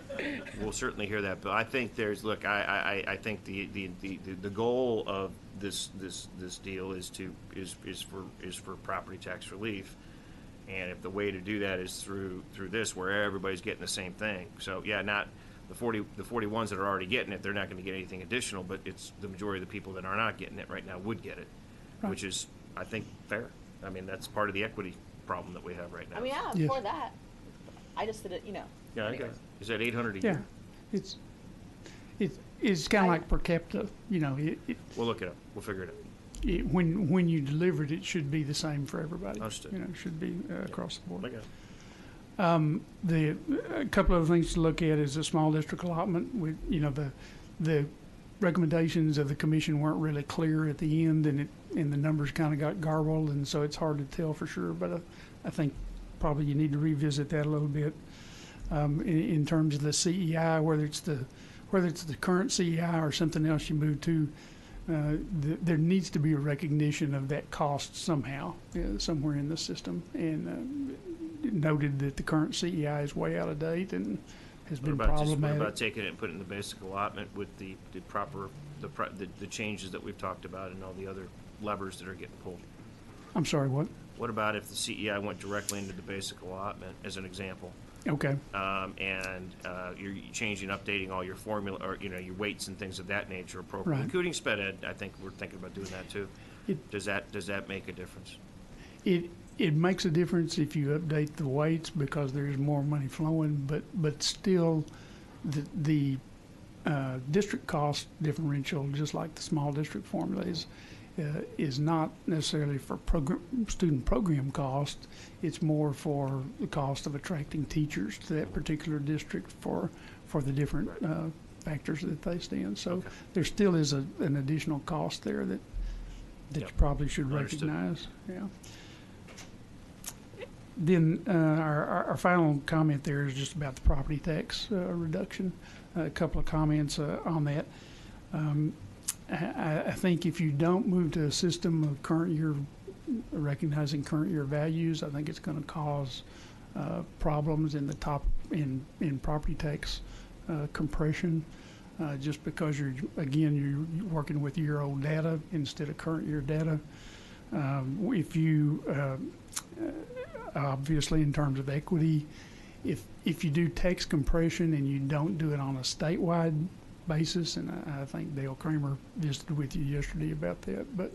We'll certainly hear that. But I think I think the goal of this deal is for property tax relief. And if the way to do that is through this, where everybody's getting the same thing. So yeah, not the 41s that are already getting it, they're not going to get anything additional, but it's the majority of the people that are not getting it right now would get it, Right. which is, I think, fair. I mean, that's part of the equity problem that we have right now. I mean, yeah, Yes. for that. I just did it, Yeah, I got anyways. it. Is that 800 a Yeah. year? It's kind of like per capita. We'll look it up. We'll figure it out. When you deliver it, it should be the same for everybody. Understood. It should be across the board. I got it. A couple of things to look at is a small district allotment. The recommendations of the commission weren't really clear at the end, and the numbers kind of got garbled, and so it's hard to tell for sure. But I think probably you need to revisit that a little bit in terms of the CEI, whether it's the current CEI or something else you move to. There needs to be a recognition of that cost somehow, somewhere in the system, and noted that the current CEI is way out of date and has been What problematic. about taking it and putting it in the basic allotment with the changes that we've talked about and all the other levers that are getting pulled? I'm sorry, what? What about if the CEI went directly into the basic allotment, as an example? Okay. And you're changing, updating all your formula, or your weights and things of that nature appropriately, Right. including sped ed. I think we're thinking about doing that too. Does that make a difference? It makes a difference if you update the weights because there's more money flowing, but still the district cost differential, just like the small district formula, is not necessarily for student program cost. It's more for the cost of attracting teachers to that particular district for the different factors that they stand. So there still is an additional cost there that you probably should Understood. recognize. Yeah. Then our final comment there is just about the property tax reduction. A couple of comments on that. I think if you don't move to a system of current year, recognizing current year values, I think it's going to cause problems in the in property tax compression, just because you're working with year-old data instead of current year data. If you obviously, in terms of equity, if you do tax compression and you don't do it on a statewide basis, and I think Dale Kramer visited with you yesterday about that, but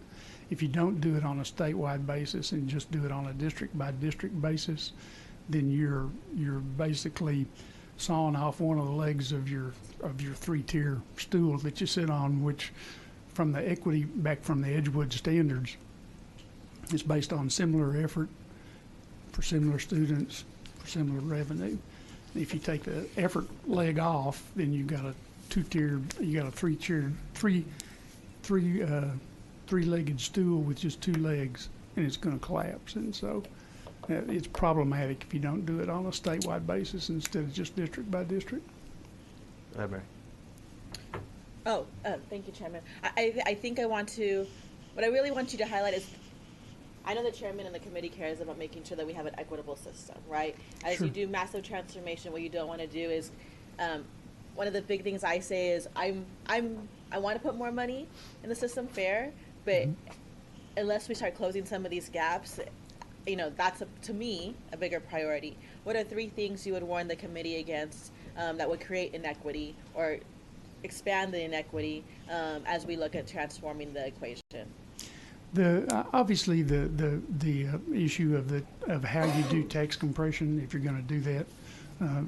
if you don't do it on a statewide basis and just do it on a district by district basis, then you're basically sawing off one of the legs of your 3-tier stool that you sit on, which from the equity back from the Edgewood standards is based on similar effort for similar students for similar revenue. If you take the effort leg off, then you've got a three-legged stool with just 2 legs, and it's going to collapse. And so it's problematic if you don't do it on a statewide basis instead of just district by district. Mary. Oh, thank you, Chairman. I think what I really want you to highlight is, I know the chairman and the committee cares about making sure that we have an equitable system, right? As Sure. you do massive transformation, what you don't want to do is, one of the big things I say is I want to put more money in the system, fair, but unless we start closing some of these gaps, that's to me a bigger priority. What are 3 things you would warn the committee against that would create inequity or expand the inequity as we look at transforming the equation? Obviously the issue of how you do tax compression, if you're going to do that,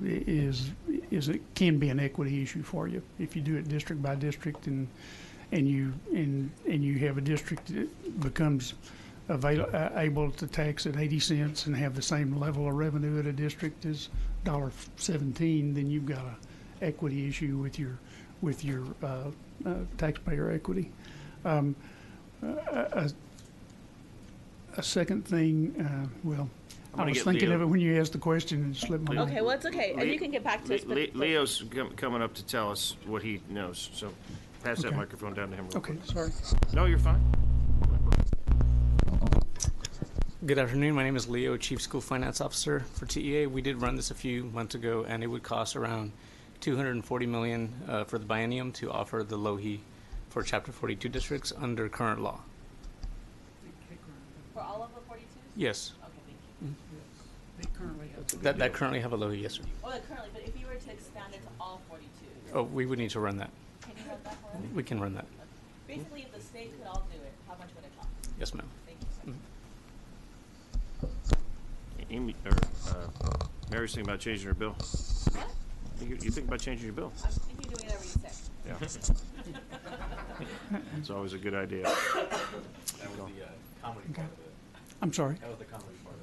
it can be an equity issue for you if you do it district by district, and you have a district that becomes able to tax at 80 cents and have the same level of revenue at a district as $1.17, then you've got an equity issue with your taxpayer equity. A second thing, I was thinking of it when you asked the question and slipped my mind. Okay, well, it's okay. And you can get back to us. Leo's coming up to tell us what he knows, so pass that Okay. microphone down to him real Okay, quick. sorry. No, you're fine. Good afternoon. My name is Leo, Chief School Finance Officer for TEA. We did run this a few months ago, and it would cost around $240 million for the biennium to offer the LOHI for Chapter 42 districts under current law. For all of the 42? Yes. Okay, thank you. They currently have That currently have a LOHI, yes, sir. Well, currently, but if you were to expand it to all 42, Oh, we would need to run that. can you run that for us? We can run that. Basically, if the state could all do it, how much would it cost? Yes, ma'am. Thank you, sir. Amy, Mary's thinking about changing her bill. What? You think about changing your bill? I'm thinking doing whatever you say. Yeah. It's always a good idea. That was the comedy part of it. I'm sorry. That was the comedy part of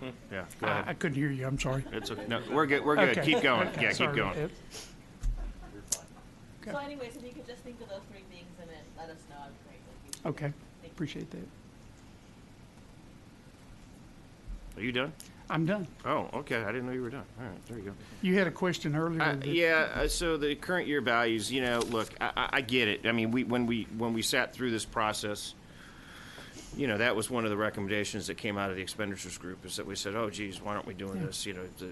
it. Yeah, go ahead. I couldn't hear you. I'm sorry. It's no, we're good. We're good. Okay. Keep going. Okay, Yeah, sorry keep going. about So anyways, if you could just think of those 3 things and then let us know, I'd be great. Thank you. Okay, Thank you. appreciate that. Are you done? I'm done. Oh, okay. I didn't know you were done. All right, there you go. You had a question earlier. So the current year values, look, I get it. I mean, when we sat through this process, that was one of the recommendations that came out of the expenditures group, is that we said, oh, geez, why aren't we doing this?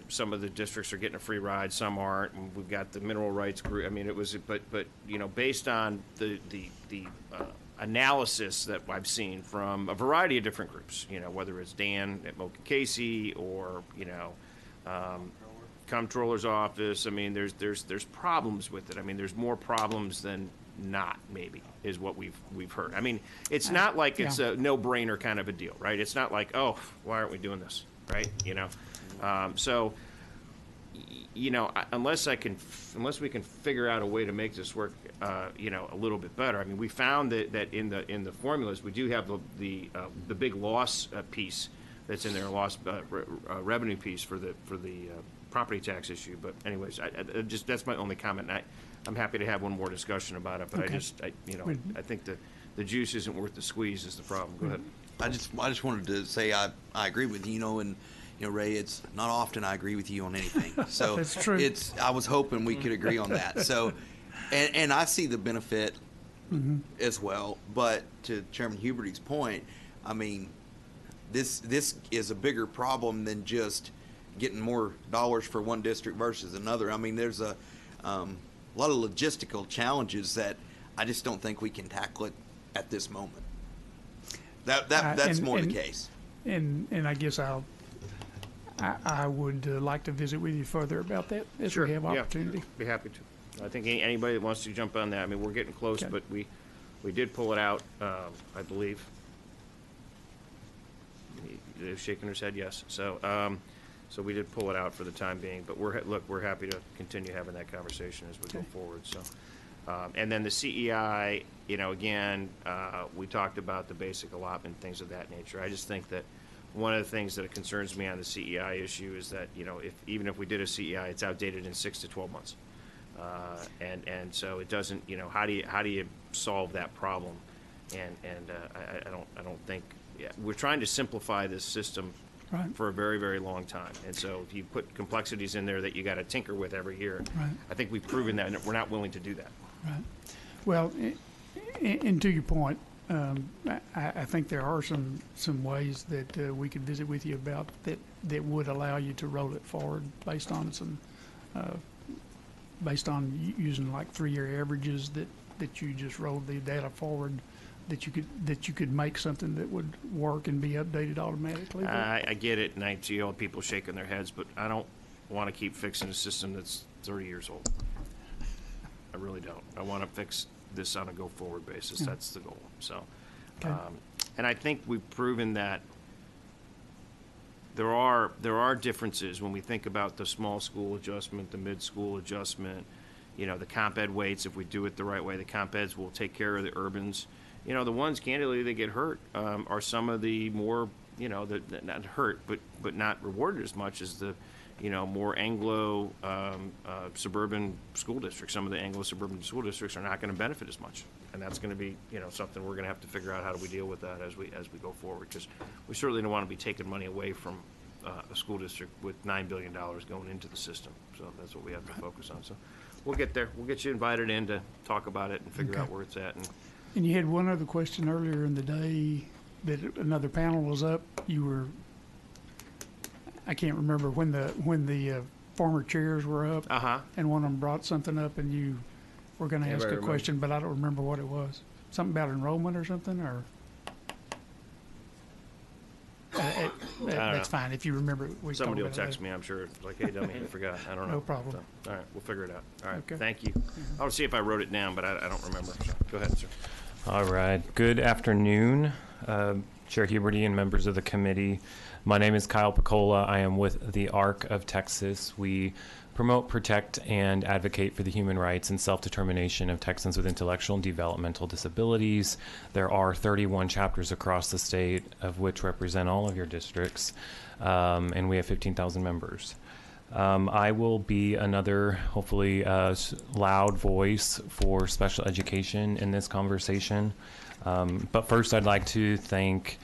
Some of the districts are getting a free ride, some aren't, and we've got the mineral rights group. I mean, it was, but based on the analysis that I've seen from a variety of different groups, whether it's Dan at Mocha Casey or, Comptroller's office. I mean, there's problems with it. I mean, there's more problems than not, maybe, is what we've heard. I mean, it's not like it's a no-brainer kind of a deal, right? It's not like, oh, why aren't we doing this, right? So unless we can figure out a way to make this work, a little bit better. I mean, we found that in the formulas we do have the big loss piece that's in there, loss revenue piece for the property tax issue. But anyways, I that's my only comment. I'm happy to have one more discussion about it, but Okay. I think the juice isn't worth the squeeze is the problem. Go ahead. I just wanted to say I agree with you, and Ray, it's not often I agree with you on anything. So That's true. I was hoping we could agree on that. So, and I see the benefit as well. But to Chairman Huberty's point, I mean, this is a bigger problem than just getting more dollars for one district versus another. I mean, there's a lot of logistical challenges that I just don't think we can tackle it at this moment. That's more the case. And I guess I would like to visit with you further about that as we have opportunity. Yeah, be happy to. I think anybody that wants to jump on that. I mean, we're getting close, Okay. but we did pull it out, I believe. They're shaking his head, yes. So we did pull it out for the time being. But we're happy to continue having that conversation as we go forward. So, and then the CEI, again, we talked about the basic allotment, things of that nature. I just think that one of the things that concerns me on the CEI issue is that even if we did a CEI, it's outdated in 6 to 12 months, and so it doesn't. How do you solve that problem? And I don't think we're trying to simplify this system Right. for a very, very long time. And so if you put complexities in there that you got to tinker with every year, Right. I think we've proven that and we're not willing to do that. Right. Well, and to your point, I think there are some ways that we could visit with you about that would allow you to roll it forward based on using like 3-year averages that you just rolled the data forward. That you could make something that would work and be updated automatically. I get it, and I see all people shaking their heads, but I don't want to keep fixing a system that's 30 years old. I really don't. I want to fix this on a go-forward basis. Yeah. That's the goal. So, Okay. and I think we've proven that there are differences when we think about the small school adjustment, the mid-school adjustment, the comp ed weights. If we do it the right way, the comp eds will take care of the urbans. The ones, candidly, that get hurt are some of the more, that not hurt, but not rewarded as much as the, more Anglo suburban school districts. Some of the Anglo suburban school districts are not going to benefit as much, and that's going to be, something we're going to have to figure out how do we deal with that as we go forward, because we certainly don't want to be taking money away from a school district with $9 billion going into the system. So that's what we have to focus on. So we'll get there. We'll get you invited in to talk about it and figure out where it's at. And you had one other question earlier in the day that another panel was up. I can't remember when the former chairs were up. And one of them brought something up, and you were going to ask a question, but I don't remember what it was. Something about enrollment or something, or. That's fine. If you remember, we somebody will text me. I'm sure. Like, hey, dummy, I forgot. I don't know. No problem. So, all right, we'll figure it out. All right, Okay. Thank you. I'll see if I wrote it down, but I don't remember. So, go ahead, sir. All right. Good afternoon, Chair Huberty and members of the committee. My name is Kyle Picola. I am with the ARC of Texas. We promote, protect, and advocate for the human rights and self-determination of Texans with intellectual and developmental disabilities. There are 31 chapters across the state, of which represent all of your districts, and we have 15,000 members. I will be another, hopefully, loud voice for special education in this conversation. But first, I'd like to thank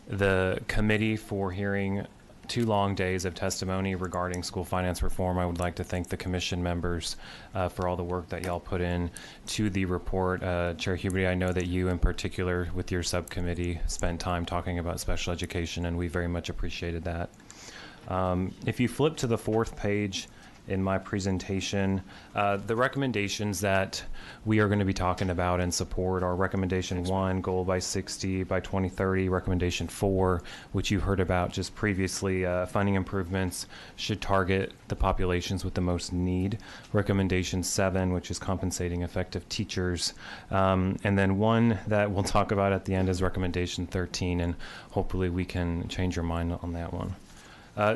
the committee for hearing 2 long days of testimony regarding school finance reform. I would like to thank the commission members for all the work that y'all put in to the report. Chair Huberty, I know that you in particular with your subcommittee spent time talking about special education, and we very much appreciated that. If you flip to the 4th page in my presentation, the recommendations that we are going to be talking about and support are recommendation 1, goal by 60 by 2030, recommendation 4, which you heard about just previously, funding improvements should target the populations with the most need, recommendation 7, which is compensating effective teachers, and then one that we'll talk about at the end is recommendation 13, and hopefully we can change your mind on that one.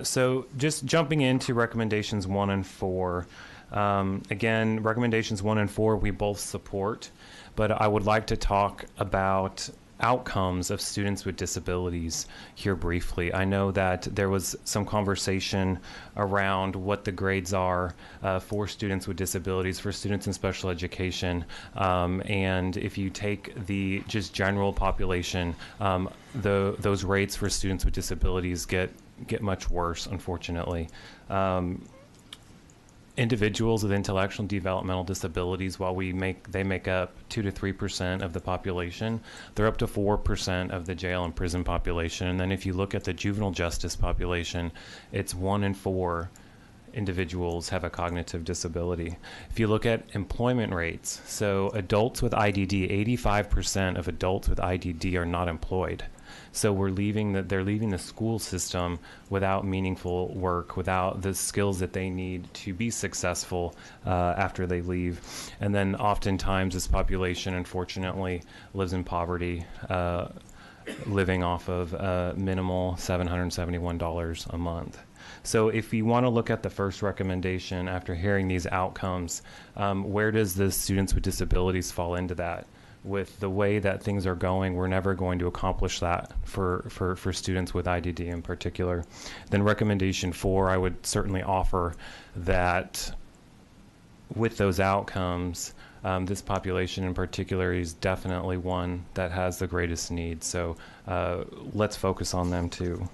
So just jumping into recommendations 1 and 4. Again, recommendations 1 and 4 we both support, but I would like to talk about outcomes of students with disabilities here briefly. I know that there was some conversation around what the grades are for students with disabilities, for students in special education, and if you take the just general population, those rates for students with disabilities get much worse, unfortunately. Individuals with intellectual and developmental disabilities, while they make up 2 to 3% of the population, they're up to 4% of the jail and prison population. And then if you look at the juvenile justice population, it's 1 in 4 individuals have a cognitive disability. If you look at employment rates, so adults with IDD, 85% of adults with IDD are not employed. So they're leaving the school system without meaningful work, without the skills that they need to be successful after they leave. And then oftentimes this population, unfortunately, lives in poverty, living off of minimal $771 a month. So if you want to look at the first recommendation after hearing these outcomes, where does the students with disabilities fall into that? With the way that things are going, we're never going to accomplish that for students with IDD in particular. Then recommendation 4, I would certainly offer that with those outcomes, this population in particular is definitely one that has the greatest need. So let's focus on them too.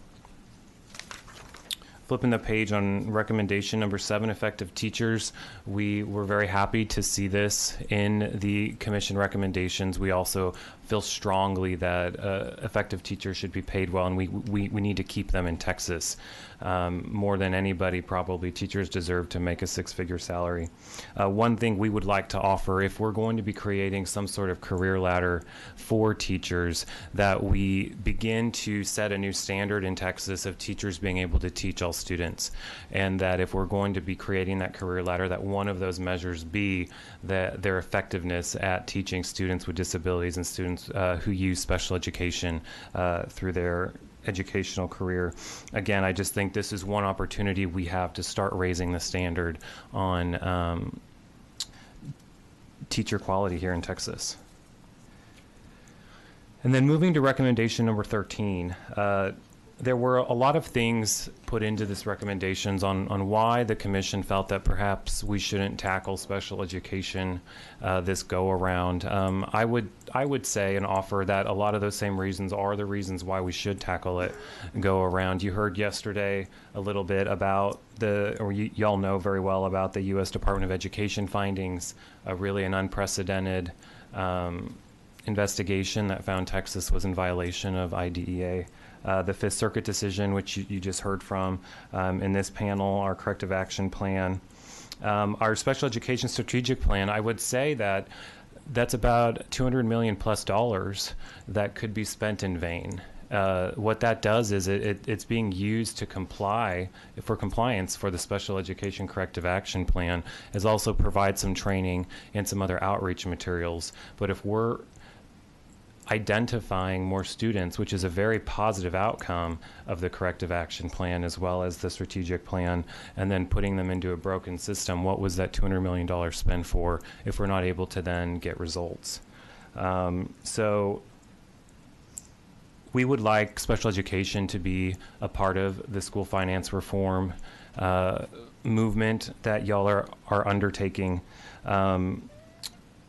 Flipping the page on recommendation number 7, effective teachers. We were very happy to see this in the commission recommendations. We also feel strongly that effective teachers should be paid well, and we need to keep them in Texas. More than anybody, probably, teachers deserve to make a 6-figure salary. One thing we would like to offer, if we're going to be creating some sort of career ladder for teachers, that we begin to set a new standard in Texas of teachers being able to teach all students, and that if we're going to be creating that career ladder, that one of those measures be their effectiveness at teaching students with disabilities and students who use special education through their educational career. Again, I just think this is one opportunity we have to start raising the standard on teacher quality here in Texas. And then moving to recommendation number 13, there were a lot of things put into this recommendations on why the commission felt that perhaps we shouldn't tackle special education this go around. I would say and offer that a lot of those same reasons are the reasons why we should tackle it go around. You heard yesterday a little bit about y'all know very well about the U.S. Department of Education findings, really an unprecedented investigation that found Texas was in violation of IDEA. The Fifth Circuit decision, which you just heard from in this panel, our corrective action plan, our special education strategic plan, I would say that that's about $200 million plus that could be spent in vain. What that does is it's being used to for compliance for the special education corrective action plan, as also provide some training and some other outreach materials. But if we're identifying more students, which is a very positive outcome of the corrective action plan as well as the strategic plan, and then putting them into a broken system, what was that $200 million spent for if we're not able to then get results? So we would like special education to be a part of the school finance reform movement that y'all are undertaking.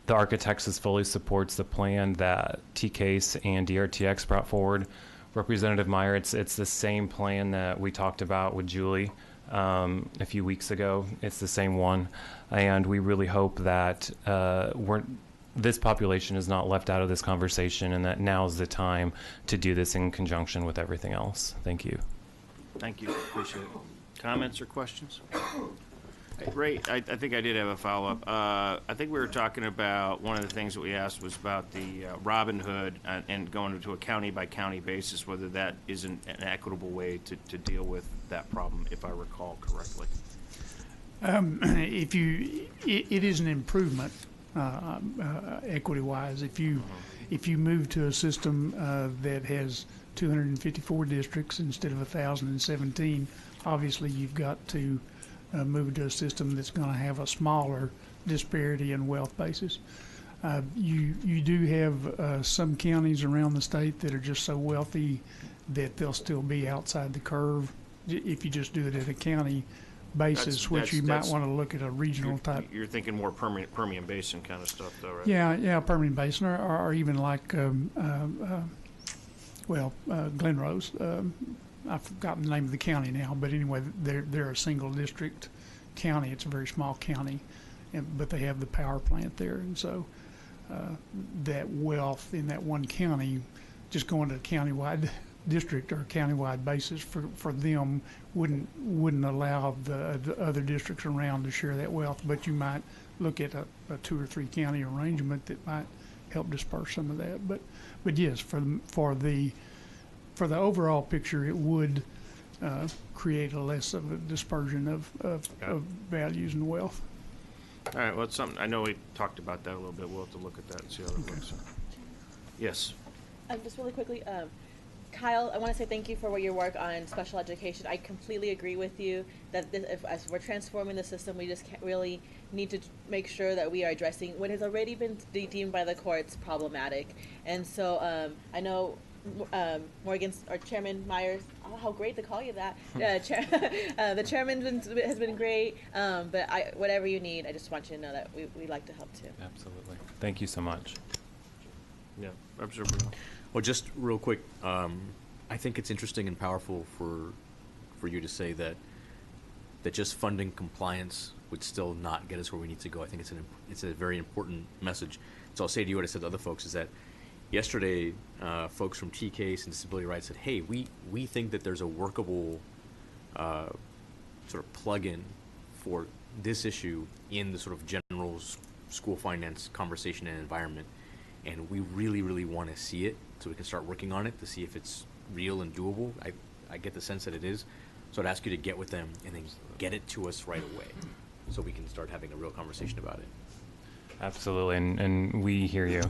The ARC of Texas fully supports the plan that TCASE and DRTX brought forward. Representative Meyer, it's the same plan that we talked about with Julie a few weeks ago. It's the same one, and we really hope that this population is not left out of this conversation, and that now is the time to do this in conjunction with everything else. Thank you. Thank you. Appreciate it. Comments or questions? Ray, I think I did have a follow-up. I think we were talking about, one of the things that we asked was about the Robin Hood and going into a county-by-county basis, whether that is an equitable way to deal with that problem, if I recall correctly. It is an improvement equity-wise. If you move to a system that has 254 districts instead of 1,017, obviously you've got to move to a system that's going to have a smaller disparity in wealth basis. You do have some counties around the state that are just so wealthy that they'll still be outside the curve if you just do it at a county basis, which you might want to look at a regional type. You're thinking more Permian Basin kind of stuff, though, right? Yeah, Permian Basin, or even like, Glen Rose. I've forgotten the name of the county now, but anyway, they're a single district county. It's a very small county, but they have the power plant there, and so that wealth in that one county, just going to a countywide district or countywide basis for them wouldn't allow the other districts around to share that wealth. But you might look at a 2 or 3 county arrangement that might help disperse some of that. But yes, for the overall picture, it would create a less of a dispersion of values and wealth. All right, well, it's something, I know we talked about that a little bit. We'll have to look at that and see how that works. Yes. Just really quickly, Kyle, I want to say thank you for your work on special education. I completely agree with you that as we're transforming the system, we just really need to make sure that we are addressing what has already been deemed by the courts problematic. And so I know Morgan's or Chairman Myers. Oh, how great to call you that! The chairman has been great. But whatever you need, I just want you to know that we like to help too. Absolutely. Thank you so much. Yeah, Representative Bruno. Well, just real quick, I think it's interesting and powerful for you to say that just funding compliance would still not get us where we need to go. I think it's a very important message. So I'll say to you what I said to other folks is that yesterday, folks from TCASE and Disability Rights said, hey, we think that there's a workable sort of plug-in for this issue in the sort of general school finance conversation and environment. And we really, really want to see it so we can start working on it to see if it's real and doable. I get the sense that it is. So I'd ask you to get with them and then get it to us right away so we can start having a real conversation about it. Absolutely, and we hear you.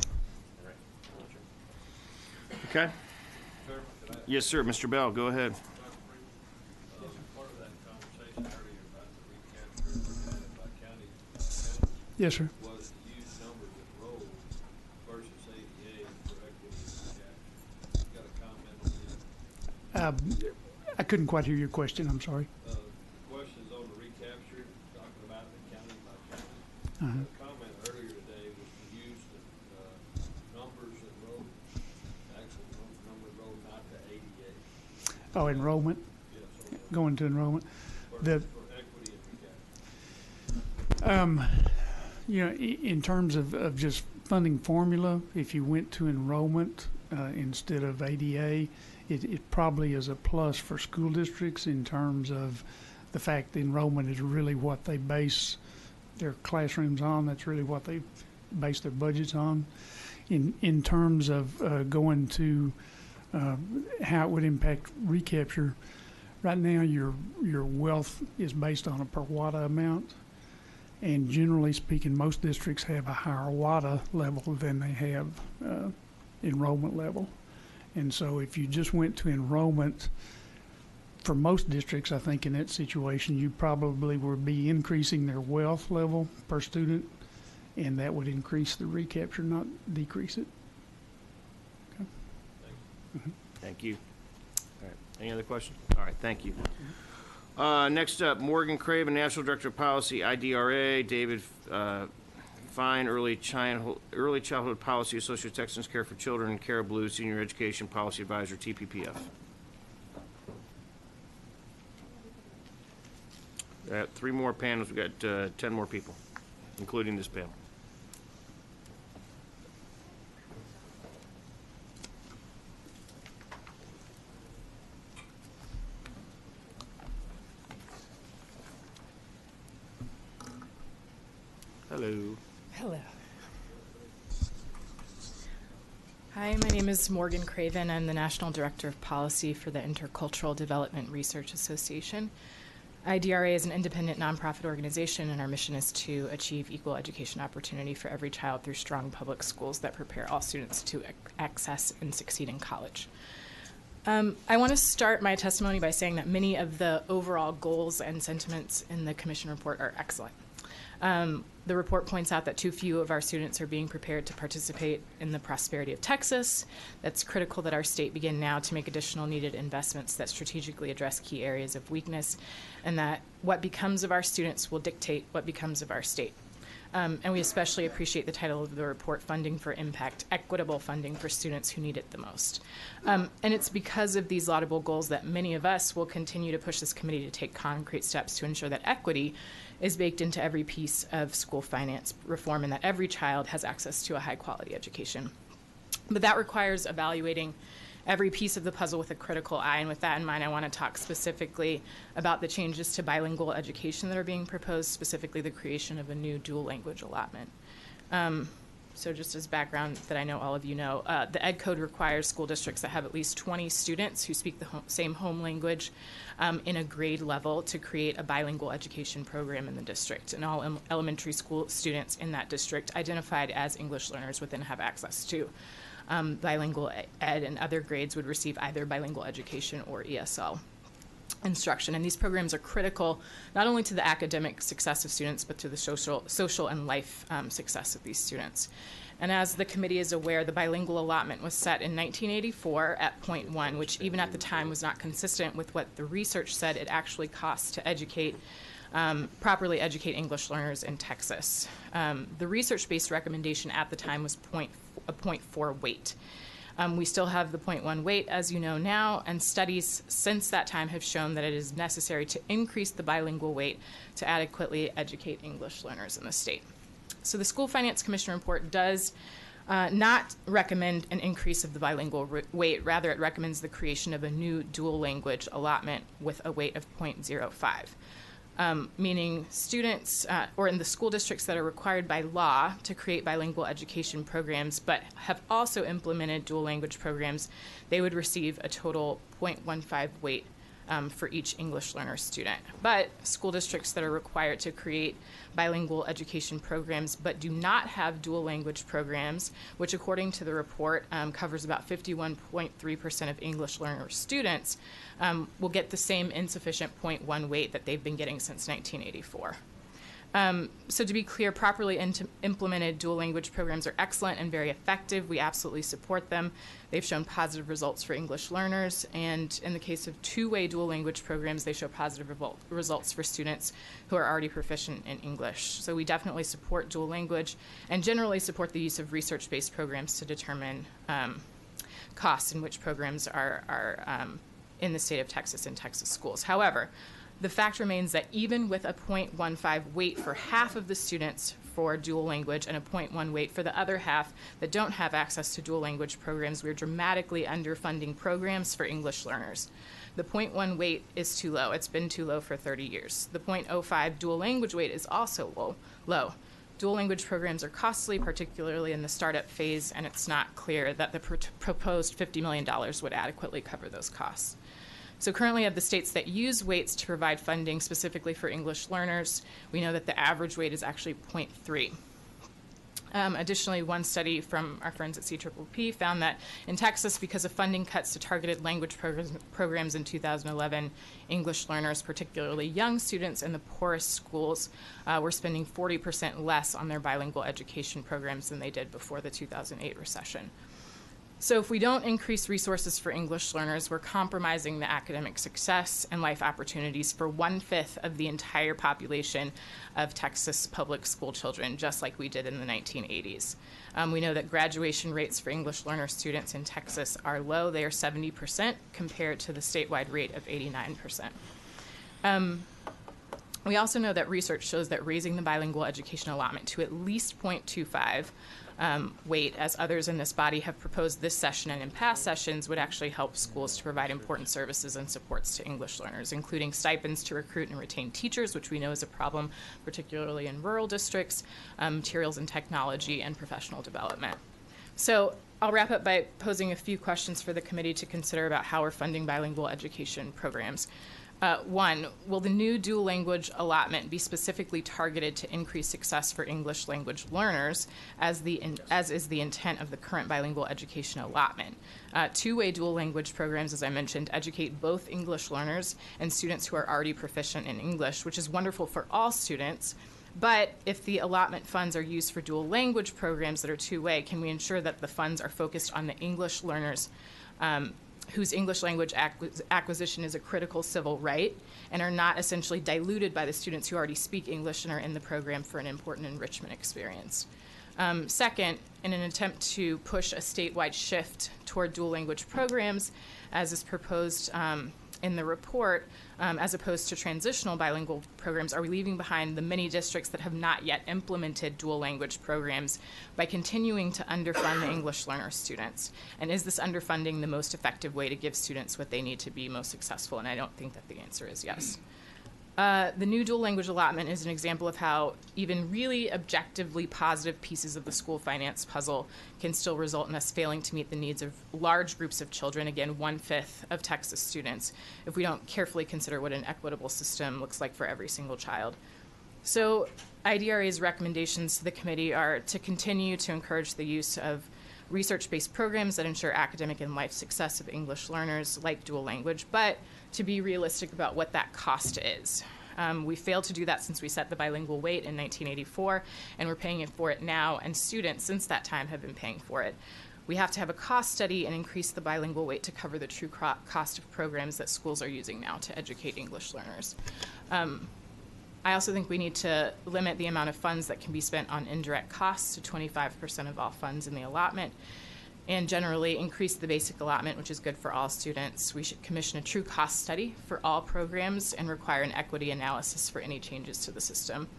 Okay. Yes, sir. Mr. Bell, go ahead. Yes, sir. I couldn't quite hear your question. I'm sorry. Questions on the recapture, talking about the county by county. Uh-huh. The comment earlier today was the use of numbers and road, actual number of road, not the ADA. Oh, enrollment. Yes. Going to enrollment. For equity and recapture. In terms of just funding formula, if you went to enrollment instead of ADA, it probably is a plus for school districts in terms of the fact that enrollment is really what they base their classrooms on. That's really what they base their budgets on. In terms of going to how it would impact recapture, right now your wealth is based on a per WATA amount. And generally speaking, most districts have a higher WATA level than they have enrollment level. And so if you just went to enrollment, for most districts, I think in that situation, you probably would be increasing their wealth level per student, and that would increase the recapture, not decrease it. Okay. Mm-hmm. Thank you. All right. Any other questions? All right. Thank you. Next up, Morgan Craven, National Director of Policy, IDRA. David Fine, Early Childhood Policy, Associate Texans Care for Children, and Cara Blue, Senior Education Policy Advisor, TPPF. 3 more panels. We've got 10 more people, including this panel. Hello. Hello. Hi, my name is Morgan Craven. I'm the National Director of Policy for the Intercultural Development Research Association. IDRA is an independent nonprofit organization, and our mission is to achieve equal education opportunity for every child through strong public schools that prepare all students to access and succeed in college. I want to start my testimony by saying that many of the overall goals and sentiments in the commission report are excellent. The report points out that too few of our students are being prepared to participate in the prosperity of Texas. That's critical that our state begin now to make additional needed investments that strategically address key areas of weakness, and that what becomes of our students will dictate what becomes of our state. And we especially appreciate the title of the report, Funding for Impact, equitable funding for students who need it the most. And it's because of these laudable goals that many of us will continue to push this committee to take concrete steps to ensure that equity is baked into every piece of school finance reform and that every child has access to a high-quality education. But that requires evaluating every piece of the puzzle with a critical eye. And with that in mind, I want to talk specifically about the changes to bilingual education that are being proposed, specifically the creation of a new dual language allotment. So just as background that I know all of you know, the Ed Code requires school districts that have at least 20 students who speak the same home language in a grade level to create a bilingual education program in the district. And all elementary school students in that district identified as English learners would then have access to bilingual ed, and other grades would receive either bilingual education or ESL instruction. And these programs are critical not only to the academic success of students, but to the social and life success of these students. And as the committee is aware, the bilingual allotment was set in 1984 at 0.1, which even at the time was not consistent with what the research said it actually costs to educate properly educate English learners in Texas. The research-based recommendation at the time was a 0.4 weight. We still have the 0.1 weight, as you know now, and studies since that time have shown that it is necessary to increase the bilingual weight to adequately educate English learners in the state. So the School Finance Commission report does not recommend an increase of the bilingual weight. Rather, it recommends the creation of a new dual language allotment with a weight of 0.05. Meaning students, or in the school districts that are required by law to create bilingual education programs, but have also implemented dual language programs, they would receive a total 0.15 weight for each English learner student. But school districts that are required to create bilingual education programs but do not have dual language programs, which according to the report covers about 51.3% of English learner students, will get the same insufficient 0.1 weight that they've been getting since 1984. So to be clear, properly implemented dual language programs are excellent and very effective. We absolutely support them. They've shown positive results for English learners, and in the case of two-way dual language programs, they show positive results for students who are already proficient in English. So we definitely support dual language and generally support the use of research-based programs to determine costs in which programs are in the state of Texas in Texas schools. However, the fact remains that even with a 0.15 weight for half of the students for dual language and a 0.1 weight for the other half that don't have access to dual language programs, we're dramatically underfunding programs for English learners. The 0.1 weight is too low. It's been too low for 30 years. The 0.05 dual language weight is also low. Dual language programs are costly, particularly in the startup phase, and it's not clear that the proposed $50 million would adequately cover those costs. So currently of the states that use weights to provide funding specifically for English learners, we know that the average weight is actually 0.3. Additionally, one study from our friends at CPPP found that in Texas, because of funding cuts to targeted language programs in 2011, English learners, particularly young students in the poorest schools, were spending 40% less on their bilingual education programs than they did before the 2008 recession. So if we don't increase resources for English learners, we're compromising the academic success and life opportunities for 1/5 of the entire population of Texas public school children, just like we did in the 1980s. We know that graduation rates for English learner students in Texas are low. They are 70% compared to the statewide rate of 89%. We also know that research shows that raising the bilingual education allotment to at least 0.25 weight, as others in this body have proposed this session and in past sessions, would actually help schools to provide important services and supports to English learners, including stipends to recruit and retain teachers, which we know is a problem, particularly in rural districts, materials and technology, and professional development. So I'll wrap up by posing a few questions for the committee to consider about how we're funding bilingual education programs. One, will the new dual language allotment be specifically targeted to increase success for English language learners, as is the intent of the current bilingual education allotment? Two-way dual language programs, as I mentioned, educate both English learners and students who are already proficient in English, which is wonderful for all students. But if the allotment funds are used for dual language programs that are two-way, can we ensure that the funds are focused on the English learners whose English language acquisition is a critical civil right, and are not essentially diluted by the students who already speak English and are in the program for an important enrichment experience? Second, in an attempt to push a statewide shift toward dual language programs, as is proposed in the report, as opposed to transitional bilingual programs, are we leaving behind the many districts that have not yet implemented dual language programs by continuing to underfund the English learner students? And is this underfunding the most effective way to give students what they need to be most successful? And I don't think that the answer is yes. The new dual language allotment is an example of how even really objectively positive pieces of the school finance puzzle can still result in us failing to meet the needs of large groups of children, again, 1/5 of Texas students, if we don't carefully consider what an equitable system looks like for every single child. So IDRA's recommendations to the committee are to continue to encourage the use of research-based programs that ensure academic and life success of English learners like dual language, but to be realistic about what that cost is. We failed to do that since we set the bilingual weight in 1984, and we're paying for it now, and students since that time have been paying for it. We have to have a cost study and increase the bilingual weight to cover the true cost of programs that schools are using now to educate English learners. I also think we need to limit the amount of funds that can be spent on indirect costs to 25% of all funds in the allotment, and generally increase the basic allotment, which is good for all students. We should commission a true cost study for all programs and require an equity analysis for any changes to the system.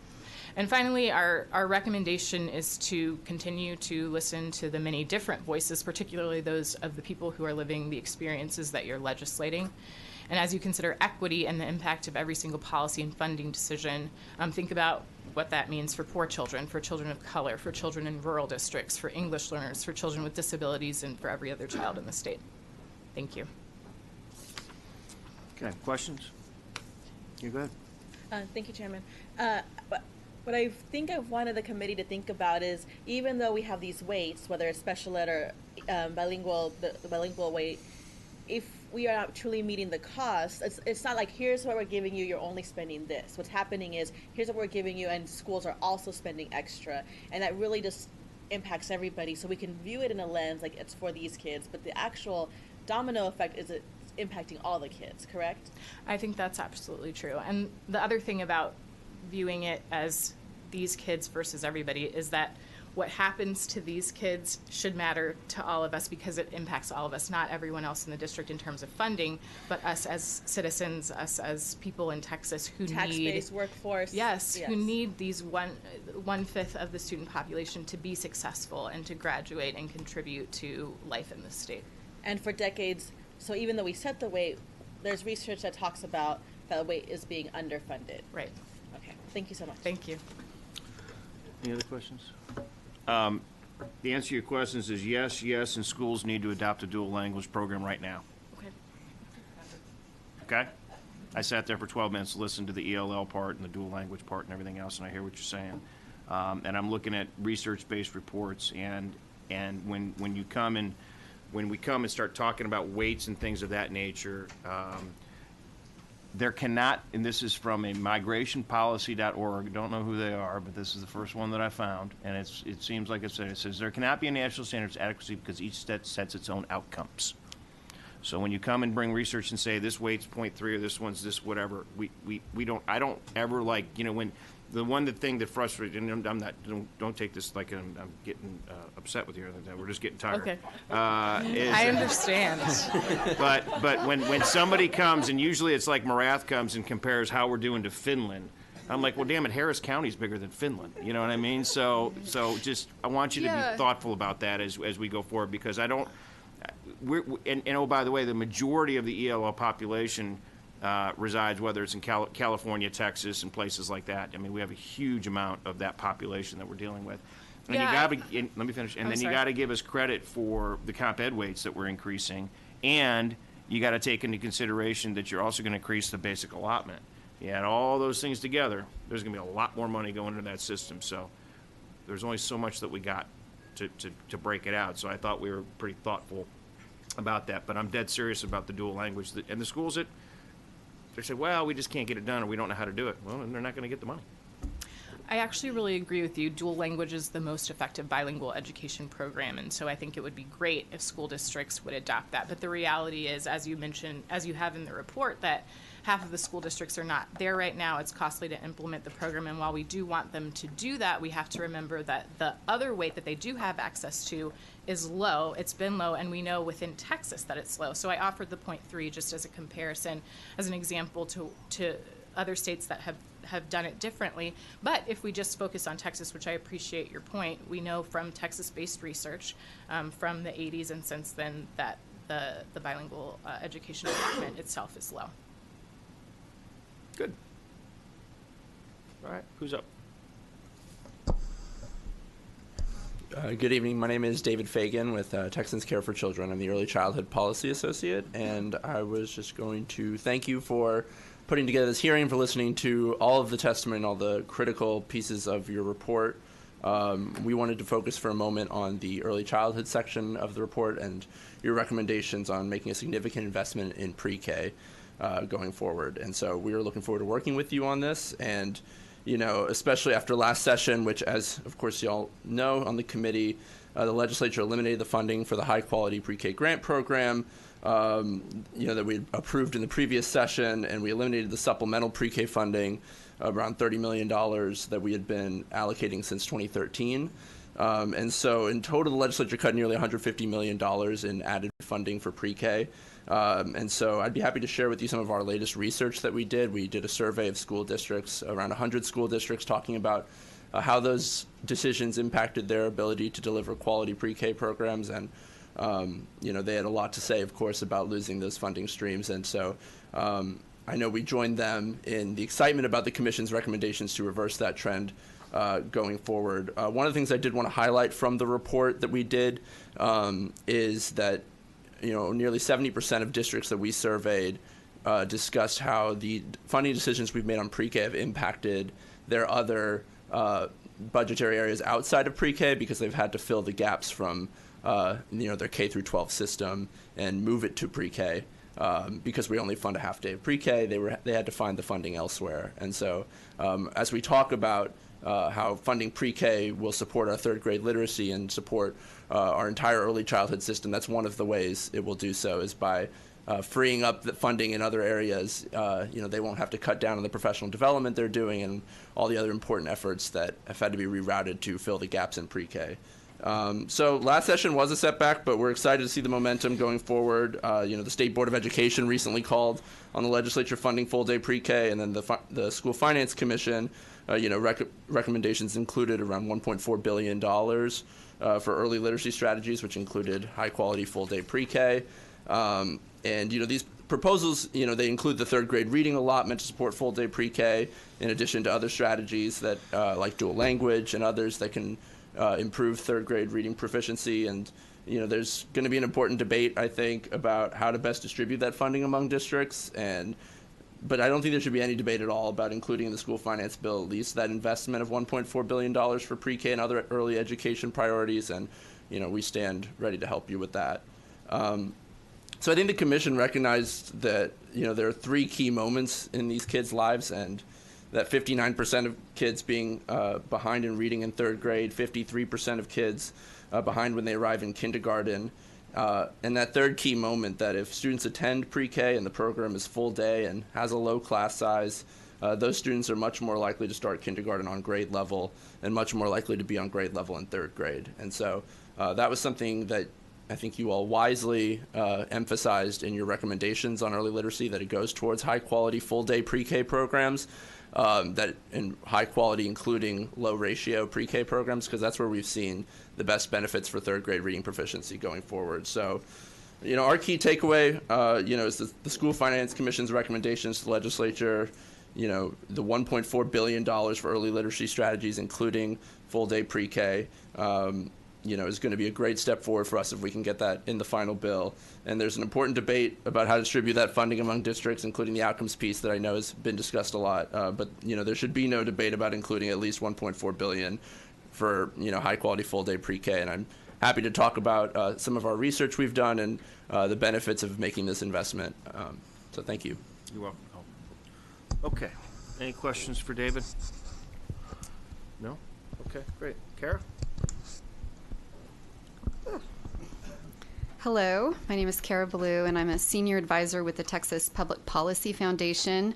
And finally, our recommendation is to continue to listen to the many different voices, particularly those of the people who are living the experiences that you're legislating. And as you consider equity and the impact of every single policy and funding decision, think about what that means for poor children, for children of color, for children in rural districts, for English learners, for children with disabilities, and for every other child in the state. Thank you. Okay, questions? You go ahead. Thank you, Chairman. What I think I wanted the committee to think about is, even though we have these weights, whether it's special ed or bilingual, the bilingual weight, if we are not truly meeting the cost, it's not like, here's what we're giving you, you're only spending this. What's happening is, here's what we're giving you, and schools are also spending extra. And that really just impacts everybody. So we can view it in a lens like it's for these kids, but the actual domino effect is it's impacting all the kids, correct? I think that's absolutely true. And the other thing about viewing it as these kids versus everybody is that what happens to these kids should matter to all of us because it impacts all of us, not everyone else in the district in terms of funding, but us as citizens, us as people in Texas who tax-based workforce. Yes, who need these 1/5 of the student population to be successful and to graduate and contribute to life in the state. And for decades, so even though we set the weight, there's research that talks about that weight is being underfunded. Right. Okay, thank you so much. Thank you. Any other questions? The answer to your questions is yes, yes, and schools need to adopt a dual language program right now. Okay. Okay? I sat there for 12 minutes, listened to the ELL part and the dual language part and everything else, and I hear what you're saying. And I'm looking at research-based reports, and when we come and start talking about weights and things of that nature, there cannot, and this is from a migrationpolicy.org, don't know who they are, but this is the first one that I found, and it seems like it says, there cannot be a national standards adequacy because each state sets its own outcomes. So when you come and bring research and say this weight's 0.3 or this one's this whatever, I don't ever like, when the thing that frustrates, and don't take this like I'm getting upset with you, we're just getting tired. Okay. I understand. But when somebody comes, and usually it's like Marath comes and compares how we're doing to Finland, I'm like, well, damn it, Harris County's bigger than Finland. You know what I mean? So just I want you to be thoughtful about that as we go forward, because I don't. And oh, by the way, the majority of the ELL population resides, whether it's in California, Texas, and places like that. I mean, we have a huge amount of that population that we're dealing with. And you got to, let me finish. And then you got to give us credit for the comp ed weights that we're increasing, and you got to take into consideration that you're also going to increase the basic allotment. You add all those things together, there's going to be a lot more money going into that system. So there's only so much that we got to break it out. So I thought we were pretty thoughtful about that. But I'm dead serious about the dual language. And the schools that they say, well, we just can't get it done or we don't know how to do it. Well, then they're not going to get the money. I actually really agree with you. Dual language is the most effective bilingual education program, and so I think it would be great if school districts would adopt that. But the reality is, as you mentioned, as you have in the report, that half of the school districts are not there right now. It's costly to implement the program, and while we do want them to do that, we have to remember that the other weight that they do have access to is low. It's been low, and we know within Texas that it's low. So I offered the 0.3 just as a comparison, as an example to other states that have done it differently. But if we just focus on Texas, which I appreciate your point, we know from Texas-based research from the 80s and since then that the bilingual education allotment itself is low. Good. All right, who's up? Good evening. My name is David Fagan with Texans Care for Children. I'm the Early Childhood Policy Associate, and I was just going to thank you for putting together this hearing, for listening to all of the testimony and all the critical pieces of your report. We wanted to focus for a moment on the early childhood section of the report and your recommendations on making a significant investment in pre-K going forward. And so we are looking forward to working with you on this. And, you know, especially after last session, which, as of course you all know, on the committee, the legislature eliminated the funding for the high-quality pre-K grant program, that we approved in the previous session, and we eliminated the supplemental pre-K funding, around $30 million that we had been allocating since 2013. And so in total, the legislature cut nearly $150 million in added funding for pre-K. And so I'd be happy to share with you some of our latest research that we did. We did a survey of school districts, around 100 school districts, talking about how those decisions impacted their ability to deliver quality pre-K programs. And they had a lot to say, of course, about losing those funding streams. And so I know we joined them in the excitement about the Commission's recommendations to reverse that trend going forward. One of the things I did want to highlight from the report that we did is that, nearly 70% of districts that we surveyed discussed how the funding decisions we've made on pre-K have impacted their other budgetary areas outside of pre-K, because they've had to fill the gaps from their K through 12 system and move it to pre-K. Because we only fund a half day of pre-K, they had to find the funding elsewhere. And so as we talk about how funding pre-K will support our third grade literacy and support our entire early childhood system, that's one of the ways it will do so, is by freeing up the funding in other areas. They won't have to cut down on the professional development they're doing and all the other important efforts that have had to be rerouted to fill the gaps in pre-K. So last session was a setback, but we're excited to see the momentum going forward. The State Board of Education recently called on the legislature funding full-day pre-K, and then the School Finance Commission, recommendations included around $1.4 billion for early literacy strategies, which included high-quality full-day pre-K. These proposals, they include the third grade reading allotment to support full-day pre-K, in addition to other strategies that like dual language and others that can improve third grade reading proficiency. And there's going to be an important debate, I think, about how to best distribute that funding among districts. But I don't think there should be any debate at all about including in the school finance bill at least that investment of $1.4 billion for pre-K and other early education priorities. And we stand ready to help you with that. So I think the commission recognized that there are three key moments in these kids' lives, and that 59% of kids being behind in reading in third grade, 53% of kids behind when they arrive in kindergarten, and that third key moment, that if students attend pre-K and the program is full day and has a low class size, those students are much more likely to start kindergarten on grade level and much more likely to be on grade level in third grade. And so that was something that I think you all wisely emphasized in your recommendations on early literacy, that it goes towards high-quality full-day pre-K programs, that in high quality, including low ratio pre-K programs, because that's where we've seen the best benefits for third grade reading proficiency going forward. So, our key takeaway, is the School Finance Commission's recommendations to the legislature, the $1.4 billion for early literacy strategies, including full day pre-K, is going to be a great step forward for us if we can get that in the final bill. And there's an important debate about how to distribute that funding among districts, including the outcomes piece that I know has been discussed a lot. But there should be no debate about including at least $1.4 billion for high quality full day pre-K. And I'm happy to talk about some of our research we've done and the benefits of making this investment. So thank you. You're welcome. Okay. Any questions for David? No? Okay, great. Kara? Hello, my name is Kara Ballou, and I'm a senior advisor with the Texas Public Policy Foundation.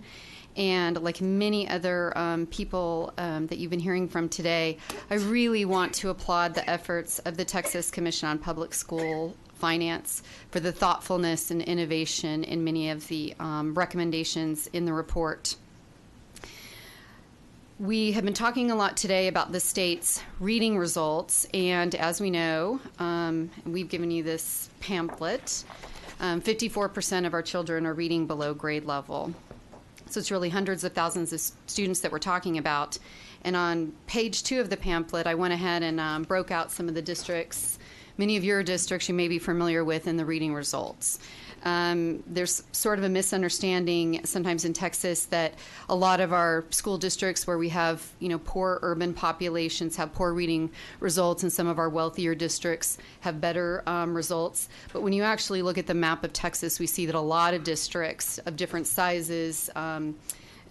And like many other people that you've been hearing from today, I really want to applaud the efforts of the Texas Commission on Public School Finance for the thoughtfulness and innovation in many of the recommendations in the report. We have been talking a lot today about the state's reading results, and as we know, we've given you this pamphlet, 54% of our children are reading below grade level. So it's really hundreds of thousands of students that we're talking about. And on page 2 of the pamphlet, I went ahead and broke out some of the districts, many of your districts you may be familiar with in the reading results. There's sort of a misunderstanding sometimes in Texas that a lot of our school districts where we have, poor urban populations have poor reading results, and some of our wealthier districts have better results. But when you actually look at the map of Texas, we see that a lot of districts of different sizes,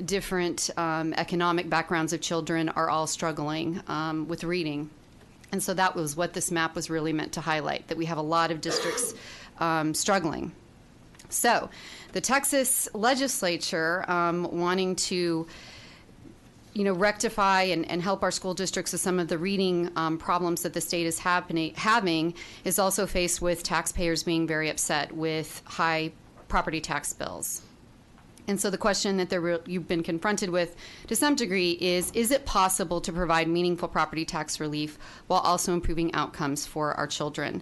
different economic backgrounds of children are all struggling with reading. And so that was what this map was really meant to highlight, that we have a lot of districts struggling. So the Texas legislature wanting to rectify and help our school districts with some of the reading problems that the state is having is also faced with taxpayers being very upset with high property tax bills. And so the question that you've been confronted with to some degree is it possible to provide meaningful property tax relief while also improving outcomes for our children?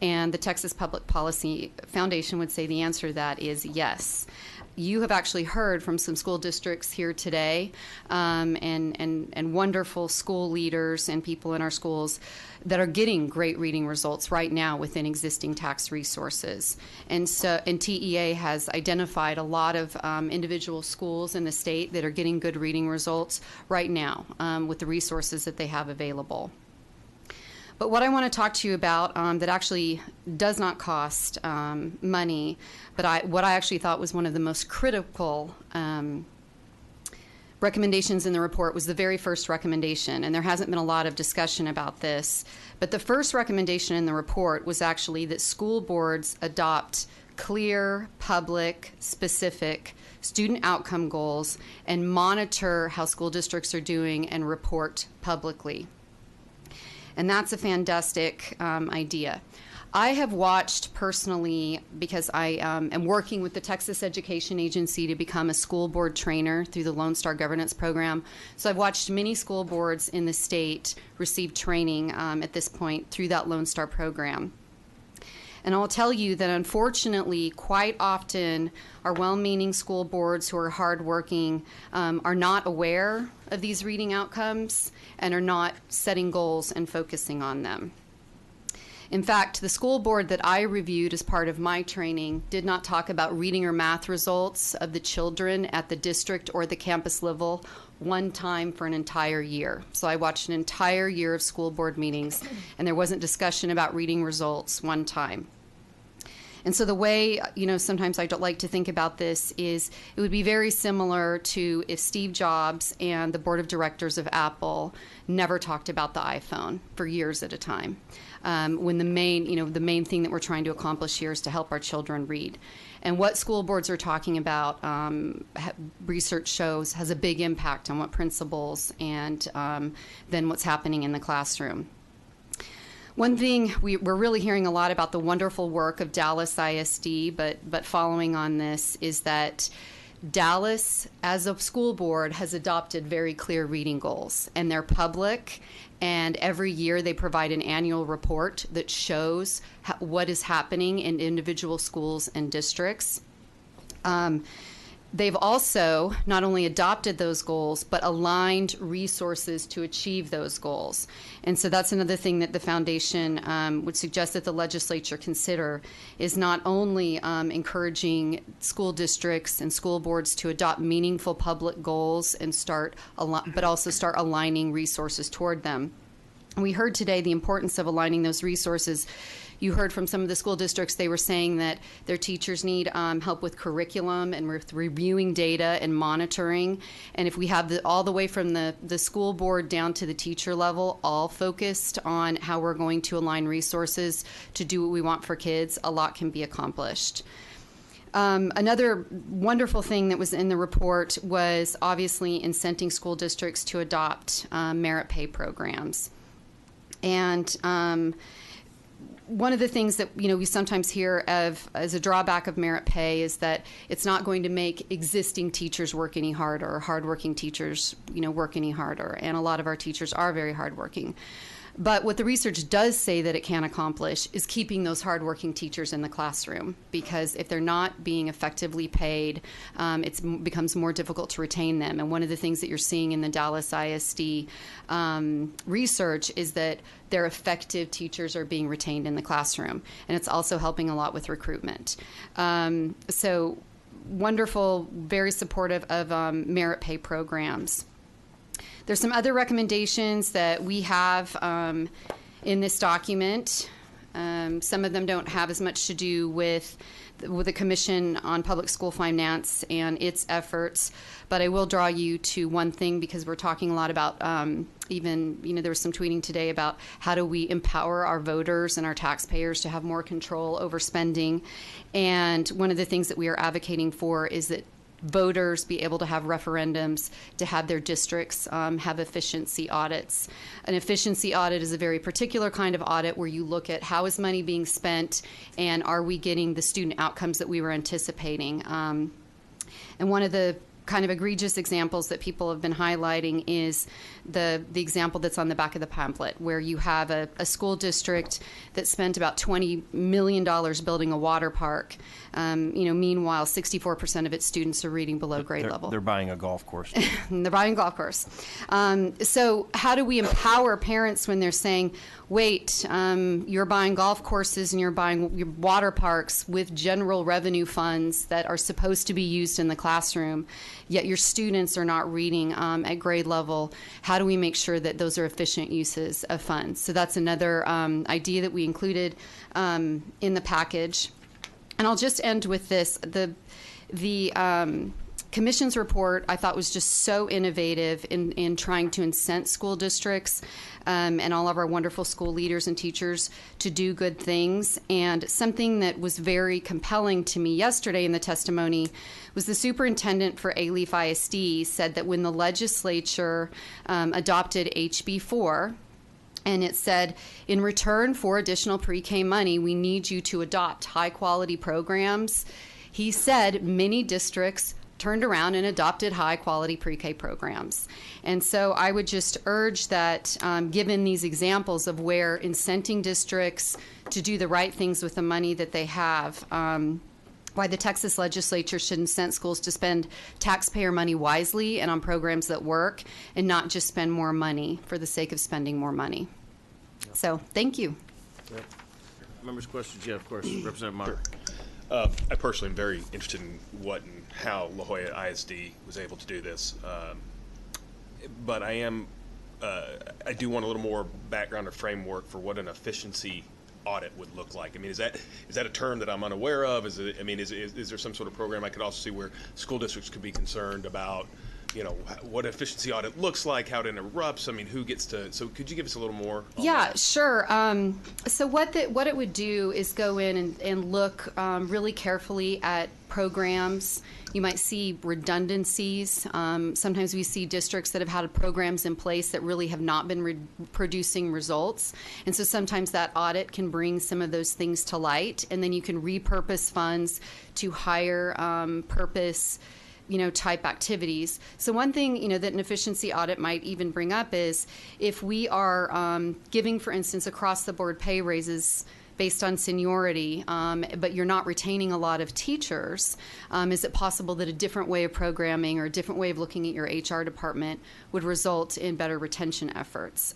And the Texas Public Policy Foundation would say the answer to that is yes. You have actually heard from some school districts here today and wonderful school leaders and people in our schools that are getting great reading results right now within existing tax resources. And TEA has identified a lot of individual schools in the state that are getting good reading results right now with the resources that they have available. But what I want to talk to you about that actually does not cost money, but what I actually thought was one of the most critical recommendations in the report was the very first recommendation, and there hasn't been a lot of discussion about this, but the first recommendation in the report was actually that school boards adopt clear, public, specific student outcome goals and monitor how school districts are doing and report publicly. And that's a fantastic idea. I have watched personally, because I am working with the Texas Education Agency to become a school board trainer through the Lone Star Governance Program. So I've watched many school boards in the state receive training at this point through that Lone Star program. And I'll tell you that unfortunately, quite often, our well-meaning school boards who are hardworking are not aware of these reading outcomes and are not setting goals and focusing on them. In fact, the school board that I reviewed as part of my training did not talk about reading or math results of the children at the district or the campus level one time for an entire year. So I watched an entire year of school board meetings, and there wasn't discussion about reading results one time. And so the way, sometimes I don't like to think about this is it would be very similar to if Steve Jobs and the board of directors of Apple never talked about the iPhone for years at a time. When the main thing that we're trying to accomplish here is to help our children read. And what school boards are talking about, research shows, has a big impact on what principals and then what's happening in the classroom. One thing, we're really hearing a lot about the wonderful work of Dallas ISD, but following on this is that Dallas, as a school board, has adopted very clear reading goals, and they're public, and every year they provide an annual report that shows what is happening in individual schools and districts. They've also not only adopted those goals, but aligned resources to achieve those goals. And so that's another thing that the foundation would suggest that the legislature consider, is not only encouraging school districts and school boards to adopt meaningful public goals and but also start aligning resources toward them. We heard today the importance of aligning those resources. You heard from some of the school districts, they were saying that their teachers need help with curriculum and with reviewing data and monitoring. And if we have all the way from the school board down to the teacher level, all focused on how we're going to align resources to do what we want for kids, a lot can be accomplished. Another wonderful thing that was in the report was obviously incenting school districts to adopt merit pay programs. And one of the things that we sometimes hear of as a drawback of merit pay is that it's not going to make existing teachers work any harder, or hardworking teachers work any harder. And a lot of our teachers are very hardworking. But what the research does say that it can accomplish is keeping those hardworking teachers in the classroom, because if they're not being effectively paid, it becomes more difficult to retain them. And one of the things that you're seeing in the Dallas ISD research is that their effective teachers are being retained in the classroom. And it's also helping a lot with recruitment. So wonderful, very supportive of merit pay programs. There's some other recommendations that we have in this document. Some of them don't have as much to do with the Commission on Public School Finance and its efforts, but I will draw you to one thing, because we're talking a lot about there was some tweeting today about how do we empower our voters and our taxpayers to have more control over spending. And one of the things that we are advocating for is that voters be able to have referendums to have their districts have efficiency audits. An efficiency audit is a very particular kind of audit where you look at how is money being spent and are we getting the student outcomes that we were anticipating. And one of the kind of egregious examples that people have been highlighting is the example that's on the back of the pamphlet, where you have a school district that spent about $20 million building a water park. Meanwhile, 64% of its students are reading below grade level. They're buying a golf course. They're buying a golf course. So how do we empower parents when they're saying, wait, you're buying golf courses and you're buying your water parks with general revenue funds that are supposed to be used in the classroom, yet your students are not reading at grade level? How do we make sure that those are efficient uses of funds? So that's another idea that we included in the package. And I'll just end with this. The Commission's report, I thought, was just so innovative in trying to incent school districts and all of our wonderful school leaders and teachers to do good things. And something that was very compelling to me yesterday in the testimony was the superintendent for Alief ISD said that when the legislature adopted HB4, and it said, in return for additional pre-K money, we need you to adopt high-quality programs. He said many districts turned around and adopted high-quality pre-K programs. And so I would just urge that, given these examples of where incenting districts to do the right things with the money that they have, why the Texas legislature should incent schools to spend taxpayer money wisely and on programs that work, and not just spend more money for the sake of spending more money. So, thank you. Members' questions? Yeah, of course. Representative Meyer. I personally am very interested in what and how La Jolla ISD was able to do this. But I do want a little more background or framework for what an efficiency audit would look like. I mean, is that a term that I'm unaware of? Is there some sort of program I could also see where school districts could be concerned about, what efficiency audit looks like, how it interrupts? I mean, who gets to? So, could you give us a little more? Yeah, sure. So what it would do is go in and look really carefully at programs. You might see redundancies. Sometimes we see districts that have had programs in place that really have not been producing results. And so sometimes that audit can bring some of those things to light, and then you can repurpose funds to higher purpose type activities. So one thing, that an efficiency audit might even bring up is if we are giving, for instance, across the board pay raises based on seniority, but you're not retaining a lot of teachers, is it possible that a different way of programming or a different way of looking at your HR department would result in better retention efforts?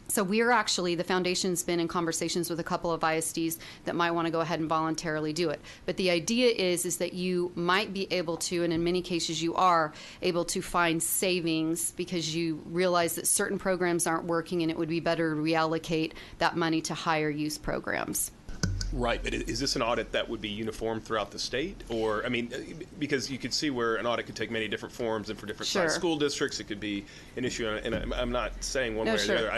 So we're actually, the foundation's been in conversations with a couple of ISDs that might want to go ahead and voluntarily do it. But the idea is that you might be able to, and in many cases you are, able to find savings because you realize that certain programs aren't working and it would be better to reallocate that money to higher use programs. Right, but is this an audit that would be uniform throughout the state? Or, I mean, because you could see where an audit could take many different forms, and for different size school districts, it could be an issue. And I'm not saying one way or the other.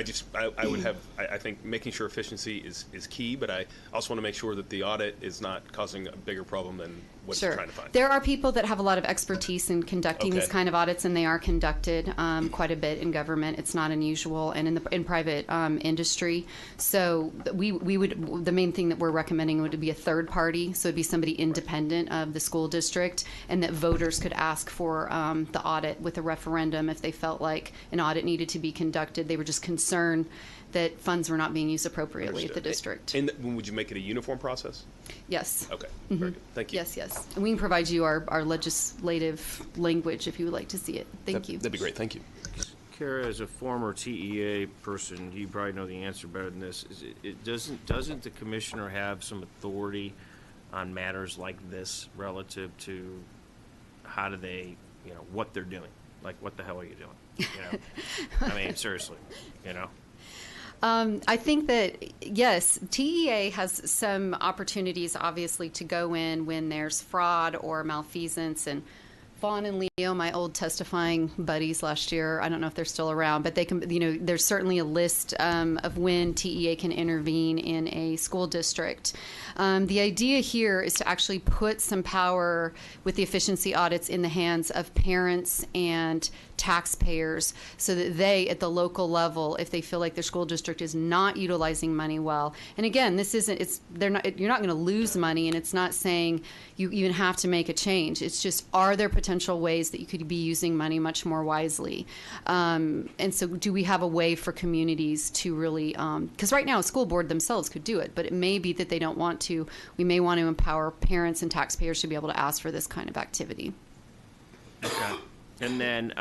I would have, I think making sure efficiency is key, but I also want to make sure that the audit is not causing a bigger problem than what it's trying to find. There are people that have a lot of expertise in conducting these kind of audits, and they are conducted quite a bit in government. It's not unusual, and in private industry. So we would, the main thing that we're recommending would be a third party, so it'd be somebody independent of the school district, and that voters could ask for the audit with a referendum if they felt like an audit needed to be conducted. They were just concerned that funds were not being used appropriately at the district. And would you make it a uniform process? Yes. Okay, very good. Thank you. Yes, yes. And we can provide you our legislative language if you would like to see it. Thank you. That'd be great. Thank you. Kara, as a former TEA person, you probably know the answer better than this. Doesn't the commissioner have some authority on matters like this relative to how do they, what they're doing? Like, what the hell are you doing? I mean, seriously, I think that, yes, TEA has some opportunities, obviously, to go in when there's fraud or malfeasance. And Vaughn and Leo, my old testifying buddies last year, I don't know if they're still around, but they can, there's certainly a list of when TEA can intervene in a school district. The idea here is to actually put some power with the efficiency audits in the hands of parents and taxpayers, so that they, at the local level, if they feel like their school district is not utilizing money well, and again, this isn't, you're not going to lose money, and it's not saying you even have to make a change. It's just, are there potential ways that you could be using money much more wisely? And so do we have a way for communities to really, because right now a school board themselves could do it, but it may be that they don't want to. We may want to empower parents and taxpayers to be able to ask for this kind of activity. Okay. And then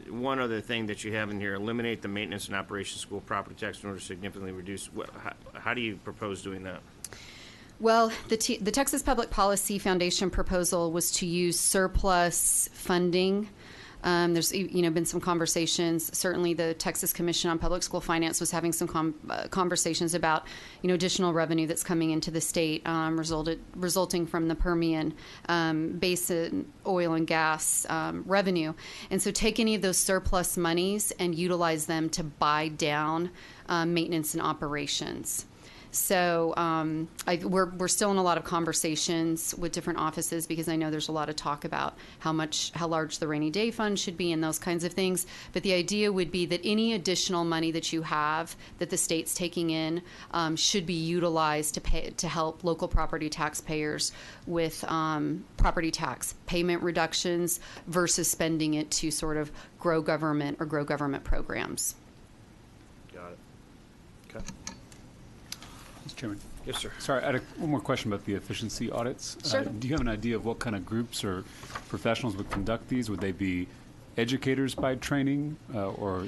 one other thing that you have in here, eliminate the maintenance and operation school property tax in order to significantly reduce. How do you propose doing that? Well, the Texas Public Policy Foundation proposal was to use surplus funding. There's been some conversations. Certainly, the Texas Commission on Public School Finance was having some conversations about additional revenue that's coming into the state, resulting from the Permian Basin oil and gas revenue. And so, take any of those surplus monies and utilize them to buy down maintenance and operations. So we're still in a lot of conversations with different offices, because I know there's a lot of talk about how large the rainy day fund should be and those kinds of things. But the idea would be that any additional money that you have that the state's taking in should be utilized to help local property taxpayers with property tax payment reductions versus spending it to sort of grow government programs. Got it. Okay. Mr. Chairman. Yes, sir. Sorry, I had one more question about the efficiency audits. Sure. Do you have an idea of what kind of groups or professionals would conduct these? Would they be educators by training, or?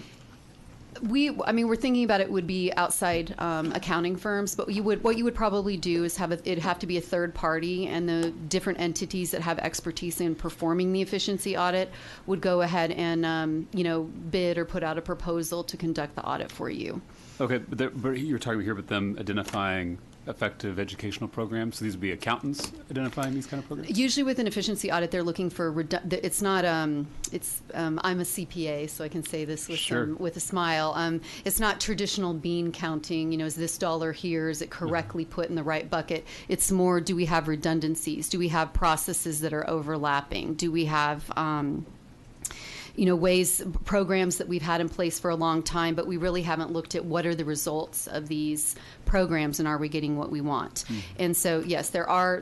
We're thinking about it would be outside accounting firms, but what you would probably do is it'd have to be a third party, and the different entities that have expertise in performing the efficiency audit would go ahead and bid or put out a proposal to conduct the audit for you. Okay, but you're talking here about them identifying effective educational programs. So these would be accountants identifying these kind of programs? Usually with an efficiency audit, they're looking for, it's not, I'm a CPA, so I can say this with, with a smile. It's not traditional bean counting, is this dollar here, is it correctly put in the right bucket? It's more, do we have redundancies? Do we have processes that are overlapping? Do we have, programs that we've had in place for a long time, but we really haven't looked at what are the results of these programs and are we getting what we want. And so, yes, there are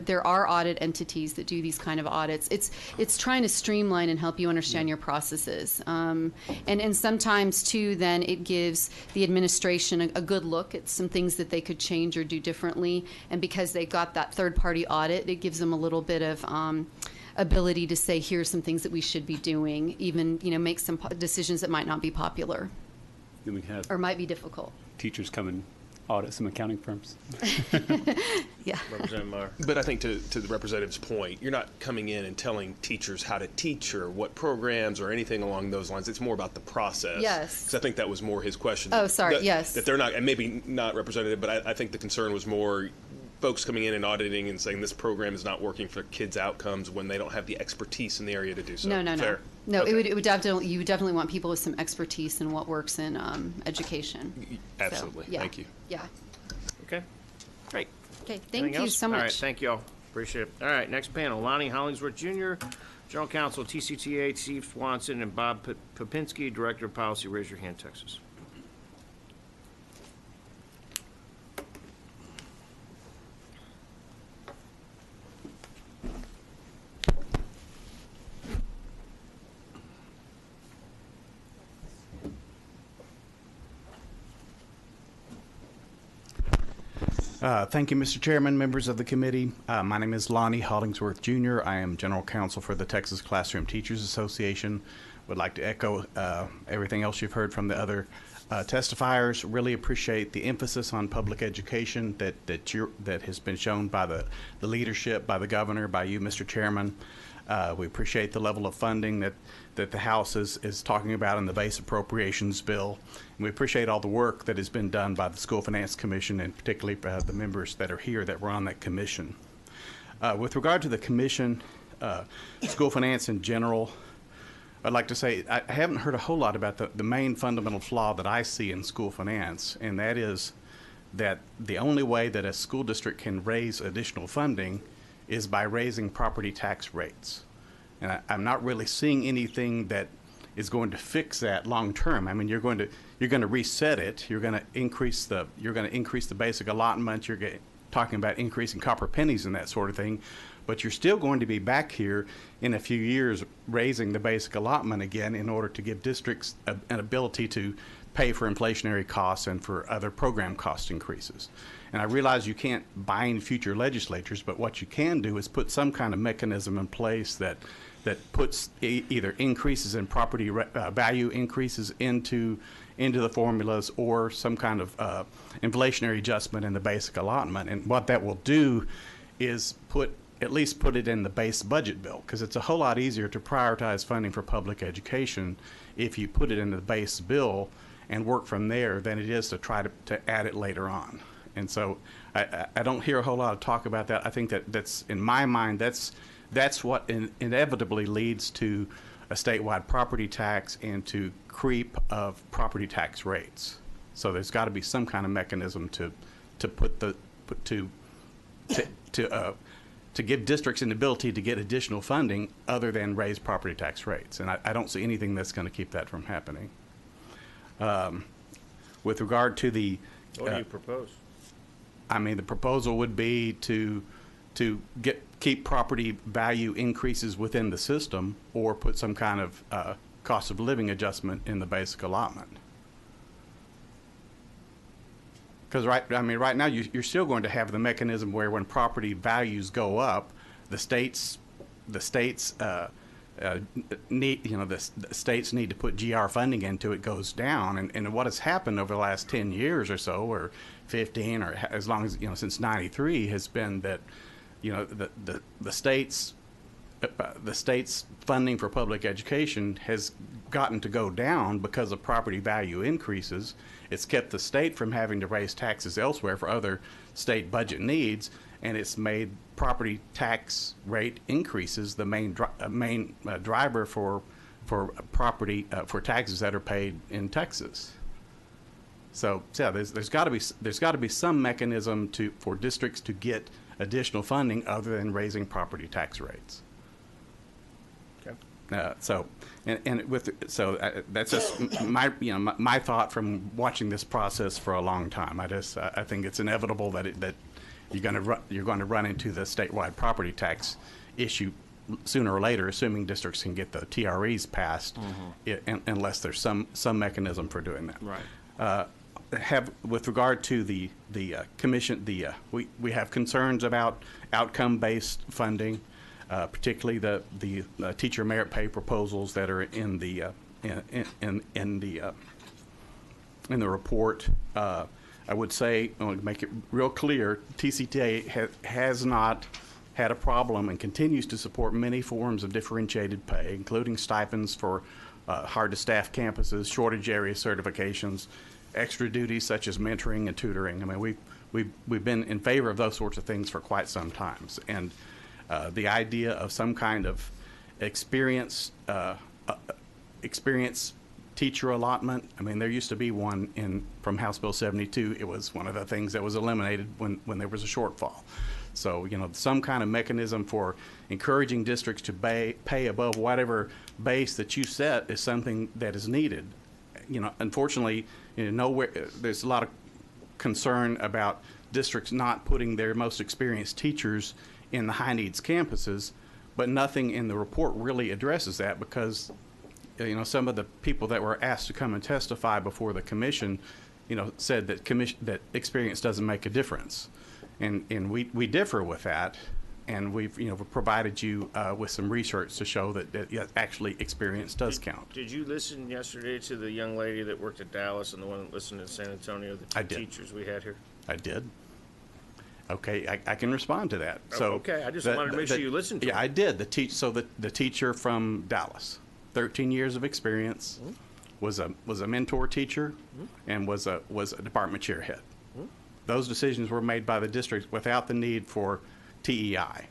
audit entities that do these kind of audits. It's trying to streamline and help you understand your processes. And sometimes, too, then it gives the administration a good look at some things that they could change or do differently. And because they got that third-party audit, it gives them a little bit of ability to say, here's some things that we should be doing, even, make some decisions that might not be popular Then we have or might be difficult. teachers come and audit some accounting firms. Yeah. Representative Meyer. But I think to the representative's point, you're not coming in and telling teachers how to teach or what programs or anything along those lines. It's more about the process. Yes. Because I think that was more his question. Oh, sorry, yes. That they're not, and maybe not representative, but I think the concern was more folks coming in and auditing and saying this program is not working for kids' outcomes when they don't have the expertise in the area to do so. No. Fair? No, Okay. it would definitely, you would definitely want people with some expertise in what works in education. Absolutely. So, yeah. Thank you. Yeah. Okay. Great. Okay, Anything thank you else? so much. All right, thank you all. Appreciate it. All right, next panel, Lonnie Hollingsworth Jr., General Counsel, TCTA, Steve Swanson, and Bob Popinski, Director of Policy. Raise your hand, Texas. Thank you, Mr. Chairman, members of the committee. My name is Lonnie Hollingsworth Jr. I am General Counsel for the Texas Classroom Teachers Association. Would like to echo everything else you've heard from the other testifiers. Really appreciate the emphasis on public education that has been shown by the leadership, by the governor, by you, Mr. Chairman. We appreciate the level of funding that the House is talking about in the base appropriations bill. And we appreciate all the work that has been done by the School Finance Commission, and particularly the members that are here that were on that commission. With regard to the commission, school finance in general, I'd like to say I haven't heard a whole lot about the main fundamental flaw that I see in school finance, and that is that the only way that a school district can raise additional funding is by raising property tax rates. And I'm not really seeing anything that is going to fix that long term. I mean, you're going to reset it. You're going to increase the basic allotment. You're talking about increasing copper pennies and that sort of thing. But you're still going to be back here in a few years raising the basic allotment again in order to give districts an ability to pay for inflationary costs and for other program cost increases. And I realize you can't bind future legislatures, but what you can do is put some kind of mechanism in place that puts either increases in property value increases into the formulas, or some kind of inflationary adjustment in the basic allotment. And what that will do is at least put it in the base budget bill, because it's a whole lot easier to prioritize funding for public education if you put it in the base bill and work from there than it is to try to add it later on. And so I don't hear a whole lot of talk about that. I think that's in my mind, that's what inevitably leads to a statewide property tax and to creep of property tax rates. So there's got to be some kind of mechanism to give districts an ability to get additional funding other than raise property tax rates. And I don't see anything that's going to keep that from happening. With regard to the... What do you propose? I mean, the proposal would be to keep property value increases within the system, or put some kind of cost of living adjustment in the basic allotment. Because right now you're still going to have the mechanism where when property values go up, the states need to put GR funding into it, goes down, and what has happened over the last 10 years or so, or 15, or as long as since '93, has been that the states funding for public education has gotten to go down because of property value increases. It's kept the state from having to raise taxes elsewhere for other state budget needs, and it's made property tax rate increases the main driver for property for taxes that are paid in Texas. So yeah, there's got to be some mechanism for districts to get additional funding other than raising property tax rates. Okay. That's just my thought from watching this process for a long time. I think it's inevitable that you're going to run into the statewide property tax issue sooner or later, assuming districts can get the TREs passed, unless there's some mechanism for doing that. Right. With regard to the commission, we have concerns about outcome-based funding, particularly the teacher merit pay proposals that are in the report. I would say, I want to make it real clear, TCTA has not had a problem and continues to support many forms of differentiated pay, including stipends for hard-to-staff campuses, shortage area certifications, extra duties such as mentoring and tutoring. I mean, we've been in favor of those sorts of things for quite some time. And the idea of some kind of experience teacher allotment, I mean, there used to be one from House Bill 72. It was one of the things that was eliminated when there was a shortfall. So, some kind of mechanism for encouraging districts to pay above whatever base that you set is something that is needed. Unfortunately, nowhere there's a lot of concern about districts not putting their most experienced teachers in the high needs campuses, but nothing in the report really addresses that, because some of the people that were asked to come and testify before the commission said that experience doesn't make a difference, and we differ with that, and we've provided you with some research to show that actually experience does count. Did you listen yesterday to the young lady that worked at Dallas and the one that listened in San Antonio, the teachers we had here? I did. Okay, I can respond to that. Okay, I just wanted to make sure you listened to it. Yeah, I did. The teacher from Dallas, 13 years of experience, was a mentor teacher, and was a department chair head. Those decisions were made by the district without the need for TEI,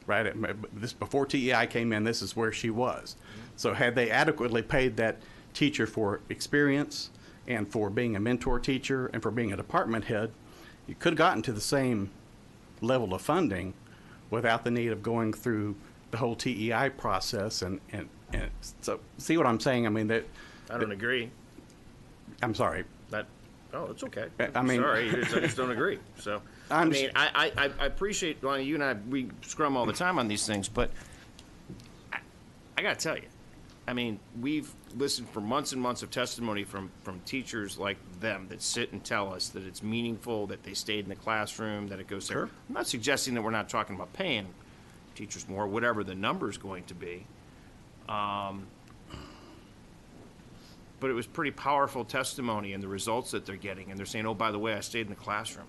right? Before TEI came in, this is where she was. So had they adequately paid that teacher for experience and for being a mentor teacher and for being a department head, you could have gotten to the same level of funding without the need of going through the whole TEI process. And so, see what I'm saying? I mean, I don't agree. I'm sorry. Oh, it's okay. I mean, sorry, I just don't agree. So, I appreciate, Lonnie, you and I, we scrum all the time on these things, but I got to tell you, I mean, we've listened for months and months of testimony from teachers like them that sit and tell us that it's meaningful, that they stayed in the classroom, that it goes there. Sure. I'm not suggesting that we're not talking about paying teachers more, whatever the number is going to be. But it was pretty powerful testimony and the results that they're getting, and they're saying, "Oh, by the way, I stayed in the classroom."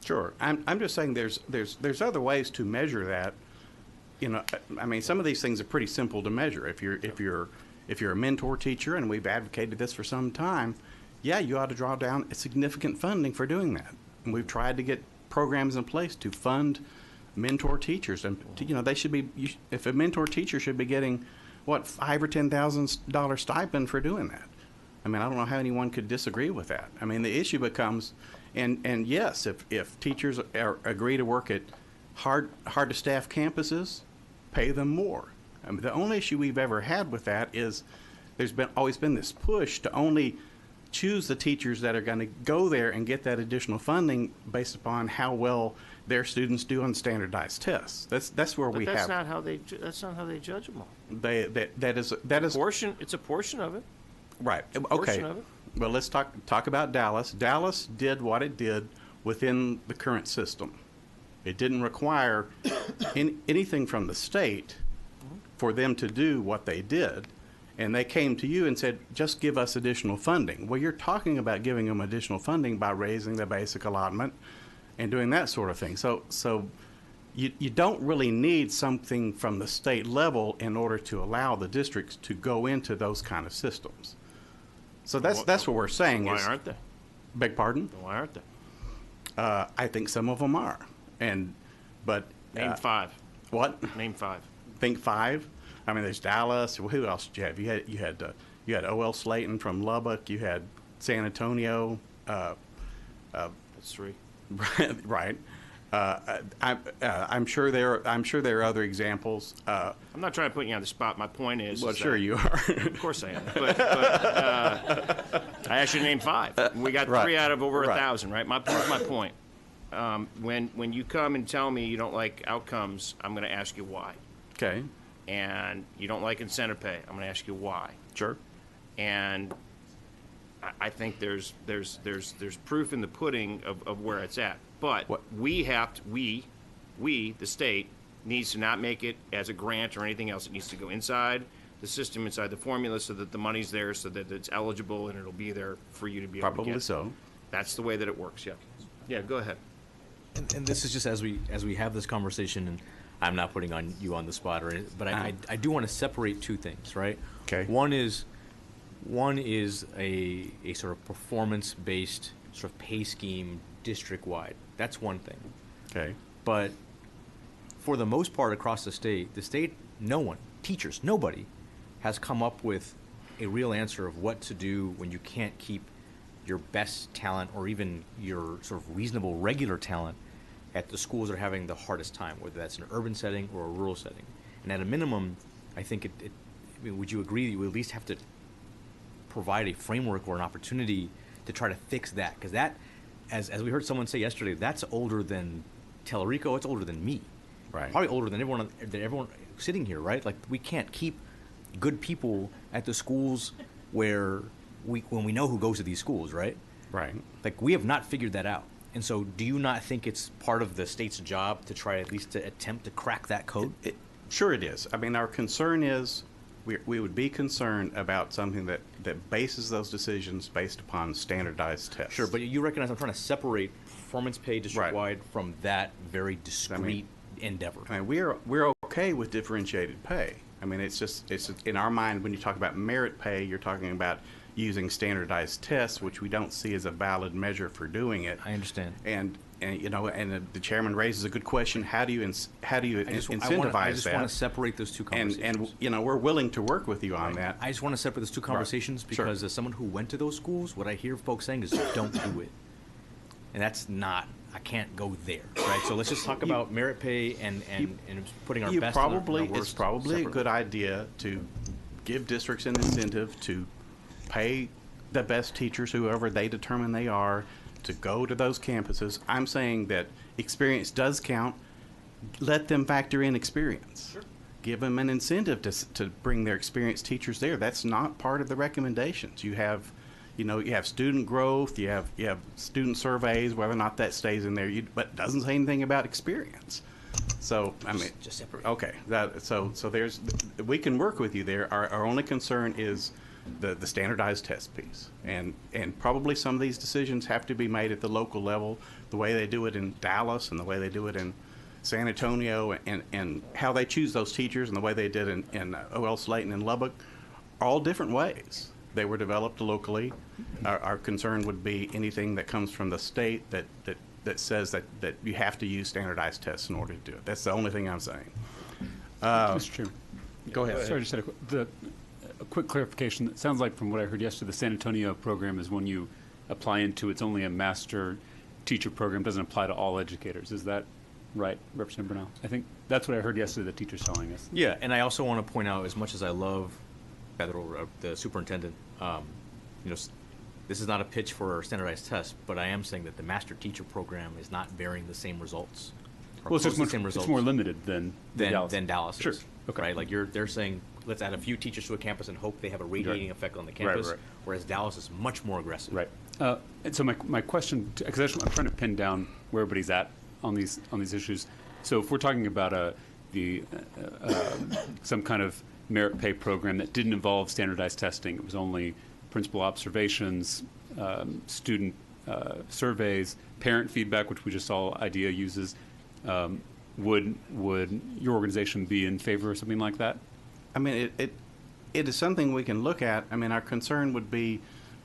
Sure, I'm just saying there's other ways to measure that. I mean, some of these things are pretty simple to measure. If you're a mentor teacher, and we've advocated this for some time, yeah, you ought to draw down significant funding for doing that. And we've tried to get programs in place to fund mentor teachers, and they should be. If a mentor teacher should be getting $5,000 or $10,000 stipend for doing that. I mean, I don't know how anyone could disagree with that. I mean, the issue becomes, and yes, if teachers agree to work at hard to staff campuses, pay them more. I mean, the only issue we've ever had with that is there's always been this push to only choose the teachers that are going to go there and get that additional funding based upon how well their students do on standardized tests. That's where we have. That's not how they judge them all. That is portion. It's a portion of it. Right. It's a Okay. portion of it. Well, let's talk about Dallas. Dallas did what it did within the current system. It didn't require anything from the state for them to do what they did. And they came to you and said, just give us additional funding. Well, you're talking about giving them additional funding by raising the basic allotment and doing that sort of thing. So you don't really need something from the state level in order to allow the districts to go into those kind of systems. So that's what we're saying. Why aren't they? Beg pardon? Why aren't they? I think some of them are. But Name five. What? Name five. Think five? I mean, there's Dallas. Who else did you have? You had O.L. Slayton from Lubbock. You had San Antonio. That's three. Right. I'm sure there are other examples. I'm not trying to put you on the spot. My point is. Well, is sure that, you are. Of course I am. But I actually named 5. We got Right. 3 out of over Right. 1,000, right? Here's my point. When you come and tell me you don't like outcomes, I'm going to ask you why. Okay. And you don't like incentive pay, I'm going to ask you why. Sure. And I think there's proof in the pudding of where it's at. But we have to, we, the state, needs to not make it as a grant or anything else. It needs to go inside the system, inside the formula, so that the money's there, so that it's eligible and it'll be there for you to be able to get. Probably so. That's the way that it works. Yeah. Yeah. Go ahead. And this is just as we have this conversation, and I'm not putting you on the spot, or anything, but I do want to separate 2 things, right? Okay. One is a sort of performance-based sort of pay scheme district-wide. That's one thing. Okay. But for the most part across the state, no one, teachers, nobody, has come up with a real answer of what to do when you can't keep your best talent or even your sort of reasonable regular talent at the schools that are having the hardest time, whether that's an urban setting or a rural setting. And at a minimum, I think I mean, would you agree that you at least have to provide a framework or an opportunity to try to fix that? Because that, as we heard someone say yesterday, that's older than Tellerico, it's older than me. Right. Probably older than everyone sitting here, right? Like, we can't keep good people at the schools when we know who goes to these schools, right? Right. Like, we have not figured that out. And so do you not think it's part of the state's job to try at least to attempt to crack that code? Sure it is. I mean, our concern is we would be concerned about something that bases those decisions based upon standardized tests. Sure, but you recognize I'm trying to separate performance pay district-wide from that very discrete endeavor. I mean, we're okay with differentiated pay. I mean, it's in our mind, when you talk about merit pay, you're talking about using standardized tests, which we don't see as a valid measure for doing it. I understand. And the chairman raises a good question: how do you incentivize that? I just want to separate those 2 conversations. And we're willing to work with you on that. I just want to separate those 2 conversations because as someone who went to those schools, what I hear folks saying is don't do it, and that's not. I can't go there, right? So let's just talk about merit pay and putting our best. It's probably a good idea to give districts an incentive to pay the best teachers, whoever they determine they are, to go to those campuses. I'm saying that experience does count. Let them factor in experience. Sure. Give them an incentive to bring their experienced teachers there. That's not part of the recommendations. You have student growth, you have student surveys, whether or not that stays in there, but it doesn't say anything about experience. So I mean, just separate. Okay, so we can work with you there. Our only concern is the standardized test piece, and probably some of these decisions have to be made at the local level, the way they do it in Dallas and the way they do it in San Antonio, and how they choose those teachers and the way they did in O.L. Slayton and Lubbock, all different ways. They were developed locally. Our concern would be anything that comes from the state that says that you have to use standardized tests in order to do it. That's the only thing I'm saying. Mr. Chairman. Go ahead. Sorry, just had a quick clarification. It sounds like from what I heard yesterday, the San Antonio program is when you apply into, it's only a master teacher program, doesn't apply to all educators. Is that right, Representative Bernal? I think that's what I heard yesterday, the teacher's telling us. Yeah, and I also want to point out, as much as I love Pedro, the superintendent, this is not a pitch for standardized tests, but I am saying that the master teacher program is not bearing the same results. Well, it's more limited than Dallas. Sure. Is, okay. Right. Like they're saying, let's add a few teachers to a campus and hope they have a radiating effect on the campus. Right. Whereas Dallas is much more aggressive. Right. And so my question, because I'm trying to pin down where everybody's at on these issues. So if we're talking about some kind of merit pay program that didn't involve standardized testing, it was only principal observations, student surveys, parent feedback, which we just saw IDEA uses. Would your organization be in favor of something like that? I mean, it is something we can look at. I mean, our concern would be,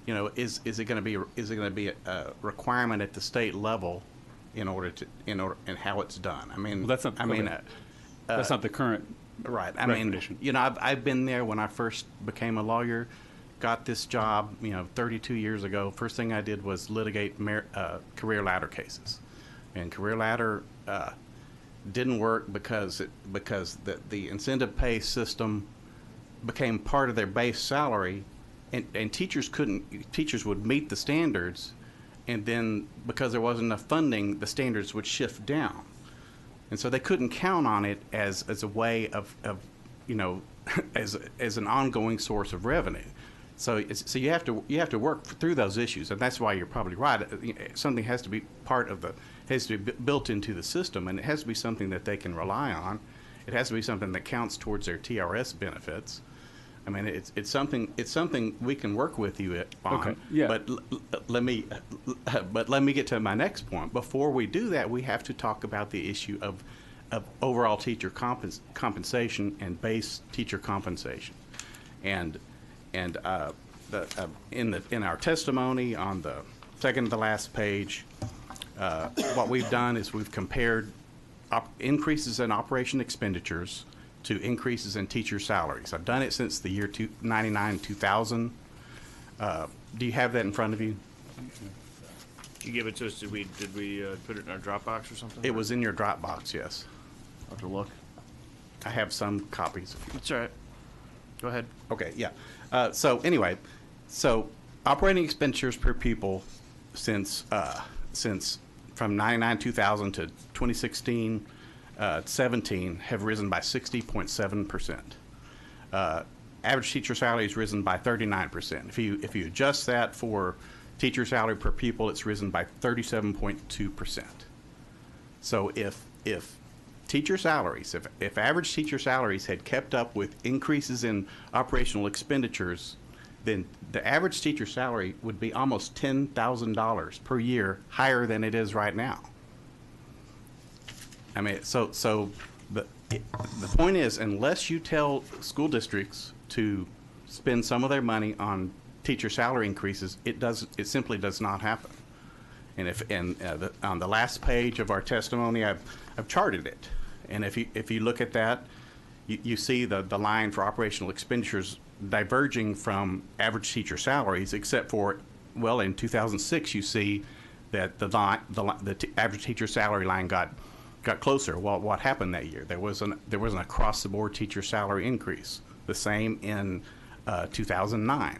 is it going to be a requirement at the state level in order and how it's done? I mean, well, that's not. That's not the current. Right. I mean, I've been there when I first became a lawyer. Got this job, 32 years ago. First thing I did was litigate career ladder cases. And career ladder didn't work because the incentive pay system became part of their base salary, and teachers would meet the standards, and then because there wasn't enough funding, the standards would shift down, and so they couldn't count on it as a way of as an ongoing source of revenue. So you have to work through those issues, and that's why you're probably right. Something has to be has to be built into the system, and it has to be something that they can rely on. It has to be something that counts towards their TRS benefits. I mean, it's something we can work with you on. Okay. Yeah. But let me get to my next point. Before we do that, we have to talk about the issue of overall teacher compensation and base teacher compensation, and in our testimony on the second to the last page, what we've done is we've compared increases in operation expenditures to increases in teacher salaries. I've done it since the year 1999-2000. Do you have that in front of you? You give it to us. Did we put it in our Dropbox or something? It was in your Dropbox, yes. I'll have to look. I have some copies. That's all right. Go ahead. Okay, yeah. So anyway, operating expenditures per pupil since from 99-2000 to 2016-17 have risen by 60.7%. Average teacher salary has risen by 39%. If you adjust that for teacher salary per pupil, it's risen by 37.2%. So if teacher salaries, if average teacher salaries had kept up with increases in operational expenditures, then the average teacher salary would be almost $10,000 per year higher than it is right now. I mean, so the point is, unless you tell school districts to spend some of their money on teacher salary increases, it simply does not happen. And on the last page of our testimony, I've charted it, and if you look at that, you see the line for operational expenditures diverging from average teacher salaries, except for, well, in 2006 you see that the average teacher salary line got closer. Well, what happened that year? There wasn't across the board teacher salary increase. The same in 2009.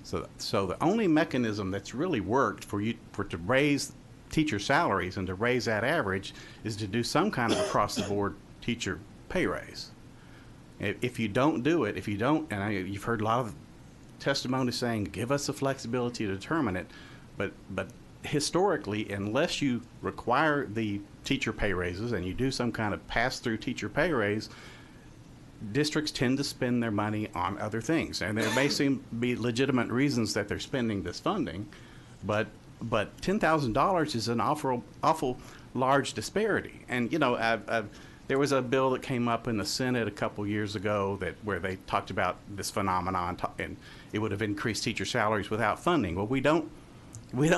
So the only mechanism that's really worked to raise teacher salaries and to raise that average is to do some kind of across the board teacher pay raise. If you don't do it, you've heard a lot of testimony saying, give us the flexibility to determine it, but historically, unless you require the teacher pay raises and you do some kind of pass-through teacher pay raise, districts tend to spend their money on other things. And there may seem to be legitimate reasons that they're spending this funding, but $10,000 is an awful large disparity. And, there was a bill that came up in the Senate a couple years ago where they talked about this phenomenon, and it would have increased teacher salaries without funding. Well, we didn't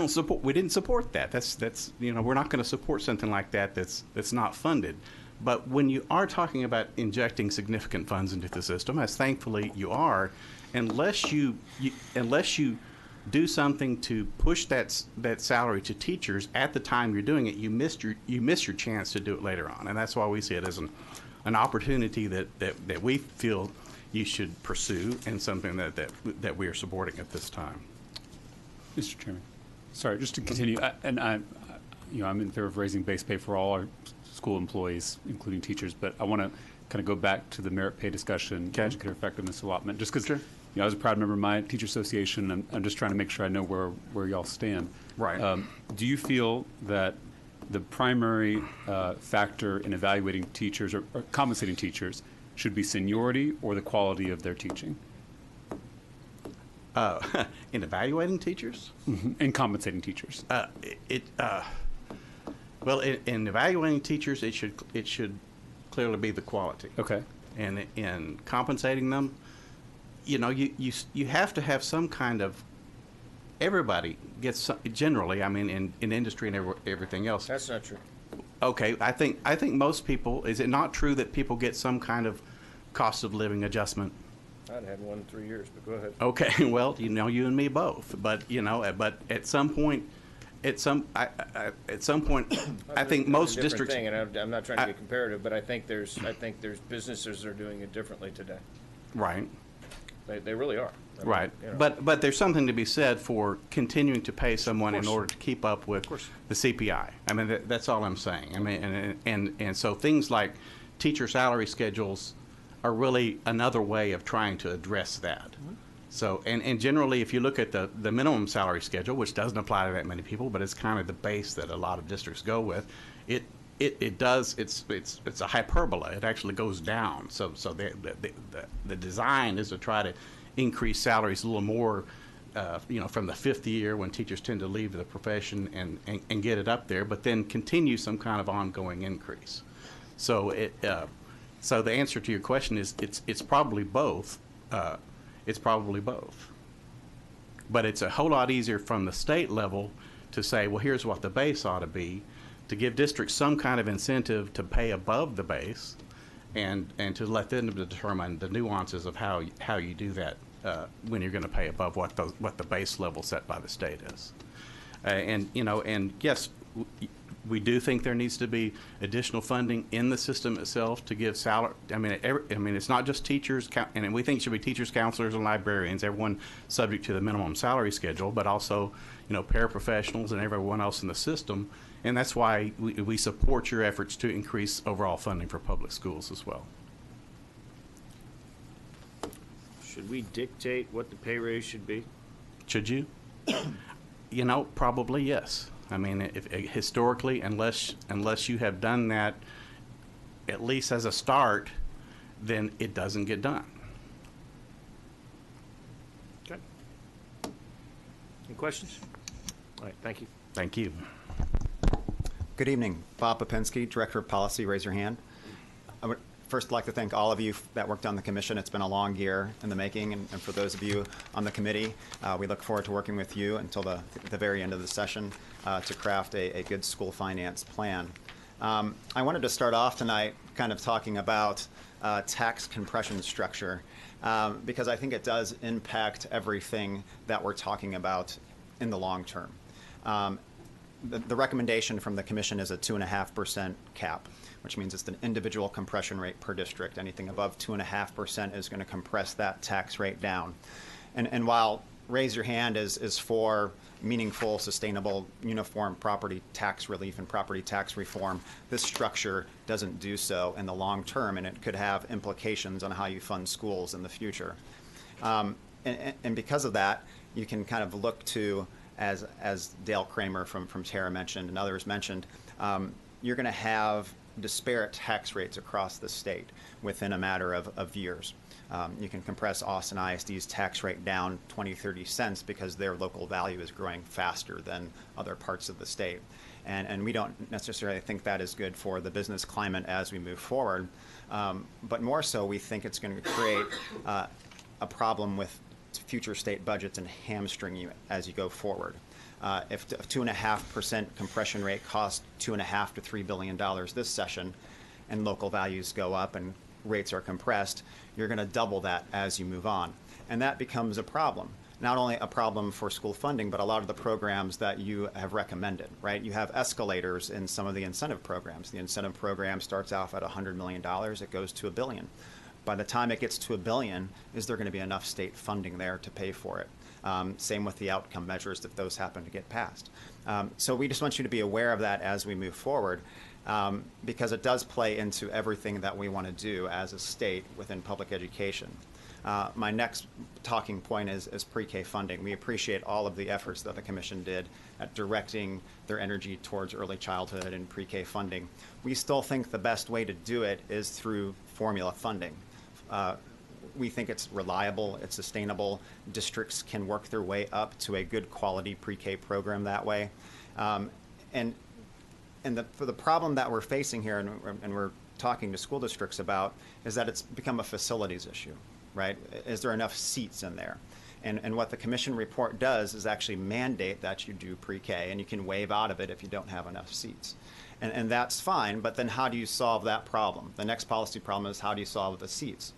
support that. That's we're not going to support something like that that's not funded. But when you are talking about injecting significant funds into the system, as thankfully you are, unless you do something to push that salary to teachers at the time you're doing it, you miss your chance to do it later on. And that's why we see it as an opportunity that we feel you should pursue, and something that we are supporting at this time. Mr. Chairman, sorry, just to continue, I'm in favor of raising base pay for all our school employees, including teachers, but I want to kind of go back to the merit pay discussion, educator effectiveness allotment, just because I was a proud member of my teacher association. I'm just trying to make sure I know where y'all stand. Right. Do you feel that the primary factor in evaluating teachers or compensating teachers should be seniority or the quality of their teaching? In evaluating teachers? Mm-hmm. And compensating teachers? Well, in evaluating teachers, it should clearly be the quality. Okay. And in compensating them, you have to have some kind of. Everybody gets generally. I mean, in industry and everything else. That's not true. Okay, I think most people. Is it not true that people get some kind of cost of living adjustment? I'd had one in 3 years, but go ahead. Okay, well, you and me both. But but at some point, at some point, I think most districts. Thing, and I'm not trying to get comparative, but I think there's businesses that are doing it differently today. Right. They really are. I mean, Right. you know. But there's something to be said for continuing to pay someone in order to keep up with the CPI. I mean, that's all I'm saying. I mean, and so things like teacher salary schedules are really another way of trying to address that. So, and generally, if you look at the minimum salary schedule, which doesn't apply to that many people, but it's kind of the base that a lot of districts go with, it's a hyperbola. It actually goes down. So the design is to try to increase salaries a little more, from the fifth year when teachers tend to leave the profession and get it up there, but then continue some kind of ongoing increase. So so the answer to your question is it's probably both. It's probably both. But it's a whole lot easier from the state level to say, well, here's what the base ought to be, to give districts some kind of incentive to pay above the base, and to let them determine the nuances of how you do that when you're going to pay above what the base level set by the state is. And yes, we do think there needs to be additional funding in the system itself to give salary. I mean, it's not just teachers, and we think it should be teachers, counselors, and librarians, everyone subject to the minimum salary schedule, but also, paraprofessionals and everyone else in the system. And that's why we support your efforts to increase overall funding for public schools as well. Should we dictate what the pay raise should be? Should you? Probably yes. I mean, historically, unless you have done that, at least as a start, then it doesn't get done. Okay. Any questions? All right, thank you. Thank you. Good evening. Bob Popinski, Director of Policy. Raise your hand. I would first like to thank all of you that worked on the commission. It's been a long year in the making, and for those of you on the committee, we look forward to working with you until the very end of the session to craft a good school finance plan. I wanted to start off tonight kind of talking about tax compression structure because I think it does impact everything that we're talking about in the long term. The recommendation from the commission is a 2.5% cap, which means it's an individual compression rate per district. Anything above 2.5% is going to compress that tax rate down. And while raise your hand is for meaningful, sustainable, uniform property tax relief and property tax reform, this structure doesn't do so in the long term, and it could have implications on how you fund schools in the future. And because of that, you can kind of look to, as Dale Kramer from Terra mentioned and others mentioned, you're going to have disparate tax rates across the state within a matter of years. You can compress Austin ISD's tax rate down 20-30 cents because their local value is growing faster than other parts of the state. And we don't necessarily think that is good for the business climate as we move forward. But more so, we think it's going to create a problem with future state budgets and hamstring you as you go forward. If a 2.5% compression rate costs $2.5 to $3 billion this session, and local values go up and rates are compressed, you're going to double that as you move on, and that becomes a problem. Not only a problem for school funding, but a lot of the programs that you have recommended. Right? You have escalators in some of the incentive programs. The incentive program starts off at $100 million; it goes to $1 billion. By the time it gets to $1 billion, is there going to be enough state funding there to pay for it? Same with the outcome measures if those happen to get passed. So we just want you to be aware of that as we move forward because it does play into everything that we want to do as a state within public education. My next talking point is pre-K funding. We appreciate all of the efforts that the Commission did at directing their energy towards early childhood and pre-K funding. We still think the best way to do it is through formula funding. We think it's reliable, it's sustainable. Districts can work their way up to a good quality pre-K program that way. For the problem that we're facing here and we're talking to school districts about is that it's become a facilities issue, right? Is there enough seats in there? And what the commission report does is actually mandate that you do pre-K, and you can waive out of it if you don't have enough seats. And that's fine, but then how do you solve that problem? The next policy problem is how do you solve the seats?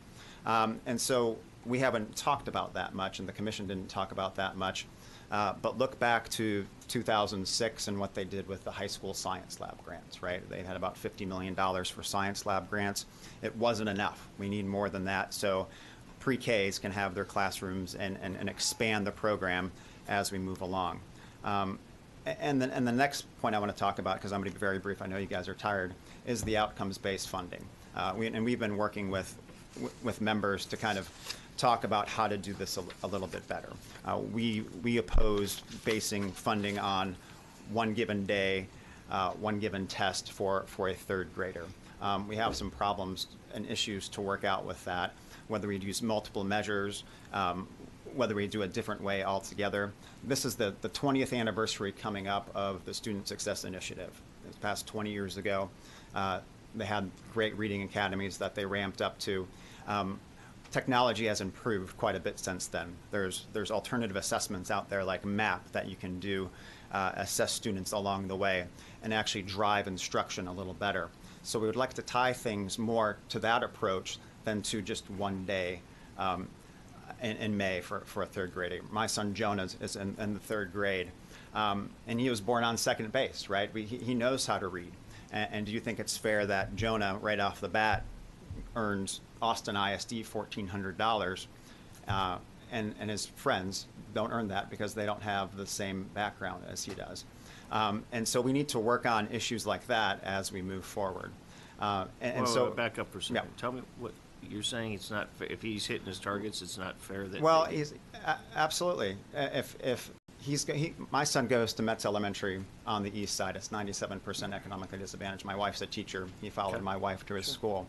And so we haven't talked about that much, and the commission didn't talk about that much. But look back to 2006 and what they did with the high school science lab grants, right? They had about $50 million for science lab grants. It wasn't enough. We need more than that. So pre-Ks can have their classrooms and expand the program as we move along. And the next point I want to talk about, because I'm going to be very brief, I know you guys are tired, is the outcomes-based funding. We've been working with members to kind of talk about how to do this a little bit better. We oppose basing funding on one given day, one given test for a third grader. We have some problems and issues to work out with that, whether we use multiple measures, whether we do a different way altogether. This is the 20th anniversary coming up of the Student Success Initiative. This past 20 years ago, they had great reading academies that they ramped up to. Technology has improved quite a bit since then. There's alternative assessments out there like MAP that you can do, assess students along the way, and actually drive instruction a little better. So we would like to tie things more to that approach than to just one day in May for a third grader. My son Jonah is in the third grade, and he was born on second base, right? He knows how to read. And do you think it's fair that Jonah, right off the bat, earns Austin ISD $1,400, and his friends don't earn that because they don't have the same background as he does? And so we need to work on issues like that as we move forward. So back up for a second. Yeah. Tell me what you're saying. It's not fair. If he's hitting his targets, it's not fair that. Well, absolutely. If my son goes to Metz Elementary on the east side. It's 97% economically disadvantaged. My wife's a teacher. He followed my wife to his school.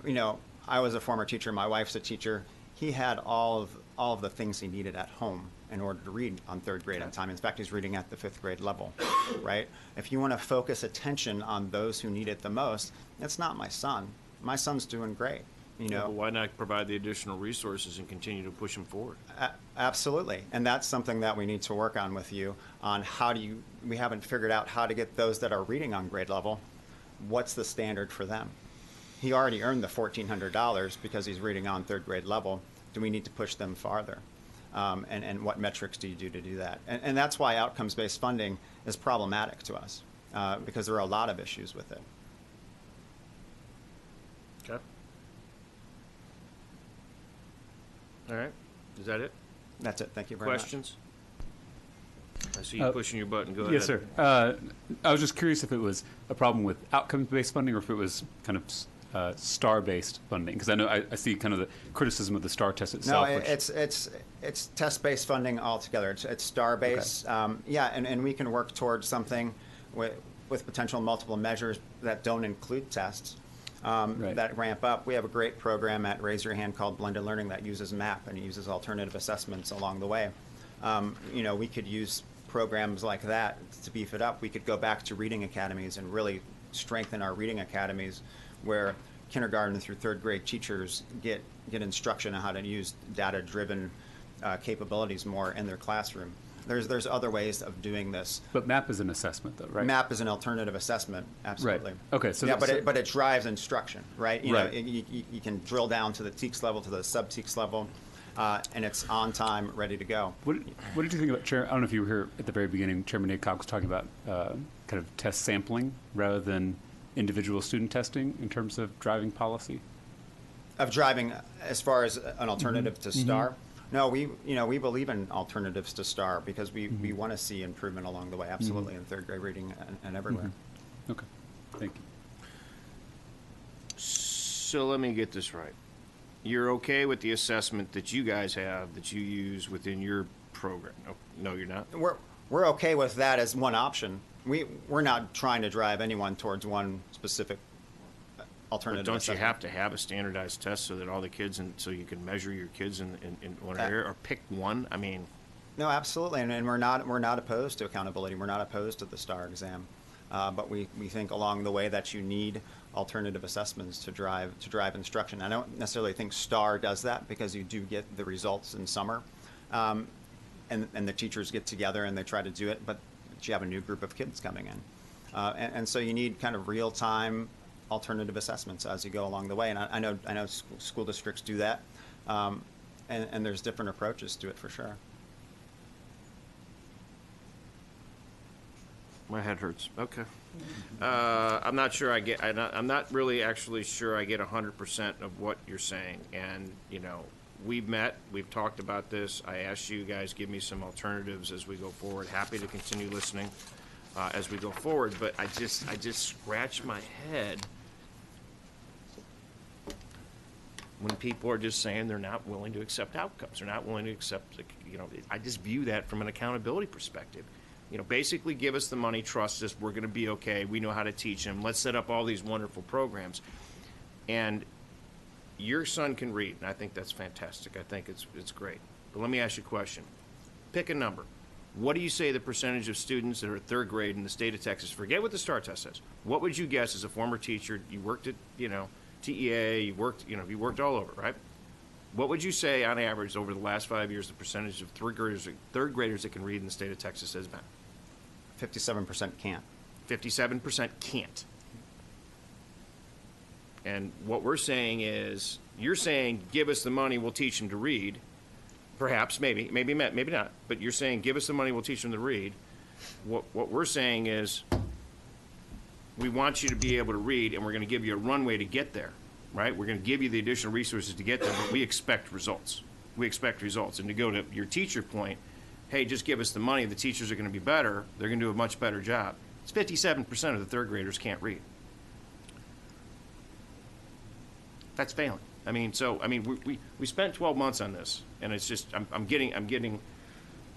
You know, I was a former teacher. My wife's a teacher. He had all of the things he needed at home in order to read on third grade on time. In fact, he's reading at the fifth grade level, right? If you want to focus attention on those who need it the most, it's not my son. My son's doing great. You know, but why not provide the additional resources and continue to push them forward? Absolutely, and that's something that we need to work on with you on we haven't figured out how to get those that are reading on grade level. What's the standard for them? He already earned the $1,400 because he's reading on third grade level. Do we need to push them farther? And what metrics do you do to do that? And that's why outcomes-based funding is problematic to us because there are a lot of issues with it. Okay. All right. Is that it? That's it. Thank you very much. Questions? I see you pushing your button. Go ahead. Yes, sir. I was just curious if it was a problem with outcome-based funding or if it was kind of STAR-based funding, because I know I see kind of the criticism of the STAR test itself. No, it's test-based funding altogether. It's STAR-based. Okay. Yeah, and we can work towards something with potential multiple measures that don't include tests. That ramp up. We have a great program at Raise Your Hand called Blended Learning that uses MAP and uses alternative assessments along the way. You know, we could use programs like that to beef it up. We could go back to reading academies and really strengthen our reading academies where kindergarten through third grade teachers get instruction on how to use data-driven capabilities more in their classroom. There's other ways of doing this. But MAP is an assessment, though, right? MAP is an alternative assessment, absolutely. Right. Okay. So yeah, but it drives instruction, right? You know, you can drill down to the TEKS level, to the sub-TEKS level, and it's on time, ready to go. What did you think about, Chair? I don't know if you were here at the very beginning. Chairman Aycock was talking about kind of test sampling rather than individual student testing in terms of driving policy. Of driving, as far as an alternative to STAR. Mm-hmm. No, we believe in alternatives to STAR because we want to see improvement along the way, absolutely, in third grade reading and everywhere. Mm-hmm. Okay, thank you. So let me get this right. You're okay with the assessment that you guys have that you use within your program? No, you're not? We're okay with that as one option. We're not trying to drive anyone towards one specific alternative. But don't you have to have a standardized test so that all the kids, so you can measure your kids in one area, or pick one? I mean, no, absolutely, and we're not opposed to accountability. We're not opposed to the STAR exam, but we think along the way that you need alternative assessments to drive instruction. I don't necessarily think STAR does that because you do get the results in summer, and the teachers get together and they try to do it, but you have a new group of kids coming in, and so you need kind of real time alternative assessments as you go along the way. And I know school districts do that, and there's different approaches to it for sure. My head hurts. Okay. I'm not sure I'm not really actually sure I get 100% of what you're saying. And, you know, we've met, we've talked about this. I asked you guys, give me some alternatives as we go forward. Happy to continue listening as we go forward. But I just scratch my head when people are just saying they're not willing to accept outcomes. They're not willing to accept, you know, I just view that from an accountability perspective. You know, basically give us the money, trust us, we're going to be okay, we know how to teach them, let's set up all these wonderful programs. And your son can read, and I think that's fantastic. I think it's great. But let me ask you a question. Pick a number. What do you say the percentage of students that are third grade in the state of Texas, forget what the STAR test says, what would you guess as a former teacher, you worked at, you know, TEA, you worked all over, right? What would you say on average over the last 5 years the percentage of third graders that can read in the state of Texas has been? 57% can't. 57% can't. And what we're saying is, you're saying, give us the money, we'll teach them to read. Perhaps, maybe not. But you're saying, give us the money, we'll teach them to read. What we're saying is, we want you to be able to read, and we're going to give you a runway to get there, right? We're going to give you the additional resources to get there, but we expect results. We expect results. And to go to your teacher point, hey, just give us the money, the teachers are going to be better, they're going to do a much better job. It's 57% of the third graders can't read. That's failing. We spent 12 months on this, and it's just, I'm getting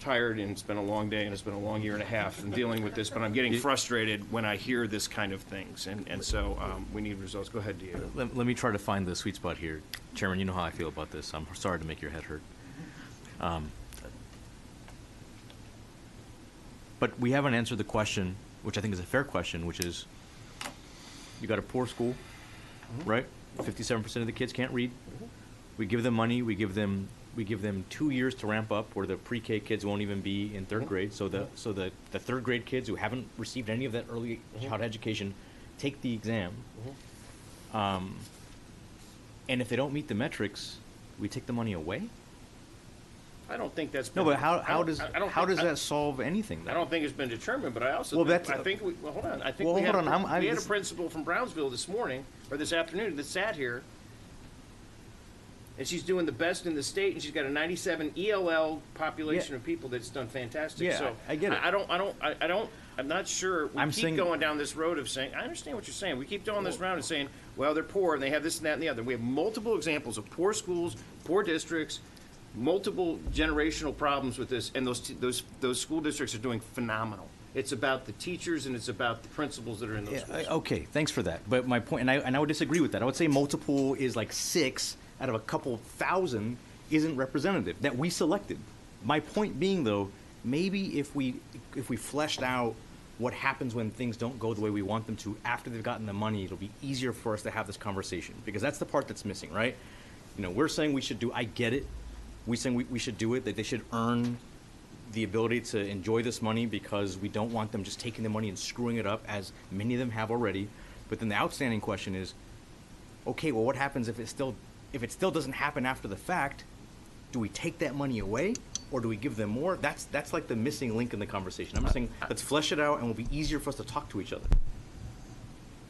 tired, and it's been a long day, and it's been a long year and a half in dealing with this, but I'm getting frustrated when I hear this kind of things, and so we need results. Go ahead, Diego. Let me try to find the sweet spot here. Chairman, you know how I feel about this. I'm sorry to make your head hurt. But we haven't answered the question, which I think is a fair question, which is, you got a poor school, right? 57% of the kids can't read. We give them money. We give them 2 years to ramp up, where the pre-K kids won't even be in third grade. So the third grade kids who haven't received any of that early childhood education take the exam. And if they don't meet the metrics, we take the money away. I don't think that's No, been, but how does that solve anything? I don't think it's been determined, but I also Well, think, that's- I think we, well, hold on. I think Well, we had, hold on, we had a principal from Brownsville this morning, or this afternoon, that sat here, and she's doing the best in the state, and she's got a 97 ELL population of people that's done fantastic. Yeah, So I get it. I'm not sure. We I'm keep saying- going down this road of saying, I understand what you're saying. We keep going this round and saying, well, they're poor, and they have this and that and the other. We have multiple examples of poor schools, poor districts, multiple generational problems with this, and those school districts are doing phenomenal. It's about the teachers, and it's about the principals that are in those schools. Okay, thanks for that. But my point, and I would disagree with that. I would say multiple is like 6 out of a couple thousand isn't representative that we selected. My point being, though, maybe if we fleshed out what happens when things don't go the way we want them to after they've gotten the money, it'll be easier for us to have this conversation, because that's the part that's missing, right? You know, we're saying we should do. I get it. We saying we should do it. That they should earn the ability to enjoy this money, because we don't want them just taking the money and screwing it up, as many of them have already. But then the outstanding question is, okay, well, what happens if it still doesn't happen after the fact? Do we take that money away, or do we give them more? That's like the missing link in the conversation. I'm just saying, let's flesh it out, and it'll be easier for us to talk to each other.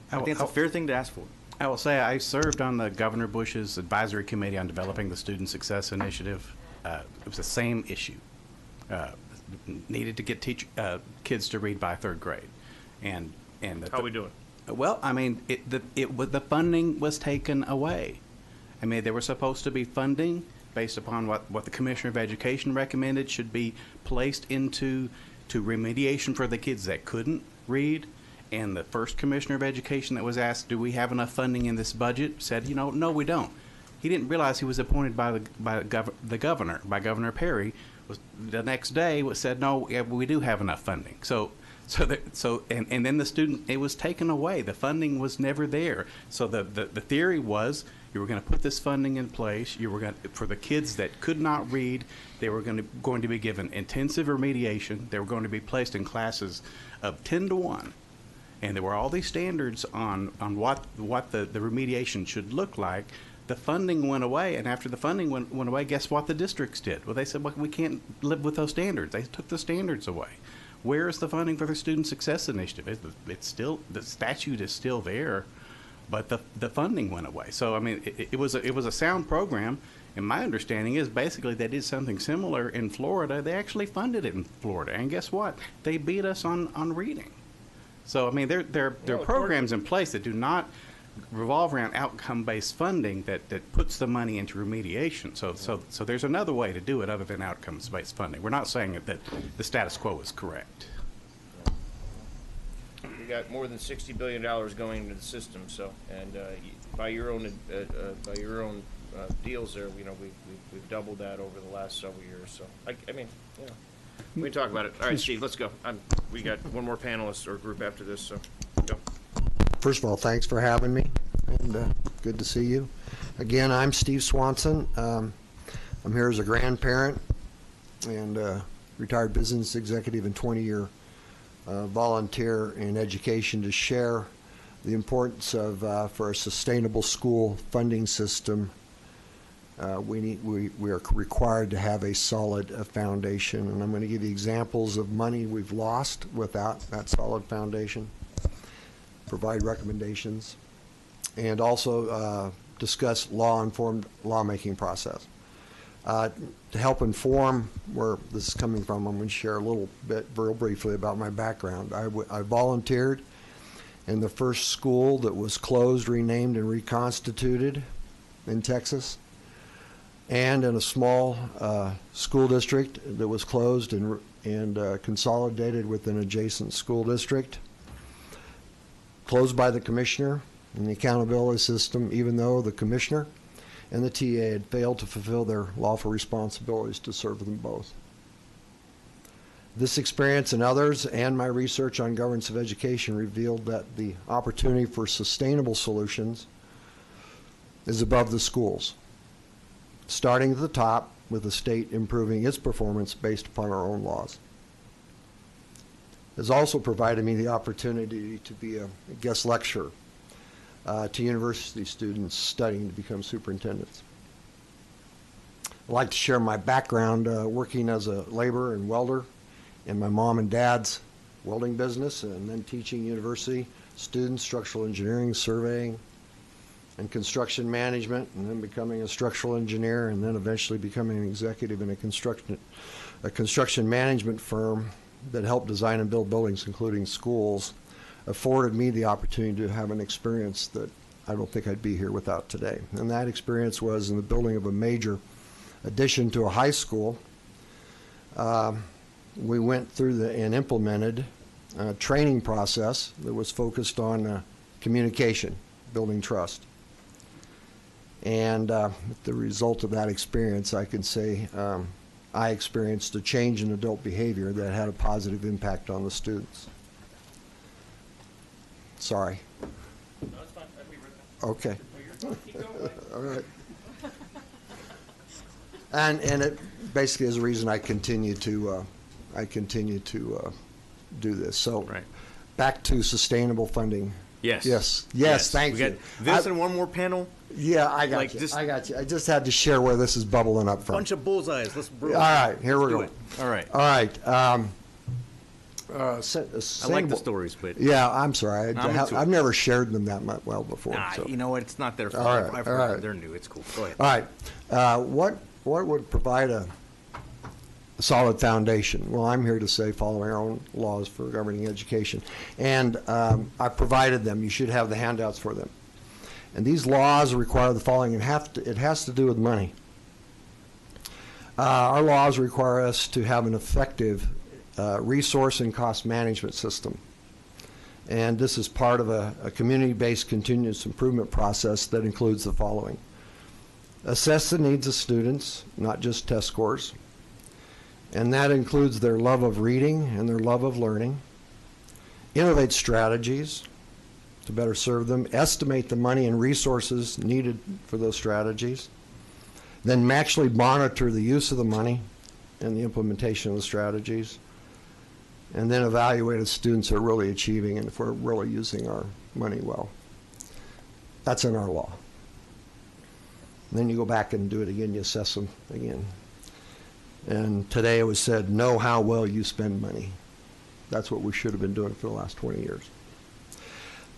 I think it's a fair thing to ask for. I will say I served on the Governor Bush's advisory committee on developing the Student Success Initiative. It was the same issue. Needed to get kids to read by third grade, and How are we doing? Well, I mean, the funding was taken away. I mean, there was supposed to be funding based upon what the Commissioner of Education recommended should be placed into remediation for the kids that couldn't read. And the first Commissioner of Education that was asked, do we have enough funding in this budget, said, no, we don't. He didn't realize he was appointed by the governor, by Governor Perry. The next day said, no, yeah, we do have enough funding. And then the student, it was taken away. The funding was never there. So the theory was, you were going to put this funding in place. You were going to, for the kids that could not read, they were going to be given intensive remediation. They were going to be placed in classes of 10 to 1. And there were all these standards on what the remediation should look like. The funding went away, and after the funding went away, guess what the districts did? Well, they said, well, we can't live with those standards. They took the standards away. where is the funding for the Student Success Initiative? It's still, the statute is still there, but the funding went away. So I mean, it was a sound program, and my understanding is basically they did something similar in Florida. They actually funded it in Florida, and guess what? They beat us on reading. So I mean, there are programs in place that do not revolve around outcome-based funding that puts the money into remediation. So there's another way to do it other than outcomes-based funding. We're not saying that the status quo is correct. We got more than $60 billion going into the system. So, and by your own deals, there, you know, we've doubled that over the last several years. So, I mean, you know, we can talk about it. All right, Steve, let's go. We got one more panelist or group after this. So, go. First of all, thanks for having me, and good to see you. Again, I'm Steve Swanson. I'm here as a grandparent and retired business executive and 20-year volunteer in education to share the importance of, for a sustainable school funding system, we are required to have a solid foundation. And I'm going to give you examples of money we've lost without that solid foundation, provide recommendations, and also discuss law-informed lawmaking process. To help inform where this is coming from, I'm going to share a little bit, real briefly, about my background. I volunteered in the first school that was closed, renamed, and reconstituted in Texas, and in a small school district that was closed and consolidated with an adjacent school district, closed by the commissioner and the accountability system, even though the commissioner and the TA had failed to fulfill their lawful responsibilities to serve them both. This experience and others, and my research on governance of education, revealed that the opportunity for sustainable solutions is above the schools, starting at the top with the state improving its performance based upon our own laws. Has also provided me the opportunity to be a guest lecturer to university students studying to become superintendents. I'd like to share my background working as a laborer and welder in my mom and dad's welding business, and then teaching university students structural engineering, surveying, and construction management, and then becoming a structural engineer, and then eventually becoming an executive in a construction management firm that helped design and build buildings, including schools, afforded me the opportunity to have an experience that I don't think I'd be here without today. And that experience was in the building of a major addition to a high school. We went through and implemented a training process that was focused on communication, building trust. And the result of that experience, I can say, I experienced a change in adult behavior that had a positive impact on the students. Sorry. No, it's fine. I'll be right back. Okay. No, you're fine. Keep going. All right. And it basically is the reason I continue to do this. So back to sustainable funding. Yes. Yes. Thank you. This and one more panel. Yeah, I got you. I got you. I just had to share where this is bubbling up from. Bunch of bullseyes. Let's brew. All right, here we go. All right. All right. I like the stories, but yeah, I'm sorry. I've never shared them that much well before. Nah, so. You know what? It's not their fault. All right, I've all heard right. They're new. It's cool. Go ahead. All right. What would provide a solid foundation? Well, I'm here to say following our own laws for governing education, and I provided them. You should have the handouts for them. And these laws require the following. It has to do with money. Our laws require us to have an effective resource and cost management system. And this is part of a community-based continuous improvement process that includes the following. Assess the needs of students, not just test scores. And that includes their love of reading and their love of learning. Innovate strategies to better serve them. Estimate the money and resources needed for those strategies. Then actually monitor the use of the money and the implementation of the strategies. And then evaluate if students are really achieving and if we're really using our money well. That's in our law. And then you go back and do it again, you assess them again. And today it was said, know how well you spend money. That's what we should have been doing for the last 20 years.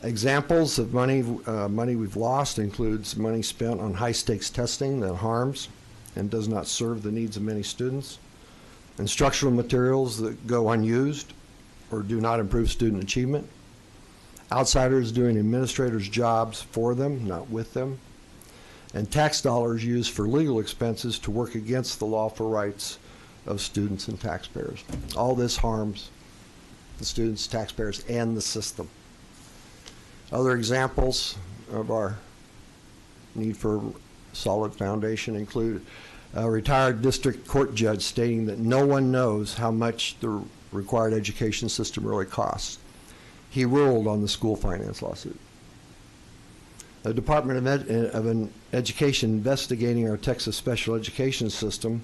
Examples of money we've lost includes money spent on high-stakes testing that harms and does not serve the needs of many students, instructional materials that go unused or do not improve student achievement, outsiders doing administrators' jobs for them, not with them, and tax dollars used for legal expenses to work against the lawful rights of students and taxpayers. All this harms the students, taxpayers, and the system. Other examples of our need for solid foundation include a retired district court judge stating that no one knows how much the required education system really costs. He ruled on the school finance lawsuit. The Department of Education investigating our Texas special education system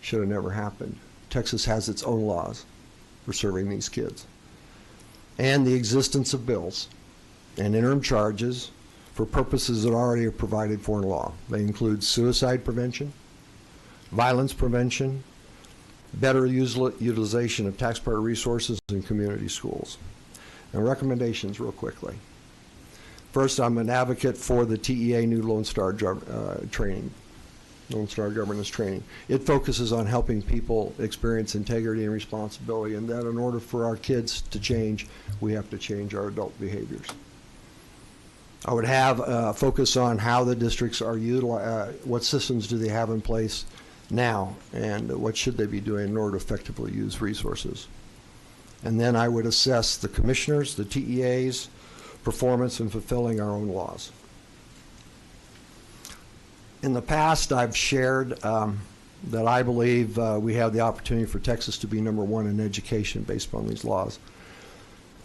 should have never happened. Texas has its own laws for serving these kids. And the existence of bills and interim charges for purposes that already are provided for in law. They include suicide prevention, violence prevention, better utilization of taxpayer resources in community schools. And recommendations real quickly. First, I'm an advocate for the TEA new Lone Star training, Lone Star governance training. It focuses on helping people experience integrity and responsibility, and that in order for our kids to change, we have to change our adult behaviors. I would have a focus on how the districts are what systems do they have in place now, and what should they be doing in order to effectively use resources. And then I would assess the commissioners, the TEAs, performance in fulfilling our own laws. In the past, I've shared that I believe we have the opportunity for Texas to be #1 in education based upon these laws.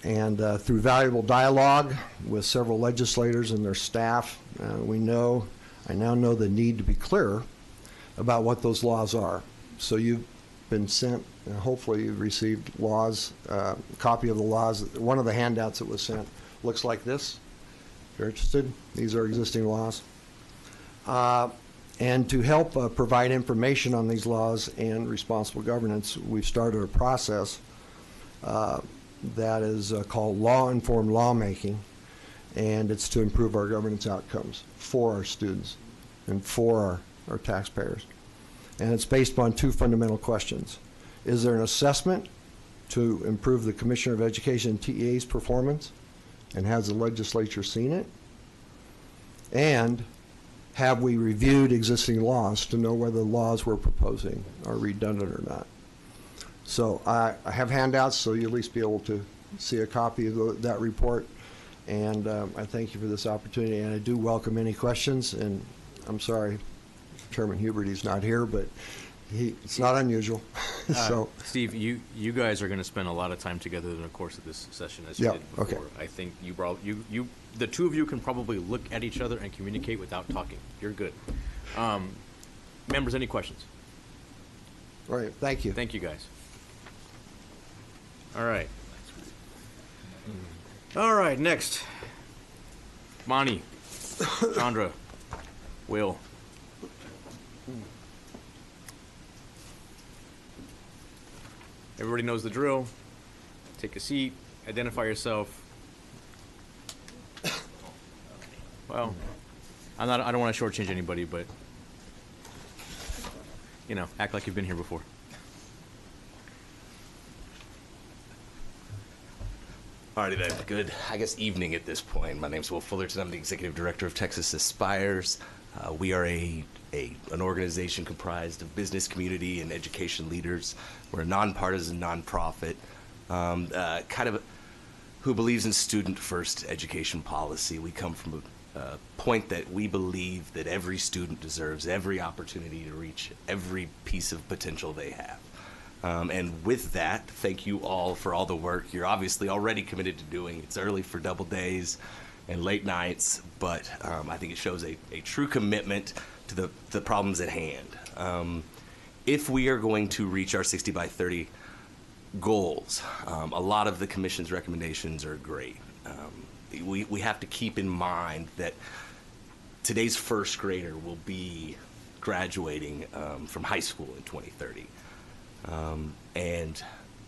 And through valuable dialogue with several legislators and their staff, I now know the need to be clear about what those laws are. So you've been sent, and hopefully you've received laws, a copy of the laws. One of the handouts that was sent looks like this. If you're interested, these are existing laws. And to help provide information on these laws and responsible governance, we've started a process that is called law-informed lawmaking, and it's to improve our governance outcomes for our students and for our taxpayers. And it's based upon two fundamental questions. Is there an assessment to improve the Commissioner of Education and TEA's performance? And has the legislature seen it? And have we reviewed existing laws to know whether the laws we're proposing are redundant or not? So I have handouts, so you'll at least be able to see a copy of that report. And I thank you for this opportunity, and I do welcome any questions. And I'm sorry, Chairman Huberty's not here, but it's not unusual. So, Steve, you guys are going to spend a lot of time together in the course of this session, as you did before. Okay. I think the two of you can probably look at each other and communicate without talking. You're good. Members, any questions? All right. Thank you. Thank you, guys. All right. All right. Next, Monty, Chandra, Will. Everybody knows the drill. Take a seat, identify yourself. Well, I don't want to shortchange anybody, but act like you've been here before. Alrighty then, good, I guess, evening at this point. My name's Will Fullerton. I'm the Executive Director of Texas Aspires. We are an organization comprised of business, community, and education leaders. We're a nonpartisan nonprofit, who believes in student-first education policy. We come from a point that we believe that every student deserves every opportunity to reach every piece of potential they have. And with that, thank you all for all the work you're obviously already committed to doing. It's early for double days and late nights, but I think it shows a true commitment to the problems at hand. If we are going to reach our 60 by 30 goals, a lot of the Commission's recommendations are great. We have to keep in mind that today's first grader will be graduating from high school in 2030. And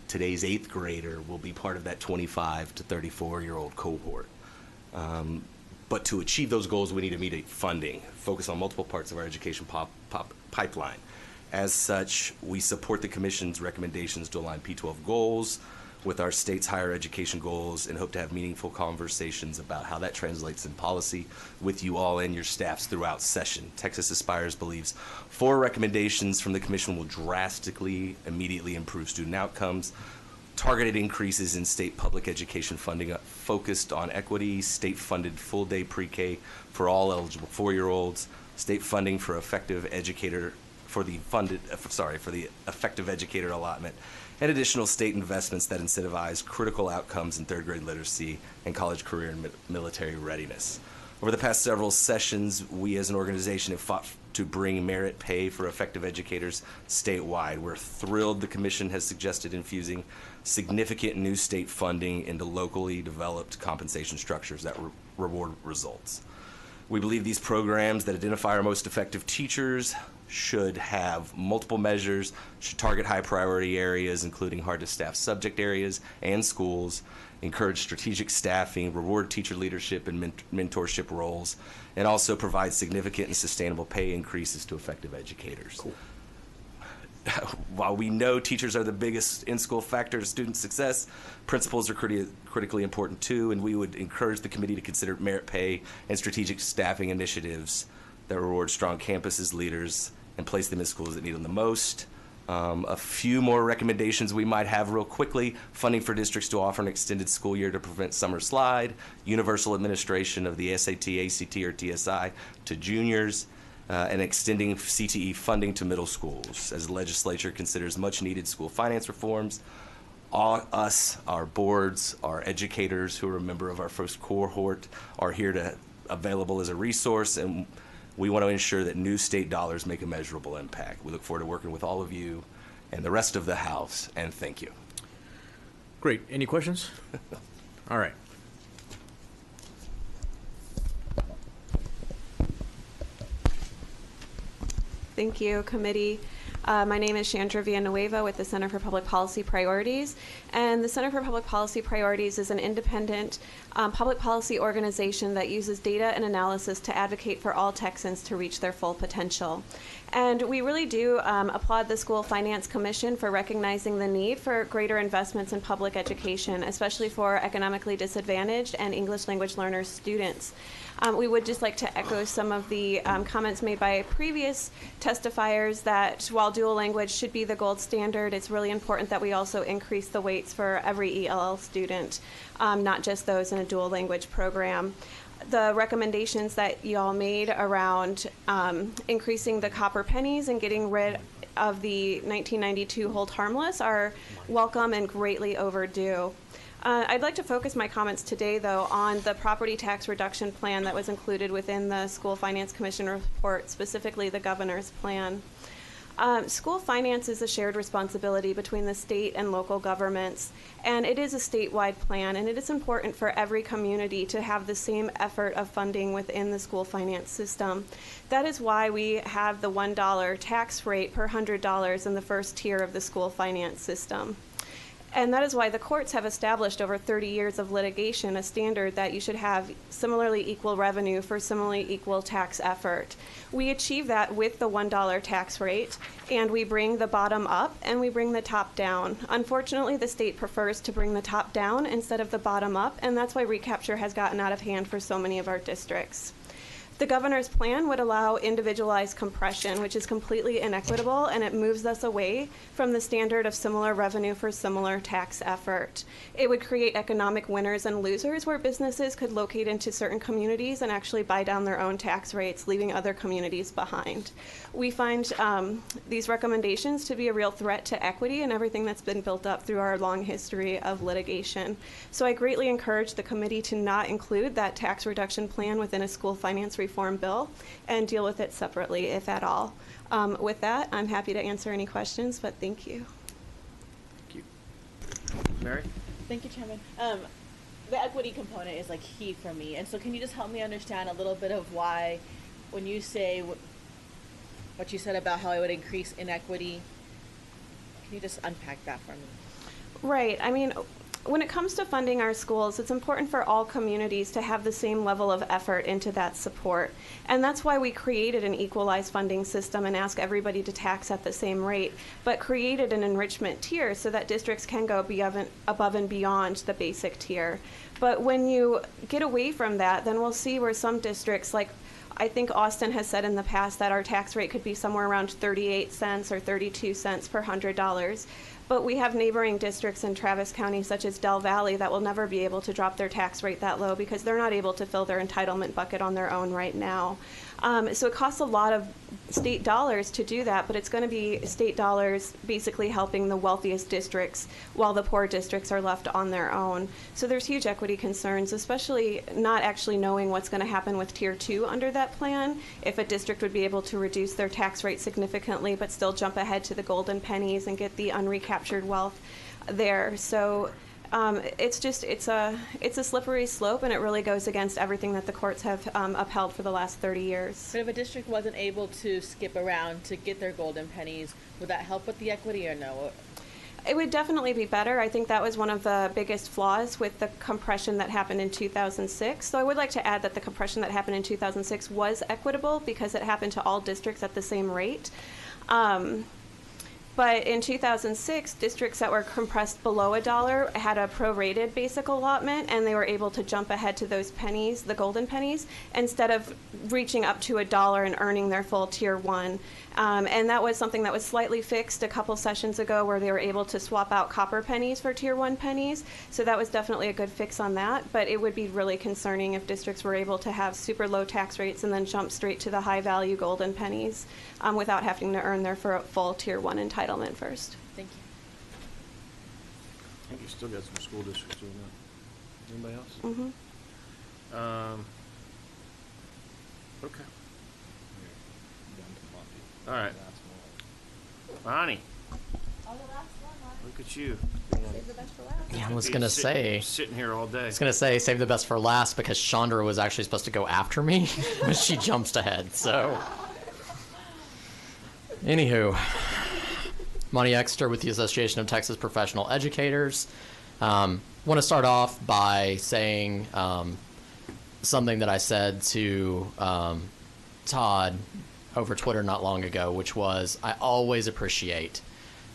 today's 8th grader will be part of that 25 to 34-year-old cohort. But to achieve those goals, we need immediate funding, focus on multiple parts of our education pipeline. As such, we support the Commission's recommendations to align P12 goals with our state's higher education goals and hope to have meaningful conversations about how that translates in policy with you all and your staffs throughout session. Texas Aspires believes 4 recommendations from the Commission will drastically, immediately improve student outcomes. Targeted increases in state public education funding focused on equity, state-funded full-day pre-K for all eligible 4-year-olds, state funding for effective educator for the effective educator allotment, and additional state investments that incentivize critical outcomes in 3rd grade literacy and college career and military readiness. Over the past several sessions, we as an organization have fought to bring merit pay for effective educators statewide. We're thrilled the Commission has suggested infusing significant new state funding into locally developed compensation structures that reward results. We believe these programs that identify our most effective teachers should have multiple measures, should target high priority areas, including hard to staff subject areas and schools, encourage strategic staffing, reward teacher leadership and mentorship roles, and also provide significant and sustainable pay increases to effective educators. Cool. While we know teachers are the biggest in-school factor to student success, principals are critically important too, and we would encourage the committee to consider merit pay and strategic staffing initiatives that reward strong campuses, leaders, and place them in schools that need them the most. A few more recommendations we might have real quickly: funding for districts to offer an extended school year to prevent summer slide, universal administration of the SAT, ACT, or TSI to juniors, and extending CTE funding to middle schools as the legislature considers much needed school finance reforms. Our boards, our educators who are a member of our first cohort are here to available as a resource, and we want to ensure that new state dollars make a measurable impact. We look forward to working with all of you and the rest of the House, and thank you. Great. Any questions? All right. Thank you, committee. My name is Chandra Villanueva with the Center for Public Policy Priorities. And the Center for Public Policy Priorities is an independent public policy organization that uses data and analysis to advocate for all Texans to reach their full potential. And we really do applaud the School Finance Commission for recognizing the need for greater investments in public education, especially for economically disadvantaged and English language learners students. We would just like to echo some of the comments made by previous testifiers that while dual language should be the gold standard, it's really important that we also increase the weights for every ELL student, not just those in a dual language program. The recommendations that you all made around increasing the copper pennies and getting rid of the 1992 hold harmless are welcome and greatly overdue. I'd like to focus my comments today, though, on the property tax reduction plan that was included within the School Finance Commission report, specifically the governor's plan. School finance is a shared responsibility between the state and local governments, and it is a statewide plan, and it is important for every community to have the same effort of funding within the school finance system. That is why we have the $1 tax rate per $100 in the first tier of the school finance system. And that is why the courts have established over 30 years of litigation a standard that you should have similarly equal revenue for similarly equal tax effort. We achieve that with the $1 tax rate, and we bring the bottom up and we bring the top down. Unfortunately, the state prefers to bring the top down instead of the bottom up, and that's why recapture has gotten out of hand for so many of our districts. The governor's plan would allow individualized compression, which is completely inequitable, and it moves us away from the standard of similar revenue for similar tax effort. It would create economic winners and losers where businesses could locate into certain communities and actually buy down their own tax rates, leaving other communities behind. We find these recommendations to be a real threat to equity and everything that's been built up through our long history of litigation. So I greatly encourage the committee to not include that tax reduction plan within a school finance reform bill and deal with it separately, if at all. With that, I'm happy to answer any questions, but thank you. Thank you. Mary? Thank you, Chairman. The equity component is like key for me, and so can you just help me understand a little bit of why, when you say what you said about how it would increase inequity, can you just unpack that for me? Right. I mean, when it comes to funding our schools, it's important for all communities to have the same level of effort into that support. And that's why we created an equalized funding system and ask everybody to tax at the same rate, but created an enrichment tier so that districts can go above and beyond the basic tier. But when you get away from that, then we'll see where some districts, like I think Austin has said in the past that our tax rate could be somewhere around 38 cents or 32 cents per $100. But we have neighboring districts in Travis County, such as Del Valley, that will never be able to drop their tax rate that low because they're not able to fill their entitlement bucket on their own right now. So it costs a lot of state dollars to do that, but it's going to be state dollars basically helping the wealthiest districts while the poor districts are left on their own. So there's huge equity concerns, especially not actually knowing what's going to happen with Tier 2 under that plan, if a district would be able to reduce their tax rate significantly but still jump ahead to the golden pennies and get the unrecaptured wealth there. So it's a slippery slope, and it really goes against everything that the courts have upheld for the last 30 years. But if a district wasn't able to skip around to get their golden pennies, would that help with the equity or no? It would definitely be better. I think that was one of the biggest flaws with the compression that happened in 2006. So I would like to add that the compression that happened in 2006 was equitable because it happened to all districts at the same rate. But in 2006, districts that were compressed below $1 had a prorated basic allotment, and they were able to jump ahead to those pennies, the golden pennies, instead of reaching up to $1 and earning their full Tier 1. And that was something that was slightly fixed a couple sessions ago, where they were able to swap out copper pennies for Tier 1 pennies. So that was definitely a good fix on that. But it would be really concerning if districts were able to have super low tax rates and then jump straight to the high value golden pennies without having to earn their full Tier 1 entitlement first. Thank you. I think you still got some school districts doing that. Anybody else? Mm-hmm. Okay. All right. Ronnie. Look at you. Save the best for last. Yeah, I was going to say. Sitting here all day. I was going to say save the best for last because Chandra was actually supposed to go after me, but she jumps ahead, so. Anywho, Monty Exeter with the Association of Texas Professional Educators. Want to start off by saying something that I said to Todd over Twitter not long ago, which was, I always appreciate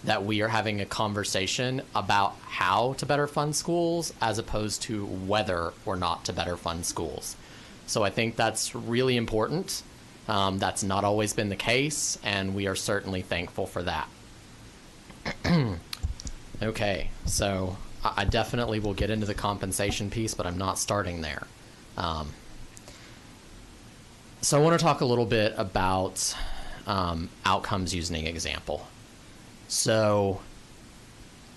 that we are having a conversation about how to better fund schools as opposed to whether or not to better fund schools. So I think that's really important. That's not always been the case, and we are certainly thankful for that. Okay, so I definitely will get into the compensation piece, but I'm not starting there. So I want to talk a little bit about outcomes using an example. So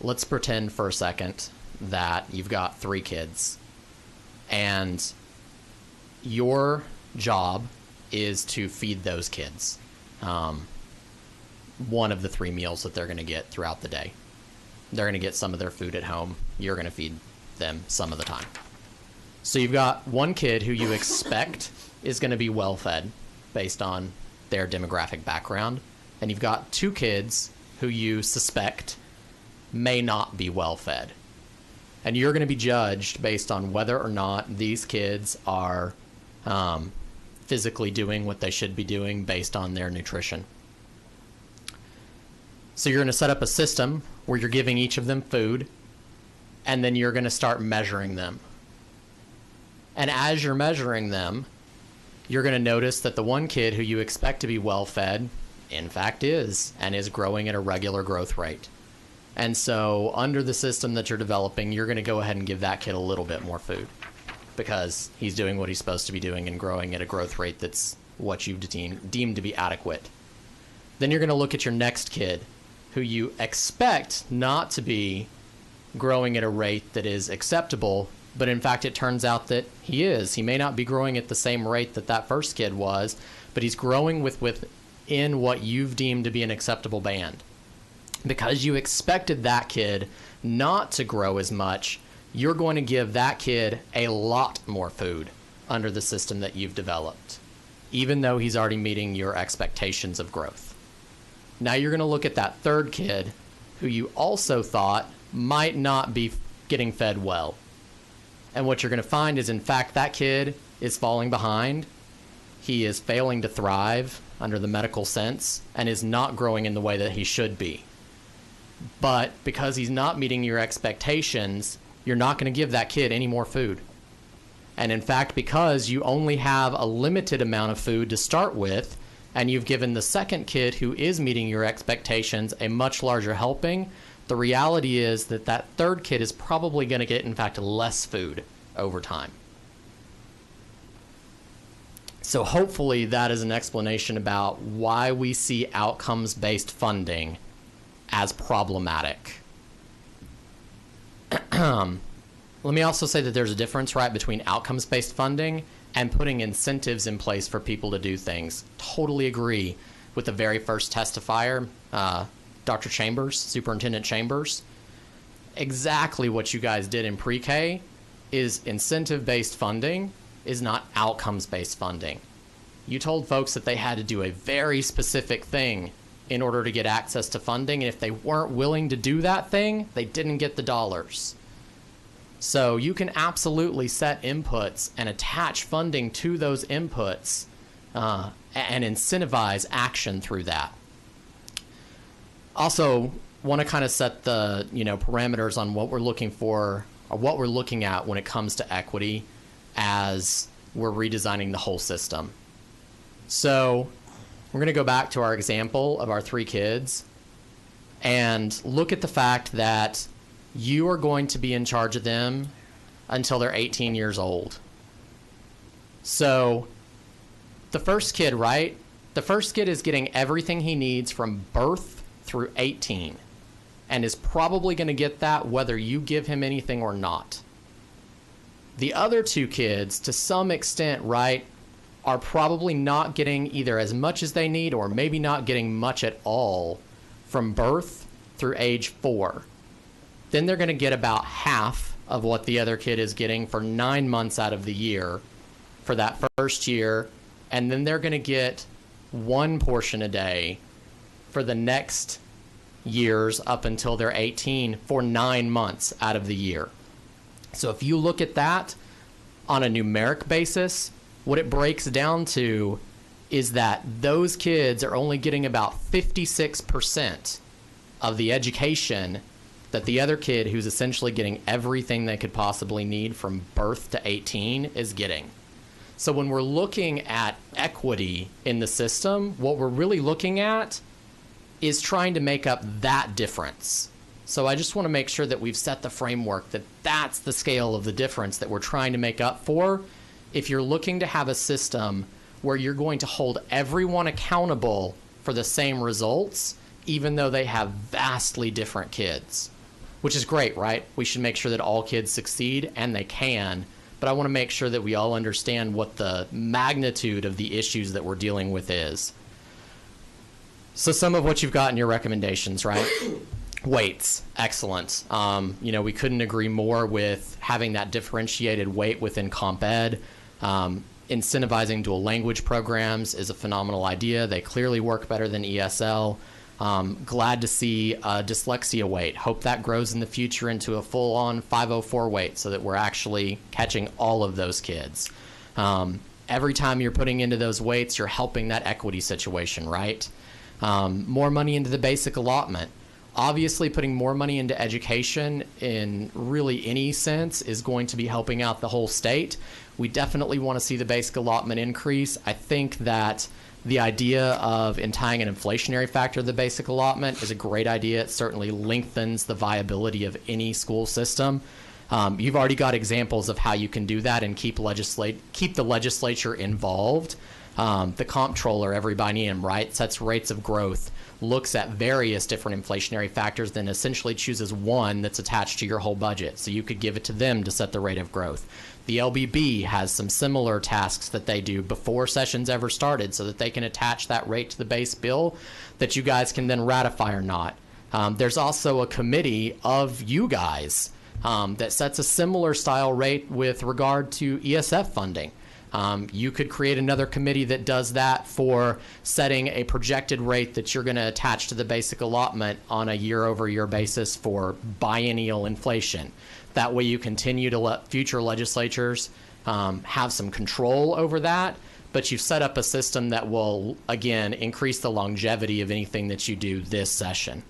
let's pretend for a second that you've got 3 kids, and your job is to feed those kids one of the 3 meals that they're going to get throughout the day. They're going to get some of their food at home. You're going to feed them some of the time. So you've got one kid who you expect is going to be well fed based on their demographic background, and you've got 2 kids who you suspect may not be well fed. And you're going to be judged based on whether or not these kids are physically doing what they should be doing based on their nutrition. So you're going to set up a system where you're giving each of them food, and then you're going to start measuring them. And as you're measuring them, you're going to notice that the one kid who you expect to be well fed, in fact is, and is growing at a regular growth rate. And so under the system that you're developing, you're going to go ahead and give that kid a little bit more food because he's doing what he's supposed to be doing and growing at a growth rate that's what you've deemed to be adequate. Then you're going to look at your next kid who you expect not to be growing at a rate that is acceptable, but in fact it turns out that he is. He may not be growing at the same rate that that first kid was, but he's growing within what you've deemed to be an acceptable band. Because you expected that kid not to grow as much, you're going to give that kid a lot more food under the system that you've developed, even though he's already meeting your expectations of growth. Now you're going to look at that third kid who you also thought might not be getting fed well. And what you're going to find is, in fact, that kid is falling behind. He is failing to thrive under the medical sense and is not growing in the way that he should be. But because he's not meeting your expectations, you're not going to give that kid any more food. And in fact, because you only have a limited amount of food to start with, and you've given the second kid who is meeting your expectations a much larger helping, the reality is that that third kid is probably going to get, in fact, less food over time. So hopefully that is an explanation about why we see outcomes-based funding as problematic. Let me also say that there's a difference, right, between outcomes-based funding and putting incentives in place for people to do things. Totally agree with the very first testifier, Dr. Chambers, Superintendent Chambers. Exactly what you guys did in pre-K is incentive-based funding, is not outcomes-based funding. You told folks that they had to do a very specific thing in order to get access to funding, and if they weren't willing to do that thing, they didn't get the dollars. So you can absolutely set inputs and attach funding to those inputs and incentivize action through that. Also, want to kind of set the parameters on what we're looking for or what we're looking at when it comes to equity as we're redesigning the whole system. So we're going to go back to our example of our 3 kids and look at the fact that you are going to be in charge of them until they're 18 years old. So the first kid, right? The first kid is getting everything he needs from birth through 18 and is probably going to get that whether you give him anything or not. The other 2 kids, to some extent, right, are probably not getting either as much as they need or maybe not getting much at all from birth through age 4. Then they're going to get about half of what the other kid is getting for 9 months out of the year for that first year, and then they're going to get 1 portion a day for the next years up until they're 18 for 9 months out of the year. So if you look at that on a numeric basis, what it breaks down to is that those kids are only getting about 56% of the education that the other kid, who's essentially getting everything they could possibly need from birth to 18, is getting. So when we're looking at equity in the system, what we're really looking at is trying to make up that difference. So I just want to make sure that we've set the framework that that's the scale of the difference that we're trying to make up for. If you're looking to have a system where you're going to hold everyone accountable for the same results, even though they have vastly different kids, which is great, right? We should make sure that all kids succeed, and they can, but I want to make sure that we all understand what the magnitude of the issues that we're dealing with is. So some of what you've got in your recommendations, right? Weights, excellent. We couldn't agree more with having that differentiated weight within Comp Ed. Incentivizing dual language programs is a phenomenal idea. They clearly work better than ESL. Glad to see a dyslexia weight. Hope that grows in the future into a full-on 504 weight so that we're actually catching all of those kids. Every time you're putting into those weights, you're helping that equity situation, right? More money into the basic allotment. Obviously, putting more money into education in really any sense is going to be helping out the whole state. We definitely want to see the basic allotment increase. I think that the idea of tying an inflationary factor to the basic allotment is a great idea. It certainly lengthens the viability of any school system. You've already got examples of how you can do that and keep the legislature involved. The comptroller every biennium, right, sets rates of growth, looks at various different inflationary factors, then essentially chooses one that's attached to your whole budget. So you could give it to them to set the rate of growth. The LBB has some similar tasks that they do before sessions ever started so that they can attach that rate to the base bill that you guys can then ratify or not. There's also a committee of you guys that sets a similar style rate with regard to ESF funding. You could create another committee that does that for setting a projected rate that you're going to attach to the basic allotment on a year-over-year basis for biennial inflation. That way you continue to let future legislatures have some control over that, but you've set up a system that will, again, increase the longevity of anything that you do this session.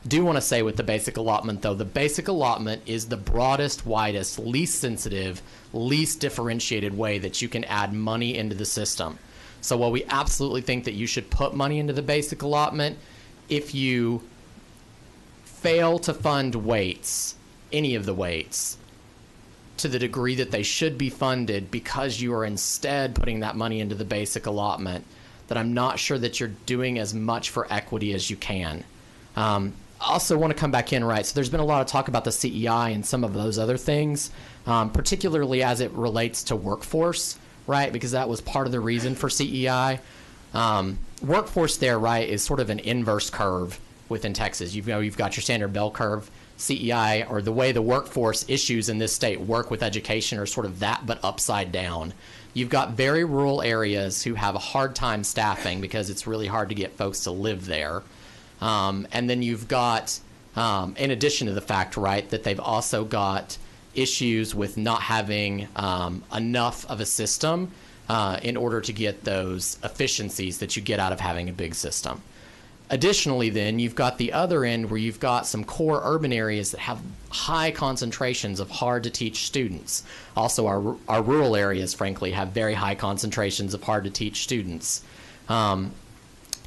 Do want to say with the basic allotment, though, the basic allotment is the broadest, widest, least sensitive, least differentiated way that you can add money into the system. So while we absolutely think that you should put money into the basic allotment, if you fail to fund weights, any of the weights, to the degree that they should be funded because you are instead putting that money into the basic allotment, that I'm not sure that you're doing as much for equity as you can. Also want to come back in, right, so there's been a lot of talk about the CEI and some of those other things, particularly as it relates to workforce, right, because that was part of the reason for CEI. Workforce there, right, is sort of an inverse curve within Texas. You've got your standard bell curve. CEI, or the way the workforce issues in this state work with education, are sort of that, but upside down. You've got very rural areas who have a hard time staffing because it's really hard to get folks to live there. And then you've got, in addition to the fact, right, that they've also got issues with not having enough of a system in order to get those efficiencies that you get out of having a big system. Additionally, then, you've got the other end where you've got some core urban areas that have high concentrations of hard-to-teach students. Also, our rural areas, frankly, have very high concentrations of hard-to-teach students.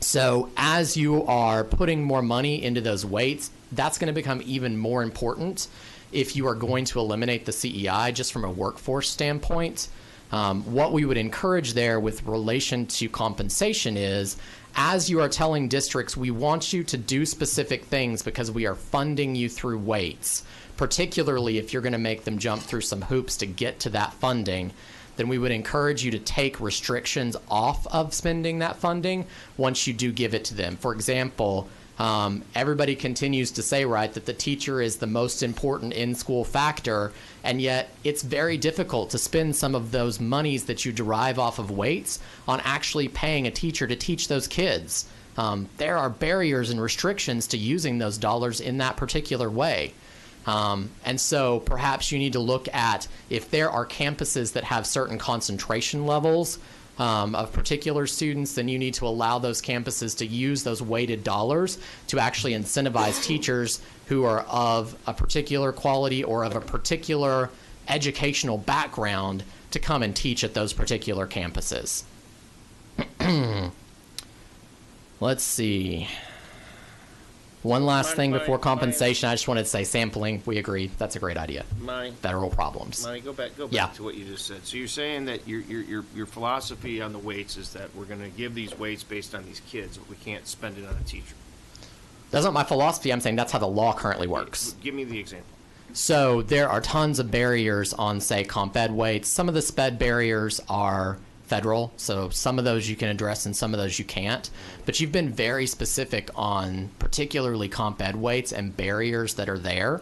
So as you are putting more money into those weights, that's going to become even more important if you are going to eliminate the CEI just from a workforce standpoint. What we would encourage there with relation to compensation is, as you are telling districts, we want you to do specific things because we are funding you through weights, particularly if you're going to make them jump through some hoops to get to that funding, then we would encourage you to take restrictions off of spending that funding once you do give it to them. For example, everybody continues to say, right, that the teacher is the most important in-school factor, and yet it's very difficult to spend some of those monies that you derive off of weights on actually paying a teacher to teach those kids. There are barriers and restrictions to using those dollars in that particular way. And so perhaps you need to look at if there are campuses that have certain concentration levels of particular students, then you need to allow those campuses to use those weighted dollars to actually incentivize teachers who are of a particular quality or of a particular educational background to come and teach at those particular campuses. Let's see. One last thing before compensation. I just wanted to say sampling. We agree. That's a great idea. Federal problems. Monty, go back Yeah. to what you just said. So you're saying that your philosophy on the weights is that we're going to give these weights based on these kids, but we can't spend it on a teacher. That's not my philosophy. I'm saying that's how the law currently works. Give me the example. So there are tons of barriers on, say, comp ed weights. Some of the SPED barriers are federal, so some of those you can address and some of those you can't. But you've been very specific on particularly comp ed weights and barriers that are there.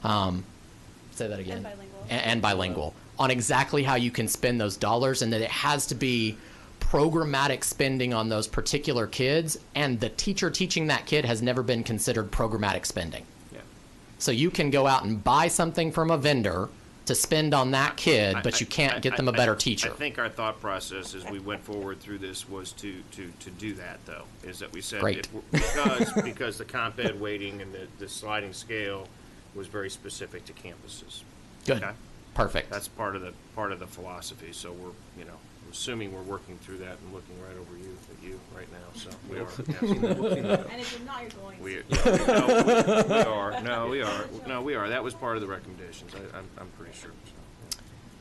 Say that again. And bilingual. On exactly how you can spend those dollars, and that it has to be programmatic spending on those particular kids, and the teacher teaching that kid has never been considered programmatic spending. Yeah. So you can go out and buy something from a vendor to spend on that kid, but you can't get them a better teacher. I think our thought process as we went forward through this was to do that, though, is that we said because the comp ed weighting and the sliding scale was very specific to campuses. Good. Okay? Perfect. That's part of the philosophy. So we're assuming we're working through that and looking right over you right now. So we are. And if you're not, you're going. We are. That was part of the recommendations. I'm pretty sure.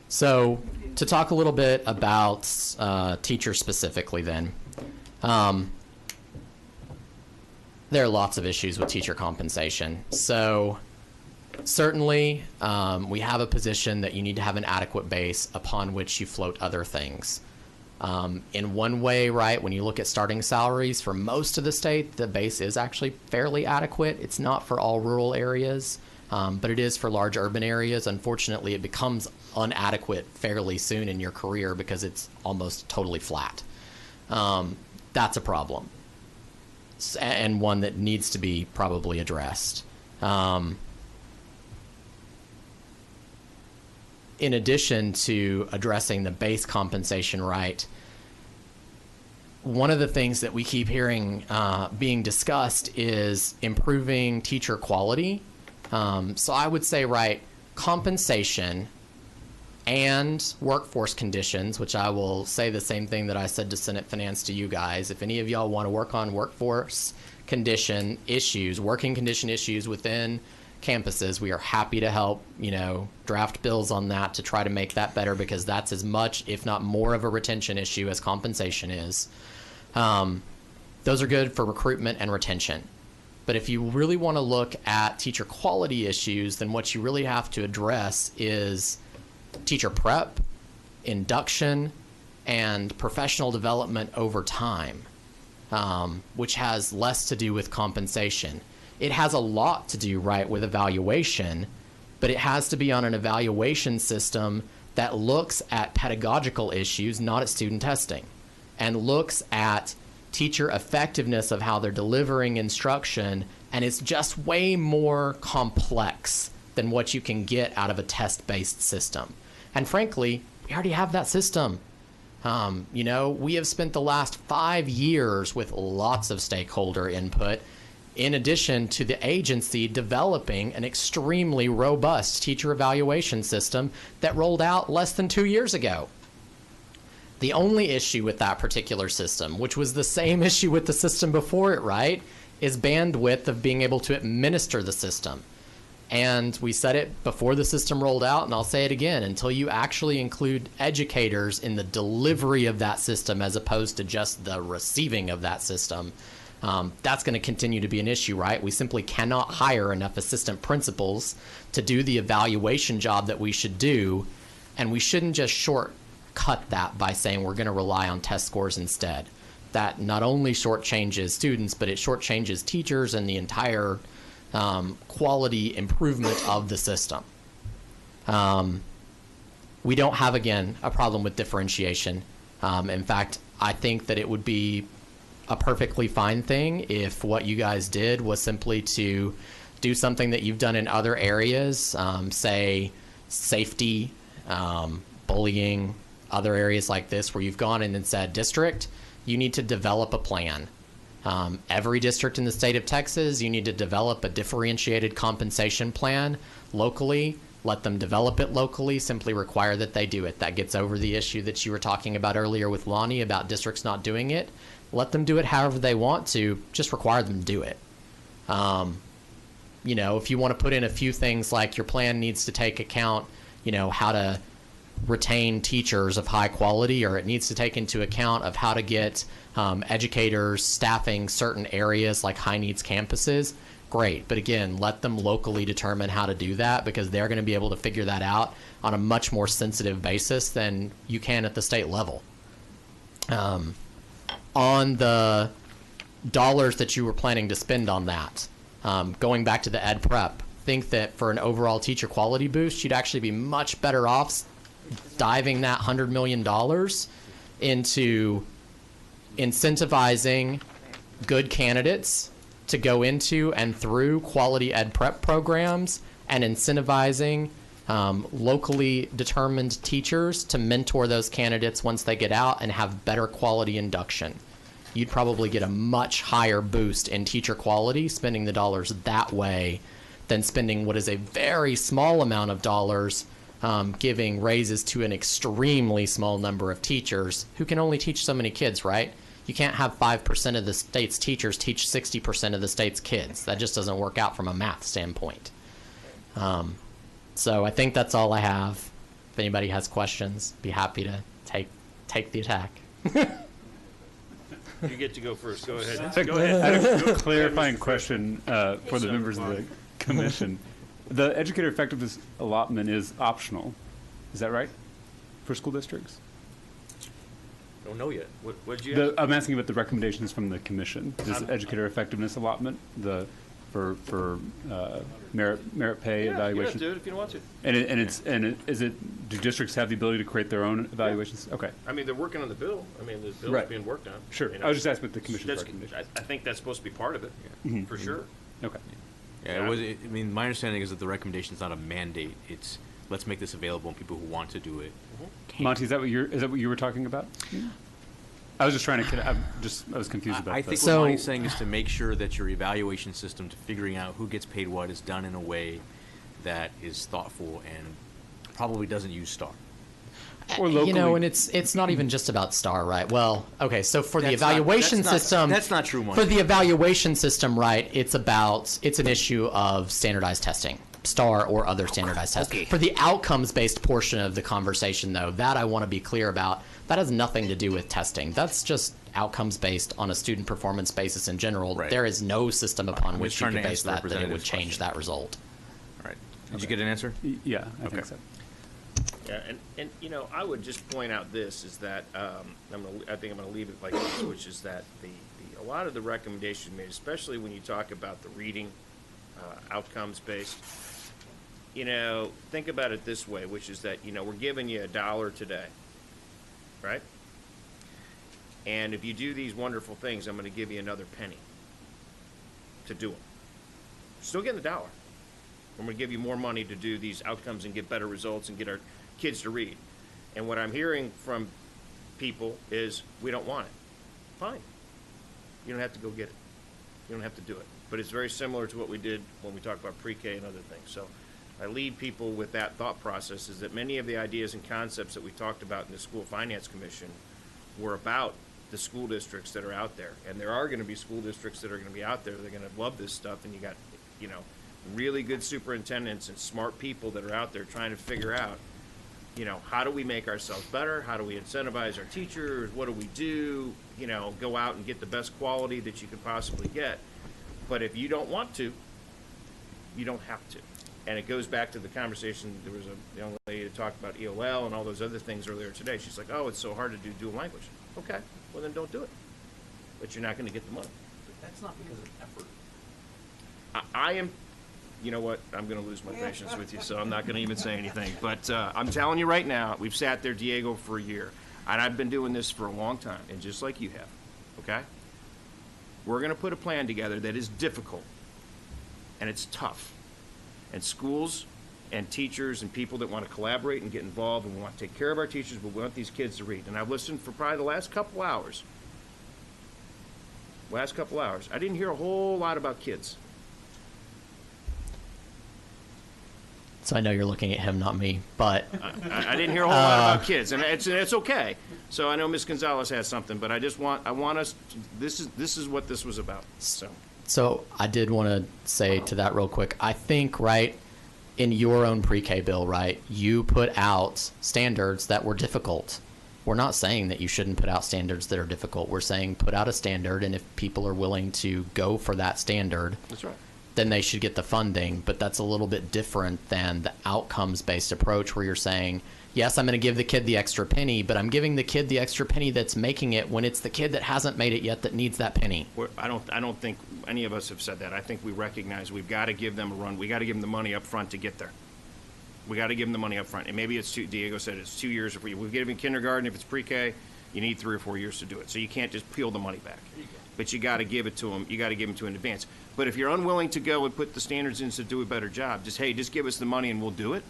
So to talk a little bit about teachers specifically then, there are lots of issues with teacher compensation. So certainly we have a position that you need to have an adequate base upon which you float other things. In one way, right, when you look at starting salaries for most of the state, the base is actually fairly adequate. It's not for all rural areas, but it is for large urban areas. Unfortunately, it becomes inadequate fairly soon in your career because it's almost totally flat. That's a problem, and one that needs to be probably addressed. In addition to addressing the base compensation right, one of the things that we keep hearing being discussed is improving teacher quality. So I would say, right, compensation and workforce conditions, which I will say the same thing that I said to Senate Finance to you guys. If any of y'all want to work on workforce condition issues, working condition issues within campuses, we are happy to help, draft bills on that to try to make that better, because that's as much, if not more, of a retention issue as compensation is. Those are good for recruitment and retention. But if you really want to look at teacher quality issues, then what you really have to address is teacher prep, induction, and professional development over time, which has less to do with compensation. It has a lot to do, right, with evaluation, but it has to be on an evaluation system that looks at pedagogical issues, not at student testing, and looks at teacher effectiveness of how they're delivering instruction, and it's just way more complex than what you can get out of a test-based system. And frankly, we already have that system. We have spent the last 5 years with lots of stakeholder input, in addition to the agency developing an extremely robust teacher evaluation system that rolled out less than 2 years ago. The only issue with that particular system, which was the same issue with the system before it, right, is bandwidth of being able to administer the system. And we said it before the system rolled out, and I'll say it again, until you actually include educators in the delivery of that system as opposed to just the receiving of that system, that's going to continue to be an issue, right? We simply cannot hire enough assistant principals to do the evaluation job that we should do, and we shouldn't just shortcut that by saying we're going to rely on test scores instead. That not only shortchanges students, but it shortchanges teachers and the entire quality improvement of the system. We don't have, again, a problem with differentiation. In fact, I think that it would be a perfectly fine thing if what you guys did was simply to do something that you've done in other areas, say safety, bullying, other areas like this, where you've gone in and said, district, you need to develop a plan. Every district in the state of Texas, you need to develop a differentiated compensation plan locally. Let them develop it locally. Simply require that they do it. That gets over the issue that you were talking about earlier with Lonnie about districts not doing it. Let them do it however they want to. Just require them to do it. If you want to put in a few things like your plan needs to take account, how to retain teachers of high quality, or it needs to take into account of how to get educators staffing certain areas like high needs campuses, great. But again, let them locally determine how to do that, because they're going to be able to figure that out on a much more sensitive basis than you can at the state level. On the dollars that you were planning to spend on that, going back to the ed prep, think that for an overall teacher quality boost, you'd actually be much better off diving that $100 million into incentivizing good candidates to go into and through quality ed prep programs, and incentivizing locally determined teachers to mentor those candidates once they get out and have better quality induction. You'd probably get a much higher boost in teacher quality spending the dollars that way than spending what is a very small amount of dollars giving raises to an extremely small number of teachers who can only teach so many kids, right? You can't have 5% of the state's teachers teach 60% of the state's kids. That just doesn't work out from a math standpoint. So I think that's all I have. If anybody has questions, be happy to take the attack. You get to go first. Go ahead. Go ahead. I have a clarifying question for the members of the commission. The educator effectiveness allotment is optional. Is that right? For school districts? Don't know yet. What did you ask? I'm asking about the recommendations from the commission. This educator effectiveness allotment, for merit pay evaluation. Yeah, do it if you don't want to. Do districts have the ability to create their own evaluations? Okay. I mean, they're working on the bill. I mean, the bill's Right. being worked on. Sure. You I was just asking what the commission's that's- recommendation. I think that's supposed to be part of it, for sure. Okay. Yeah, I mean, my understanding is that the recommendation is not a mandate. It's let's make this available, and people who want to do it can. Monty, is that what you were talking about? I was just trying to. I was confused about. I think that. what Monty's saying is to make sure that your evaluation system to figuring out who gets paid what is done in a way that is thoughtful and probably doesn't use STAR. You know, and it's not even just about STAR, right? Well, okay, so for the evaluation system, that's not true, Monty. For the evaluation system, right? It's an issue of standardized testing, STAR or other standardized testing. For the outcomes-based portion of the conversation, though, that I want to be clear about. That has nothing to do with testing. That's just outcomes based on a student performance basis in general. Right. There is no system upon which you trying could to base answer the that it would representative's change that result. All right. Did you get an answer? Yeah, I think so. Yeah, and you know, I would just point out this is that I think I'm gonna leave it like this, which is that a lot of the recommendation made, especially when you talk about the reading outcomes based. You know, think about it this way, which is that we're giving you $1 today, right? And if you do these wonderful things, I'm going to give you another penny to do them. Still getting the $1. I'm going to give you more money to do these outcomes and get better results and get our kids to read. And what I'm hearing from people is, we don't want it. Fine. You don't have to go get it. You don't have to do it. But it's very similar to what we did when we talk about pre-K and other things. So I leave people with that thought process, is that many of the ideas and concepts that we talked about in the School Finance Commission were about the school districts that are out there. And there are going to be school districts that are going to be out there. They're going to love this stuff. And you got, really good superintendents and smart people that are out there trying to figure out, how do we make ourselves better? How do we incentivize our teachers? What do we do? Go out and get the best quality that you could possibly get. But if you don't want to, you don't have to. And it goes back to the conversation. There was a young lady that talked about EOL and all those other things earlier today. She's like, oh, it's so hard to do dual language. Okay, well then don't do it. But you're not going to get the money. But that's not because of effort. I am, you know what, I'm going to lose my patience with you, so I'm not going to even say anything. But I'm telling you right now, we've sat there, Diego, for a year. And I've been doing this for a long time, and just like you have, okay? We're going to put a plan together that is difficult, and it's tough. And schools and teachers and people that want to collaborate and get involved and we want to take care of our teachers, but we want these kids to read. And I've listened for probably the last couple hours. I didn't hear a whole lot about kids. So I know you're looking at him, not me, but I didn't hear a whole lot about kids, and it's okay. So I know Ms. Gonzalez has something, but I want us. This is what this was about. So I did want to say to that real quick. I think, right, in your own pre-K bill, right, you put out standards that were difficult. We're not saying that you shouldn't put out standards that are difficult. We're saying put out a standard, and if people are willing to go for that standard, that's right, then they should get the funding. But that's a little bit different than the outcomes-based approach where you're saying, yes, I'm going to give the kid the extra penny, but I'm giving the kid the extra penny that's making it when it's the kid that hasn't made it yet that needs that penny. I don't think any of us have said that. I think we recognize we've got to give them a run. We got to give them the money up front to get there. We got to give them the money up front. And maybe it's Diego said it's 2 years. If we give them kindergarten, if it's pre-K, you need 3 or 4 years to do it. So you can't just peel the money back. But you got to give it to them. You got to give them to in advance. But if you're unwilling to go and put the standards in to do a better job, just give us the money and we'll do it.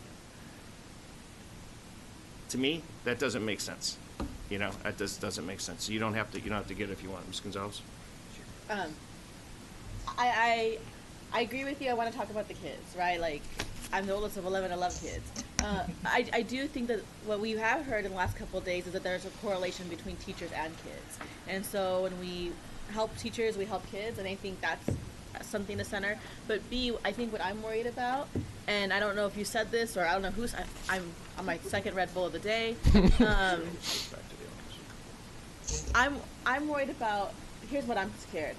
To me, that doesn't make sense. That just doesn't make sense. So you don't have to get it if you want. Ms. Gonzalez? I agree with you. I want to talk about the kids, right? Like, I'm the oldest of 11 kids. I do think that what we have heard in the last couple of days is that there's a correlation between teachers and kids. And so when we help teachers, we help kids, and I think that's something to center. But B, I think what I'm worried about, and I don't know if you said this, or I don't know who's, I'm on my second Red Bull of the day. I'm worried about, here's what I'm scared.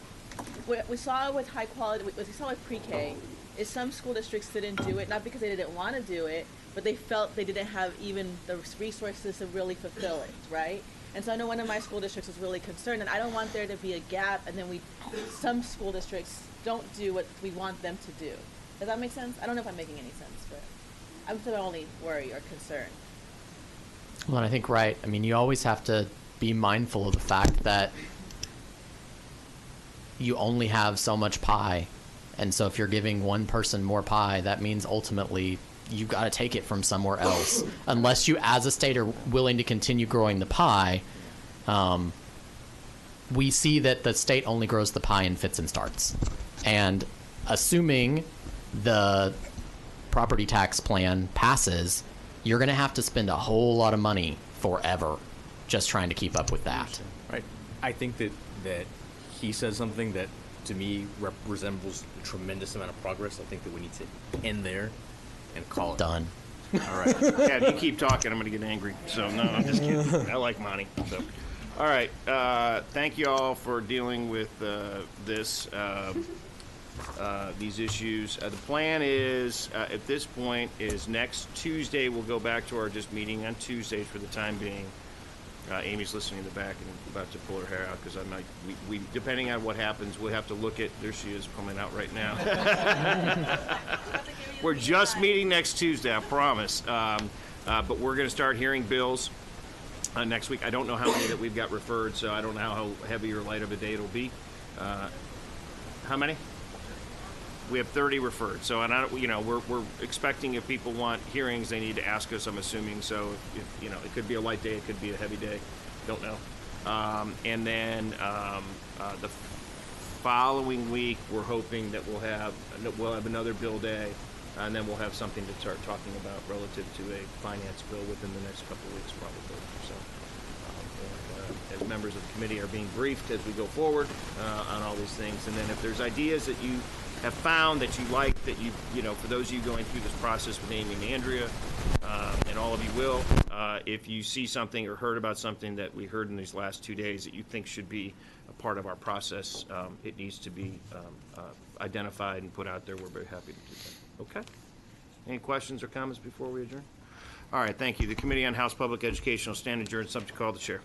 What we saw with high quality, what we saw with pre-K, is some school districts didn't do it, not because they didn't want to do it, but they felt they didn't have even the resources to really fulfill it, right? And so I know one of my school districts was really concerned, and I don't want there to be a gap, and then some school districts don't do what we want them to do. Does that make sense? I don't know if I'm making any sense, but I'm the only worry or concern. Well, I think, right. I mean, you always have to be mindful of the fact that you only have so much pie. And so if you're giving one person more pie, that means ultimately you've got to take it from somewhere else. Unless you, as a state, are willing to continue growing the pie, we see that the state only grows the pie in fits and starts. And assuming the property tax plan passes, you're going to have to spend a whole lot of money forever just trying to keep up with that. Right. I think that he said something that to me resembles a tremendous amount of progress. I think that we need to end there and call it done. All right. Yeah, if you keep talking, I'm going to get angry. So, no, I'm just kidding. I like Monty. So, all right. Thank you all for dealing with these issues. The plan is, at this point, is next Tuesday we'll go back to our just meeting on Tuesdays for the time being. Amy's listening in the back and about to pull her hair out because we depending on what happens, we'll have to look at, there she is coming out right now. We're just meeting next Tuesday, I promise. But we're going to start hearing bills next week. I don't know how many that we've got referred, so I don't know how heavy or light of a day it'll be. How many? We have 30 referred. So, and we're expecting if people want hearings, they need to ask us, I'm assuming. So, if it could be a light day, it could be a heavy day. Don't know. And then the following week, we're hoping that we'll have another bill day, and then we'll have something to start talking about relative to a finance bill within the next couple of weeks, probably. So, as members of the committee are being briefed as we go forward on all these things, and then if there's ideas that you have found that you like, that for those of you going through this process with Amy and Andrea, and all of you will, if you see something or heard about something that we heard in these last 2 days that you think should be a part of our process, it needs to be identified and put out there. We're very happy to do that. Okay? Any questions or comments before we adjourn? All right, thank you. The Committee on House Public Education will stand adjourned, subject to call the chair.